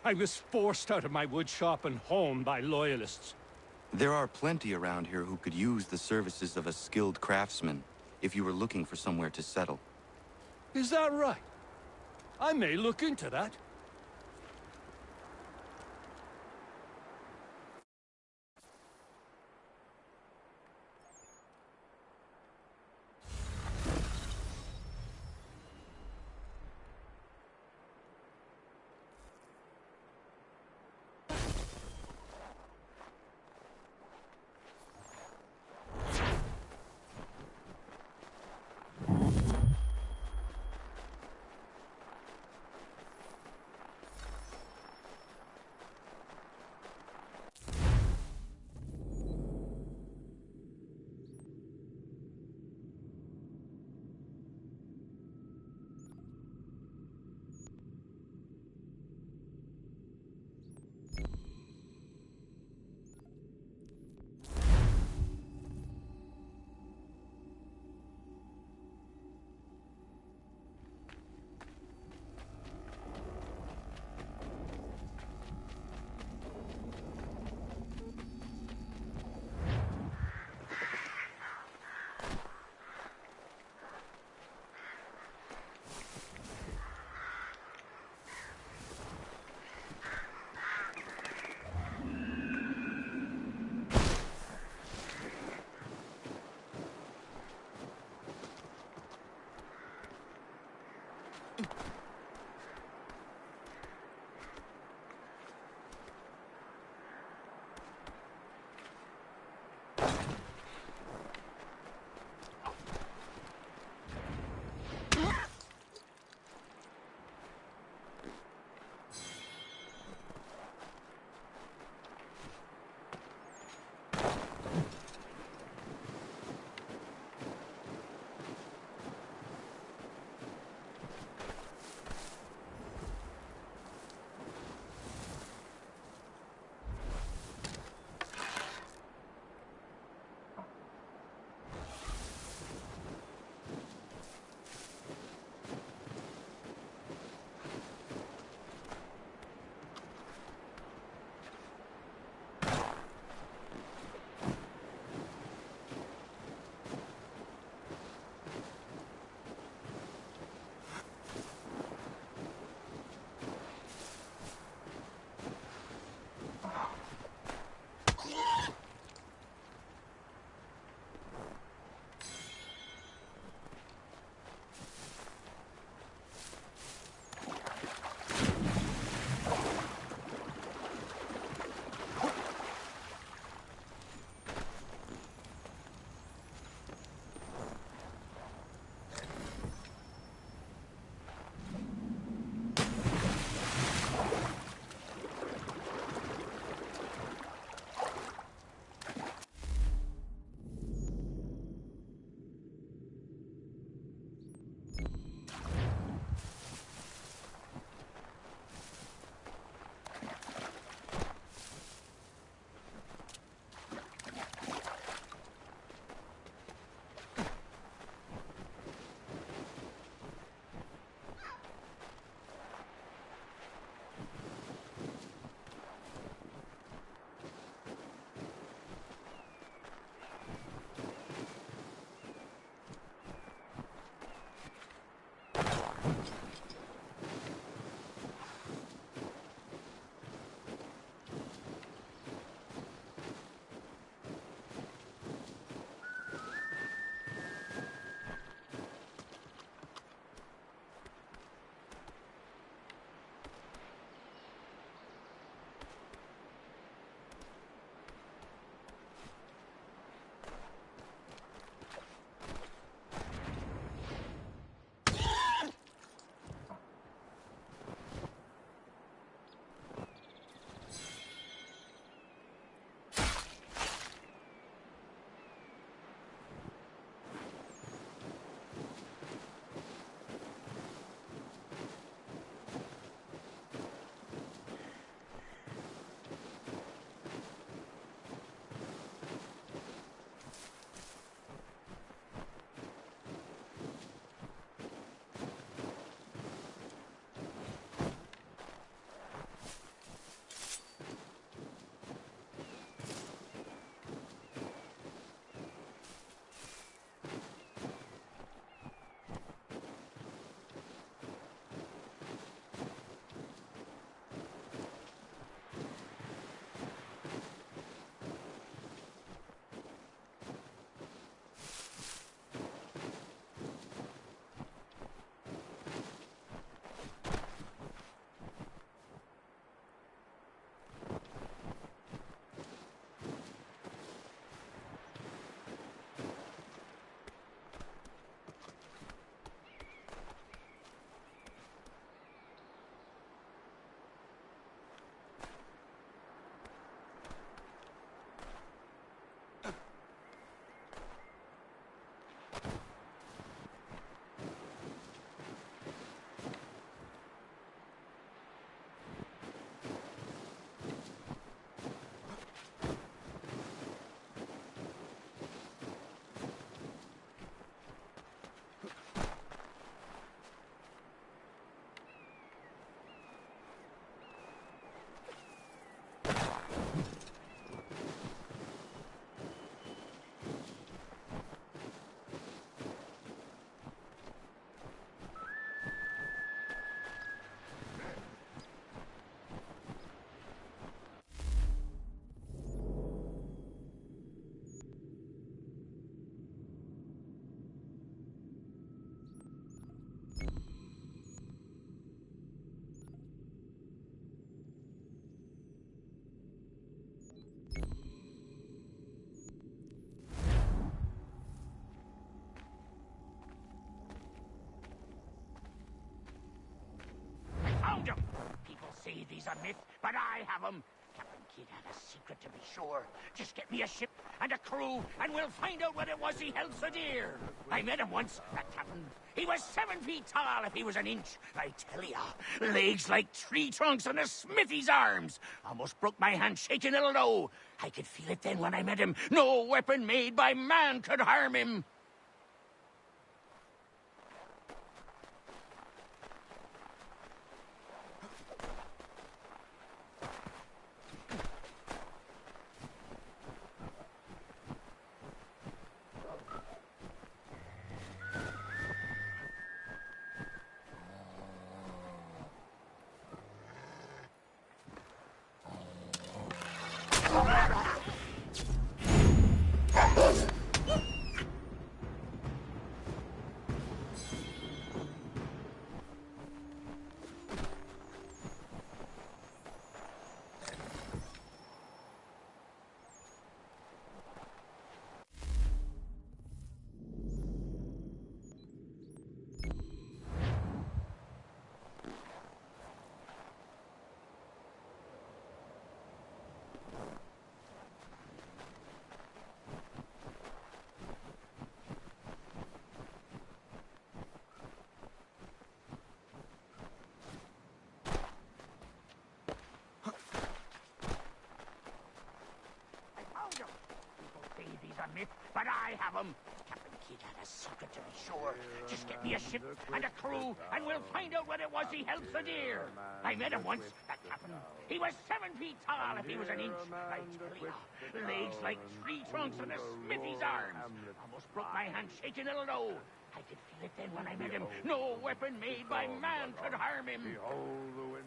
S15: I was forced out of my woodshop and home by loyalists.
S11: There are plenty around here who could use the services of a skilled craftsman, if you were looking for somewhere to settle.
S15: Is that right? I may look into that.
S1: Found him! People say these are myth, but I have them. Captain Kidd had a secret to be sure. Just get me a ship and a crew, and we'll find out what it was he held so dear. I met him once, that captain. He was 7 feet tall if he was an inch. I tell ya, legs like tree trunks and a smithy's arms. Almost broke my hand shaking it'll know. I could feel it then when I met him. No weapon made by man could harm him. Myth, but I have them. Captain Kidd had a secret to be sure. Just get me a ship and a crew, and we'll find out what it was he held so dear. I met him once, that captain. He was 7 feet tall if he was an inch. I tell ya, legs like tree trunks and a smithy's arms. Almost broke my hand shaking it'll know. I could feel it then when I met him. No weapon made by man could harm him.
S3: Behold the wind.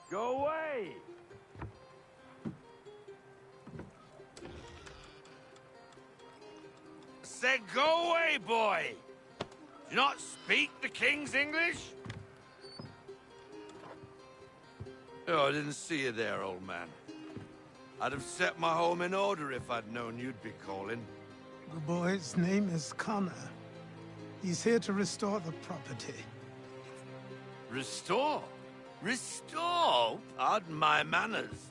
S3: Go away!
S10: Said go away, boy! Do you not speak the King's English? Oh, I didn't see you there, old man. I'd have set my home in order if I'd known you'd be calling.
S6: The boy's name is Connor. He's here to restore the property.
S10: Restore? Restore? Pardon my manners.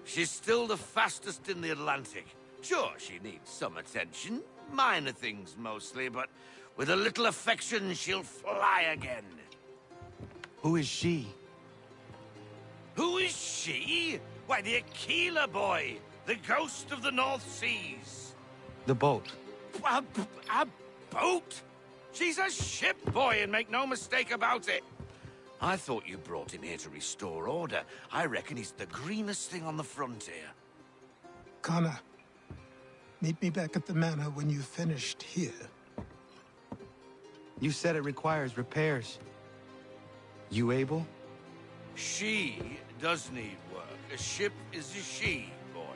S10: She's still the fastest in the Atlantic. Sure, she needs some attention. Minor things mostly, but with a little affection, she'll fly again.
S11: Who is she?
S10: Who is she? Why, the Aquila boy, the ghost of the North Seas.
S11: The boat.
S10: A boat? She's a ship, boy, and make no mistake about it. I thought you brought him here to restore order. I reckon he's the greenest thing on the frontier.
S6: Connor, meet me back at the manor when you've finished here.
S11: You said it requires repairs. You able?
S10: She does need work. A ship is a she, boy.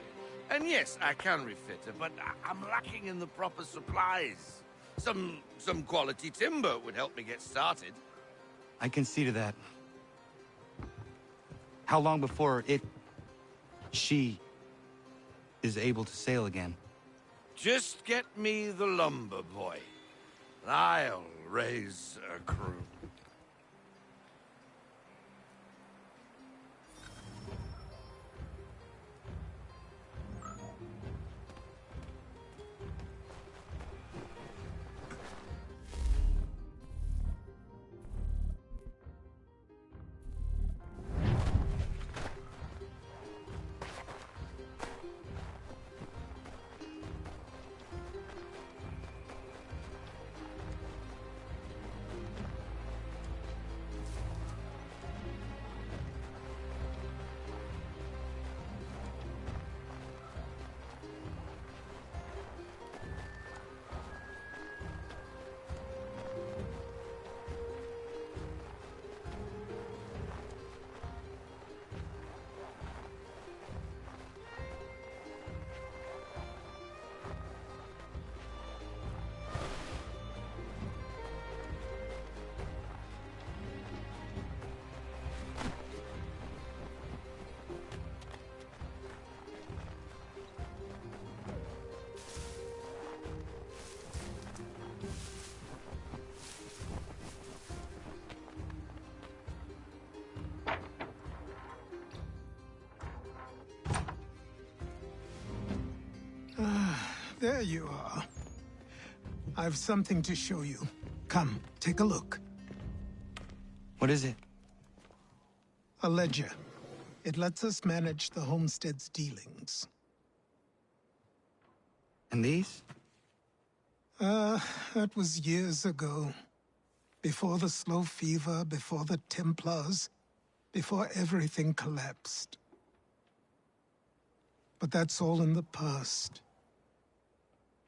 S10: And yes, I can refit her, but I'm lacking in the proper supplies. Some quality timber would help me get started.
S11: I can see to that. How long before she is able to sail again?
S10: Just get me the lumber, boy. I'll raise a crew.
S6: There you are. I've something to show you. Come, take a look.
S11: What is it?
S6: A ledger. It lets us manage the homestead's dealings.
S11: And these?
S6: That was years ago. Before the slow fever, before the Templars, before everything collapsed. But that's all in the past.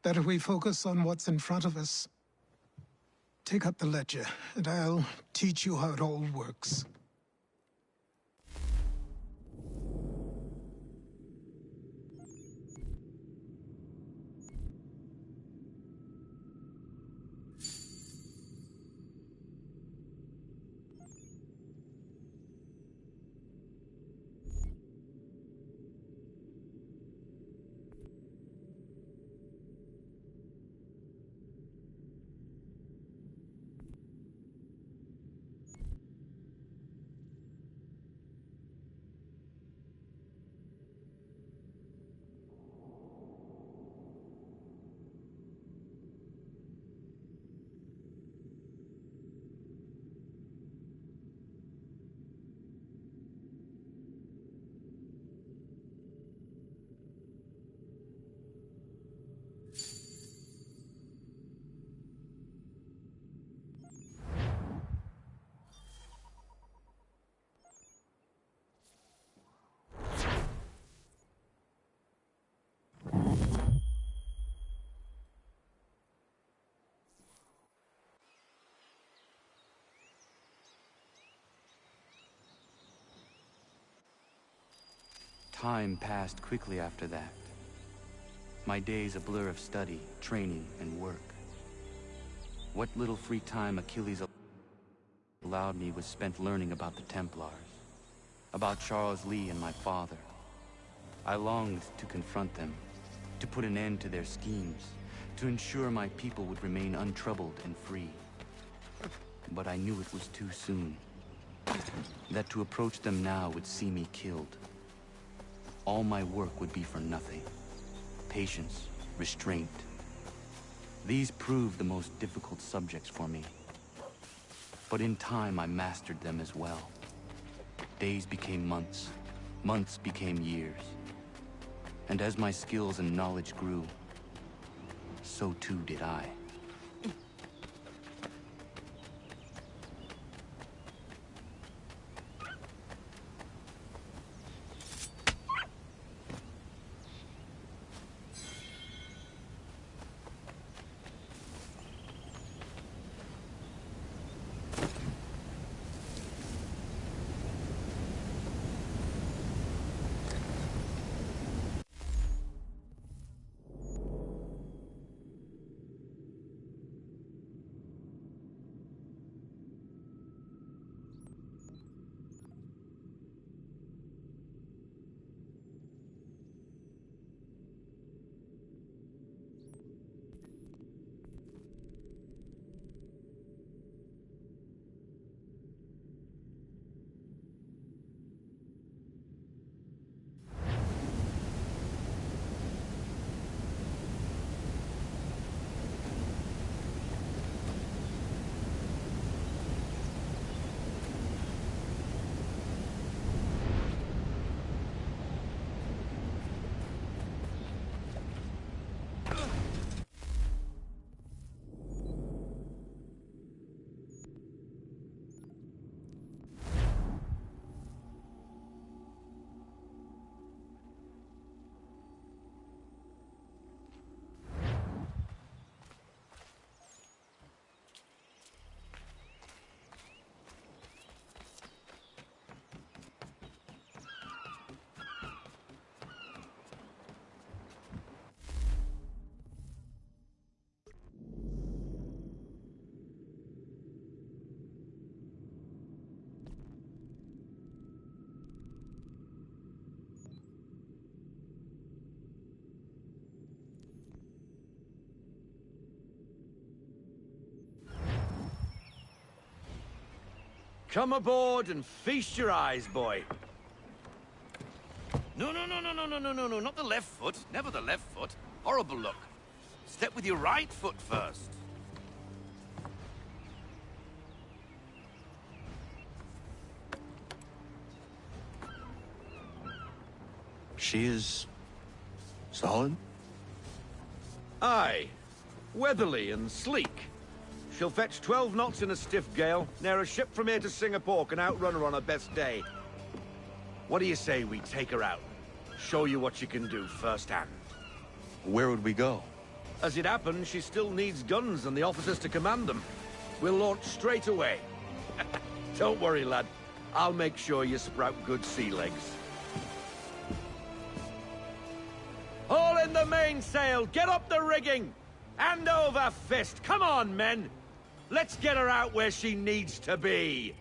S6: Better we focus on what's in front of us. Take up the ledger, and I'll teach you how it all works.
S11: Time passed quickly after that. My days a blur of study, training, and work. What little free time Achilles allowed me was spent learning about the Templars, about Charles Lee and my father. I longed to confront them, to put an end to their schemes, to ensure my people would remain untroubled and free. But I knew it was too soon, that to approach them now would see me killed. All my work would be for nothing. Patience, restraint. These proved the most difficult subjects for me. But in time, I mastered them as well. Days became months. Months became years. And as my skills and knowledge grew, so too did I.
S10: Come aboard and feast your eyes, boy. No, not the left foot. Never the left foot. Horrible look. Step with your right foot first.
S21: She is... solid?
S4: Aye. Weatherly and sleek. She'll fetch 12 knots in a stiff gale, ne'er a ship from here to Singapore can outrun her on her best day. What do you say we take her out? Show you what she can do firsthand.
S11: Where would we go?
S4: As it happens, she still needs guns and the officers to command them. We'll launch straight away. Don't worry, lad. I'll make sure you sprout good sea legs. Haul in the mainsail! Get up the rigging! Hand over fist! Come on, men! Let's get her out where she needs to be!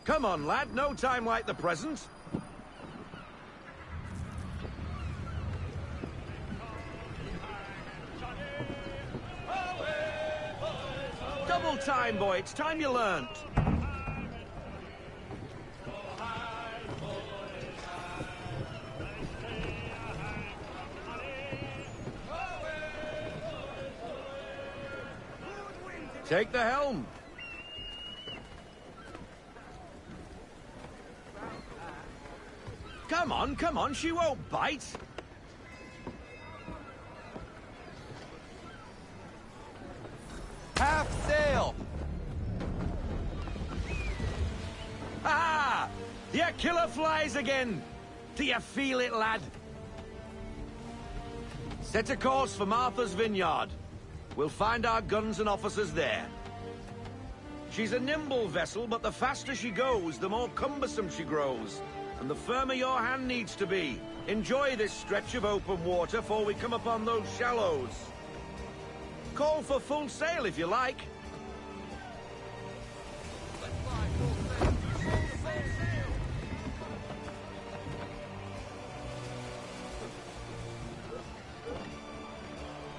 S4: Come on, lad. No time like the present. Double time, boy. It's time you learnt. Take the helm. Come on, she won't bite.
S11: Half sail!
S4: Ah! The killer flies again! Do you feel it, lad? Set a course for Martha's Vineyard. We'll find our guns and officers there. She's a nimble vessel, but the faster she goes, the more cumbersome she grows. And the firmer your hand needs to be. Enjoy this stretch of open water before we come upon those shallows. Call for full sail if you like.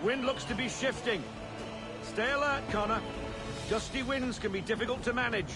S4: Wind looks to be shifting. Stay alert, Connor. Gusty winds can be difficult to manage.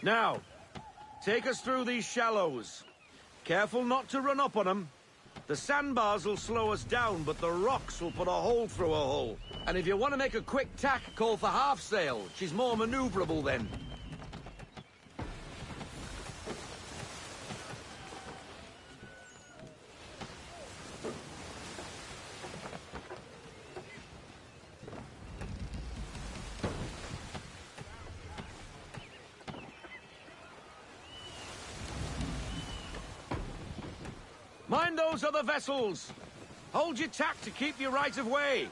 S4: Now, take us through these shallows. Careful not to run up on them. The sandbars will slow us down, but the rocks will put a hole through a hull. And if you want to make a quick tack, call for half sail. She's more maneuverable then. Mind those other vessels! Hold your tack to keep your right of way!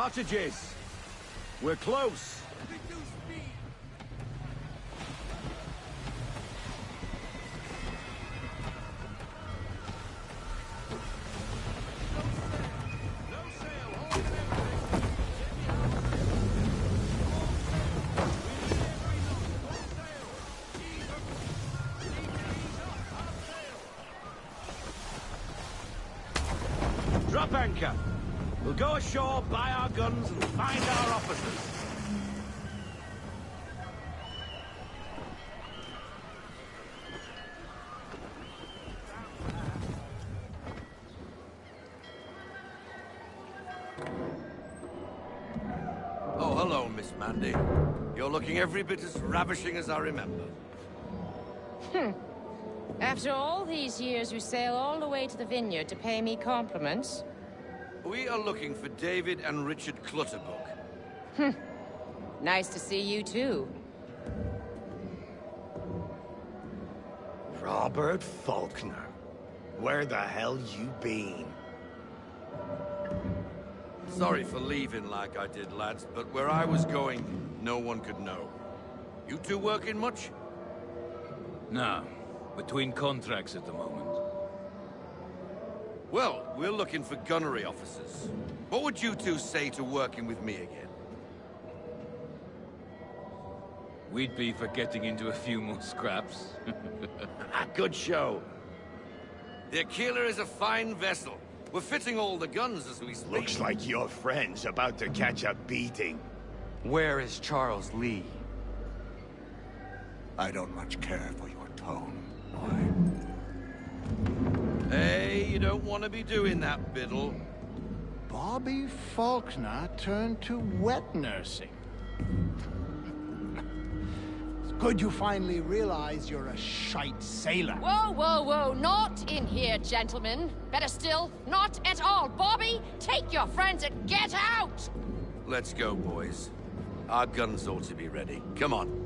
S4: Cottages. We're close. Drop anchor. We'll go ashore, buy our guns, and find our officers.
S10: Oh, hello, Miss Mandy. You're looking every bit as ravishing as I remember.
S19: After all these years, you sail all the way to the vineyard to pay me compliments?
S10: We are looking for David and Richard Clutterbuck.
S19: Nice to see you, too.
S7: Robert Faulkner. Where the hell you been?
S10: Sorry for leaving like I did, lads, but where I was going, no one could know. You two working much?
S8: No. Between contracts at the moment.
S10: Well, we're looking for gunnery officers. What would you two say to working with me again?
S8: We'd be for getting into a few more scraps.
S4: Good show.
S10: The Aquila is a fine vessel. We're fitting all the guns as we speak.
S7: Looks like your friend's about to catch a beating.
S11: Where is Charles Lee?
S9: I don't much care for your tone, boy.
S10: Hey, you don't want to be doing that, Biddle.
S7: Bobby Faulkner turned to wet nursing. It's good you finally realize you're a shite sailor.
S12: Whoa, whoa, whoa, not in here, gentlemen. Better still, not at all. Bobby, take your friends and get out!
S10: Let's go, boys. Our guns ought to be ready. Come on.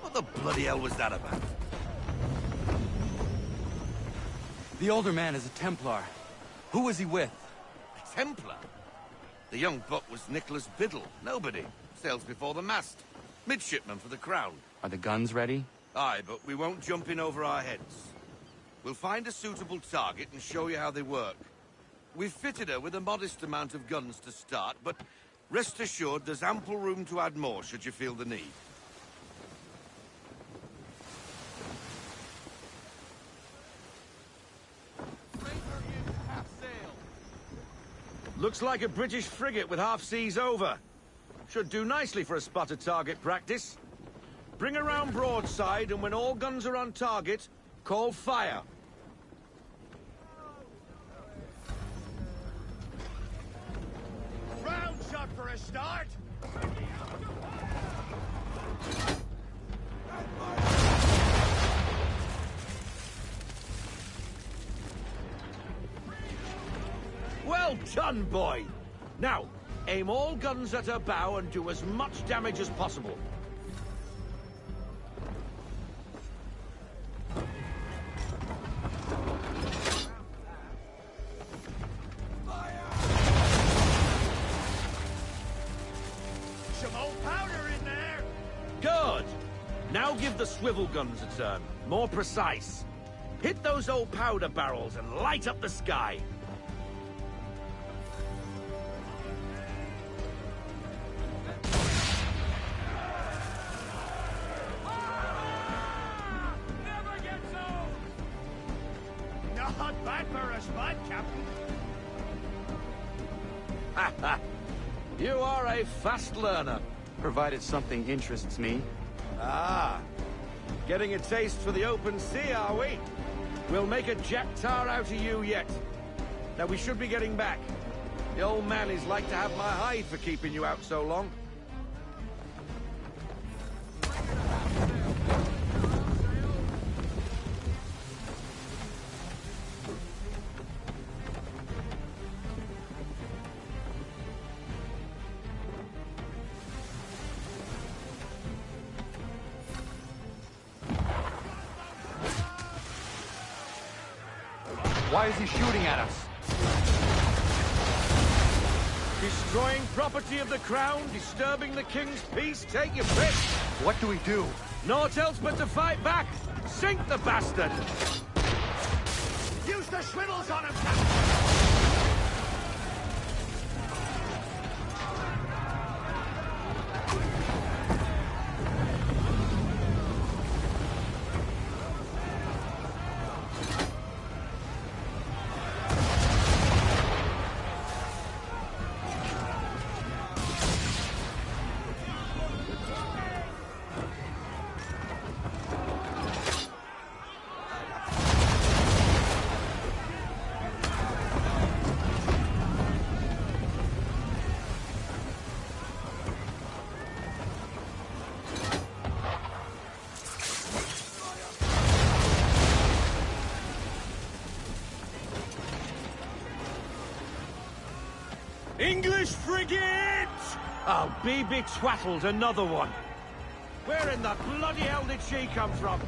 S10: What the bloody hell was that about?
S11: The older man is a Templar. Who was he with?
S10: A Templar? The young buck was Nicholas Biddle. Nobody. Sails before the mast. Midshipman for the Crown.
S11: Are the guns ready?
S10: Aye, but we won't jump in over our heads. We'll find a suitable target and show you how they work. We've fitted her with a modest amount of guns to start, but rest assured there's ample room to add more should you feel the need.
S4: Looks like a British frigate with half seas over. Should do nicely for a spotted target practice. Bring around broadside, and when all guns are on target, call fire.
S1: Round shot for a start!
S4: Well done, boy! Now, aim all guns at her bow and do as much damage as possible.
S1: Some old powder in there!
S4: Good! Now give the swivel guns a turn. More precise. Hit those old powder barrels and light up the sky.
S16: fun, Captain.
S4: You are a fast learner.
S11: Provided something interests me.
S4: Ah, getting a taste for the open sea, are we? We'll make a jack tar out of you yet. Now we should be getting back. The old man is like to have my hide for keeping you out so long.
S11: Why is he shooting at us?
S4: Destroying property of the crown, disturbing the king's peace, take your pick.
S11: What do we do?
S4: Naught else but to fight back. Sink the bastard.
S1: Use the swivels on him, Captain!
S4: English frigate! Oh, be betwattled, another one. Where in the bloody hell did she come from?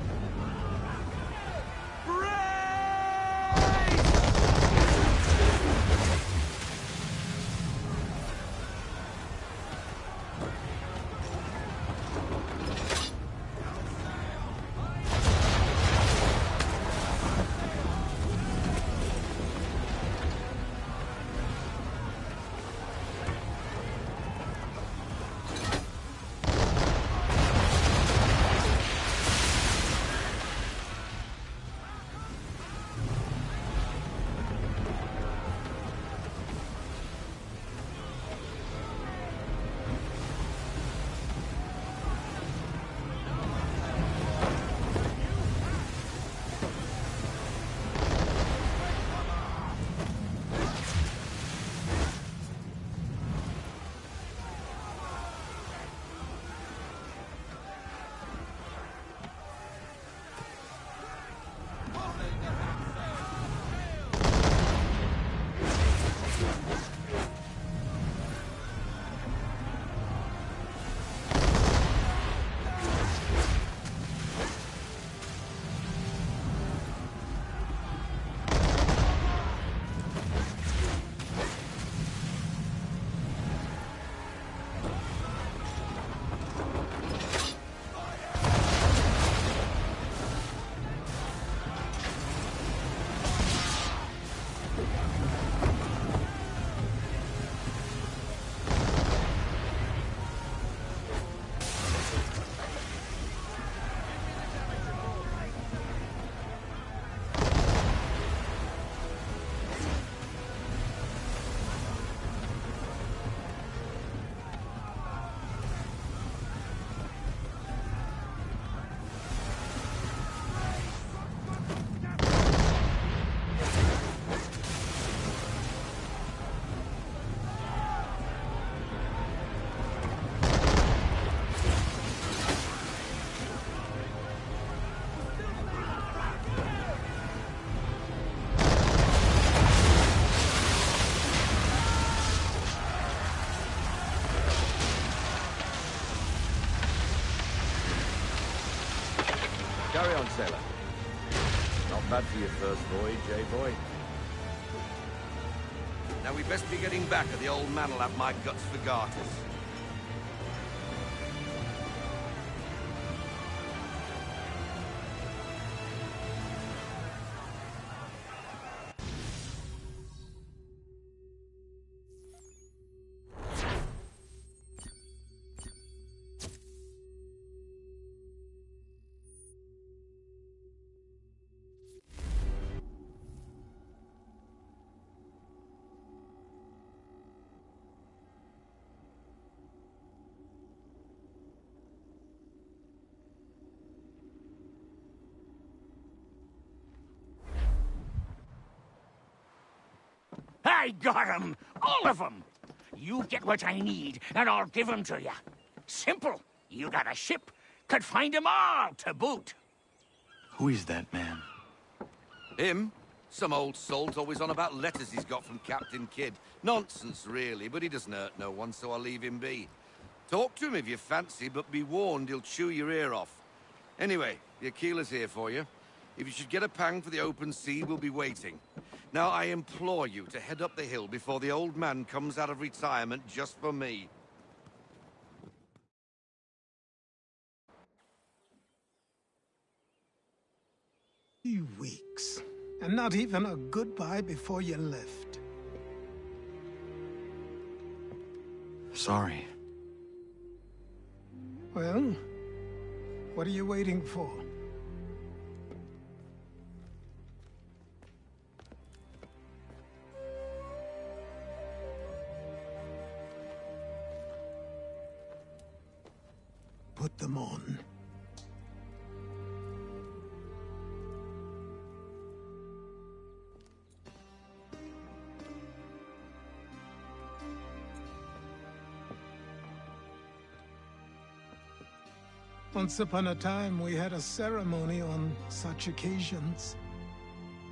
S4: Carry on, sailor. Not bad for your first voyage, eh, boy? Now we best be getting back, or the old man'll have my guts for garters.
S1: I got 'em! All of 'em! You get what I need, and I'll give 'em to you. Simple. You got a ship, could find 'em all to boot.
S11: Who is that man?
S4: Him? Some old salt always on about letters he's got from Captain Kidd. Nonsense, really, but he doesn't hurt no one, so I'll leave him be. Talk to him if you fancy, but be warned he'll chew your ear off. Anyway, the Aquila's here for you. If you should get a pang for the open sea, we'll be waiting. Now, I implore you to head up the hill before the old man comes out of retirement just for me.
S6: 3 weeks. And not even a goodbye before you left.
S11: Sorry.
S6: Well, what are you waiting for? Put them on. Once upon a time, we had a ceremony on such occasions.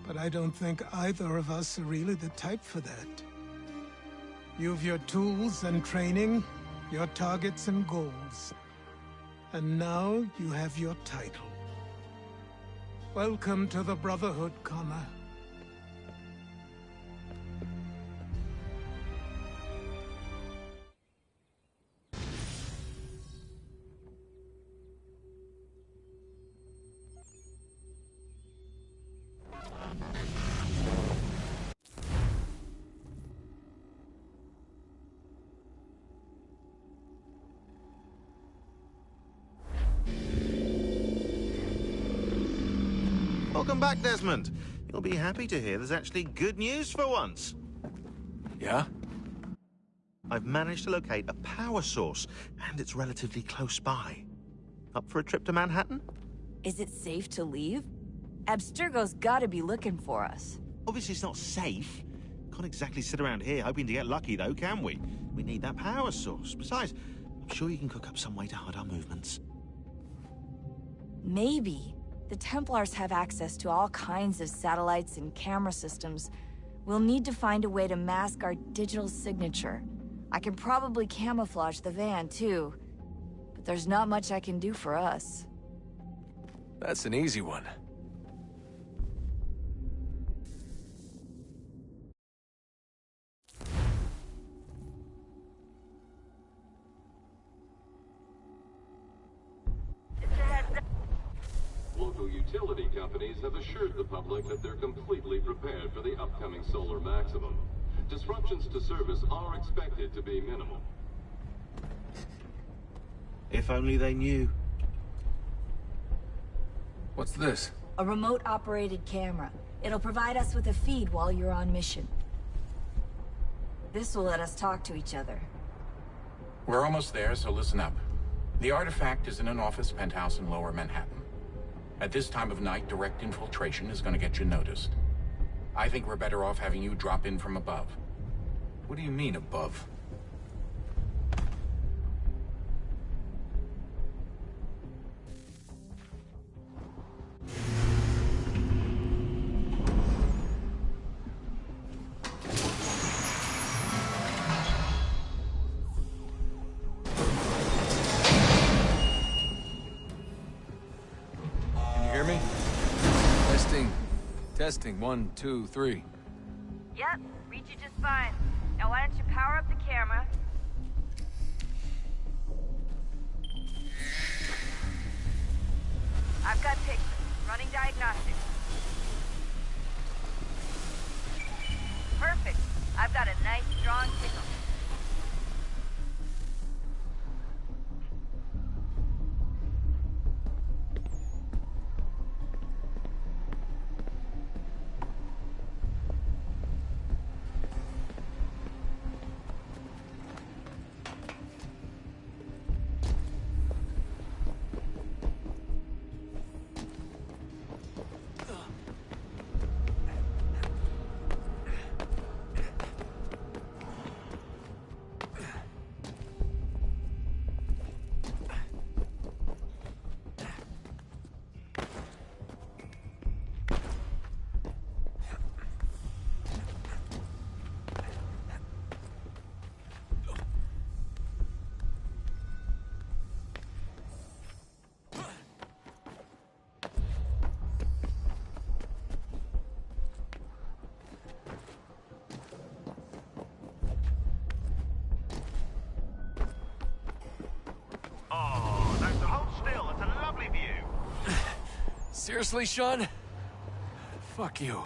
S6: But I don't think either of us are really the type for that. You've your tools and training, your targets and goals. And now you have your title. Welcome to the Brotherhood, Connor.
S2: Welcome back, Desmond. You'll be happy to hear there's actually good news for once.
S21: Yeah?
S2: I've managed to locate a power source, and it's relatively close by. Up for a trip to Manhattan?
S14: Is it safe to leave? Abstergo's gotta be looking for us.
S2: Obviously it's not safe. Can't exactly sit around here hoping to get lucky, though, can we? We need that power source. Besides, I'm sure you can cook up some way to hide our movements.
S14: Maybe. The Templars have access to all kinds of satellites and camera systems. We'll need to find a way to mask our digital signature. I can probably camouflage the van, too. But there's not much I can do for us.
S18: That's an easy one.
S24: Local utility companies have assured the public that they're completely prepared for the upcoming solar maximum. Disruptions to service are expected to be minimal.
S2: If only they knew.
S18: What's this?
S14: A remote-operated camera. It'll provide us with a feed while you're on mission. This will let us talk to each other.
S21: We're almost there, so listen up. The artifact is in an office penthouse in Lower Manhattan. At this time of night, direct infiltration is going to get you noticed. I think we're better off having you drop in from above.
S18: What do you mean, above? Testing, 1, 2, 3.
S14: Yep, reach you just fine. Now why don't you power up the camera? I've got pictures. Running diagnostics. Perfect. I've got a nice, strong signal.
S18: Seriously, Sean? Fuck you.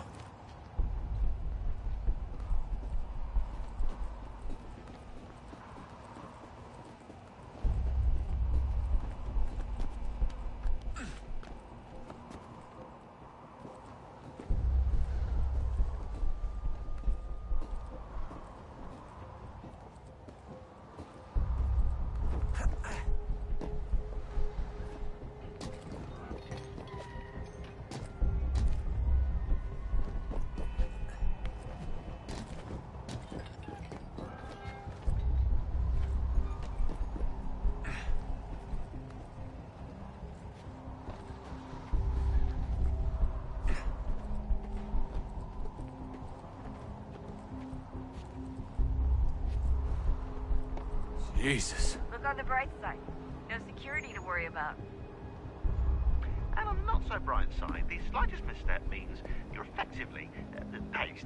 S18: Jesus.
S14: Look on the bright side. No security to worry about.
S2: And on the not so bright side, the slightest misstep means you're effectively paced.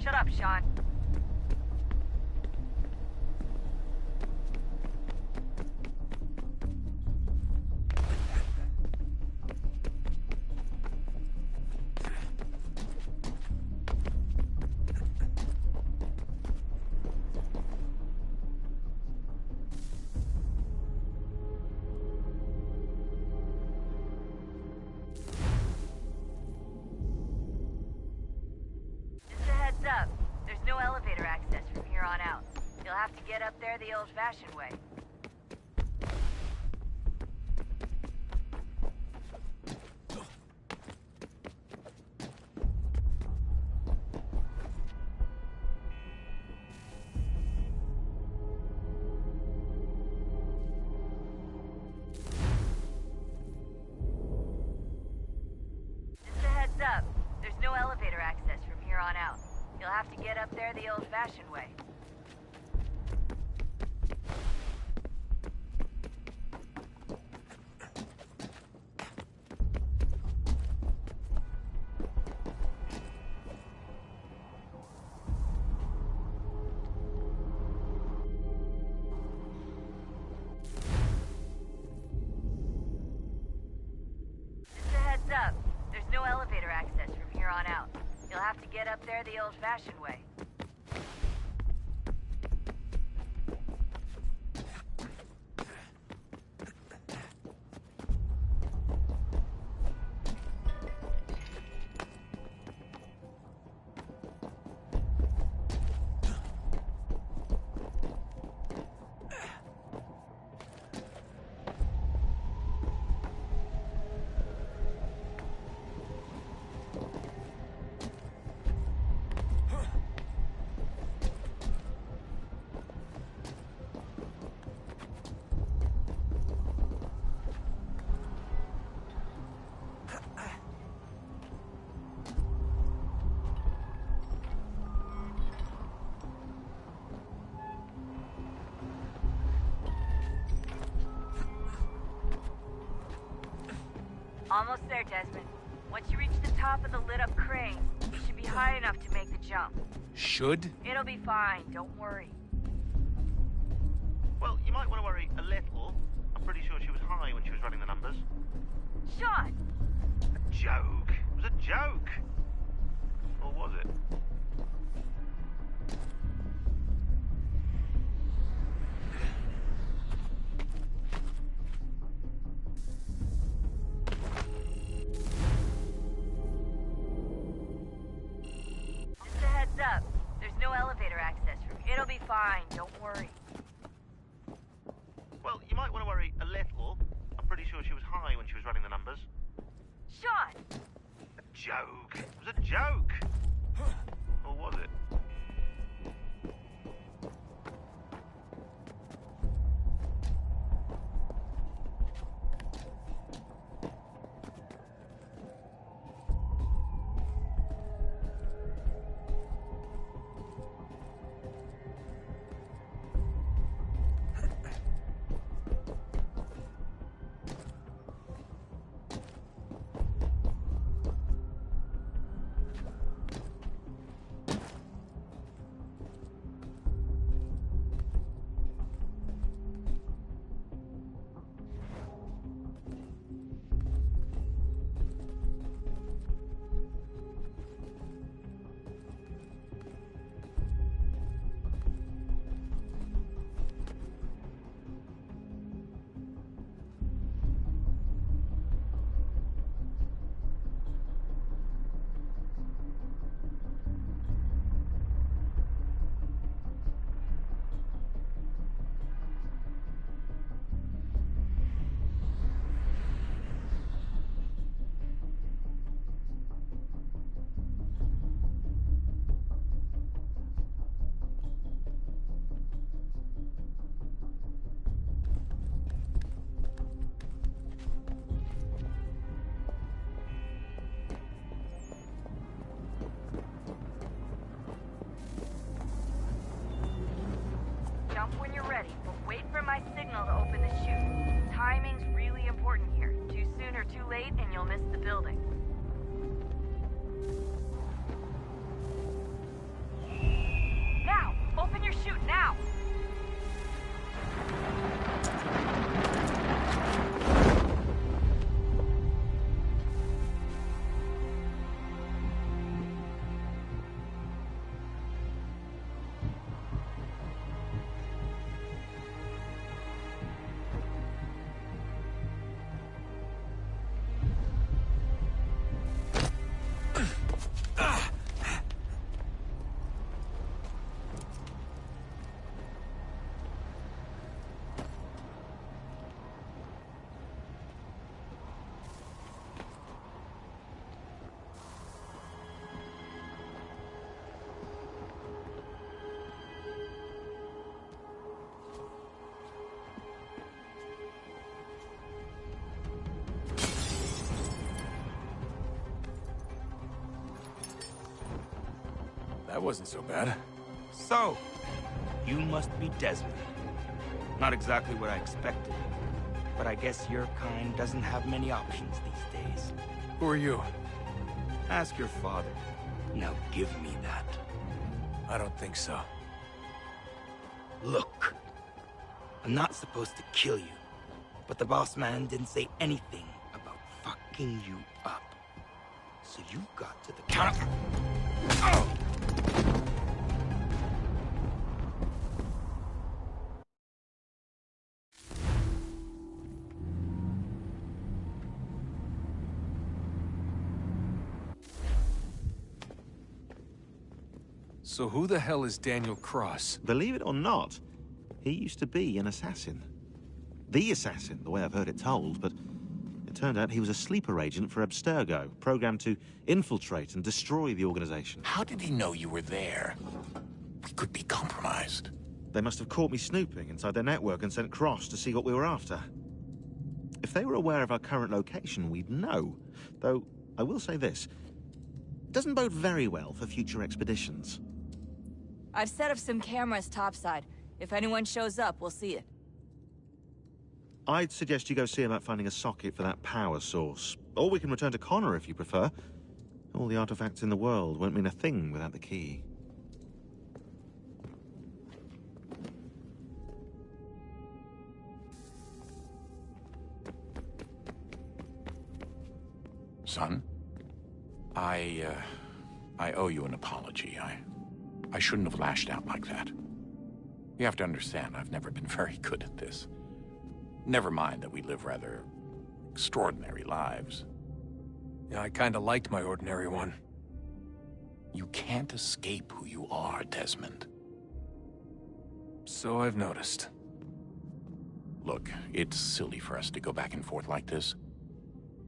S14: Shut up, Sean. Up. There's no elevator access from here on out. You'll have to get up there the old-fashioned way. Just a heads up. There's no elevator access from here on out. You'll have to get up there the old-fashioned way. Just a heads up. There's no elevator access from here on out. You'll have to get up there the old-fashioned way. Almost there, Desmond. Once you reach the top of the lit-up crane, you should be high enough to make the jump.
S18: Should?
S14: It'll be fine, don't worry.
S2: Well, you might want to worry a little. I'm pretty sure she was high when she was running the numbers.
S14: Sean!
S2: A joke. It was a joke. Or was it?
S14: Up. There's no elevator access from here. It'll be fine, don't worry.
S2: Well, you might want to worry a little. I'm pretty sure she was high when she was running the numbers.
S14: Sean!
S2: A joke. It was a joke. Or was it?
S14: when you're ready, but wait for my signal to open the chute. Timing's really important here. Too soon or too late, and you'll miss the building. Now! Open your chute, now!
S18: That wasn't so bad.
S5: So, you must be Desmond. Not exactly what I expected, but I guess your kind doesn't have many options these days.
S18: Who are you?
S5: Ask your father. Now give me that.
S18: I don't think so.
S5: Look, I'm not supposed to kill you, but the boss man didn't say anything about fucking you up. So you got to the counter. Oh!
S18: So who the hell is Daniel Cross?
S2: Believe it or not, he used to be an assassin. The assassin, the way I've heard it told, but it turned out he was a sleeper agent for Abstergo, programmed to infiltrate and destroy the organization.
S21: How did he know you were there? We could be compromised.
S2: They must have caught me snooping inside their network and sent Cross to see what we were after. If they were aware of our current location, we'd know. Though, I will say this, it doesn't bode very well for future expeditions.
S14: I've set up some cameras topside. If anyone shows up, we'll see it.
S2: I'd suggest you go see about finding a socket for that power source. Or we can return to Connor if you prefer. All the artifacts in the world won't mean a thing without the key.
S21: Son, I owe you an apology. I shouldn't have lashed out like that. You have to understand, I've never been very good at this. Never mind that we live rather extraordinary lives.
S18: Yeah, I kinda liked my ordinary one.
S21: You can't escape who you are, Desmond.
S18: So I've noticed.
S21: Look, it's silly for us to go back and forth like this.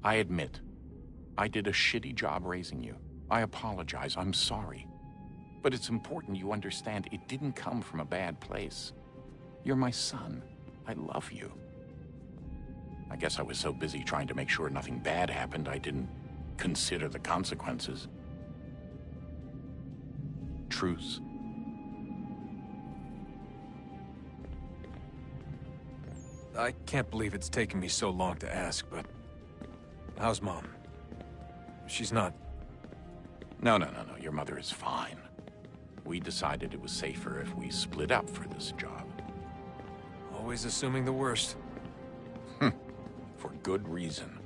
S21: I admit, I did a shitty job raising you. I apologize, I'm sorry. But it's important you understand it didn't come from a bad place. You're my son. I love you. I guess I was so busy trying to make sure nothing bad happened, I didn't consider the consequences. Truce.
S18: I can't believe it's taken me so long to ask, but... how's Mom? She's not...
S21: No. Your mother is fine. We decided it was safer if we split up for this job.
S18: Always assuming the worst.
S21: For good reason.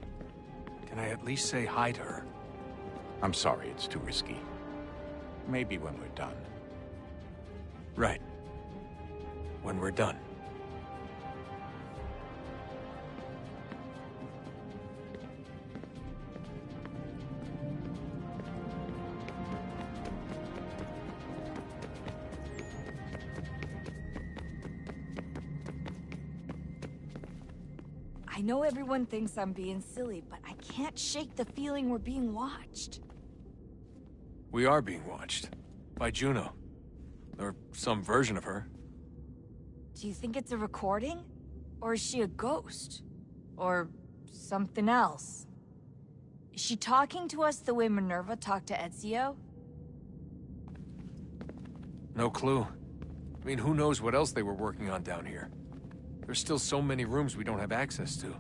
S18: Can I at least say hi to her?
S21: I'm sorry, it's too risky. Maybe when we're done.
S18: Right. When we're done.
S14: I know everyone thinks I'm being silly, but I can't shake the feeling we're being watched.
S18: We are being watched. By Juno. Or some version of her.
S14: Do you think it's a recording? Or is she a ghost? Or something else? Is she talking to us the way Minerva talked to Ezio?
S18: No clue. I mean, who knows what else they were working on down here? There's still so many rooms we don't have access to.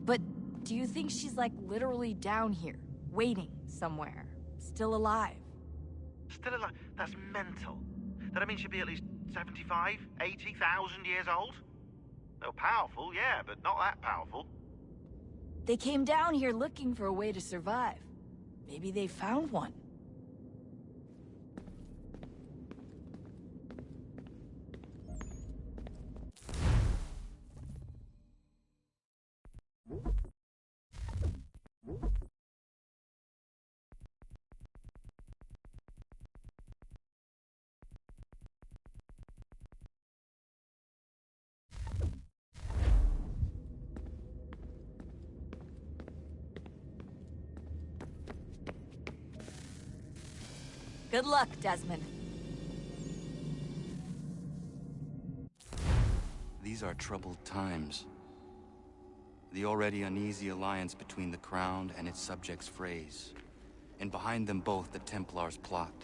S14: But do you think she's like literally down here, waiting somewhere, still alive?
S2: Still alive? That's mental. That means she'd be at least 75, 80,000 years old? They're powerful, yeah, but not that powerful.
S14: They came down here looking for a way to survive. Maybe they found one. Good luck, Desmond.
S11: These are troubled times. The already uneasy alliance between the Crown and its subjects frays. And behind them both the Templars plot,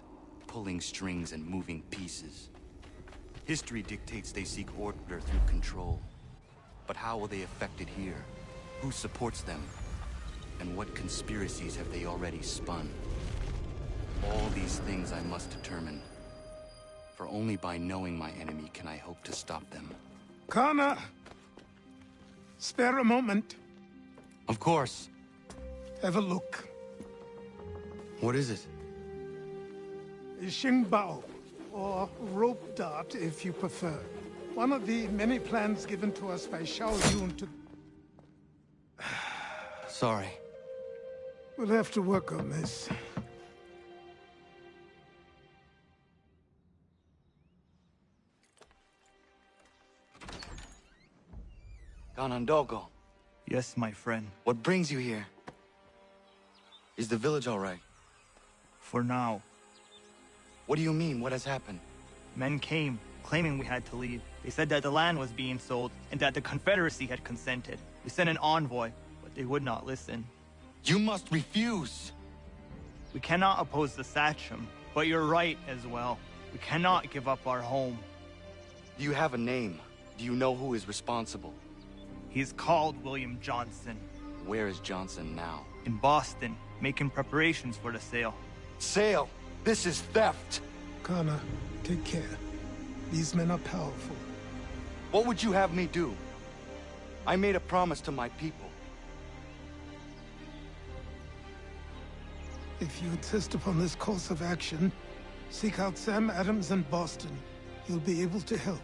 S11: pulling strings and moving pieces. History dictates they seek order through control. But how will they affect it here? Who supports them? And what conspiracies have they already spun? All these things I must determine. For only by knowing my enemy can I hope to stop them.
S6: Connor! Spare a moment.
S11: Of course.
S6: Have a look.
S11: What is it?
S6: Xingbao, or rope dart if you prefer. One of the many plans given to us by Xiao Yun to...
S11: Sorry.
S6: We'll have to work on this.
S11: Ganondogo.
S5: Yes, my friend.
S11: What brings you here? Is the village all right?
S5: For now.
S11: What do you mean? What has happened?
S5: Men came, claiming we had to leave. They said that the land was being sold, and that the Confederacy had consented. They sent an envoy, but they would not listen.
S11: You must refuse!
S5: We cannot oppose the Sachem, but you're right as well. We cannot give up our home.
S11: Do you have a name? Do you know who is responsible?
S5: He's called William Johnson.
S11: Where is Johnson now?
S5: In Boston, making preparations for the sale.
S11: Sale? This is theft!
S6: Connor, take care. These men are powerful.
S11: What would you have me do? I made a promise to my people.
S6: If you insist upon this course of action, seek out Sam Adams in Boston. He'll be able to help.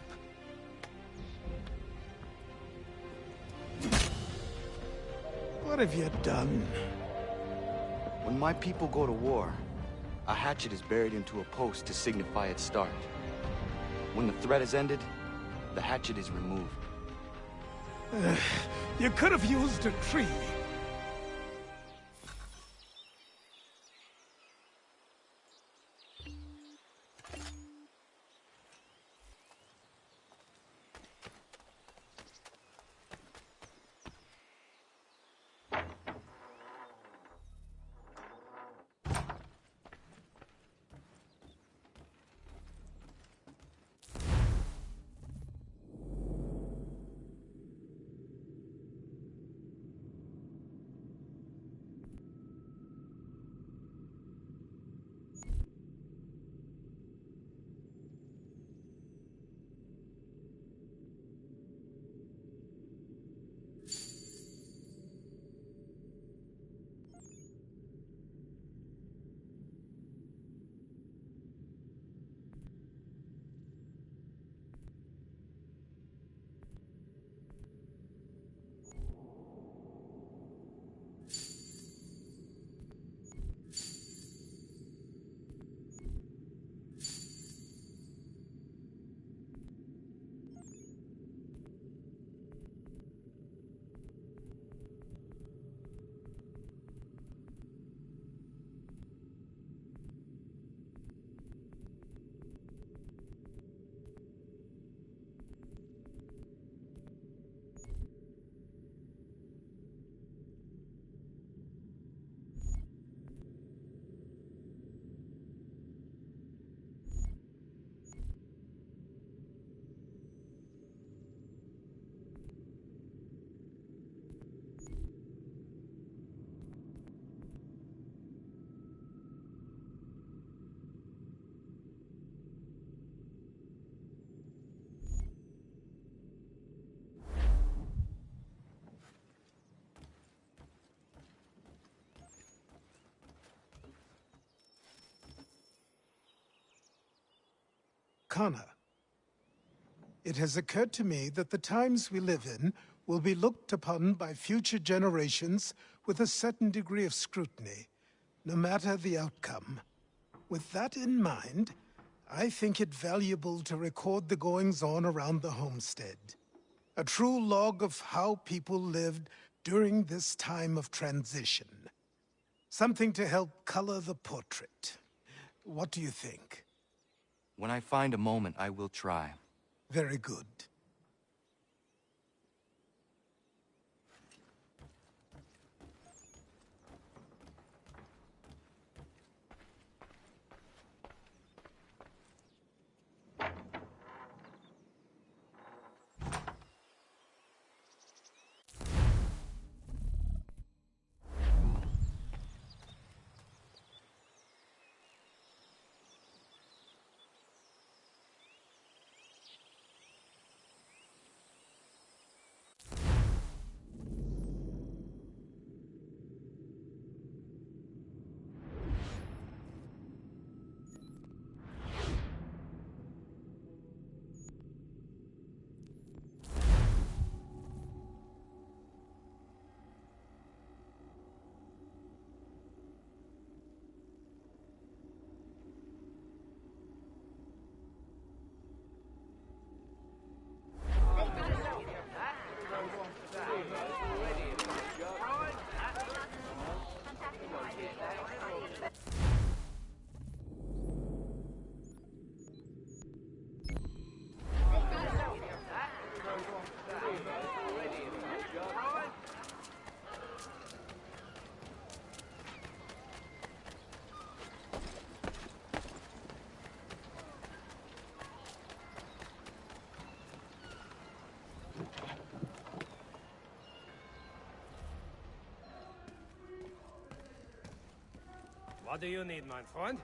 S6: What have you done?
S11: When my people go to war, a hatchet is buried into a post to signify its start. When the threat is ended, the hatchet is removed.
S6: You could have used a tree. Arcana. It has occurred to me that the times we live in will be looked upon by future generations with a certain degree of scrutiny, no matter the outcome. With that in mind, I think it valuable to record the goings-on around the homestead. A true log of how people lived during this time of transition. Something to help color the portrait. What do you think?
S11: When I find a moment, I will try.
S6: Very good.
S15: What do you need, my friend?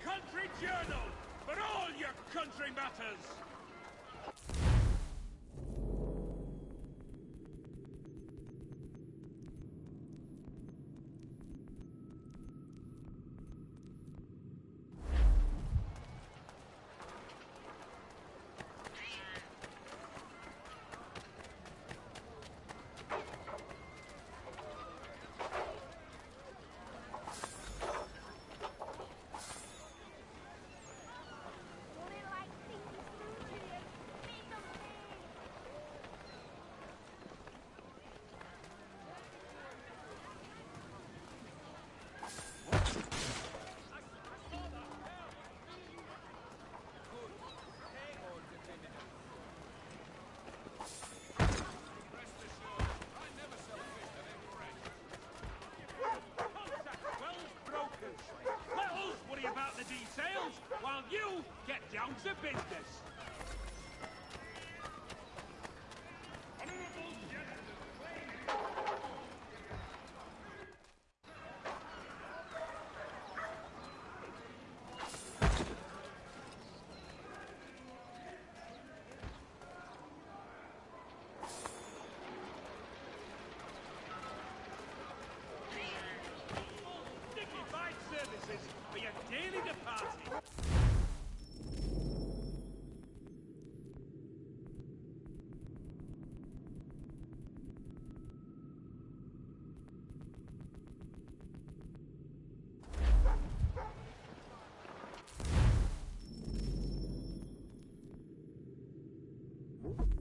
S3: Country Journal for all your country matters. Details while you get down to business. Dignified services for your daily departing.
S6: You